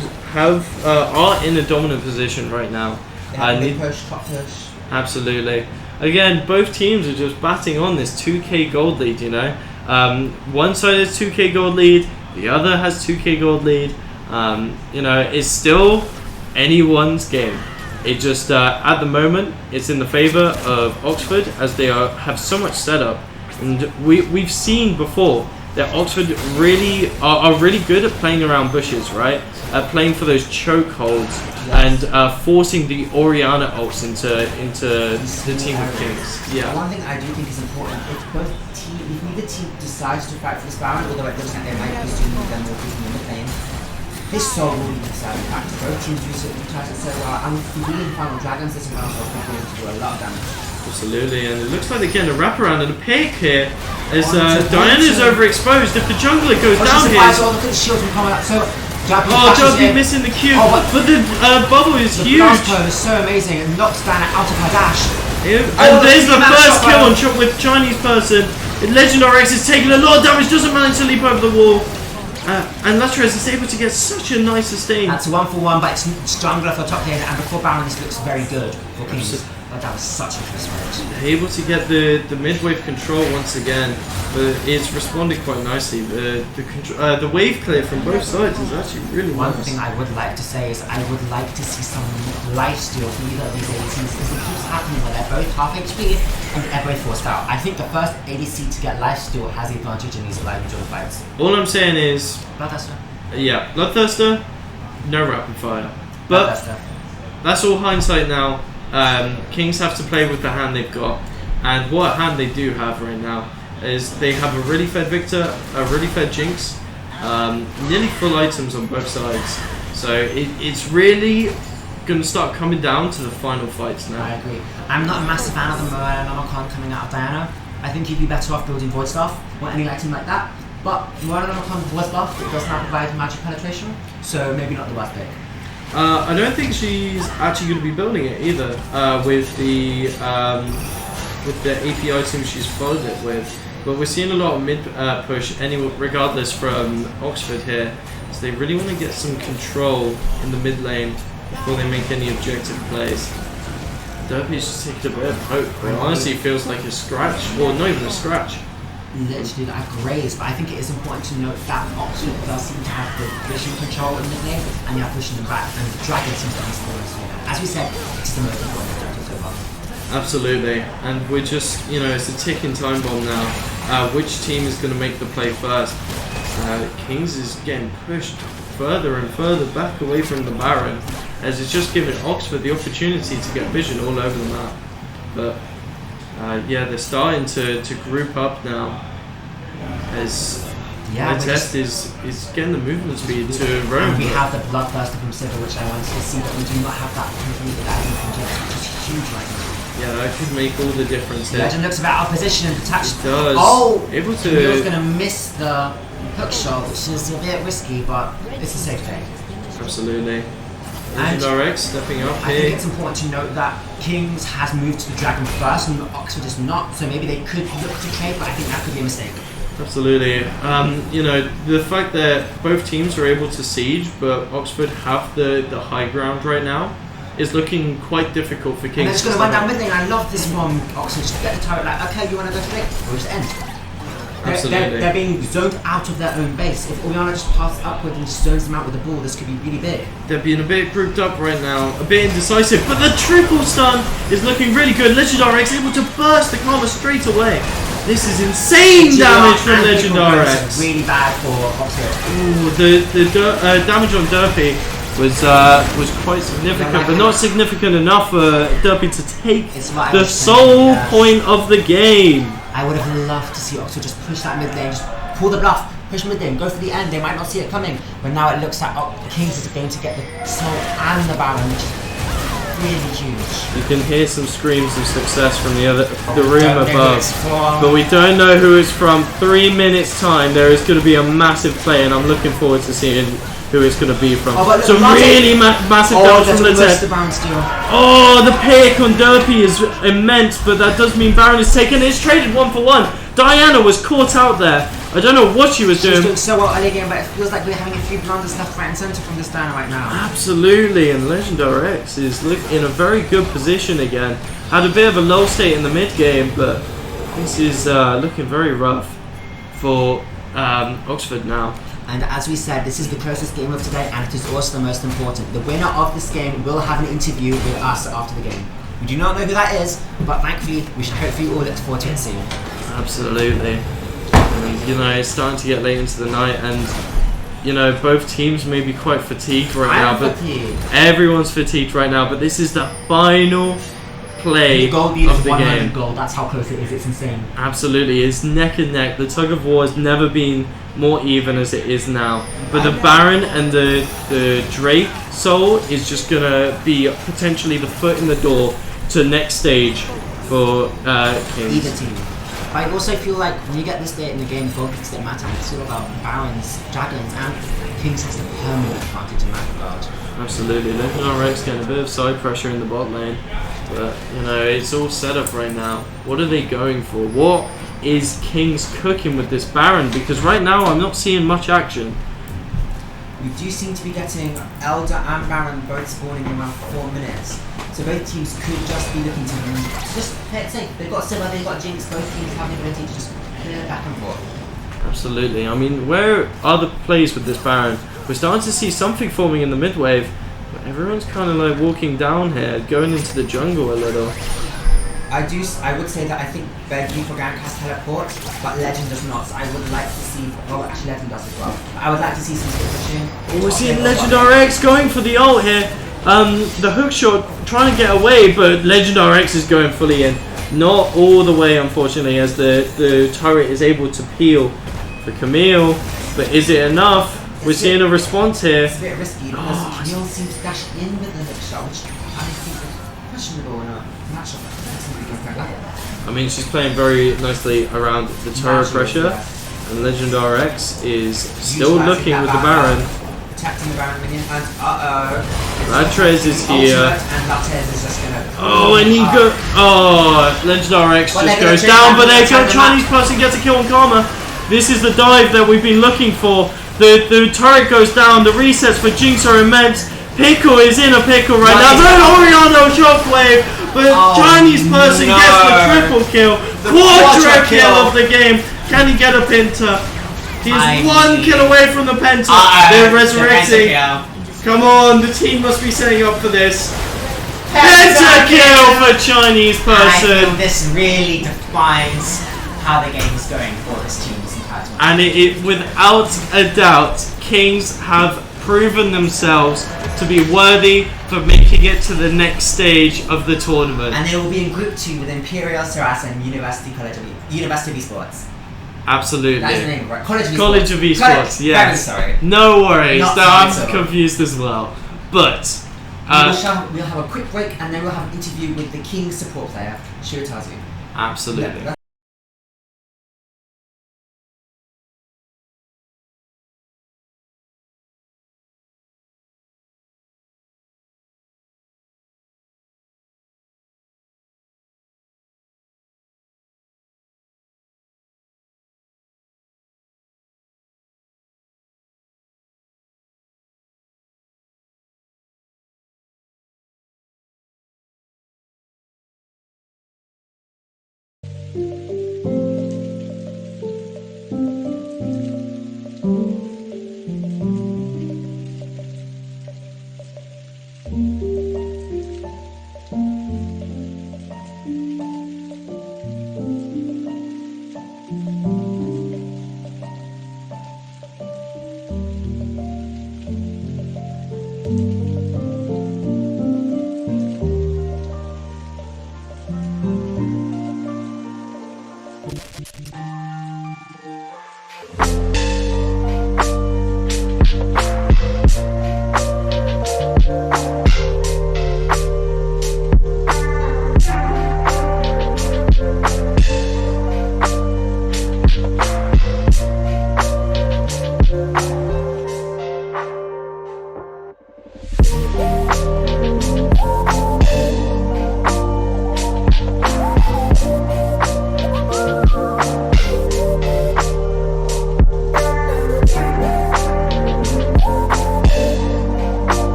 [SPEAKER 1] are in a dominant position right now.
[SPEAKER 4] They have mid push, top push.
[SPEAKER 1] Absolutely. Again, both teams are just batting on this 2k gold lead, you know. One side has 2k gold lead, the other has 2k gold lead. You know, it's still anyone's game. It just, at the moment, it's in the favour of Oxford, as they have so much setup. And we've seen before that Oxford really are really good at playing around bushes, right? Playing for those choke holds and forcing the Oriana ults into the team of Kings. Yeah.
[SPEAKER 4] One thing I do think is important, if neither team decides to fight for this Baron, although it looks like they might be doing them more quickly in the lane, this soul will be the deciding factor. Both teams utilize it so well, and with the really final dragons, this round will continue to do a lot of damage.
[SPEAKER 1] Absolutely, and it looks like they're getting a wraparound and a pick here as Diana's overexposed. If the jungler goes down here...
[SPEAKER 4] Look at the shield from coming up. So,
[SPEAKER 1] Derpy missing the Q, but the bubble is huge.
[SPEAKER 4] The blast is so amazing, it knocks Diana out of her dash.
[SPEAKER 1] And there's the first kill on shot with Chinese person. Legendary X is taking a lot of damage, doesn't manage to leap over the wall. And Latrez is able to get such a nice sustain.
[SPEAKER 4] That's a 1-for-1, but it's stronger for top lane, and before Baron this looks very good for Kings. But that was such a close match.
[SPEAKER 1] Able to get the mid-wave control once again, but it's responded quite nicely. The wave clear from both sides is actually really
[SPEAKER 4] One
[SPEAKER 1] nice.
[SPEAKER 4] thing I would like to say is I would like to see some lifesteal from either of these ADCs, because it keeps happening where they're both half HP and they're both forced out. I think the first ADC to get lifesteal has the advantage in these live duel fights.
[SPEAKER 1] All I'm saying is...
[SPEAKER 4] Bloodthirster.
[SPEAKER 1] Yeah, Bloodthirster, no rapid fire. But that's all hindsight now. Kings have to play with the hand they've got, and what hand they do have right now is they have a really fed Victor, a really fed Jinx, nearly full items on both sides. So it's really going to start coming down to the final fights now.
[SPEAKER 4] I agree. I'm not a massive fan of the Moranomicon coming out of Diana. I think you'd be better off building Void Staff or any item like that. But Moranomicon was buffed, it does now provide magic penetration, so maybe not the worst pick.
[SPEAKER 1] I don't think she's actually going to be building it either with the AP items she's followed it with. But we're seeing a lot of mid push anyway, regardless from Oxford here. So they really want to get some control in the mid lane before they make any objective plays. Derpy's just taking a bit of hope, but it honestly feels like a scratch, or not even a scratch.
[SPEAKER 4] Literally like graze, but I think it is important to note that Oxford does seem to have the vision control in the game, and they are pushing them back, and the dragon seems to be still. As we said, it's the most important objective so far.
[SPEAKER 1] Absolutely, and we're just, it's a ticking time bomb now. Which team is going to make the play first? Kings is getting pushed further and further back away from the Baron, as it's just giving Oxford the opportunity to get vision all over the map. But yeah, they're starting to group up now, as test is getting the movement speed to Rome.
[SPEAKER 4] And we have the Bloodthirster from Sivir, which I wanted to see, but we do not have that completed item from Jinx, which is huge right now.
[SPEAKER 1] Yeah, that could make all the difference here.
[SPEAKER 4] Legend looks about our position and detached.
[SPEAKER 1] It does.
[SPEAKER 4] Oh!
[SPEAKER 1] Able to...
[SPEAKER 4] He was going to miss the hook shot, which is a bit risky, but it's a safe play.
[SPEAKER 1] Absolutely.
[SPEAKER 4] And
[SPEAKER 1] RX stepping up
[SPEAKER 4] I
[SPEAKER 1] here.
[SPEAKER 4] think it's important to note that Kings has moved to the Dragon first and Oxford is not, so maybe they could look to trade, but I think that could be a mistake.
[SPEAKER 1] Absolutely. The fact that both teams are able to siege, but Oxford have the high ground right now, is looking quite difficult for Kings.
[SPEAKER 4] And they're just going to run down mid lane. I love this from Oxford. Just get the turret like, okay, you want to go straight? Or just end.
[SPEAKER 1] Absolutely.
[SPEAKER 4] They're being zoned out of their own base. If Oriana just passes upward and just zones them out with the ball, this could be really big.
[SPEAKER 1] They're being a bit grouped up right now, a bit indecisive, but the triple stun is looking really good. Legend RX able to burst the Karma straight away. This is insane damage from Legend RX.
[SPEAKER 4] Really bad for Oxford.
[SPEAKER 1] Ooh, the damage on Derpy was quite significant, but not significant enough for Derpy to take the sole point of the game.
[SPEAKER 4] I would have loved to see Oxford just push that mid lane, just pull the bluff, push mid lane, go for the end. They might not see it coming, but now it looks like Kings is going to get the soul and the Baron, which is really huge.
[SPEAKER 1] You can hear some screams of success from the room above, but we don't know who it's from. 3 minutes time, there is going to be a massive play, and I'm looking forward to seeing who it's going to be from. Some really massive damage from the tech. Oh, the pick on Derpy is immense, but that does mean Baron is taken. It's traded 1-for-1. Diana was caught out there. I don't know what she was doing.
[SPEAKER 4] She's doing so well early game, but it feels like we're having a few blunders left, right, and centre from this Diana right now.
[SPEAKER 1] Absolutely, and Legend RX is in a very good position again. Had a bit of a low state in the mid game, but this is looking very rough for Oxford now.
[SPEAKER 4] And as we said, this is the closest game of today, and it is also the most important. The winner of this game will have an interview with us after the game. We do not know who that is, but thankfully, we should hopefully all look forward to it soon.
[SPEAKER 1] Absolutely. And you know, it's starting to get late into the night, and you know, both teams may be quite fatigued right now, but everyone's fatigued right now. But this is the final play
[SPEAKER 4] the goal
[SPEAKER 1] of
[SPEAKER 4] is
[SPEAKER 1] the
[SPEAKER 4] 100
[SPEAKER 1] game.
[SPEAKER 4] goal. That's how close it is. It's insane.
[SPEAKER 1] Absolutely, it's neck and neck. The tug of war has never been more even as it is now. But the Baron and the Drake soul is just gonna be potentially the foot in the door to the next stage for Kings.
[SPEAKER 4] Either team. But I also feel like when you get this late in the game, goal kicks don't matter. It's all about Barons, Dragons, and Kings has the permanent advantage in that regard.
[SPEAKER 1] Absolutely, Legend RX getting a bit of side pressure in the bot lane, but you know, it's all set up right now. What are they going for? What is Kings cooking with this Baron? Because right now I'm not seeing much action.
[SPEAKER 4] We do seem to be getting Elder and Baron both spawning in around 4 minutes. So both teams could just be looking to just play it safe. They've got Silver, they've got Jinx, both teams have the ability to just clear back and forth.
[SPEAKER 1] Absolutely. I mean, where are the plays with this Baron? We're starting to see something forming in the mid wave, but everyone's kind of like walking down here, going into the jungle a little.
[SPEAKER 4] I would say that I think Bergie for Gank has teleport, but Legend does not. So I would like to see. Well, actually, Legend does as well. I would like to see some pushing.
[SPEAKER 1] Oh, we're seeing Legend RX going for the ult here. The hook shot trying to get away, but Legend RX is going fully in. Not all the way, unfortunately, as the turret is able to peel for Camille. But is it enough? We're seeing a response here.
[SPEAKER 4] It's a bit risky because Camille seems to dash in with the hook shot, which I think is questionable in a matchup.
[SPEAKER 1] I mean, she's playing very nicely around the turret pressure, and Legend RX is still looking with the Baron.
[SPEAKER 4] Protecting the Baron minion, and
[SPEAKER 1] Latrez is here.
[SPEAKER 4] And Latrez is just gonna.
[SPEAKER 1] Oh, and he go. Oh, Legend RX just goes down, but there go Chinese person gets a kill on Karma. This is the dive that we've been looking for. The turret goes down. The resets for Jinx are immense. Pickle is in a pickle right now. Then Oriano shockwave, but Chinese person gets the triple kill. Quadra kill of the game. Can he get a penta? He's one kill away from the penta. They're resurrecting. Come on, the team must be setting up for this. Penta kill for Chinese person.
[SPEAKER 4] I feel this really defines how the game is going for this team this entire time.
[SPEAKER 1] And it without a doubt, Kings have proven themselves to be worthy for making it to the next stage of the tournament.
[SPEAKER 4] And they will be in Group 2 with Imperial, Saras, and University of Esports.
[SPEAKER 1] Absolutely.
[SPEAKER 4] That is the name, right?
[SPEAKER 1] College of Esports, yes.
[SPEAKER 4] Very sorry.
[SPEAKER 1] No worries,
[SPEAKER 4] Not
[SPEAKER 1] I'm
[SPEAKER 4] sorry.
[SPEAKER 1] confused as well. But
[SPEAKER 4] we'll have a quick break and then we'll have an interview with the King's support player, Shiritazu.
[SPEAKER 1] absolutely.
[SPEAKER 4] Yeah,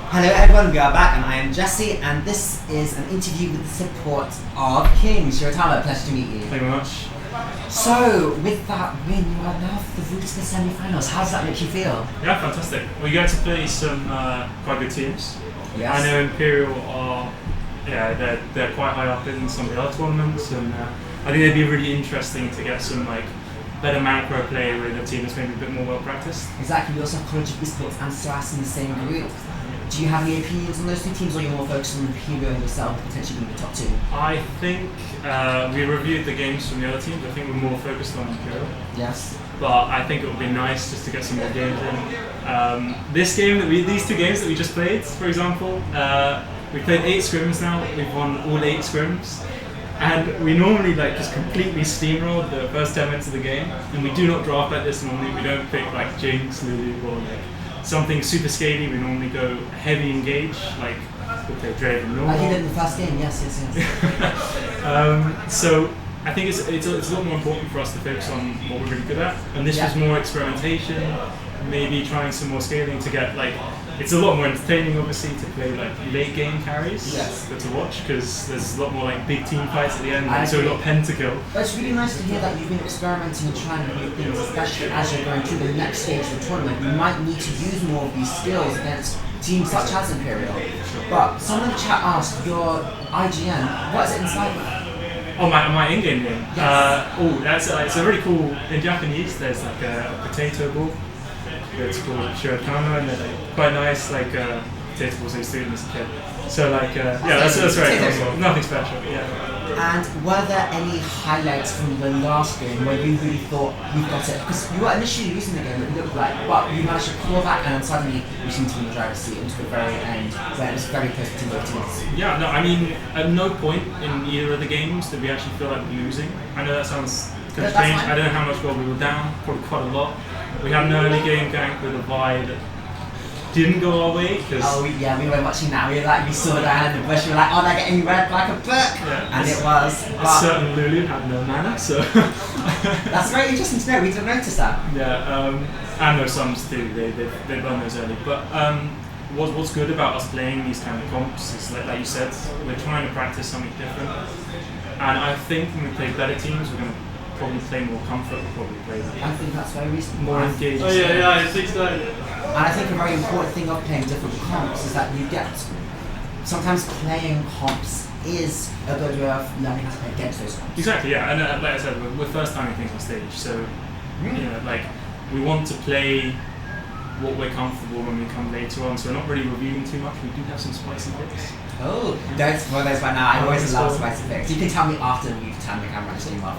[SPEAKER 4] Hello everyone, we are back and I am Jesse and this is an interview with the support of King Shiratama. Pleasure to meet you.
[SPEAKER 5] Thank you very much.
[SPEAKER 4] So, with that win, you are now through to the semi-finals. How does that make you feel?
[SPEAKER 5] Yeah, fantastic. We get to play some quite good teams.
[SPEAKER 4] Yes.
[SPEAKER 5] I know Imperial are, they're quite high up in some of the other tournaments, and I think it'd be really interesting to get some like better macro play with a team that's maybe a bit more well practiced.
[SPEAKER 4] Exactly. We also have College of Esports and SLAS in the same group. Do you have any opinions on those two teams, or are you more focused on Imperial and yourself potentially being the top two?
[SPEAKER 5] I think we reviewed the games from the other teams. I think we're more focused on Imperial.
[SPEAKER 4] Yes.
[SPEAKER 5] But I think it would be nice just to get some more games in. These 2 games that we just played, for example, we played 8 scrims now. We've won all 8 scrims, and we normally like just completely steamrolled the first 10 minutes of the game. And we do not draft like this normally. We don't pick like Jinx, Lulu, or like something super scaly. We normally go heavy engage, like we play Draven normal.
[SPEAKER 4] Like you did in the first game. Yes.
[SPEAKER 5] So I think it's a lot more important for us to focus on what we're really good at, and this was more experimentation, maybe trying some more scaling to get like. It's a lot more entertaining, obviously, to play like late game carries,
[SPEAKER 4] Yes.
[SPEAKER 5] but to watch because there's a lot more like big team fights at the end,
[SPEAKER 4] I
[SPEAKER 5] so a
[SPEAKER 4] agree.
[SPEAKER 5] lot of pentakill.
[SPEAKER 4] But it's really nice to hear that you've been experimenting and trying new things, especially as you're going through the next stage of the tournament. You might need to use more of these skills against teams such as Imperial. But someone in the chat asked, your IGN, what is it inside?
[SPEAKER 5] Oh, my in-game name.
[SPEAKER 4] Yes.
[SPEAKER 5] That's it's a really cool. In Japanese, there's like a potato ball. It's called shirokano, and they're quite nice, like potato balls I used to eat as a kid. So like, that's very cool. Nothing special, yeah.
[SPEAKER 4] And were there any highlights from the last game where you really thought you got it? Because you were initially losing the game, it looked like, but you managed to claw back, and then suddenly you seemed to be in the driver's seat until the very end, where it was very close to both teams.
[SPEAKER 5] Yeah, no, I mean, at no point in either of the games did we actually feel like losing. I know that sounds kind of
[SPEAKER 4] That's
[SPEAKER 5] strange.
[SPEAKER 4] fine.
[SPEAKER 5] I don't know how much goal we were down, probably quite a lot. We had an early game gank with a Vi that didn't go our way because.
[SPEAKER 4] Oh yeah, we were watching that. We saw that in the bush. We were like, oh, they're getting red like a book,
[SPEAKER 5] Yeah,
[SPEAKER 4] and it was.
[SPEAKER 5] A
[SPEAKER 4] But
[SPEAKER 5] certain Lulu had no mana, so.
[SPEAKER 4] that's very interesting to know. We didn't notice that.
[SPEAKER 5] Yeah, and no sums too. They run those early. But what's good about us playing these kind of comps is like you said, we're trying to practice something different. And I think when we play better teams, we're going to probably play more comfort. We'll probably play
[SPEAKER 4] I think that's very reasonable.
[SPEAKER 5] more engaged.
[SPEAKER 1] Oh yeah, I think so.
[SPEAKER 4] And I think a very important thing of playing different comps is that you get sometimes playing comps is a good way of learning how to play against those comps.
[SPEAKER 5] Exactly, yeah. And like I said, we're first timing things on stage, so you know, like we want to play what we're comfortable when we come later on. So we're not really reviewing too much. We do have some spicy bits.
[SPEAKER 4] Oh, don't spoil those right now. I always love spicy picks. You can tell me after you've turned the camera and stream off.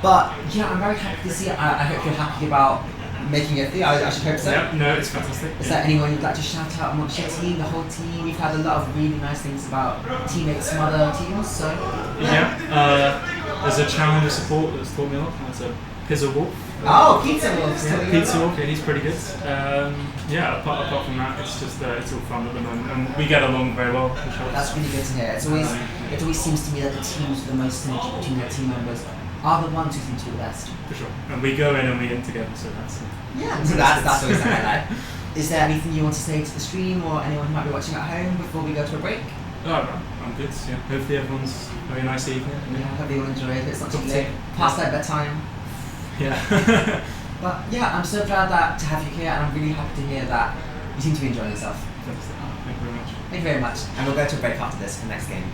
[SPEAKER 4] But yeah, I'm very happy to see it. I hope you're happy about making it. Yeah, I should hope so.
[SPEAKER 5] Yeah, no, it's fantastic.
[SPEAKER 4] Is there anyone you'd like to shout out amongst your team, the whole team? We've had a lot of really nice things about teammates from other teams, so
[SPEAKER 5] There's a challenger support that's taught me a lot. That's a Pizza Wolf.
[SPEAKER 4] Oh, Pizza Wolf!
[SPEAKER 5] Pizza Wolf, yeah, he's pretty good. Apart from that, it's just it's all fun at the moment, and we get along very well. For sure.
[SPEAKER 4] That's really good to hear. It always seems to me that the teams with the most synergy between their team members are the ones who seem to be the best.
[SPEAKER 5] For sure. And we go in and we in together, so that's.
[SPEAKER 4] Yeah, so that's always the highlight. Is there anything you want to say to the stream or anyone who might be watching at home before we go to a break?
[SPEAKER 5] Oh, I'm good. Yeah. Hopefully everyone's having a nice evening.
[SPEAKER 4] Yeah, hope you all enjoy it. It's not too
[SPEAKER 5] Cup of
[SPEAKER 4] late.
[SPEAKER 5] tea.
[SPEAKER 4] Past their bedtime.
[SPEAKER 5] Yeah.
[SPEAKER 4] But yeah, I'm so glad to have you here, and I'm really happy to hear that you seem to be enjoying yourself.
[SPEAKER 5] Thank you very much.
[SPEAKER 4] Thank you very much. And we'll go to a break after this for the next game.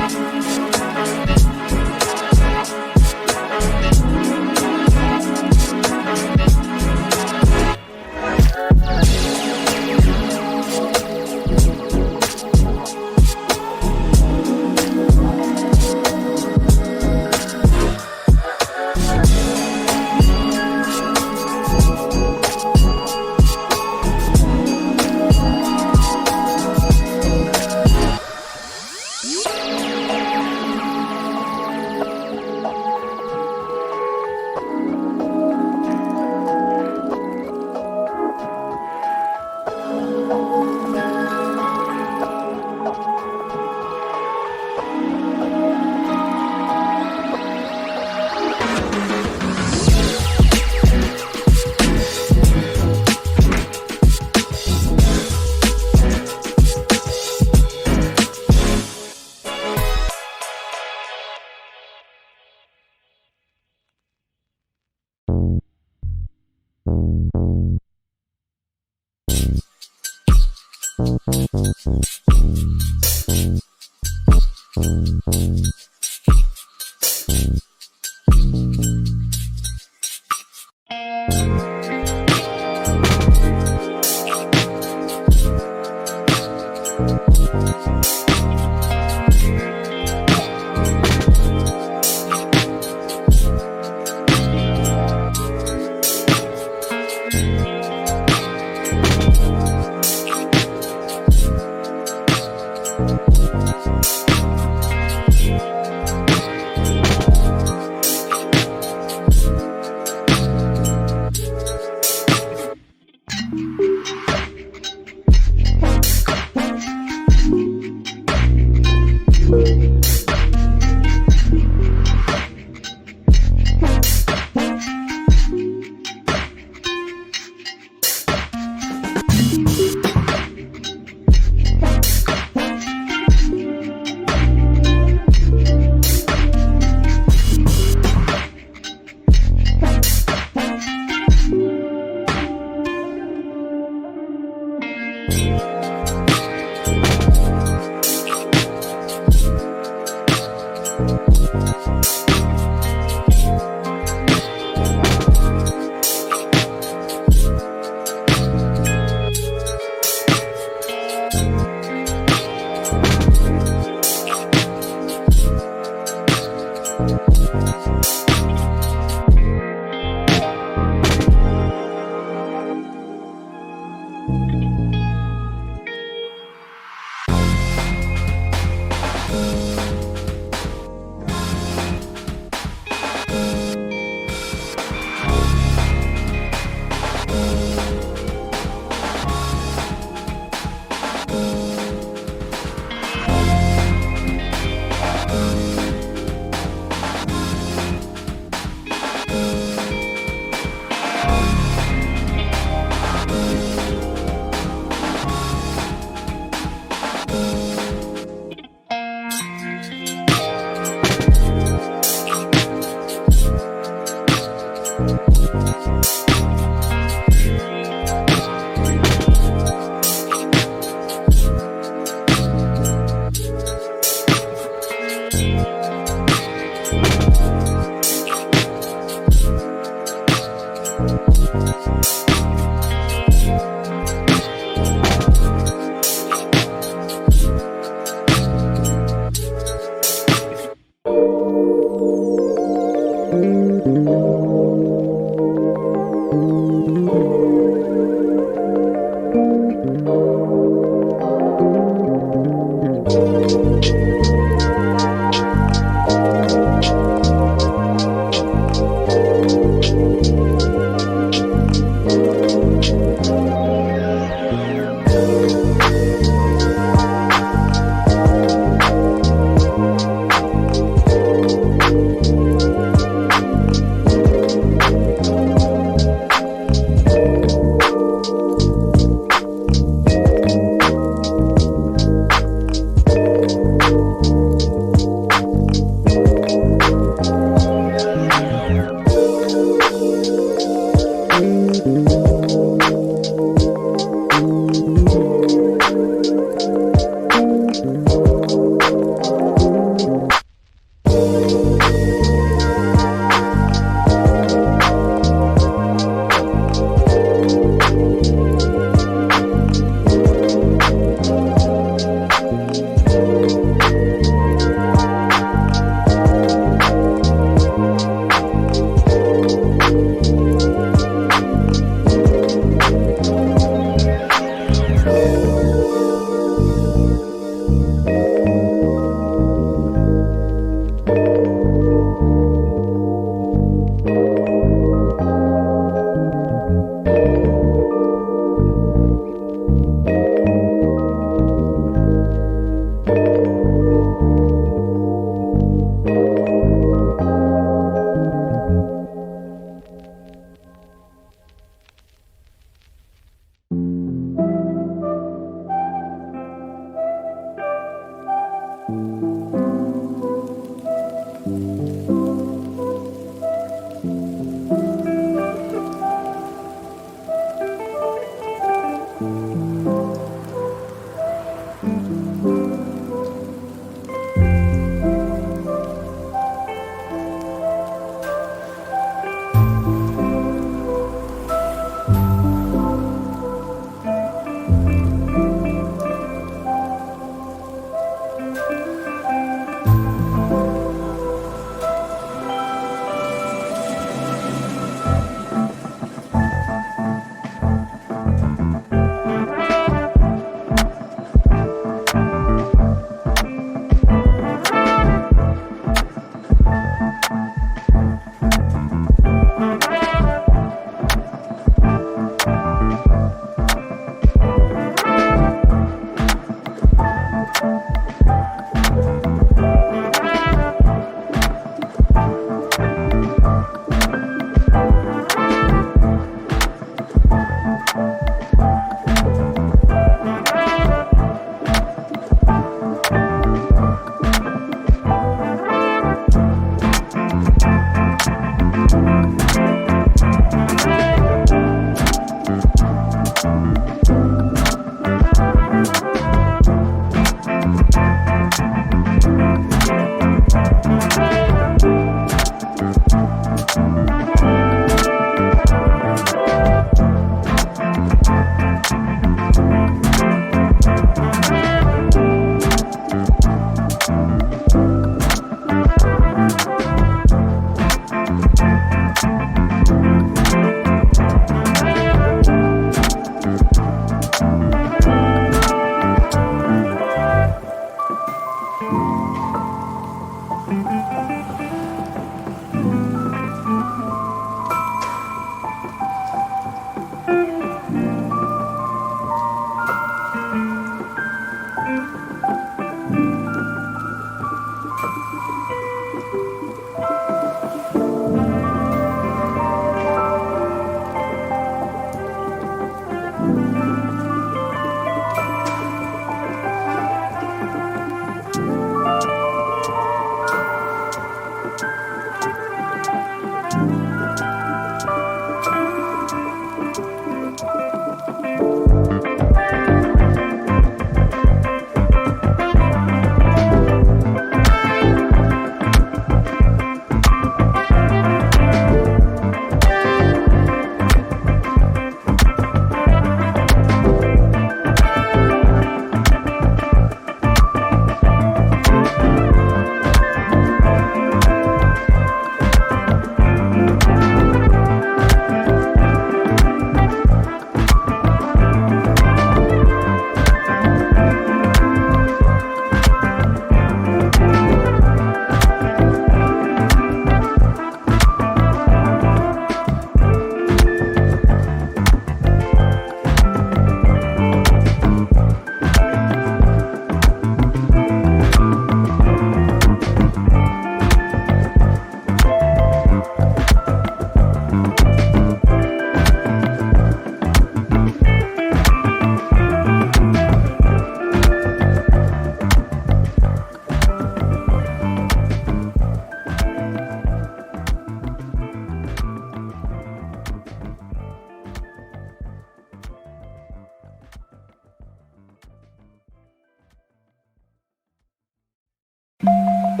[SPEAKER 7] Great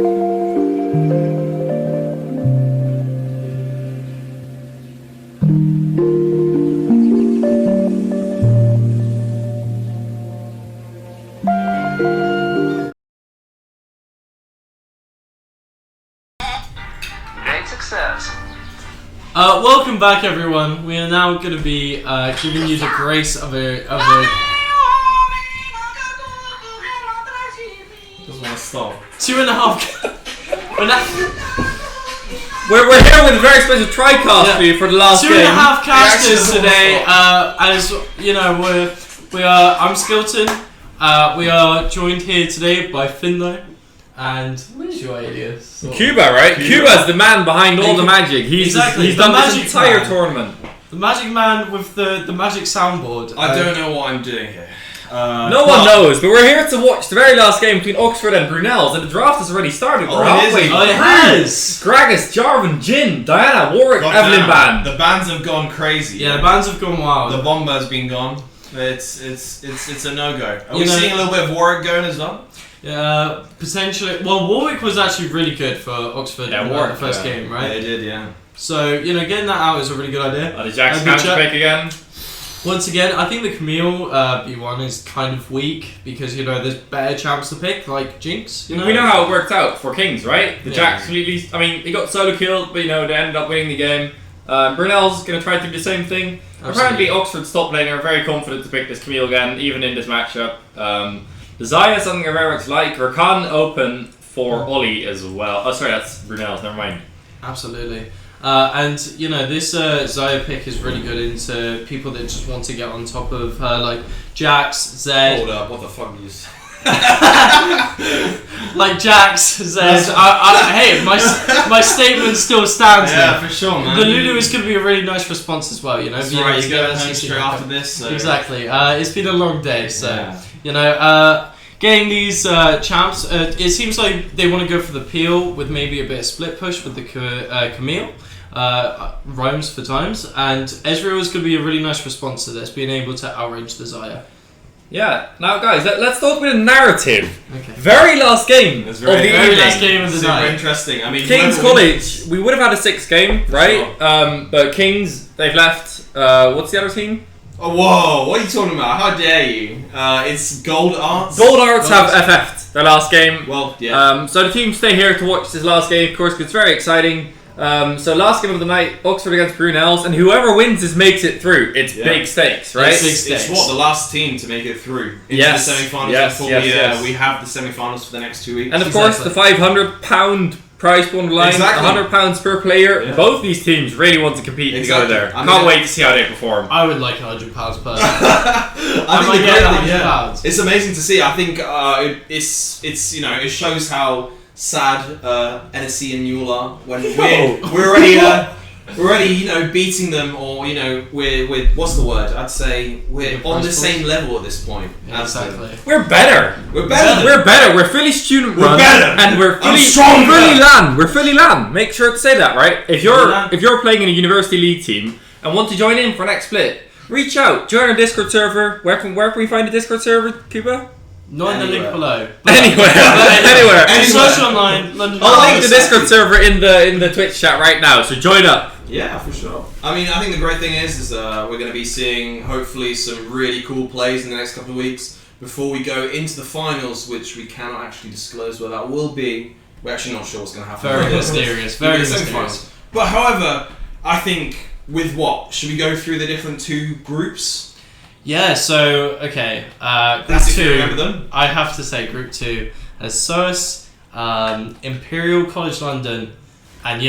[SPEAKER 7] success.
[SPEAKER 1] Welcome back, everyone. We are now going to be giving you the grace of a.
[SPEAKER 2] Doesn't want to stop.
[SPEAKER 1] 2.5.
[SPEAKER 2] We're here with a very special TriCast for you for the last game.
[SPEAKER 1] 2.5 casters today. As you know, we are. I'm Skilton. We are joined here today by Finlo and where's your alias?
[SPEAKER 2] Cuba, right? Cuba's the man behind all the magic. He's done this entire tournament.
[SPEAKER 1] The magic man with the magic soundboard.
[SPEAKER 8] I don't know what I'm doing here.
[SPEAKER 2] No one knows, but we're here to watch the very last game between Oxford and Brunels, and the draft has already started.
[SPEAKER 8] Oh, it
[SPEAKER 1] has!
[SPEAKER 2] Gragas, Jarvan, Jin, Diana, Warwick, Evelyn Band.
[SPEAKER 8] The bands have gone crazy.
[SPEAKER 1] Yeah, the bands have gone wild.
[SPEAKER 8] The Bomber's been gone. It's a no-go. Are we seeing a little bit of Warwick going as well?
[SPEAKER 1] Yeah, potentially. Well, Warwick was actually really good for Oxford in the first game, right?
[SPEAKER 8] Yeah, they did, yeah.
[SPEAKER 1] So, getting that out is a really good idea.
[SPEAKER 2] The Jack's counter pick again.
[SPEAKER 1] Once again, I think the Camille B1 is kind of weak because, there's better champs to pick, like Jinx.
[SPEAKER 2] We know how it worked out for Kings, right? The Jack's completely. I mean, he got solo killed, but they ended up winning the game. Brunel's going to try to do the same thing.
[SPEAKER 1] Absolutely.
[SPEAKER 2] Apparently, Oxford's top laner are very confident to pick this Camille again, even in this matchup. The Zaya is something I very much like. Rakan open for Ollie as well. Oh, sorry, that's Brunel's, never mind.
[SPEAKER 1] Absolutely. And, this Zaya pick is really good into people that just want to get on top of her, like Jax, Zed.
[SPEAKER 8] Hold up, what the fuck are you saying?
[SPEAKER 1] Like Jax, Zed. Hey, my statement still stands
[SPEAKER 8] Yeah,
[SPEAKER 1] there.
[SPEAKER 8] for sure, man.
[SPEAKER 1] The Lulu is going to be a really nice response as well,
[SPEAKER 8] That's right, you go home straight after this. So.
[SPEAKER 1] Exactly. It's been a long day, so, getting these champs, it seems like they want to go for the peel with maybe a bit of split push with the Camille. Roams for times, and Ezreal is going to be a really nice response to this, being able to outrange the Zaya.
[SPEAKER 2] Yeah, now guys, let's talk with a narrative.
[SPEAKER 1] Okay.
[SPEAKER 2] Very last game of the evening.
[SPEAKER 1] last game of the
[SPEAKER 8] Super
[SPEAKER 1] night.
[SPEAKER 8] interesting. I mean,
[SPEAKER 2] Kings College, we would have had a 6th game, right?
[SPEAKER 8] Sure.
[SPEAKER 2] But Kings, they've left. What's the other team?
[SPEAKER 8] Oh, whoa, what are you talking about? How dare you? It's Gold Arts.
[SPEAKER 2] Gold Arts have FF'd their last game.
[SPEAKER 8] Well, yeah.
[SPEAKER 2] So the team stay here to watch this last game, of course, because it's very exciting. So last game of the night, Oxford against Brunels, and whoever wins this makes it through. It's big stakes, right?
[SPEAKER 8] It's the last team to make it through into the semi-finals before we have the semi-finals for the next 2 weeks.
[SPEAKER 2] And of course, the £500 prize pool on the line, £100 per player.
[SPEAKER 8] Yeah.
[SPEAKER 2] Both these teams really want to compete and go there. Can't wait to see how they perform.
[SPEAKER 1] I would like £100 per.
[SPEAKER 8] It's amazing to see. I think it's it shows how sad NSC and Newell are when we're already beating them, or we're what's the word? I'd say we're on the same level at this point.
[SPEAKER 1] Yeah, exactly.
[SPEAKER 2] We're better.
[SPEAKER 8] We're better.
[SPEAKER 2] We're fully student run.
[SPEAKER 8] We're better.
[SPEAKER 2] And we're fully LAN. We're fully LAN. Make sure to say that, right? If you're playing in a university league team and want to join in for next split, reach out. Join our Discord server. Where can we find the Discord server, Cuba?
[SPEAKER 1] Not in the link below.
[SPEAKER 2] Anywhere.
[SPEAKER 1] Social online. London.
[SPEAKER 2] I'll link the Discord server in the Twitch chat right now. So join up.
[SPEAKER 8] Yeah, for sure. I mean, I think the great thing is we're going to be seeing hopefully some really cool plays in the next couple of weeks before we go into the finals, which we cannot actually disclose where that will be. We're actually not sure what's going to happen.
[SPEAKER 1] Very mysterious. Very mysterious.
[SPEAKER 8] But however, I think with what? Should we go through the different 2 groups?
[SPEAKER 1] Yeah, so, okay. Group 2,
[SPEAKER 8] remember them.
[SPEAKER 1] I have to say Group 2 has SOAS, Imperial College London, and,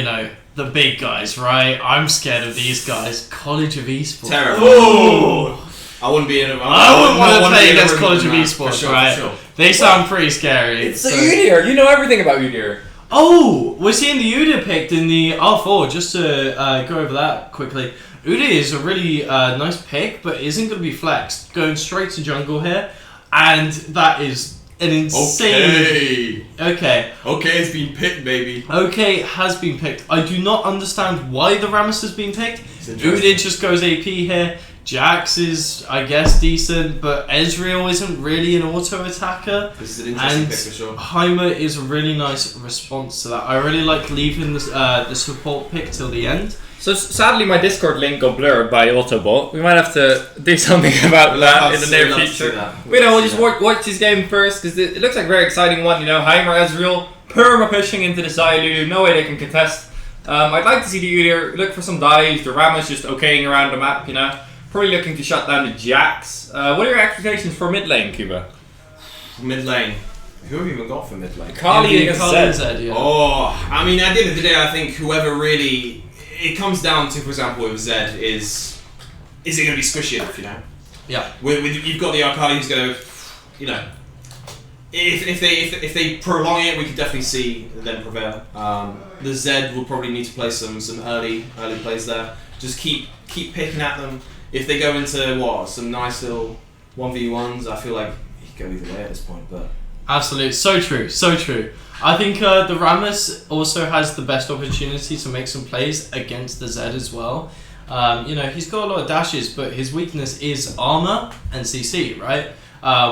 [SPEAKER 1] the big guys, right? I'm scared of these guys. College of Esports.
[SPEAKER 8] Terrible.
[SPEAKER 1] Ooh.
[SPEAKER 8] I wouldn't be in a...
[SPEAKER 1] I wouldn't want to play against College of Esports, right?
[SPEAKER 8] Sure.
[SPEAKER 1] They sound pretty scary.
[SPEAKER 2] It's Udyr. You know everything about Udyr.
[SPEAKER 1] Oh, we're seeing the Udyr picked in the R4, just to go over that quickly. Udyr is a really nice pick, but isn't going to be flexed. Going straight to jungle here, and that is an insane... Okay,
[SPEAKER 8] it's been picked, baby.
[SPEAKER 1] Okay, has been picked. I do not understand why the Rammus has been picked. Udyr just goes AP here, Jax is, I guess, decent, but Ezreal isn't really an auto attacker.
[SPEAKER 8] This is an interesting
[SPEAKER 1] And
[SPEAKER 8] pick for sure.
[SPEAKER 1] Heimer is a really nice response to that. I really like leaving the support pick till the end.
[SPEAKER 2] So sadly, my Discord link got blurred by Autobot. We might have to do something about that in the near future. But we'll just watch this game first because it looks like a very exciting one. Heimer, Ezreal, perma pushing into the Xylu. No way they can contest. I'd like to see the Udyr look for some dives. The Rammus just okaying around the map. Probably looking to shut down the Jax. What are your expectations for mid lane, Cuba?
[SPEAKER 8] Mid lane. Who have we even got for mid lane?
[SPEAKER 2] Kali and Zed.
[SPEAKER 1] Zed, yeah.
[SPEAKER 8] Oh, I mean, at the end of the day, I think whoever really... It comes down to, for example, with Zed, is it going to be squishy enough,
[SPEAKER 1] Yeah.
[SPEAKER 8] You've got the Akali who's going to, if they prolong it, we could definitely see them prevail. The Zed will probably need to play some early plays there. Just keep picking at them. If they go into some nice little 1v1s, I feel like he could go either way at this point. But
[SPEAKER 1] Absolutely, so true, so true. I think the Rammus also has the best opportunity to make some plays against the Zed as well. He's got a lot of dashes, but his weakness is armor and CC, right?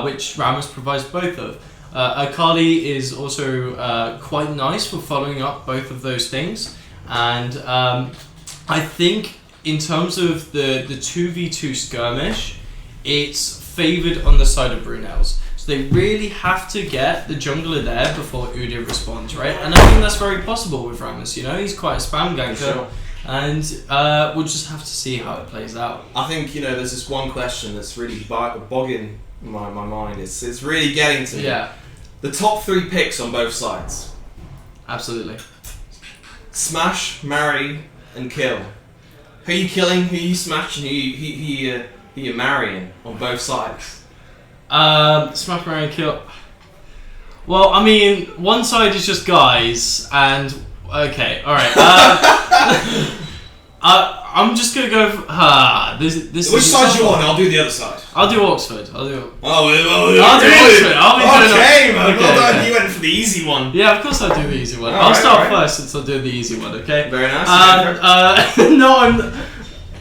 [SPEAKER 1] Which Rammus provides both of. Akali is also quite nice for following up both of those things. And I think in terms of the 2v2 skirmish, it's favoured on the side of Brunel's. So they really have to get the jungler there before Udyr responds, right? And I think that's very possible with Rammus, He's quite a spam ganker.
[SPEAKER 8] Sure.
[SPEAKER 1] And we'll just have to see how it plays out.
[SPEAKER 8] I think, there's this one question that's really bogging my mind. It's really getting to me.
[SPEAKER 1] Yeah,
[SPEAKER 8] The top 3 picks on both sides.
[SPEAKER 1] absolutely.
[SPEAKER 8] Smash, marry, and kill. Who are you killing, who are you smashing, who you marrying on both sides?
[SPEAKER 1] Smash, marry, and kill. Well, I mean, one side is just guys, and okay, all right. I'm just gonna go. This.
[SPEAKER 8] Which side you want? I'll do the other side.
[SPEAKER 1] I'll do Oxford. I'll do
[SPEAKER 8] Oxford.
[SPEAKER 1] I'll be doing
[SPEAKER 8] Okay, man.
[SPEAKER 1] Okay,
[SPEAKER 8] Well done.
[SPEAKER 1] okay.
[SPEAKER 8] You went for the easy one.
[SPEAKER 1] Yeah, of course I'll do the easy one.
[SPEAKER 8] Alright,
[SPEAKER 1] I'll start
[SPEAKER 8] alright.
[SPEAKER 1] first since I'll do the easy one. Okay.
[SPEAKER 8] Very nice.
[SPEAKER 1] No,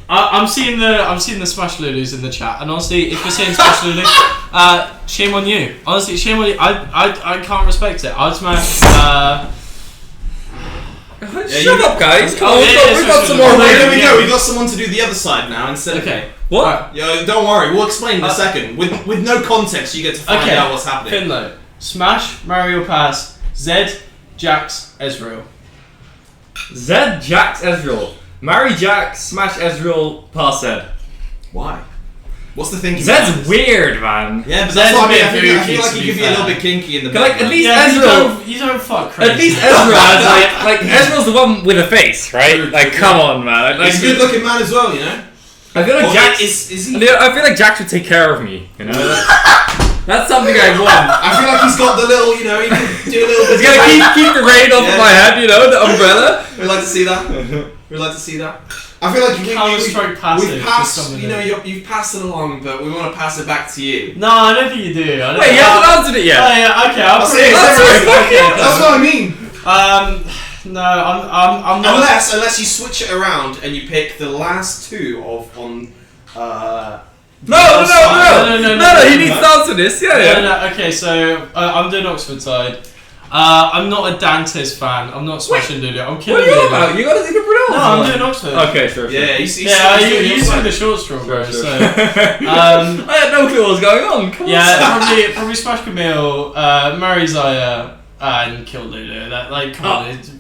[SPEAKER 1] I'm seeing the Smash Lulus in the chat, and honestly, if you're saying Smash Lulu, shame on you. Honestly, shame on you. I can't respect it. I'd smash.
[SPEAKER 2] Shut up, guys.
[SPEAKER 1] Yeah,
[SPEAKER 2] We've got some more.
[SPEAKER 8] There we go. We've got someone to do the other side now instead.
[SPEAKER 1] Okay.
[SPEAKER 2] What?
[SPEAKER 1] Alright.
[SPEAKER 8] Yeah, don't worry. We'll explain in a second. With no context, you get to find out what's happening.
[SPEAKER 1] Finlo. Smash, Mario Pass, Zed, Jax, Ezreal.
[SPEAKER 2] Zed, Jax, Ezreal. Marry Jax, smash Ezreal, pass Zed.
[SPEAKER 8] Why? What's the thinking?
[SPEAKER 2] Zed's
[SPEAKER 8] behind this?
[SPEAKER 2] weird, man.
[SPEAKER 8] Yeah, but
[SPEAKER 1] Zed's
[SPEAKER 8] that's what I mean.
[SPEAKER 1] a
[SPEAKER 8] I
[SPEAKER 1] bit
[SPEAKER 8] feel
[SPEAKER 1] kooky,
[SPEAKER 8] like
[SPEAKER 1] to
[SPEAKER 8] he
[SPEAKER 1] be
[SPEAKER 8] could be a little
[SPEAKER 1] fair.
[SPEAKER 8] bit kinky in the
[SPEAKER 2] Like,
[SPEAKER 8] background.
[SPEAKER 2] at least
[SPEAKER 1] Yeah,
[SPEAKER 2] Ezreal.
[SPEAKER 1] you don't fuck crazy.
[SPEAKER 2] At least Ezreal has like Ezreal's the one with a face, right?
[SPEAKER 8] True,
[SPEAKER 2] Like,
[SPEAKER 8] true,
[SPEAKER 2] come on, man. Like,
[SPEAKER 8] He's a good-looking man as well,
[SPEAKER 2] I feel like
[SPEAKER 8] Well,
[SPEAKER 2] Jax.
[SPEAKER 8] is he?
[SPEAKER 2] I feel like Jax would take care of me. That's something I want.
[SPEAKER 8] I feel like he's got the little, he can do a little bit.
[SPEAKER 2] He's gonna keep the rain off of my head, the umbrella.
[SPEAKER 8] We'd like to see that. We'd like to see that. I feel like
[SPEAKER 1] Counter-Strike passive
[SPEAKER 8] we've
[SPEAKER 1] for
[SPEAKER 8] passed,
[SPEAKER 1] someone
[SPEAKER 8] you've passed it along, but we want to pass it back to you.
[SPEAKER 1] No, I don't think you do. I don't
[SPEAKER 2] Wait, you haven't answered it
[SPEAKER 1] Oh,
[SPEAKER 2] yet.
[SPEAKER 1] yeah, okay. I'll
[SPEAKER 8] That's
[SPEAKER 1] put
[SPEAKER 8] it,
[SPEAKER 1] it.
[SPEAKER 8] that's what I mean.
[SPEAKER 1] No, I'm not.
[SPEAKER 8] Unless you switch it around and you pick the last 2 on.
[SPEAKER 2] No. He needs to answer this. Yeah.
[SPEAKER 1] No, okay, so I'm doing Oxford side. I'm not a Dantes fan. I'm not smashing Lulu. I'm
[SPEAKER 2] What
[SPEAKER 1] killing
[SPEAKER 2] are you
[SPEAKER 1] Lulu.
[SPEAKER 2] about? You gotta leave it for
[SPEAKER 1] No, I'm doing Oxford.
[SPEAKER 2] Okay, sure.
[SPEAKER 8] Yeah,
[SPEAKER 1] You
[SPEAKER 8] he's
[SPEAKER 1] took the short straw, bro.
[SPEAKER 2] Sure.
[SPEAKER 1] So,
[SPEAKER 2] I had no clue what was going on. Come on.
[SPEAKER 1] yeah, probably smash Camille, marry Zaya, and kill Lulu. Come on, it's,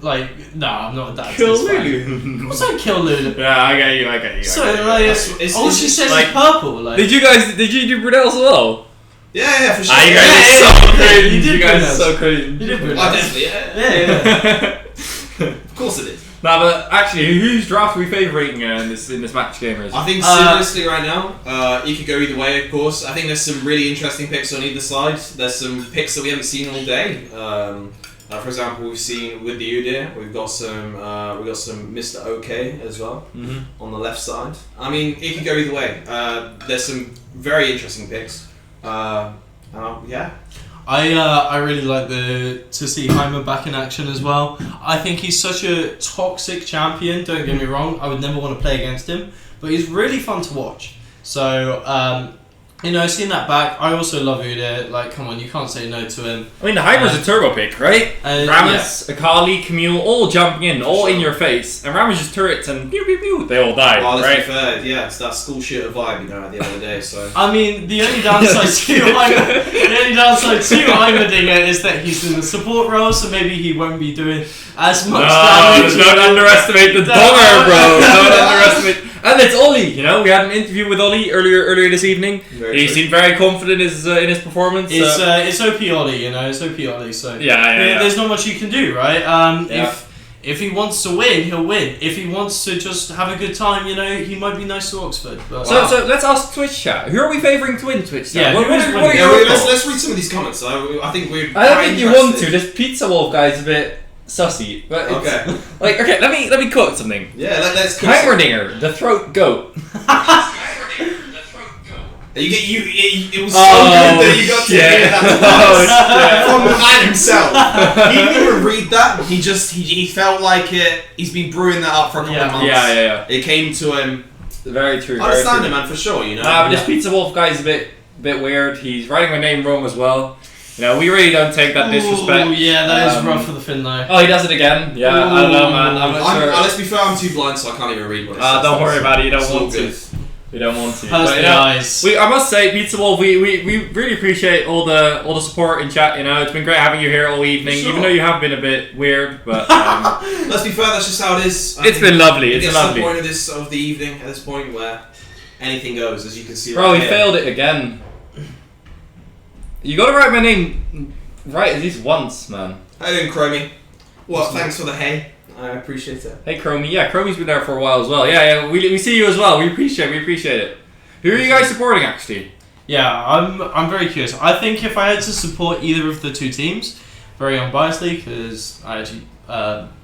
[SPEAKER 1] no, I'm not a Dantes
[SPEAKER 2] Kill
[SPEAKER 1] fan.
[SPEAKER 2] Lulu.
[SPEAKER 1] Of course I kill Lulu.
[SPEAKER 2] Yeah, I get you.
[SPEAKER 1] So,
[SPEAKER 8] It's
[SPEAKER 1] all she says
[SPEAKER 2] like-
[SPEAKER 1] is purple.
[SPEAKER 2] Did you do Brunel as well?
[SPEAKER 8] Yeah, for sure.
[SPEAKER 2] You guys
[SPEAKER 1] Yeah,
[SPEAKER 2] are so
[SPEAKER 1] yeah,
[SPEAKER 2] crazy.
[SPEAKER 1] you did
[SPEAKER 2] You guys
[SPEAKER 1] Brunel.
[SPEAKER 2] are so crazy.
[SPEAKER 1] You did Brunel.
[SPEAKER 8] Definitely,
[SPEAKER 1] Yeah.
[SPEAKER 8] Of course it is.
[SPEAKER 2] Nah, but actually, whose draft are we favouring in this match, gamers?
[SPEAKER 8] I think seriously right now, it could go either way. Of course, I think there's some really interesting picks on either side. There's some picks that we haven't seen all day. For example, we've seen with the Udyr, we've got some Mr. OK as well on the left side. I mean, it could go either way. There's some very interesting picks. Yeah.
[SPEAKER 1] I really like to see Heimer back in action as well. I think he's such a toxic champion. Don't get me wrong. I would never want to play against him. but he's really fun to watch. So, seeing that back, I also love Udyr. Like, come on, you can't say no to him.
[SPEAKER 2] I mean, the Heimer's a turbo pick, right? Rammus, Akali, Camille, all jumping in, all in your face. And Rammus just turrets and pew pew pew, they all die,
[SPEAKER 8] Well, let's
[SPEAKER 2] right?
[SPEAKER 8] be fair, yeah, it's that school shooter vibe, at the end of the day, so...
[SPEAKER 1] I mean, the only downside to Heimerdinger is that he's in the support role, so maybe he won't be doing as much damage.
[SPEAKER 2] Don't underestimate the donger, bro. Don't underestimate. And it's Ollie. We had an interview with Ollie earlier this evening. He seemed very confident in his performance.
[SPEAKER 1] It's OP Ollie, it's OP Ollie. So there's not much you can do, right? If he wants to win, he'll win. If he wants to just have a good time, he might be nice to Oxford. But
[SPEAKER 2] so let's ask Twitch chat. Who are we favouring to win Twitch chat?
[SPEAKER 1] Yeah,
[SPEAKER 2] what are your
[SPEAKER 8] let's read some of these comments. I
[SPEAKER 2] don't think you want to. This Pizza Wolf guy's a bit sussy. But
[SPEAKER 8] okay.
[SPEAKER 2] Let me quote something.
[SPEAKER 8] Yeah, let's cook
[SPEAKER 2] Heimerdinger, the throat goat.
[SPEAKER 8] It was so good that you got to hear that from the man himself. He didn't even read that. He felt like it. He's been brewing that up for a couple of months.
[SPEAKER 2] Yeah.
[SPEAKER 8] It came to him.
[SPEAKER 2] Very true.
[SPEAKER 8] I understand it, man, for sure.
[SPEAKER 2] But this Pizza Wolf guy's a bit weird. He's writing my name wrong as well. We really don't take that disrespect.
[SPEAKER 1] Oh yeah, that is rough for the Finn though.
[SPEAKER 2] Oh, he does it again. Yeah, I don't know, man. I'm not sure.
[SPEAKER 8] Let's be fair, I'm too blind, so I can't even read what it says.
[SPEAKER 2] Don't worry about it. You don't want to. We don't want to. But, I must say, Pizza Wolf, we really appreciate all the support in chat. It's been great having you here all evening, even though you have been a bit weird. But
[SPEAKER 8] let's be fair, that's just how it is.
[SPEAKER 2] It's been lovely. It's
[SPEAKER 8] lovely. The point of the evening at this point where anything goes, as you can see.
[SPEAKER 2] Bro, he failed it again. You got to write my name right at least once, man.
[SPEAKER 8] How you doing, Chromie? Well, thanks for the hay. I appreciate it.
[SPEAKER 2] Hey, Chromie. Yeah, Chromie's been there for a while as well. Yeah, we see you as well. We appreciate it. Who are you guys supporting, actually?
[SPEAKER 1] Yeah, I'm very curious. I think if I had to support either of the two teams, very unbiasedly, because I actually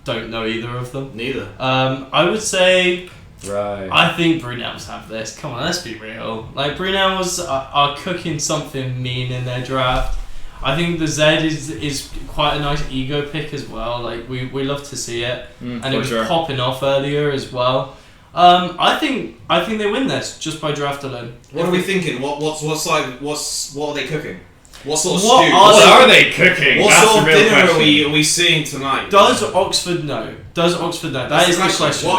[SPEAKER 1] don't know either of them.
[SPEAKER 8] Neither.
[SPEAKER 1] I would say...
[SPEAKER 2] Right.
[SPEAKER 1] I think Brunels have this. Come on, let's be real. Like, Brunels are cooking something mean in their draft. I think the Zed is quite a nice ego pick as well. Like, we love to see it. And it was popping off earlier as well. I think they win this just by draft alone.
[SPEAKER 8] What are we thinking? What are they cooking? What sort of
[SPEAKER 2] stew? What are they cooking?
[SPEAKER 8] What sort of dinner are we seeing tonight?
[SPEAKER 1] Does Oxford know? That is the question.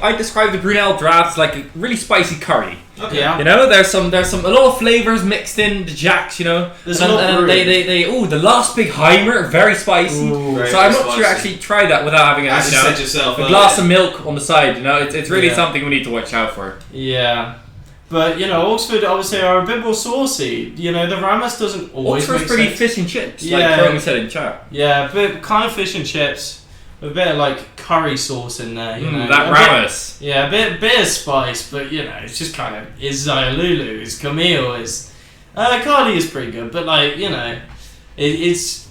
[SPEAKER 2] I describe the Brunel draft like a really spicy curry.
[SPEAKER 8] Okay.
[SPEAKER 1] Yeah.
[SPEAKER 2] There's a lot of flavors mixed in the jacks.
[SPEAKER 1] There's a lot of
[SPEAKER 2] the last big Heimer, very spicy. So I'm not sure actually try that without having a glass of milk on the side. It's really something we need to watch out for.
[SPEAKER 1] Yeah. But, Oxford, I would say, are a bit more saucy. The Rammus doesn't always
[SPEAKER 2] Oxford's
[SPEAKER 1] make
[SPEAKER 2] pretty
[SPEAKER 1] sense.
[SPEAKER 2] fish and chips, like Chromie said in chat.
[SPEAKER 1] Yeah, but kind of fish and chips. A bit of, like, curry sauce in there,
[SPEAKER 2] That Rammus.
[SPEAKER 1] Yeah, a bit of spice, but, it's just kind of... Is Zayalulu, is Camille, is... Cardi is pretty good, but, like, it's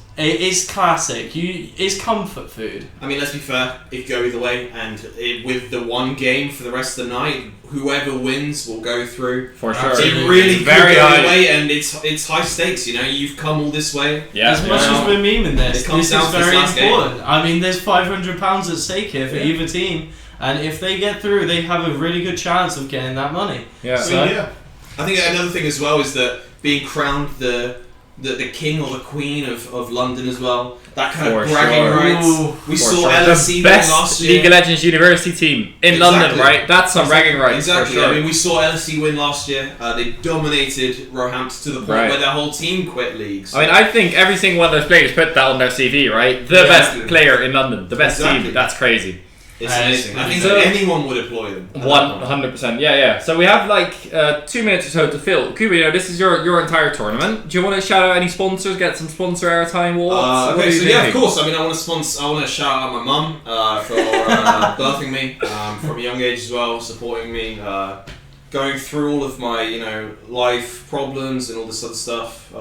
[SPEAKER 1] classic. It's comfort food.
[SPEAKER 8] I mean, let's be fair. It could go either way, and with the one game for the rest of the night, whoever wins will go through.
[SPEAKER 2] For sure.
[SPEAKER 8] It really could go either way, and it's high stakes. You've come all this way.
[SPEAKER 1] Yeah. As much as we're memeing this is very important.
[SPEAKER 8] Game.
[SPEAKER 1] I mean, there's £500 at stake here for either team, and if they get through, they have a really good chance of getting that money.
[SPEAKER 2] Yeah.
[SPEAKER 8] So, I think another thing as well is that being crowned the king or the queen of London as well. That kind of bragging rights. We saw LSE
[SPEAKER 2] the best
[SPEAKER 8] last year.
[SPEAKER 2] League of Legends university team in London, right? That's some bragging rights.
[SPEAKER 8] Exactly.
[SPEAKER 2] For sure.
[SPEAKER 8] I mean, we saw LSE win last year. They dominated Roehampton to the point where their whole team quit leagues.
[SPEAKER 2] I mean, I think every single one of those players put that on their CV, right? The best player in London, the best team. That's crazy.
[SPEAKER 8] It's amazing. I think that anyone would employ them.
[SPEAKER 2] 100%. Yeah. So we have like 2 minutes or so to fill. Kuba, this is your entire tournament. Do you want to shout out any sponsors? Get some sponsor airtime?
[SPEAKER 8] Okay, so of course. I mean, I want to shout out my mum for birthing me from a young age as well, supporting me, going through all of my life problems and all this other stuff.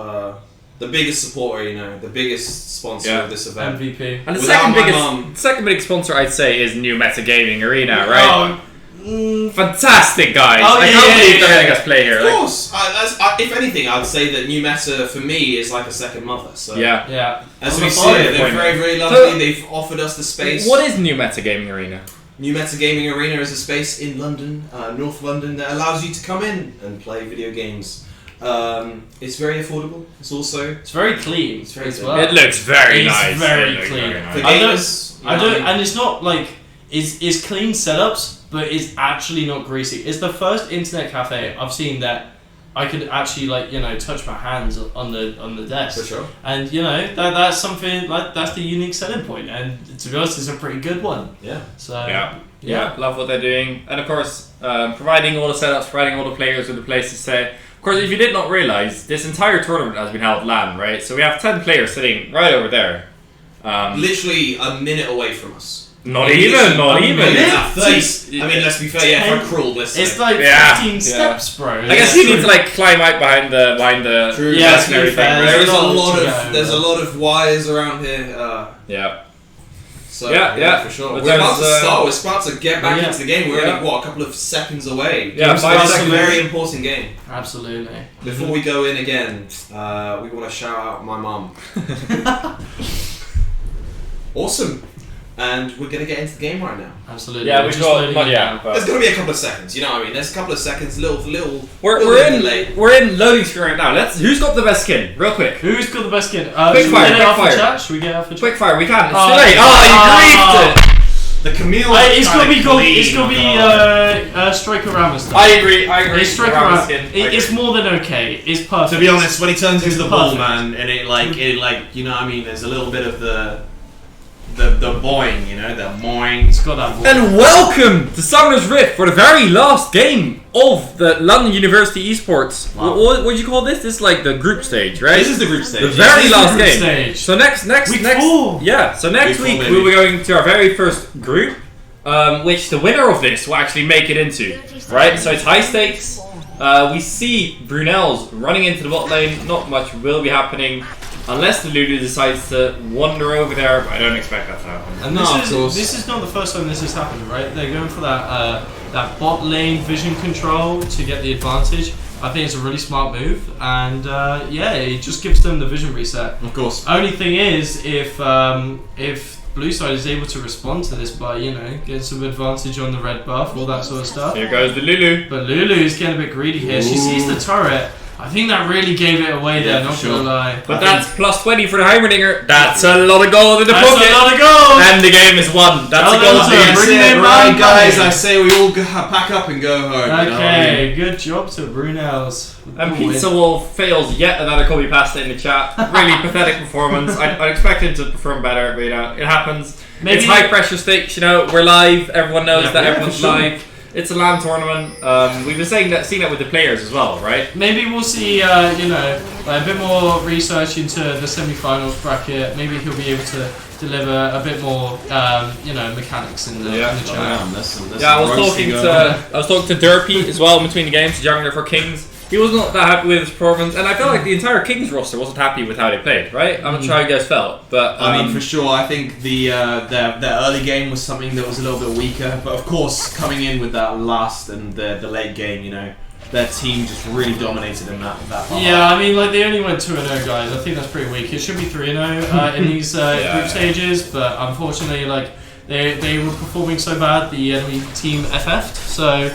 [SPEAKER 8] The biggest supporter, the biggest sponsor of this event.
[SPEAKER 1] MVP.
[SPEAKER 2] And the second biggest sponsor I'd say is New Meta Gaming Arena, right? Fantastic, guys. I can't believe they're letting us play here.
[SPEAKER 8] Of course. If anything, I'd say that New Meta, for me, is like a second mother. So
[SPEAKER 2] yeah.
[SPEAKER 8] As we see it, they're very, very lovely. They've offered us the space.
[SPEAKER 2] What is New Meta Gaming Arena?
[SPEAKER 8] New Meta Gaming Arena is a space in London, North London, that allows you to come in and play video games. It's very affordable.
[SPEAKER 1] It's very clean.
[SPEAKER 8] It's very
[SPEAKER 1] as
[SPEAKER 8] good.
[SPEAKER 1] well.
[SPEAKER 2] It looks very
[SPEAKER 1] It's
[SPEAKER 2] nice.
[SPEAKER 1] very
[SPEAKER 2] It looks
[SPEAKER 1] clean.
[SPEAKER 2] very nice.
[SPEAKER 8] For
[SPEAKER 1] I
[SPEAKER 8] gamers,
[SPEAKER 1] don't, and it's not like it's clean setups, but it's actually not greasy. It's the first internet cafe I've seen that I could actually touch my hands on the desk.
[SPEAKER 8] For sure.
[SPEAKER 1] And that's something that's the unique selling point. And to be honest, it's a pretty good one.
[SPEAKER 8] Yeah.
[SPEAKER 1] So
[SPEAKER 2] Yeah, love what they're doing. And of course, providing all the setups, providing all the players with a place to stay. Of course, if you did not realise, this entire tournament has been held LAN, right? So we have 10 players sitting right over there.
[SPEAKER 8] Literally a minute away from us.
[SPEAKER 2] Not even.
[SPEAKER 8] Yeah, 30. I mean, let's be fair. Yeah, if I crawled, let's say.
[SPEAKER 1] it's like
[SPEAKER 2] Yeah,
[SPEAKER 1] 15
[SPEAKER 2] yeah.
[SPEAKER 1] steps, bro.
[SPEAKER 2] I guess you need to climb out behind the
[SPEAKER 8] True.
[SPEAKER 1] Yeah,
[SPEAKER 2] desk
[SPEAKER 1] to
[SPEAKER 2] and
[SPEAKER 1] be
[SPEAKER 2] everything.
[SPEAKER 1] fair,
[SPEAKER 2] right?
[SPEAKER 8] There's
[SPEAKER 1] There's
[SPEAKER 8] a lot of wires around here.
[SPEAKER 2] Yeah.
[SPEAKER 8] So
[SPEAKER 2] Yeah.
[SPEAKER 8] for sure.
[SPEAKER 2] But
[SPEAKER 8] We're about to
[SPEAKER 2] there's,
[SPEAKER 8] start. We're about to get back
[SPEAKER 1] yeah.
[SPEAKER 8] into the game. We're
[SPEAKER 2] Yeah.
[SPEAKER 8] only a couple of seconds away.
[SPEAKER 2] Yeah,
[SPEAKER 8] It's
[SPEAKER 2] 5
[SPEAKER 8] a
[SPEAKER 2] seconds.
[SPEAKER 8] very important game.
[SPEAKER 1] Absolutely.
[SPEAKER 8] Before we go in again, we want to shout out my mum. Awesome. And we're going to get into the game right now.
[SPEAKER 1] Absolutely.
[SPEAKER 2] Yeah,
[SPEAKER 1] We're
[SPEAKER 2] we've
[SPEAKER 1] just
[SPEAKER 2] got
[SPEAKER 1] loading
[SPEAKER 2] not
[SPEAKER 1] it
[SPEAKER 2] yet.
[SPEAKER 1] now.
[SPEAKER 8] There's
[SPEAKER 2] But
[SPEAKER 8] going to be a couple of seconds, you know what I mean? There's a couple of seconds, little
[SPEAKER 2] we're
[SPEAKER 8] delay.
[SPEAKER 2] in loading screen right now. Who's got the best skin? Real quick.
[SPEAKER 1] Who's got the best skin?
[SPEAKER 2] Quick
[SPEAKER 1] Should we
[SPEAKER 2] fire,
[SPEAKER 1] get it off
[SPEAKER 2] quick
[SPEAKER 1] the
[SPEAKER 2] fire.
[SPEAKER 1] chat? Should we get it off the chat?
[SPEAKER 2] Quick fire, we can. It's
[SPEAKER 1] Oh,
[SPEAKER 2] too late.
[SPEAKER 1] yeah.
[SPEAKER 2] You griefed it.
[SPEAKER 8] The Camille.
[SPEAKER 1] It's got to be called. It's got to be Striker Ramos.
[SPEAKER 2] I agree.
[SPEAKER 1] It's Striker
[SPEAKER 2] Ramos
[SPEAKER 1] Ramos.
[SPEAKER 2] skin.
[SPEAKER 1] It's more than okay. It's perfect.
[SPEAKER 8] To be honest, when he turns into the ball,
[SPEAKER 1] Perfect.
[SPEAKER 8] man, and it you know what I mean, there's a little bit of the boing, you know, the boing.
[SPEAKER 1] it's got that. Ball.
[SPEAKER 2] And welcome to Summoner's Rift for the very last game of the London University Esports.
[SPEAKER 8] Wow.
[SPEAKER 2] What would you call this? This is like the group stage, right?
[SPEAKER 8] This is the group stage.
[SPEAKER 2] the very
[SPEAKER 1] This is
[SPEAKER 2] last
[SPEAKER 1] the group
[SPEAKER 2] game.
[SPEAKER 1] stage.
[SPEAKER 2] So next,
[SPEAKER 1] Week 4.
[SPEAKER 2] yeah. So next
[SPEAKER 8] Week 4,
[SPEAKER 2] week
[SPEAKER 8] maybe.
[SPEAKER 2] we'll be going to our very first group, which the winner of this will actually make it into, right? So it's high stakes. We see Brunel's running into the bot lane. Not much will be happening. Unless the Lulu decides to wander over there, but I don't expect that to happen.
[SPEAKER 1] And
[SPEAKER 8] No, of course.
[SPEAKER 1] this is not the first time this has happened, right? They're going for that bot lane vision control to get the advantage. I think it's a really smart move, and it just gives them the vision reset.
[SPEAKER 8] Of course.
[SPEAKER 1] Only thing is, if blue side is able to respond to this by getting some advantage on the red buff, all that sort of stuff.
[SPEAKER 2] Here goes the Lulu.
[SPEAKER 1] But Lulu is getting a bit greedy here. She sees the turret. I think that really gave it away there.
[SPEAKER 8] Yeah,
[SPEAKER 1] Not
[SPEAKER 8] for
[SPEAKER 1] gonna
[SPEAKER 8] sure.
[SPEAKER 1] lie.
[SPEAKER 2] But that's plus 20 for the Heimerdinger. That's a lot of gold in the
[SPEAKER 1] That's
[SPEAKER 2] pocket.
[SPEAKER 1] a lot of gold.
[SPEAKER 2] And the game is won. That's
[SPEAKER 1] Well
[SPEAKER 2] a gold
[SPEAKER 1] done,
[SPEAKER 2] game.
[SPEAKER 1] sir. Bring them
[SPEAKER 8] right,
[SPEAKER 1] on,
[SPEAKER 8] guys.
[SPEAKER 1] buddy.
[SPEAKER 8] I say we all pack up and go home. You know what I
[SPEAKER 1] Okay,
[SPEAKER 8] mean?
[SPEAKER 1] good job to Brunels.
[SPEAKER 2] And
[SPEAKER 1] Good win.
[SPEAKER 2] Pizza Wolf fails yet another copy pasta in the chat. Really pathetic performance. I'd expect him to perform better, but it happens.
[SPEAKER 1] Maybe-
[SPEAKER 2] It's high pressure stakes, we're live, everyone knows
[SPEAKER 1] Yeah,
[SPEAKER 2] that
[SPEAKER 1] yeah,
[SPEAKER 2] everyone's
[SPEAKER 8] for sure.
[SPEAKER 2] live. It's a LAN tournament. We've been seeing that with the players as well, right?
[SPEAKER 1] Maybe we'll see, like a bit more research into the semi-finals bracket. Maybe he'll be able to deliver a bit more, mechanics in the chat.
[SPEAKER 2] Yeah, I was talking to Derpy as well in between the games, the jungler for Kings. He was not that happy with his performance, and I felt like the entire Kings roster wasn't happy with how they played, right? I'm not sure how you guys felt, but
[SPEAKER 8] I mean, for sure. I think the early game was something that was a little bit weaker, but of course, coming in with that last and the late game, their team just really dominated in that part.
[SPEAKER 1] Yeah, I mean, they only went 2-0, guys. I think that's pretty weak. It should be 3-0 in these group stages, but unfortunately, they were performing so bad, the enemy team FF'd. So,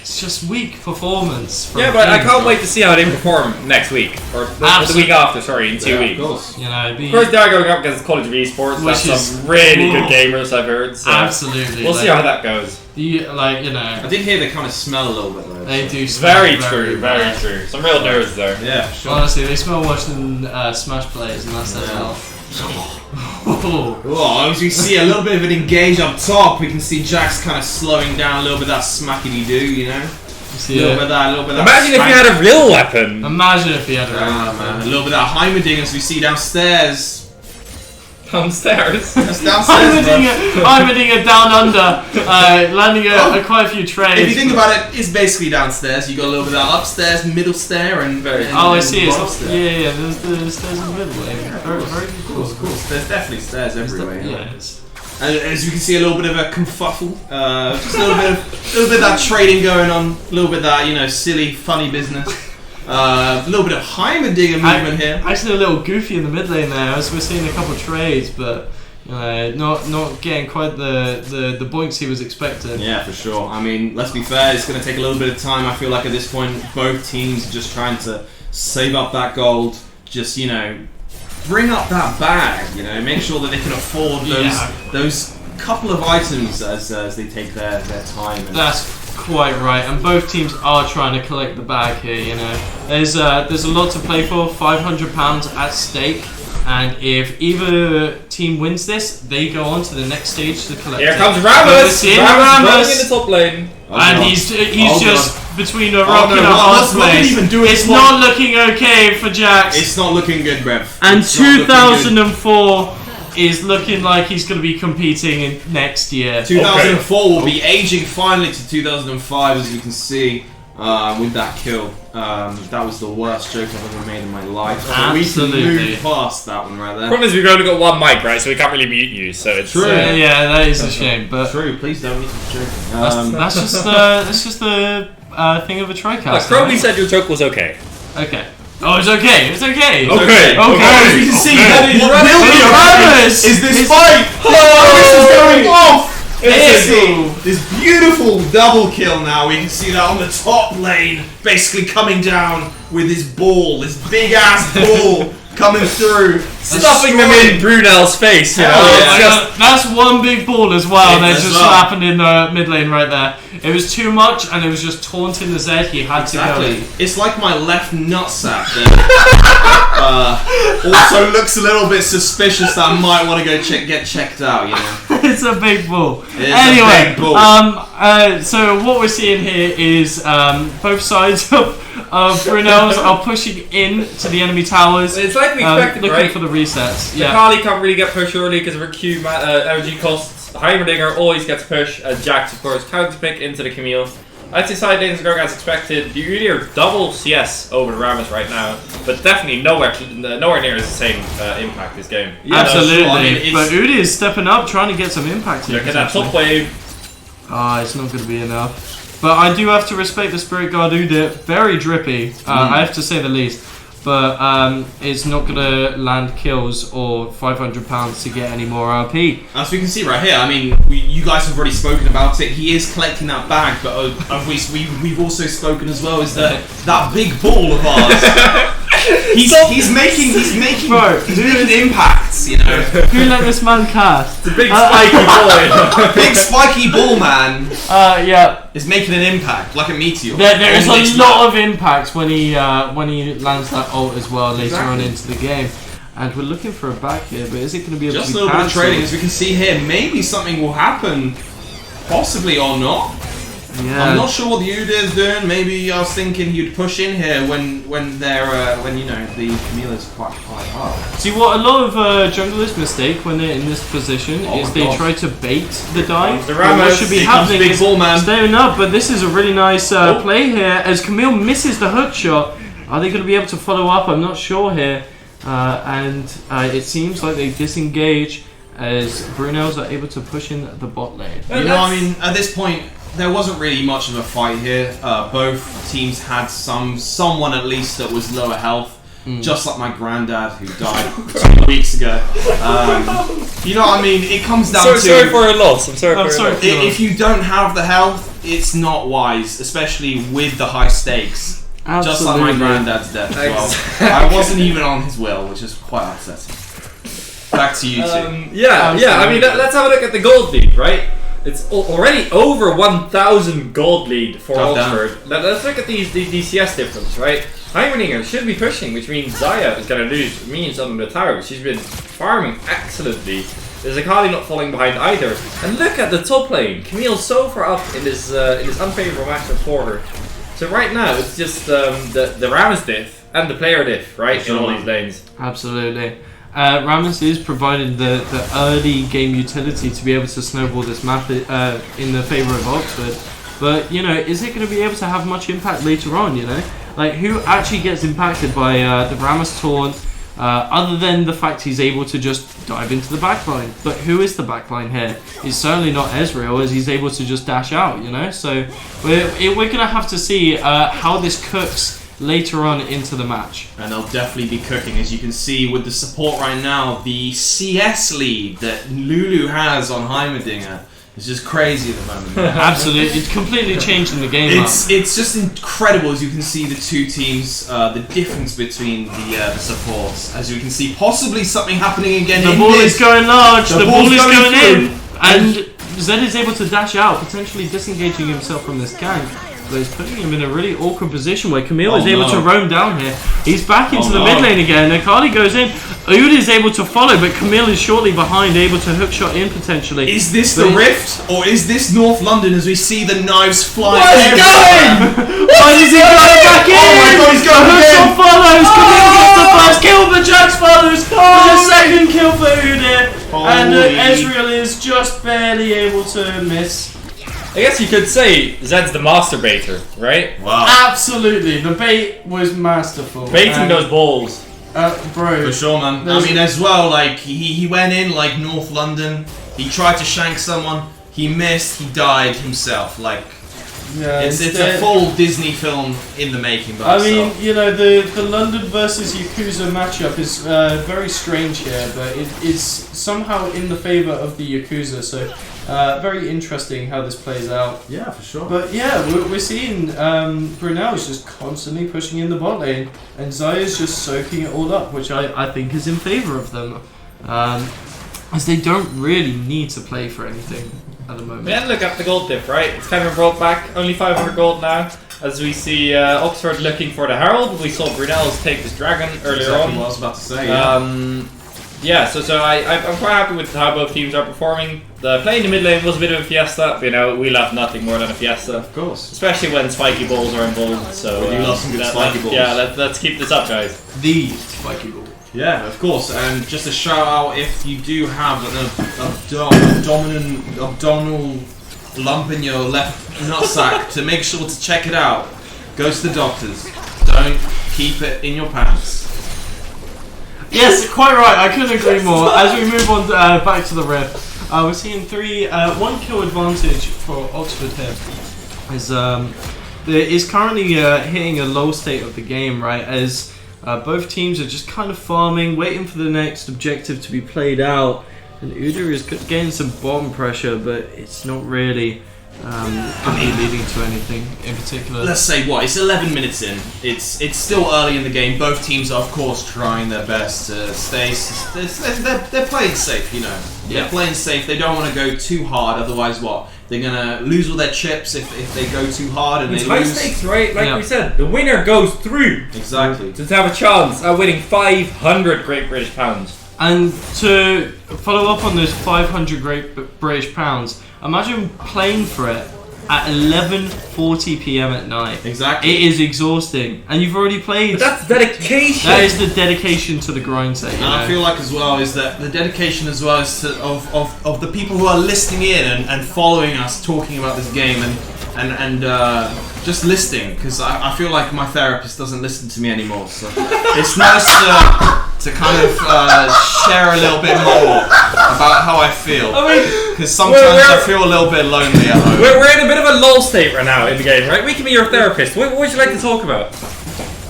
[SPEAKER 1] it's just weak performance. From
[SPEAKER 2] yeah, but I
[SPEAKER 1] Kings.
[SPEAKER 2] can't wait to see how they perform next week or the week after. Sorry, in 2 weeks.
[SPEAKER 8] Of course.
[SPEAKER 2] Of course, they are going up against College of Esports.
[SPEAKER 1] Which
[SPEAKER 2] That's
[SPEAKER 1] is-
[SPEAKER 2] some really good gamers I've heard. So
[SPEAKER 1] Absolutely.
[SPEAKER 2] we'll see how that goes.
[SPEAKER 8] I did hear they kind of smell a little bit though.
[SPEAKER 1] They do.
[SPEAKER 2] Very
[SPEAKER 1] smell
[SPEAKER 2] true, very
[SPEAKER 1] bad.
[SPEAKER 2] true. Some real nerds there.
[SPEAKER 8] Yeah, for sure.
[SPEAKER 1] Honestly, they smell worse than Smash players, and that's
[SPEAKER 8] Yeah.
[SPEAKER 1] well.
[SPEAKER 8] As we see a little bit of it engage up top, we can see Jax kind of slowing down a little bit of that smackety do, A little bit of that,
[SPEAKER 2] Imagine if you had a real weapon.
[SPEAKER 1] Imagine if he had a
[SPEAKER 8] man. A little bit of that Heimerdinger as we see downstairs.
[SPEAKER 2] Downstairs.
[SPEAKER 8] That's downstairs, bro.
[SPEAKER 1] Heimerdinger down under, landing quite a few trades.
[SPEAKER 8] If you think about it, it's basically downstairs. You got a little bit of that upstairs, middle stair, and
[SPEAKER 1] I see. It's
[SPEAKER 8] bottom
[SPEAKER 1] not,
[SPEAKER 8] stair.
[SPEAKER 1] yeah. There's the stairs in the middle. Very, very cool.
[SPEAKER 8] Of course. There's definitely stairs everywhere.
[SPEAKER 1] Yeah. It's,
[SPEAKER 8] And as you can see, a little bit of a confuffle, just a little bit of that trading going on, a little bit of that silly, funny business, a little bit of Heimerdinger movement here.
[SPEAKER 1] Actually, a little goofy in the mid lane there, as we're seeing a couple of trades, but Not getting quite the boinks he was expecting.
[SPEAKER 8] Yeah, for sure. I mean, let's be fair, it's going to take a little bit of time. I feel like at this point, both teams are just trying to save up that gold, just, bring up that bag, make sure that they can afford those couple of items as they take their time. And
[SPEAKER 1] that's quite right, and both teams are trying to collect the bag here. There's a lot to play for. £500 at stake, and if either team wins this, they go on to the next stage to collect.
[SPEAKER 2] Here
[SPEAKER 1] it.
[SPEAKER 2] comes Ramos.
[SPEAKER 1] Ramos
[SPEAKER 2] running in the top lane.
[SPEAKER 1] And he's just between a rock and a
[SPEAKER 8] no,
[SPEAKER 1] hard
[SPEAKER 8] let's not
[SPEAKER 1] place.
[SPEAKER 8] even do it
[SPEAKER 1] It's
[SPEAKER 8] twice.
[SPEAKER 1] not looking okay for Jax.
[SPEAKER 8] It's not looking good, Rev.
[SPEAKER 1] And
[SPEAKER 8] It's not looking good.
[SPEAKER 1] 2004 is looking like he's going to be competing in next year.
[SPEAKER 8] 2004 will be aging finally to 2005, as you can see, with that kill. That was the worst joke I've ever made in my life.
[SPEAKER 1] Absolutely.
[SPEAKER 8] We can move past that one right there.
[SPEAKER 2] Problem is we've only got one mic, right? So we can't really mute you. So it's
[SPEAKER 8] True.
[SPEAKER 1] Yeah, that is a shame. But
[SPEAKER 8] True, please don't use the joke.
[SPEAKER 1] that's just the thing of a TriCast.
[SPEAKER 2] Crowley said your joke was okay.
[SPEAKER 1] Okay. Oh, it's okay. It's okay.
[SPEAKER 2] Okay.
[SPEAKER 8] As you can see,
[SPEAKER 1] Okay.
[SPEAKER 8] what will be
[SPEAKER 1] Ramos
[SPEAKER 8] is this fight. This is going off. This beautiful double kill now. We can see that on the top lane, basically coming down with his ball, this big ass ball coming through,
[SPEAKER 2] Stuffing them in Brunel's face. You know?
[SPEAKER 1] Oh
[SPEAKER 2] It's
[SPEAKER 1] my
[SPEAKER 2] just-
[SPEAKER 1] God. That's one big ball as well.
[SPEAKER 8] Yeah,
[SPEAKER 1] That
[SPEAKER 8] as
[SPEAKER 1] just
[SPEAKER 8] well.
[SPEAKER 1] happened in the mid lane right there. It was too much, and it was just taunting the Zed. He had to
[SPEAKER 8] Exactly.
[SPEAKER 1] go.
[SPEAKER 8] It's like my left nutsack that also looks a little bit suspicious. That I might want to go get checked out.
[SPEAKER 1] It's a big ball.
[SPEAKER 8] It is
[SPEAKER 1] Anyway,
[SPEAKER 8] a big ball.
[SPEAKER 1] so what we're seeing here is both sides of Brunel's are pushing in to the enemy towers.
[SPEAKER 2] It's like we expected,
[SPEAKER 1] looking
[SPEAKER 2] right?
[SPEAKER 1] for the resets.
[SPEAKER 2] The
[SPEAKER 1] Yeah.
[SPEAKER 2] Kali can't really get pushed early because of her Q energy costs. The Heimerdinger always gets pushed, and Jax, of course, counter pick into the Camille. I'd say side lanes are going as expected. The Udi are double CS over the Rammus right now, but definitely nowhere near as the same impact this game.
[SPEAKER 1] Absolutely.
[SPEAKER 8] sure. I mean,
[SPEAKER 1] but Udi is stepping up, trying to get some impact here.
[SPEAKER 2] Look at that
[SPEAKER 1] potentially.
[SPEAKER 2] top wave.
[SPEAKER 1] It's not going to be enough. But I do have to respect the Spirit Guard Udit. Very drippy, I have to say the least. But it's not going to land kills or £500 to get any more RP.
[SPEAKER 8] As we can see right here, I mean, you guys have already spoken about it. He is collecting that bag, but we've also spoken as well. Is that big ball of ours? He's making impacts.
[SPEAKER 1] Who let this man cast?
[SPEAKER 2] The big spiky boy.
[SPEAKER 8] Big spiky ball man
[SPEAKER 1] Yeah.
[SPEAKER 8] is making an impact like a meteor.
[SPEAKER 1] There is
[SPEAKER 8] on
[SPEAKER 1] a
[SPEAKER 8] this
[SPEAKER 1] lot
[SPEAKER 8] map.
[SPEAKER 1] of impact when he lands that ult as well later on into the game. And we're looking for a back here, but is it going to be able
[SPEAKER 8] Just
[SPEAKER 1] to
[SPEAKER 8] a
[SPEAKER 1] be
[SPEAKER 8] little bit of
[SPEAKER 1] cancelled?
[SPEAKER 8] trading, as we can see here. Maybe something will happen, possibly or not.
[SPEAKER 1] Yeah.
[SPEAKER 8] I'm not sure what the Uda is doing. Maybe I was thinking he'd push in here when the Camille is quite high up.
[SPEAKER 1] See, what a lot of junglers mistake when they're in this position
[SPEAKER 8] Oh
[SPEAKER 1] is
[SPEAKER 8] my
[SPEAKER 1] they
[SPEAKER 8] God.
[SPEAKER 1] try to bait the dive.
[SPEAKER 2] The
[SPEAKER 1] But
[SPEAKER 2] Ramos,
[SPEAKER 1] what should be
[SPEAKER 8] here comes
[SPEAKER 1] happening
[SPEAKER 8] big
[SPEAKER 1] is
[SPEAKER 8] ball man.
[SPEAKER 1] staying up, but this is a really nice play here as Camille misses the hook shot. Are they going to be able to follow up? I'm not sure here. And it seems like they disengage as Brunels are able to push in the bot lane.
[SPEAKER 8] I mean, at this point, there wasn't really much of a fight here. Both teams had someone at least that was lower health. Just like my granddad who died 2 weeks ago. You know what I mean? It comes down to...
[SPEAKER 2] Sorry for your loss. I'm sorry for your loss.
[SPEAKER 8] If you don't have the health, it's not wise, especially with the high stakes. Just like my granddad's death as well. I wasn't even on his will, which is quite upsetting. Back to you two.
[SPEAKER 2] Yeah. I mean, let's have a look at the gold lead, right? It's already over 1,000 gold lead for
[SPEAKER 8] Top down.
[SPEAKER 2] Oxford. Let's look at the DCS difference, right? Heimerdinger should be pushing, which means Zaya is going to lose minions on the tower. She's been farming excellently. There's Akali not falling behind either. And look at the top lane. Camille's so far up in this unfavorable matchup for her. So right now, it's just the Rams diff and the player diff, right, in all these lanes.
[SPEAKER 1] Absolutely. Rammus is providing the early game utility to be able to snowball this map in the favour of Oxford. But, is it going to be able to have much impact later on, Like, who actually gets impacted by the Rammus taunt, other than the fact he's able to just dive into the backline? But who is the backline here? It's certainly not Ezreal, as he's able to just dash out, So we're going to have to see how this cooks later on into the match.
[SPEAKER 8] And they'll definitely be cooking, as you can see with the support right now. The CS lead that Lulu has on Heimerdinger is just crazy at the moment.
[SPEAKER 1] Absolutely, it's completely changing the game.
[SPEAKER 8] It's just incredible, as you can see the two teams, the difference between the supports. As you can see, possibly something happening again.
[SPEAKER 1] The ball is going large. The ball is going in,
[SPEAKER 8] through.
[SPEAKER 1] and Zed is able to dash out, potentially disengaging himself from this gang. But it's putting him in a really awkward position where Camille is able to roam down here. He's back into the mid lane again. Akali goes in. Oud is able to follow, but Camille is shortly behind, able to hook shot in potentially.
[SPEAKER 8] Is this the rift, or is this North London as we see the knives fly?
[SPEAKER 1] Where's he going? Why is he going back in?
[SPEAKER 8] Oh my god, he's going
[SPEAKER 1] The hook shot
[SPEAKER 8] again!
[SPEAKER 1] follows. Camille gets the first kill, but Jax follows. The second kill for Oud here. And Ezreal is just barely able to miss.
[SPEAKER 2] I guess you could say Zed's the master baiter, right?
[SPEAKER 8] Wow.
[SPEAKER 1] Absolutely, the bait was masterful.
[SPEAKER 2] Baiting those balls.
[SPEAKER 1] Bro.
[SPEAKER 8] For sure, man. I mean, as well, like, he went in like North London. He tried to shank someone. He missed. He died himself. Like,
[SPEAKER 1] Yeah,
[SPEAKER 8] it's a full Disney film in the making. By
[SPEAKER 1] I
[SPEAKER 8] itself.
[SPEAKER 1] mean, you know, the London versus Yakuza matchup is very strange here, but it is somehow in the favor of the Yakuza. So very interesting how this plays out.
[SPEAKER 8] Yeah, for sure.
[SPEAKER 1] But yeah, we're seeing Brunel is just constantly pushing in the bot lane, and Zaya's just soaking it all up, which I think is in favor of them, as they don't really need to play for anything at the moment.
[SPEAKER 2] Yeah, look at the gold dip, right? It's kind of brought back, only 500 gold now. As we see Oxford looking for the Herald. We saw Brunel's take this dragon earlier
[SPEAKER 8] exactly
[SPEAKER 2] on.
[SPEAKER 8] what I was about to say.
[SPEAKER 2] I'm quite happy with how both teams are performing. The play in the mid lane was a bit of a fiesta, but you know, we love nothing more than a fiesta.
[SPEAKER 8] Of course.
[SPEAKER 2] Especially when spiky balls are involved. So
[SPEAKER 8] We do love some good spiky balls.
[SPEAKER 2] Yeah, let's keep this up, guys.
[SPEAKER 1] The spiky ball.
[SPEAKER 8] Yeah, of course. And just a shout out, if you do have an abdominal lump in your left nutsack, to make sure to check it out. Go to the doctors. Don't keep it in your pants.
[SPEAKER 1] Yes, quite right. I couldn't agree more. As we move on back to the Rift, we're seeing 1 kill advantage for Oxford here. Is currently hitting a low state of the game, right? As both teams are just kind of farming, waiting for the next objective to be played out. And Uda is getting some bomb pressure, but it's not really leading to anything in particular.
[SPEAKER 8] Let's say it's 11 minutes in. It's still early in the game. Both teams are of course trying their best to stay. They're playing safe, you know.
[SPEAKER 1] Yeah.
[SPEAKER 8] They're playing safe. They don't want to go too hard. Otherwise, they're gonna lose all their chips if they go too hard and
[SPEAKER 2] It's
[SPEAKER 8] they
[SPEAKER 2] high
[SPEAKER 8] lose.
[SPEAKER 2] stakes, right? Like
[SPEAKER 1] Yeah.
[SPEAKER 2] we said, the winner goes through.
[SPEAKER 8] Exactly.
[SPEAKER 2] To have a chance at winning 500 Great British Pounds.
[SPEAKER 1] And to follow up on those 500 Great British Pounds, imagine playing for it at 11:40 p.m. at night.
[SPEAKER 8] Exactly.
[SPEAKER 1] It is exhausting, and you've already played.
[SPEAKER 2] But that's dedication.
[SPEAKER 1] That is the dedication to the grind set.
[SPEAKER 8] And I feel like as well is that the dedication as well is of the people who are listening in and following us talking about this game and just listening, because I feel like my therapist doesn't listen to me anymore. So it's nice to kind of share a little bit more about how I feel.
[SPEAKER 2] I mean,
[SPEAKER 8] because sometimes I feel a little bit lonely at home.
[SPEAKER 2] we're in a bit of a lull state right now in the game, right? We can be your therapist. What would you like to talk about?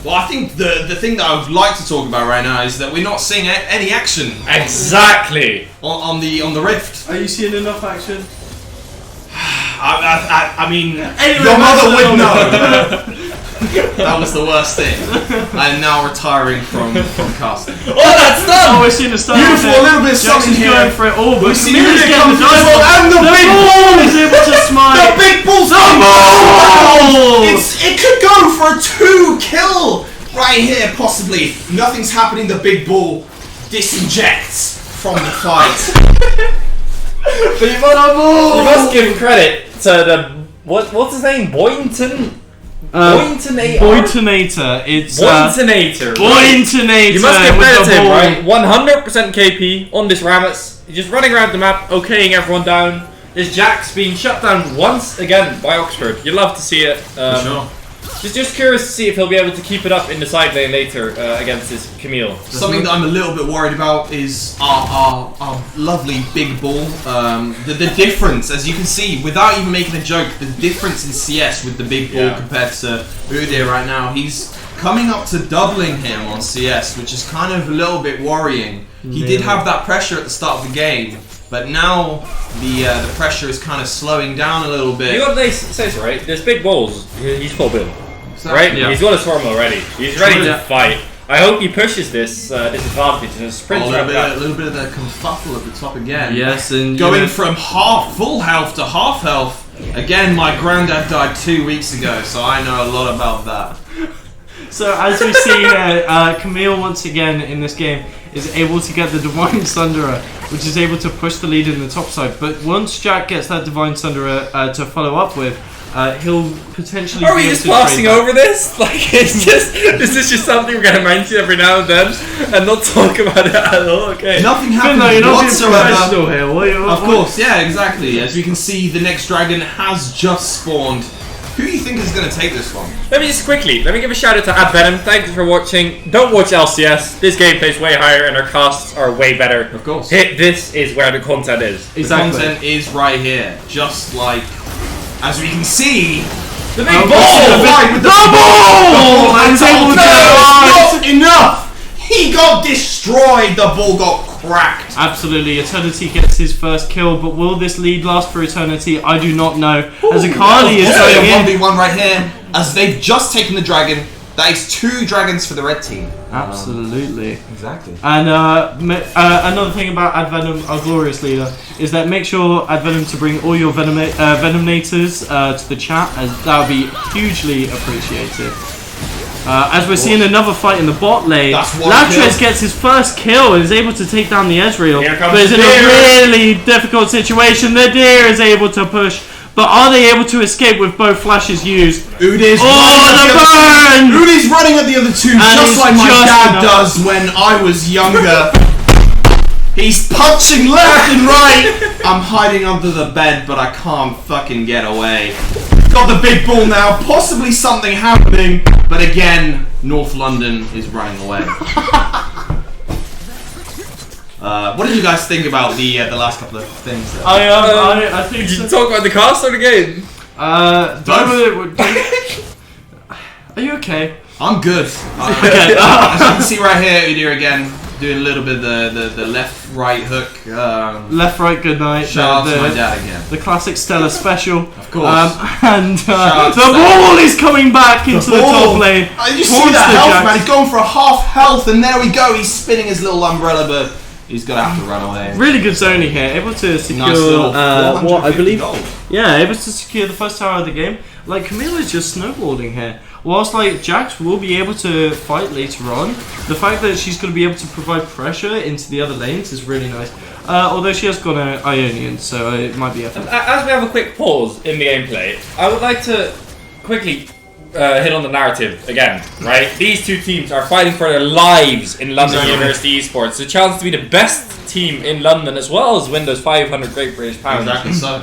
[SPEAKER 8] Well, I think the thing that I would like to talk about right now is that we're not seeing any action
[SPEAKER 2] Exactly.
[SPEAKER 8] on the Rift.
[SPEAKER 1] Are you seeing enough action?
[SPEAKER 8] I mean,
[SPEAKER 1] Anyway,
[SPEAKER 8] your mother
[SPEAKER 1] back to
[SPEAKER 8] would
[SPEAKER 1] the-
[SPEAKER 8] know. That was the worst thing. I'm now retiring from casting.
[SPEAKER 2] Oh, that's done!
[SPEAKER 1] Oh, we're seeing the start.
[SPEAKER 8] Beautiful, a little bit of something
[SPEAKER 1] Jackson's
[SPEAKER 8] here.
[SPEAKER 1] going for it all, but
[SPEAKER 8] We see
[SPEAKER 1] Camilla's
[SPEAKER 8] Uda
[SPEAKER 1] getting
[SPEAKER 8] come
[SPEAKER 1] the
[SPEAKER 8] through as well,
[SPEAKER 1] dive.
[SPEAKER 8] and the big
[SPEAKER 1] ball is able to smite.
[SPEAKER 8] The big ball's the ball! It could go for a 2-kill right here, possibly. Nothing's happening. The big ball disejects from the fight.
[SPEAKER 2] You must give credit to the what's his name? Boynton.
[SPEAKER 1] Boyntonator. It's
[SPEAKER 2] Boyntonator.
[SPEAKER 1] Boyntonator.
[SPEAKER 2] You must give
[SPEAKER 1] with
[SPEAKER 2] credit
[SPEAKER 1] the
[SPEAKER 2] to him,
[SPEAKER 1] ball.
[SPEAKER 2] right? 100% KP on this Rammus. He's just running around the map, okaying everyone down. This Jax being shut down once again by Oxford. You'd love to see it.
[SPEAKER 8] For sure.
[SPEAKER 2] Just curious to see if he'll be able to keep it up in the side lane later against this Camille.
[SPEAKER 8] Something that I'm a little bit worried about is our lovely big ball. The difference, as you can see, without even making a joke, the difference in CS with the big ball compared to Udyr right now. He's coming up to doubling him on CS, which is kind of a little bit worrying. He did have that pressure at the start of the game, but now the pressure is kind of slowing down a little bit.
[SPEAKER 2] You got to say so, right? There's big balls. He's full build, right?
[SPEAKER 1] Yeah.
[SPEAKER 2] He's got his form already. He's ready to fight. I hope he pushes this advantage in his sprint.
[SPEAKER 8] A little bit of the confuffle at the top again.
[SPEAKER 1] Yes, and
[SPEAKER 8] going from full health to half health. Again, my granddad died 2 weeks ago, so I know a lot about that.
[SPEAKER 1] So as we see here, Camille once again in this game is able to get the Divine Sunderer, which is able to push the lead in the top side. But once Jack gets that Divine Sunderer to follow up with, he'll potentially.
[SPEAKER 2] Are we just passing over this? Like, it's just this is just something we're gonna mention every now and then, and not talk about it at all. Okay.
[SPEAKER 8] Nothing
[SPEAKER 1] No,
[SPEAKER 8] happened
[SPEAKER 1] you're not
[SPEAKER 8] whatsoever.
[SPEAKER 1] here.
[SPEAKER 8] Of course, yeah, exactly. As we can see, the next dragon has just spawned. Who do you think is going to take this one?
[SPEAKER 2] Let me give a shout out to AdVenom. Thank you for watching. Don't watch LCS. This gameplay is way higher and our costs are way better.
[SPEAKER 8] Of course.
[SPEAKER 2] This is where the content is.
[SPEAKER 1] Exactly.
[SPEAKER 8] The content is right here. Just like, as we can see,
[SPEAKER 2] The big
[SPEAKER 8] ball!
[SPEAKER 2] ball!
[SPEAKER 8] With the ball!
[SPEAKER 1] And he's able to
[SPEAKER 8] Not enough! He got destroyed! The ball got cracked!
[SPEAKER 1] Absolutely, Eternity gets his first kill, but will this lead last for Eternity? I do not know. As Akali is going in.
[SPEAKER 8] 1v1 right here, as they've just taken the dragon. That is 2 dragons for the red team.
[SPEAKER 1] Absolutely.
[SPEAKER 8] Exactly.
[SPEAKER 1] And another thing about AdVenom, our glorious leader, is that make sure AdVenom to bring all your Venominators to the chat, as that would be hugely appreciated. As we're seeing another fight in the bot lane, Latres gets his first kill and is able to take down the Ezreal. But is in a really difficult situation. The Deer is able to push, but are they able to escape with both flashes used?
[SPEAKER 8] Udy's
[SPEAKER 1] burn!
[SPEAKER 8] Udy's running at the other two, just like my dad does when I was younger. He's punching left and right. I'm hiding under the bed, but I can't fucking get away. Got the big ball now, possibly something happening, but again, North London is running away. What did you guys think about the last couple of things?
[SPEAKER 1] I think.
[SPEAKER 2] Did you talk about the cast or the game?
[SPEAKER 1] Are you okay?
[SPEAKER 8] I'm good.
[SPEAKER 1] Okay.
[SPEAKER 8] As you can see right here, Udyr again doing a little bit of the left-right hook.
[SPEAKER 1] Left, right, good night.
[SPEAKER 8] Shout out to my dad again.
[SPEAKER 1] The classic Stella special.
[SPEAKER 8] Of course.
[SPEAKER 1] And the ball is coming back into the top lane.
[SPEAKER 8] You see that health, man? He's going for a half health, and there we go. He's spinning his little umbrella, but he's gonna have to run away.
[SPEAKER 1] Really good zoning here. Able to secure
[SPEAKER 8] nice
[SPEAKER 1] what I believe.
[SPEAKER 8] Gold.
[SPEAKER 1] Yeah, able to secure the first tower of the game. Like Camille is just snowballing here. Whilst like Jax will be able to fight later on, the fact that she's going to be able to provide pressure into the other lanes is really nice. Although she has got an Ionian, so it might be effective.
[SPEAKER 2] As we have a quick pause in the gameplay, I would like to quickly hit on the narrative again, right? These two teams are fighting for their lives in London University Esports. The chance to be the best team in London as well as win those 500 Great British Pounds.
[SPEAKER 8] Exactly so.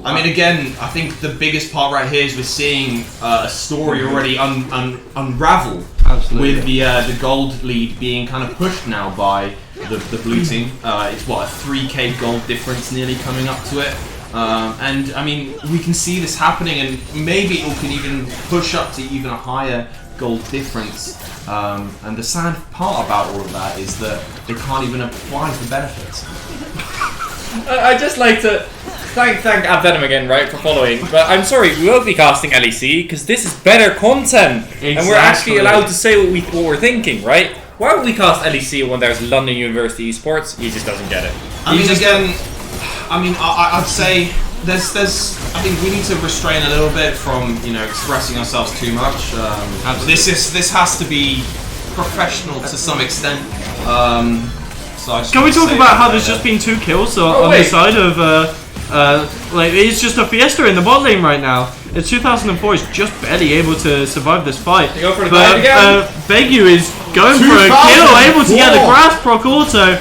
[SPEAKER 8] I mean, again, I think the biggest part right here is we're seeing a story already unravel.
[SPEAKER 1] Absolutely.
[SPEAKER 8] With the gold lead being kind of pushed now by the blue team. It's what, a 3k gold difference nearly coming up to it. And I mean, we can see this happening, and maybe it can even push up to even a higher gold difference. And the sad part about all of that is that they can't even apply the benefits.
[SPEAKER 2] I'd just like to thank AdVenom again, right, for following. But I'm sorry, we won't be casting LEC because this is better content, and we're actually allowed to say what we're thinking, right? Why would we cast LEC when there's London University Esports? He just doesn't get it.
[SPEAKER 8] I'd say there's. I think we need to restrain a little bit from expressing ourselves too much. This has to be professional to some extent.
[SPEAKER 1] Can we talk about how there's just been 2 kills on the side of it's just a fiesta in the bot lane right now. It's 2004 is just barely able to survive this fight. But Begu is going for a kill, able to get the grass proc auto.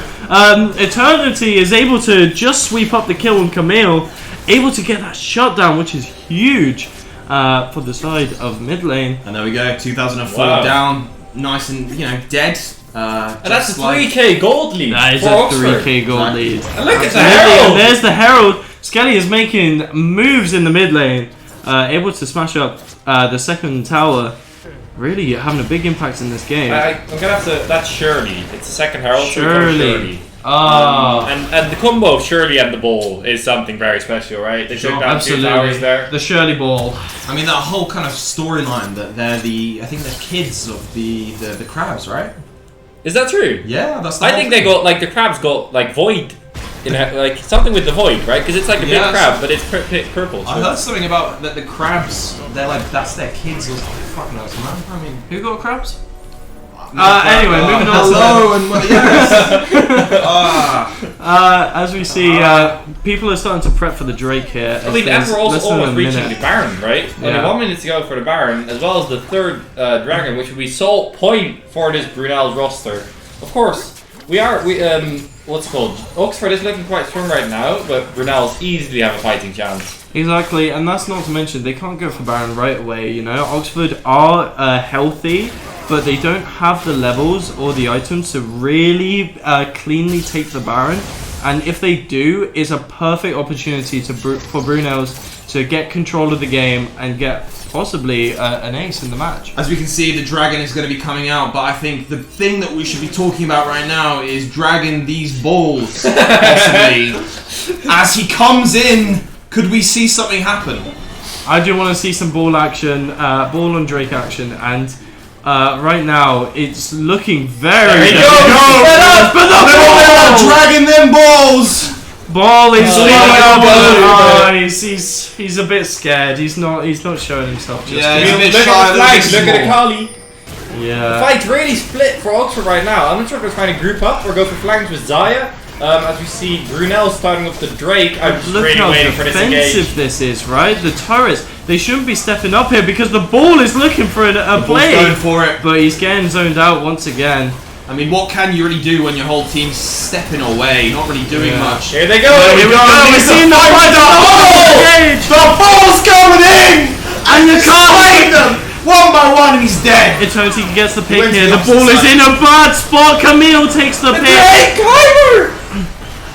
[SPEAKER 1] Eternity is able to just sweep up the kill on Camille, able to get that shutdown, which is huge for the side of mid lane.
[SPEAKER 8] And there we go, 2004 down, nice and dead.
[SPEAKER 2] And that's a 3k gold lead.
[SPEAKER 1] That is
[SPEAKER 2] for
[SPEAKER 1] a
[SPEAKER 2] Oxford.
[SPEAKER 1] 3k gold lead.
[SPEAKER 2] And look at the Herald.
[SPEAKER 1] And there's the Herald. Skelly is making moves in the mid lane, able to smash up the second tower. really having a big impact in this game.
[SPEAKER 2] I'm gonna have to. That's Shirley. It's the second herald.
[SPEAKER 1] Shirley.
[SPEAKER 2] And the combo of Shirley and the ball is something very special, right? They took down 2 towers there.
[SPEAKER 1] The Shirley ball.
[SPEAKER 8] I mean, that whole kind of storyline that I think they're kids of the crabs, right?
[SPEAKER 2] Is that true?
[SPEAKER 8] Yeah, that's the
[SPEAKER 2] I
[SPEAKER 8] whole
[SPEAKER 2] think
[SPEAKER 8] thing.
[SPEAKER 2] they got, like, the crabs got, like, void. Like, something with the void, right? Because it's like a big crab, but it's purple. So.
[SPEAKER 8] I heard something about that the crabs, they're like, that's their kids or something. Fuck knows, man. I mean,
[SPEAKER 1] Who got crabs?
[SPEAKER 8] anyway,
[SPEAKER 1] moving on.
[SPEAKER 8] Hello, and yes.
[SPEAKER 1] As we see, people are starting to prep for the Drake here.
[SPEAKER 2] I mean, and we're also almost reaching the Baron, right?
[SPEAKER 1] Yeah.
[SPEAKER 2] Only 1 minute to go for the Baron, as well as the third Dragon, which will be sole point for this Brunel's roster. Of course, what's it called? Oxford is looking quite strong right now, but Brunel's easily have a fighting chance.
[SPEAKER 1] Exactly, and that's not to mention they can't go for Baron right away. You know, Oxford are healthy, but they don't have the levels or the items to really cleanly take the Baron. And if they do, it's a perfect opportunity for Brunel's to get control of the game and get possibly an ace in the match.
[SPEAKER 8] As we can see, the Dragon is going to be coming out, but I think the thing that we should be talking about right now is dragging these balls, possibly. As he comes in, could we see something happen?
[SPEAKER 1] I do want to see some ball action, ball on Drake action, and right now it's looking very
[SPEAKER 2] There he goes!
[SPEAKER 1] But the ball!
[SPEAKER 8] Dragging them balls!
[SPEAKER 1] Ball is leading
[SPEAKER 8] oh,
[SPEAKER 1] up. He's a bit scared. He's not showing himself just
[SPEAKER 8] Yeah,
[SPEAKER 1] yet.
[SPEAKER 8] he's a bit
[SPEAKER 2] Look
[SPEAKER 8] shy,
[SPEAKER 2] at the flags,
[SPEAKER 8] a
[SPEAKER 2] look
[SPEAKER 8] bit
[SPEAKER 2] at the Kali. The
[SPEAKER 1] Yeah.
[SPEAKER 2] fight's really split for Oxford right now. I'm not sure if they're trying to group up or go for flanks with Zaya. As we see Brunel starting with the Drake, I'm just
[SPEAKER 1] Look
[SPEAKER 2] really
[SPEAKER 1] how
[SPEAKER 2] waiting for this engage.
[SPEAKER 1] defensive this is, right? The turrets, they shouldn't be stepping up here because the ball is looking for a
[SPEAKER 8] Ball's
[SPEAKER 1] play.
[SPEAKER 8] going for it.
[SPEAKER 1] But he's getting zoned out once again.
[SPEAKER 8] I mean, what can you really do when your whole team's stepping away, not really doing much?
[SPEAKER 2] Here they go!
[SPEAKER 1] Here we go. We're seeing the fight.
[SPEAKER 8] The ball's going in!
[SPEAKER 1] And you can't
[SPEAKER 8] Fight them! One by one, and he's dead!
[SPEAKER 1] Eternity gets the pick
[SPEAKER 8] went to
[SPEAKER 1] here.
[SPEAKER 8] the
[SPEAKER 1] The ball is
[SPEAKER 8] opposite
[SPEAKER 1] in a bad spot. Camille takes the pick.
[SPEAKER 8] Drake, Heimer!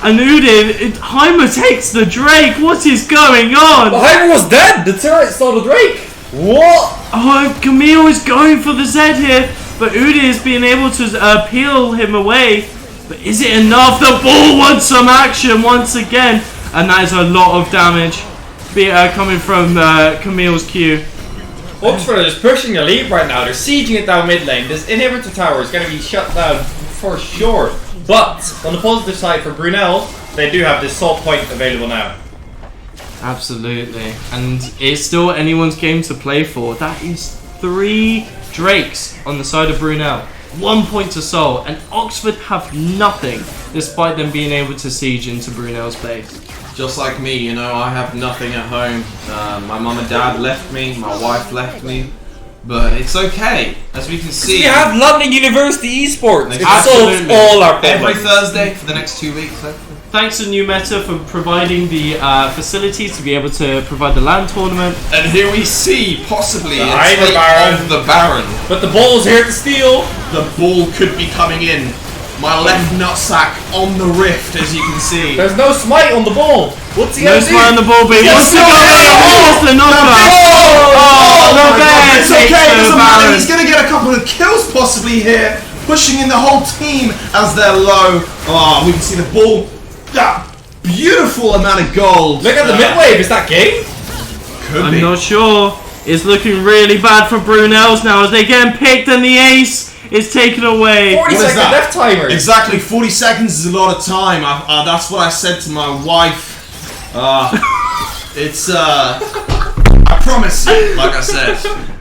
[SPEAKER 1] And Udin, Heimer takes the Drake. What is going on?
[SPEAKER 2] Heimer was dead! The turret stole the Drake! What?
[SPEAKER 1] Oh, Camille is going for the Z here, but Udin is being able to peel him away. But is it enough? The ball wants some action once again, and that is a lot of damage coming from Camille's Q.
[SPEAKER 2] Oxford is pushing the lead right now. They're sieging it down mid lane. This inhibitor tower is going to be shut down for sure. But on the positive side for Brunel, they do have this salt point available now.
[SPEAKER 1] Absolutely, and it's still anyone's game to play for. That is 3 Drakes on the side of Brunel, 1 point to Soul, and Oxford have nothing despite them being able to siege into Brunel's base.
[SPEAKER 8] Just like me, you know, I have nothing at home. My mum and dad left me, my wife left me, but it's okay. As we can see,
[SPEAKER 2] We have London University Esports. It
[SPEAKER 1] Absolutely.
[SPEAKER 2] solves all our
[SPEAKER 8] every
[SPEAKER 2] problems.
[SPEAKER 8] Thursday for the next 2 weeks.
[SPEAKER 1] Thanks to New Meta for providing the facilities to be able to provide the LAN tournament.
[SPEAKER 8] And here we see possibly
[SPEAKER 2] The
[SPEAKER 8] a
[SPEAKER 2] Heimer
[SPEAKER 8] take
[SPEAKER 2] Baron.
[SPEAKER 8] of the Baron.
[SPEAKER 2] But the ball's here to steal.
[SPEAKER 8] The ball could be coming in. My left nutsack on the rift, as you can see.
[SPEAKER 2] There's no smite on the ball. What's he
[SPEAKER 1] No
[SPEAKER 2] gonna do?
[SPEAKER 1] smile on the ball, but he
[SPEAKER 2] Yes,
[SPEAKER 1] wants to go in. Oh, the knockback.
[SPEAKER 8] Oh,
[SPEAKER 1] the
[SPEAKER 8] my
[SPEAKER 1] bear
[SPEAKER 8] God. It's
[SPEAKER 1] takes
[SPEAKER 8] okay, it
[SPEAKER 1] the
[SPEAKER 8] doesn't matter.
[SPEAKER 1] Baron.
[SPEAKER 8] He's going to get a couple of kills possibly here, pushing in the whole team as they're low. Oh, we can see the ball. That beautiful amount of gold.
[SPEAKER 2] Look at the mid wave. Is that game?
[SPEAKER 8] Could
[SPEAKER 1] I'm
[SPEAKER 8] be.
[SPEAKER 1] not sure. It's looking really bad for Brunel's now as they're getting picked and the ace is taken away.
[SPEAKER 2] 40
[SPEAKER 8] What is
[SPEAKER 2] second
[SPEAKER 8] that?
[SPEAKER 2] left timer.
[SPEAKER 8] Exactly, 40 seconds is a lot of time. That's what I said to my wife. I promise you, like I said,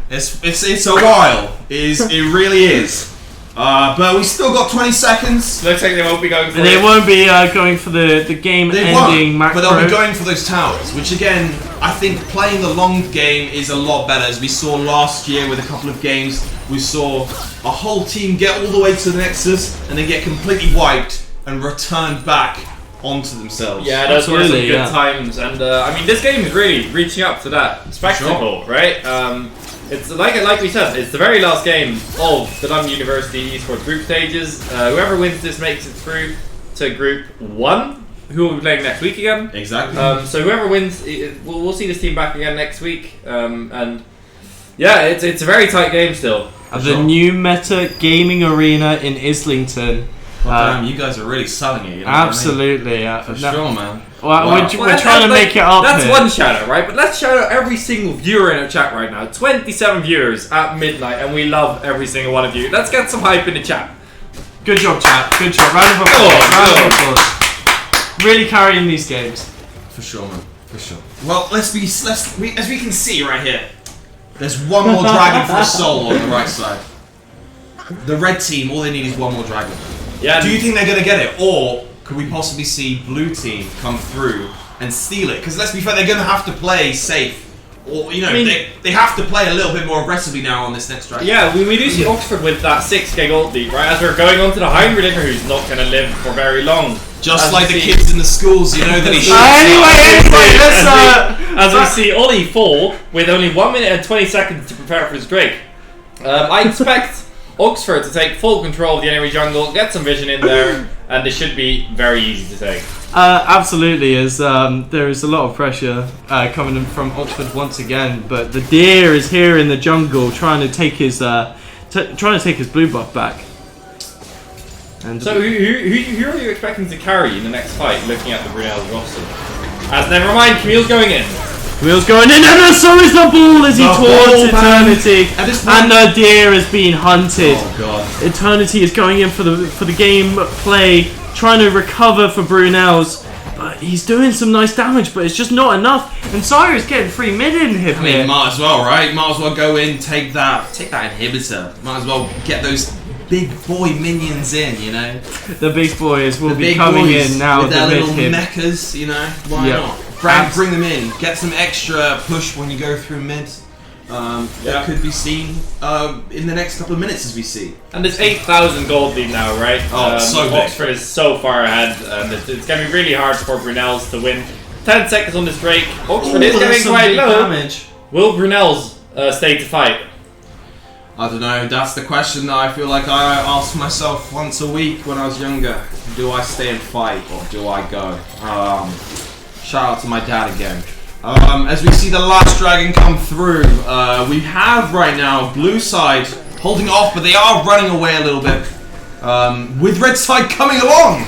[SPEAKER 8] it's a while. It really is. But we still got 20 seconds.
[SPEAKER 2] Looks like they won't be going for
[SPEAKER 1] They
[SPEAKER 2] it.
[SPEAKER 1] won't be going for the game-ending
[SPEAKER 8] won't,
[SPEAKER 1] macro.
[SPEAKER 8] but they'll be going for those towers, which again, I think playing the long game is a lot better. As we saw last year with a couple of games, we saw a whole team get all the way to the Nexus and then get completely wiped and return back onto themselves.
[SPEAKER 2] Yeah, those were some
[SPEAKER 1] Absolutely,
[SPEAKER 2] good
[SPEAKER 1] yeah.
[SPEAKER 2] times, and I mean, this game is really reaching up to that spectacle, right? It's like we said, it's the very last game of the London University Esports group stages. Whoever wins this makes it through to Group 1, who will be playing next week again.
[SPEAKER 8] Exactly.
[SPEAKER 2] So whoever wins, we'll see this team back again next week, and Yeah, it's a very tight game still.
[SPEAKER 1] The new meta gaming arena in Islington.
[SPEAKER 8] Damn, you guys are really selling it. You know
[SPEAKER 1] Absolutely.
[SPEAKER 8] For sure, man.
[SPEAKER 1] Well,
[SPEAKER 8] Wow.
[SPEAKER 1] we're trying to make it up.
[SPEAKER 2] That's
[SPEAKER 1] here.
[SPEAKER 2] one shout out, right? But let's shout out every single viewer in our chat right now. 27 viewers at midnight, and we love every single one of you. Let's get some hype in the chat.
[SPEAKER 1] Good job, chat. Good job. Round of applause. Round of applause. Really carrying these games.
[SPEAKER 8] For sure, man. For sure. Well, as we can see right here, there's one more dragon for a soul on the right side. The red team, all they need is one more dragon.
[SPEAKER 2] Yeah.
[SPEAKER 8] Do you think they're gonna get it, or could we possibly see blue team come through and steal it? Because let's be fair, they're gonna have to play safe, or they have to play a little bit more aggressively now on this next dragon.
[SPEAKER 2] Yeah, we do see Oxford with that 6k gold lead, right? As we're going on to the Heimerdinger, who's not going to live for very long.
[SPEAKER 8] Just
[SPEAKER 2] As
[SPEAKER 8] like
[SPEAKER 2] we
[SPEAKER 8] the
[SPEAKER 2] see-
[SPEAKER 8] kids in the schools, you know that he should.
[SPEAKER 1] Anyway,
[SPEAKER 2] As we see Ollie fall with only 1 minute and 20 seconds to prepare for his Drake. I expect Oxford to take full control of the enemy jungle, get some vision in there, and this should be very easy to take.
[SPEAKER 1] Absolutely, as there is a lot of pressure coming in from Oxford once again, but the deer is here in the jungle trying to take his blue buff back. And
[SPEAKER 2] So who are you expecting to carry in the next fight, looking at the Brunel's roster? As never mind, Camille's going in.
[SPEAKER 1] Wheels going in, and so is the ball as he
[SPEAKER 8] The
[SPEAKER 1] towards
[SPEAKER 8] ball, man.
[SPEAKER 1] Eternity,
[SPEAKER 8] At this point-
[SPEAKER 1] and the deer is being hunted.
[SPEAKER 8] Oh god.
[SPEAKER 1] Eternity is going in for the game play, trying to recover for Brunel's, but he's doing some nice damage, but it's just not enough. And Sire's getting free mid in him
[SPEAKER 8] I mean,
[SPEAKER 1] here.
[SPEAKER 8] might as well, right? Might as well go in, take that inhibitor. Might as well get those big boy minions in, you know.
[SPEAKER 1] The big boys will
[SPEAKER 8] The
[SPEAKER 1] be
[SPEAKER 8] big
[SPEAKER 1] coming
[SPEAKER 8] boys
[SPEAKER 1] in now.
[SPEAKER 8] with their
[SPEAKER 1] The mid
[SPEAKER 8] little
[SPEAKER 1] hit.
[SPEAKER 8] mechas, you know. Why
[SPEAKER 1] Yep.
[SPEAKER 8] not? Bring them in. Get some extra push when you go through mid. That could be seen in the next couple of minutes as we see.
[SPEAKER 2] And there's 8,000 gold lead now, right?
[SPEAKER 8] Oh, it's so big.
[SPEAKER 2] Oxford is so far ahead, and it's going to be really hard for Brunel's to win. 10 seconds on this Drake. Oxford is getting quite low.
[SPEAKER 1] damage.
[SPEAKER 2] Will Brunel's stay to fight?
[SPEAKER 8] I don't know. That's the question that I feel like I ask myself once a week when I was younger. Do I stay and fight or do I go? Shout out to my dad again. As we see the last dragon come through, we have right now blue side holding off, but they are running away a little bit. With red side coming along.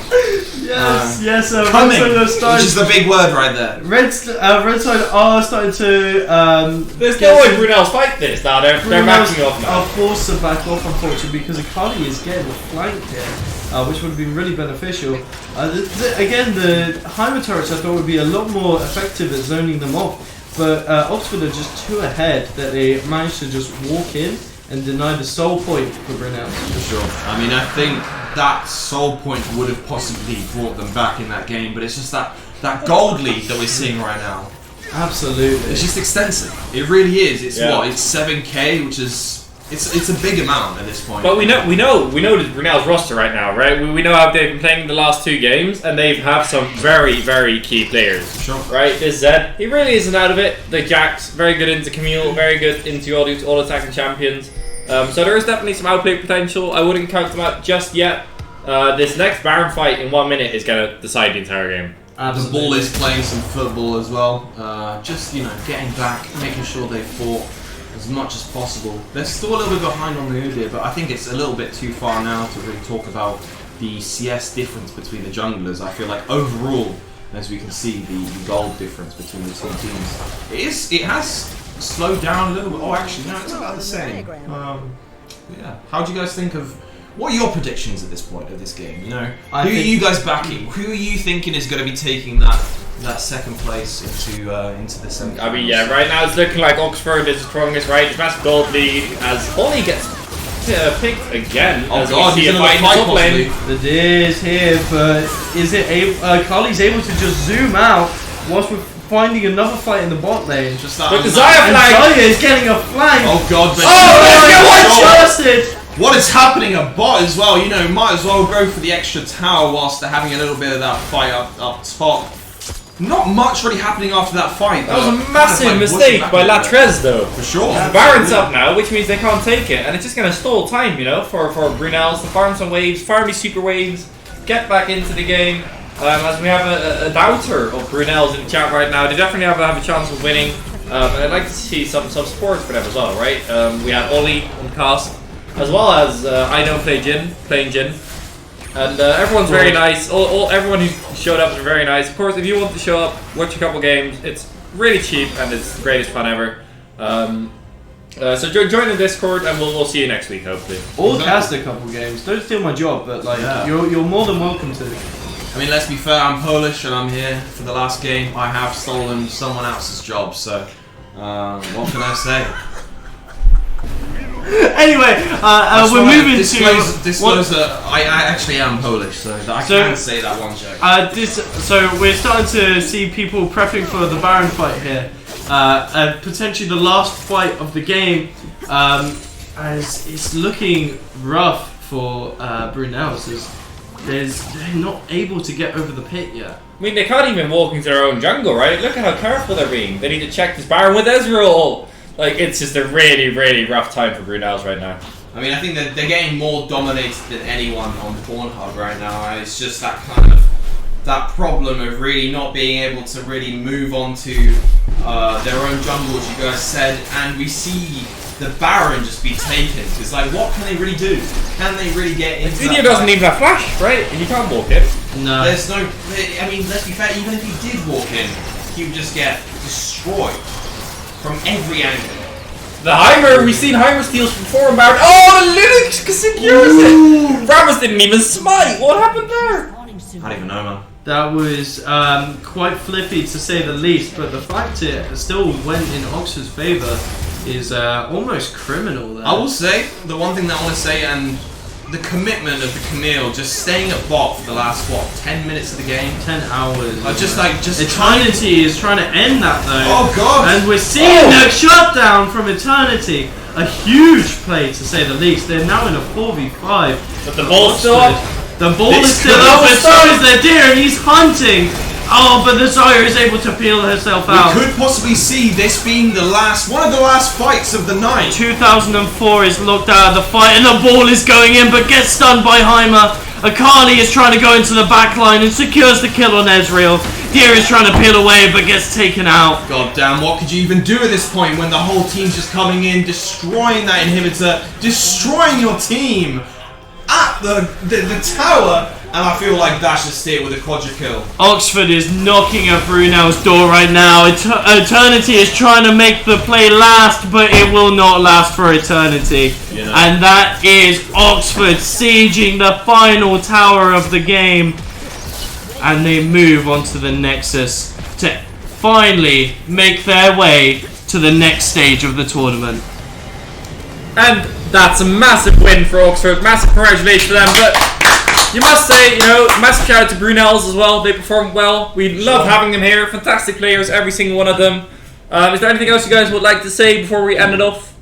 [SPEAKER 1] Yes.
[SPEAKER 8] Coming, which is the big word right there.
[SPEAKER 1] Red side are starting to.
[SPEAKER 2] There's no way Brunel's fight this now. They're backing off now.
[SPEAKER 1] Are forced to back off, unfortunately, because Akali is getting a flank here, which would have been really beneficial. Again, the Heimer turrets I thought would be a lot more effective at zoning them off, but Oxford are just too ahead that they managed to just walk in and deny the soul point for Brunel.
[SPEAKER 8] For sure. I mean, I think that soul point would have possibly brought them back in that game, but it's just that gold lead that we're seeing right now.
[SPEAKER 1] Absolutely.
[SPEAKER 8] It's just extensive. It really is. It's
[SPEAKER 2] Yeah.
[SPEAKER 8] It's 7k, which is it's a big amount at this point.
[SPEAKER 2] But we know this Brunel's roster right now, right? We know how they've been playing the last 2 games, and they have some very, very key players.
[SPEAKER 8] Sure.
[SPEAKER 2] Right, this Zed, he really isn't out of it. The Jax, very good into Camille, very good into all attacking champions. So there is definitely some outplay potential. I wouldn't count them out just yet. This next Baron fight in 1 minute is going to decide the entire game.
[SPEAKER 8] The ball is playing some football as well. Just getting back, making sure they fought as much as possible. They're still a little bit behind on the Udyr, but I think it's a little bit too far now to really talk about the CS difference between the junglers. I feel like overall, as we can see, the gold difference between the two teams it has slowed down a little bit. Oh, actually, no, it's about the same. Yeah. How do you guys think of? What are your predictions at this point of this game? You know, who are you guys backing? Who are you thinking is going to be taking that second place into the semi?
[SPEAKER 2] I mean, yeah, right now it's looking like Oxford is the strongest, right? It's massive gold lead as Ollie gets picked again.
[SPEAKER 8] Oh
[SPEAKER 2] as
[SPEAKER 8] god,
[SPEAKER 2] we see
[SPEAKER 8] he's
[SPEAKER 2] a
[SPEAKER 8] in the
[SPEAKER 2] fight in
[SPEAKER 8] fight
[SPEAKER 2] top lane.
[SPEAKER 8] possibly.
[SPEAKER 1] The deer is here, but is it able? Carly's able to just zoom out whilst we're finding another fight in the bot lane.
[SPEAKER 8] Just that.
[SPEAKER 2] But the
[SPEAKER 8] on
[SPEAKER 2] Zaya
[SPEAKER 1] And
[SPEAKER 2] flag.
[SPEAKER 1] Zaya is getting a flank.
[SPEAKER 8] Oh god, but
[SPEAKER 1] One-shotted.
[SPEAKER 8] what is happening at bot as well? You know, might as well go for the extra tower whilst they're having a little bit of that fight up top. Not much really happening after that fight.
[SPEAKER 2] That was a massive mistake by Latrez, though.
[SPEAKER 8] For sure.
[SPEAKER 2] The Baron's up now, which means they can't take it, and it's just going to stall time, for Brunel's to farm some waves, farm these super waves, get back into the game. As we have a doubter of Brunel's in the chat right now, they definitely have a chance of winning. And I'd like to see some support for them as well, right? We have Ollie on cast, as well as I know playing Jin. And everyone's very nice. Everyone who showed up is very nice. Of course, if you want to show up, watch a couple games. It's really cheap and it's the greatest fun ever. So join the Discord and we'll see you next week, hopefully.
[SPEAKER 1] Or cast a couple games. Don't steal my job, but like you're more than welcome to.
[SPEAKER 8] I mean, let's be fair. I'm Polish and I'm here for the last game. I have stolen someone else's job, so what can I say?
[SPEAKER 1] Anyway, we're moving
[SPEAKER 8] disclose that I actually am Polish, so I can say that one joke.
[SPEAKER 1] So we're starting to see people prepping for the Baron fight here. Potentially the last fight of the game, as it's looking rough for Brunels, as they're not able to get over the pit yet.
[SPEAKER 2] I mean, they can't even walk into their own jungle, right? Look at how careful they're being. They need to check this Baron with Ezreal. Like, it's just a really, really rough time for Brunels right now.
[SPEAKER 8] I mean, I think that they're getting more dominated than anyone on Pornhub right now. It's just that kind of problem of really not being able to really move on to their own jungle, as you guys said, and we see the Baron just be taken. It's like, what can they really do? Can they really get into
[SPEAKER 2] Video doesn't even have flash, right? And you can't walk in.
[SPEAKER 1] No.
[SPEAKER 8] There's no... I mean, let's be fair, even if he did walk in, he would just get destroyed from every angle.
[SPEAKER 2] The Heimer, we've seen Heimer steals from Forum Baron. Oh, Linux secures it! Ramos didn't even smite. What happened there?
[SPEAKER 8] I don't even know, man.
[SPEAKER 1] That was quite flippy to say the least, but the fact it still went in Oxford's favour is almost criminal there.
[SPEAKER 8] I will say, the one thing that I want to say, and the commitment of the Camille just staying at bot for the last, 10 minutes of the game?
[SPEAKER 1] 10 hours.
[SPEAKER 8] Eternity
[SPEAKER 1] is trying to end that though.
[SPEAKER 8] Oh god!
[SPEAKER 1] And we're seeing the shutdown from Eternity. A huge play to say the least. They're now in a 4v5.
[SPEAKER 2] But the ball's still up.
[SPEAKER 1] The ball is still up, and so is their deer, and he's hunting. Oh, but the Zarya is able to peel herself out.
[SPEAKER 8] We could possibly see this being one of the last fights of the night.
[SPEAKER 1] 2004 is looked out of the fight, and the ball is going in, but gets stunned by Heimer. Akali is trying to go into the back line and secures the kill on Ezreal. Deer is trying to peel away, but gets taken out.
[SPEAKER 8] God damn, what could you even do at this point when the whole team's just coming in, destroying that inhibitor, destroying your team at the tower? And I feel like Dash is still with a quadra kill.
[SPEAKER 1] Oxford is knocking at Brunel's door right now. Eternity is trying to make the play last, but it will not last for Eternity. Yeah. And that is Oxford sieging the final tower of the game. And they move on to the Nexus to finally make their way to the next stage of the tournament.
[SPEAKER 2] And that's a massive win for Oxford. Massive congratulations to them. But you must say, massive shout out to Brunels as well. They performed well. We love having them here. Fantastic players, every single one of them. Is there anything else you guys would like to say before we end it off?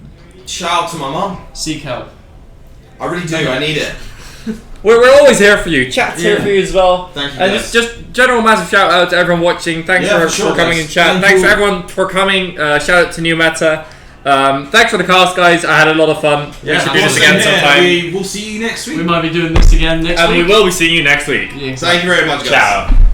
[SPEAKER 8] Shout out to my mum.
[SPEAKER 1] Seek help.
[SPEAKER 8] I really do. I need it.
[SPEAKER 2] We're always here for you. Chat's here for you as well.
[SPEAKER 8] Thank you.
[SPEAKER 2] And just general massive shout out to everyone watching. Thanks for coming in chat. Thanks for everyone for coming. Shout out to New Meta. Thanks for the cast, guys. I had a lot of fun. We should do this again sometime.
[SPEAKER 8] We will see you next week.
[SPEAKER 1] We might be doing this again next week.
[SPEAKER 2] And we will be seeing you next week.
[SPEAKER 1] Yeah, exactly.
[SPEAKER 8] Thank you very much, guys.
[SPEAKER 2] Ciao.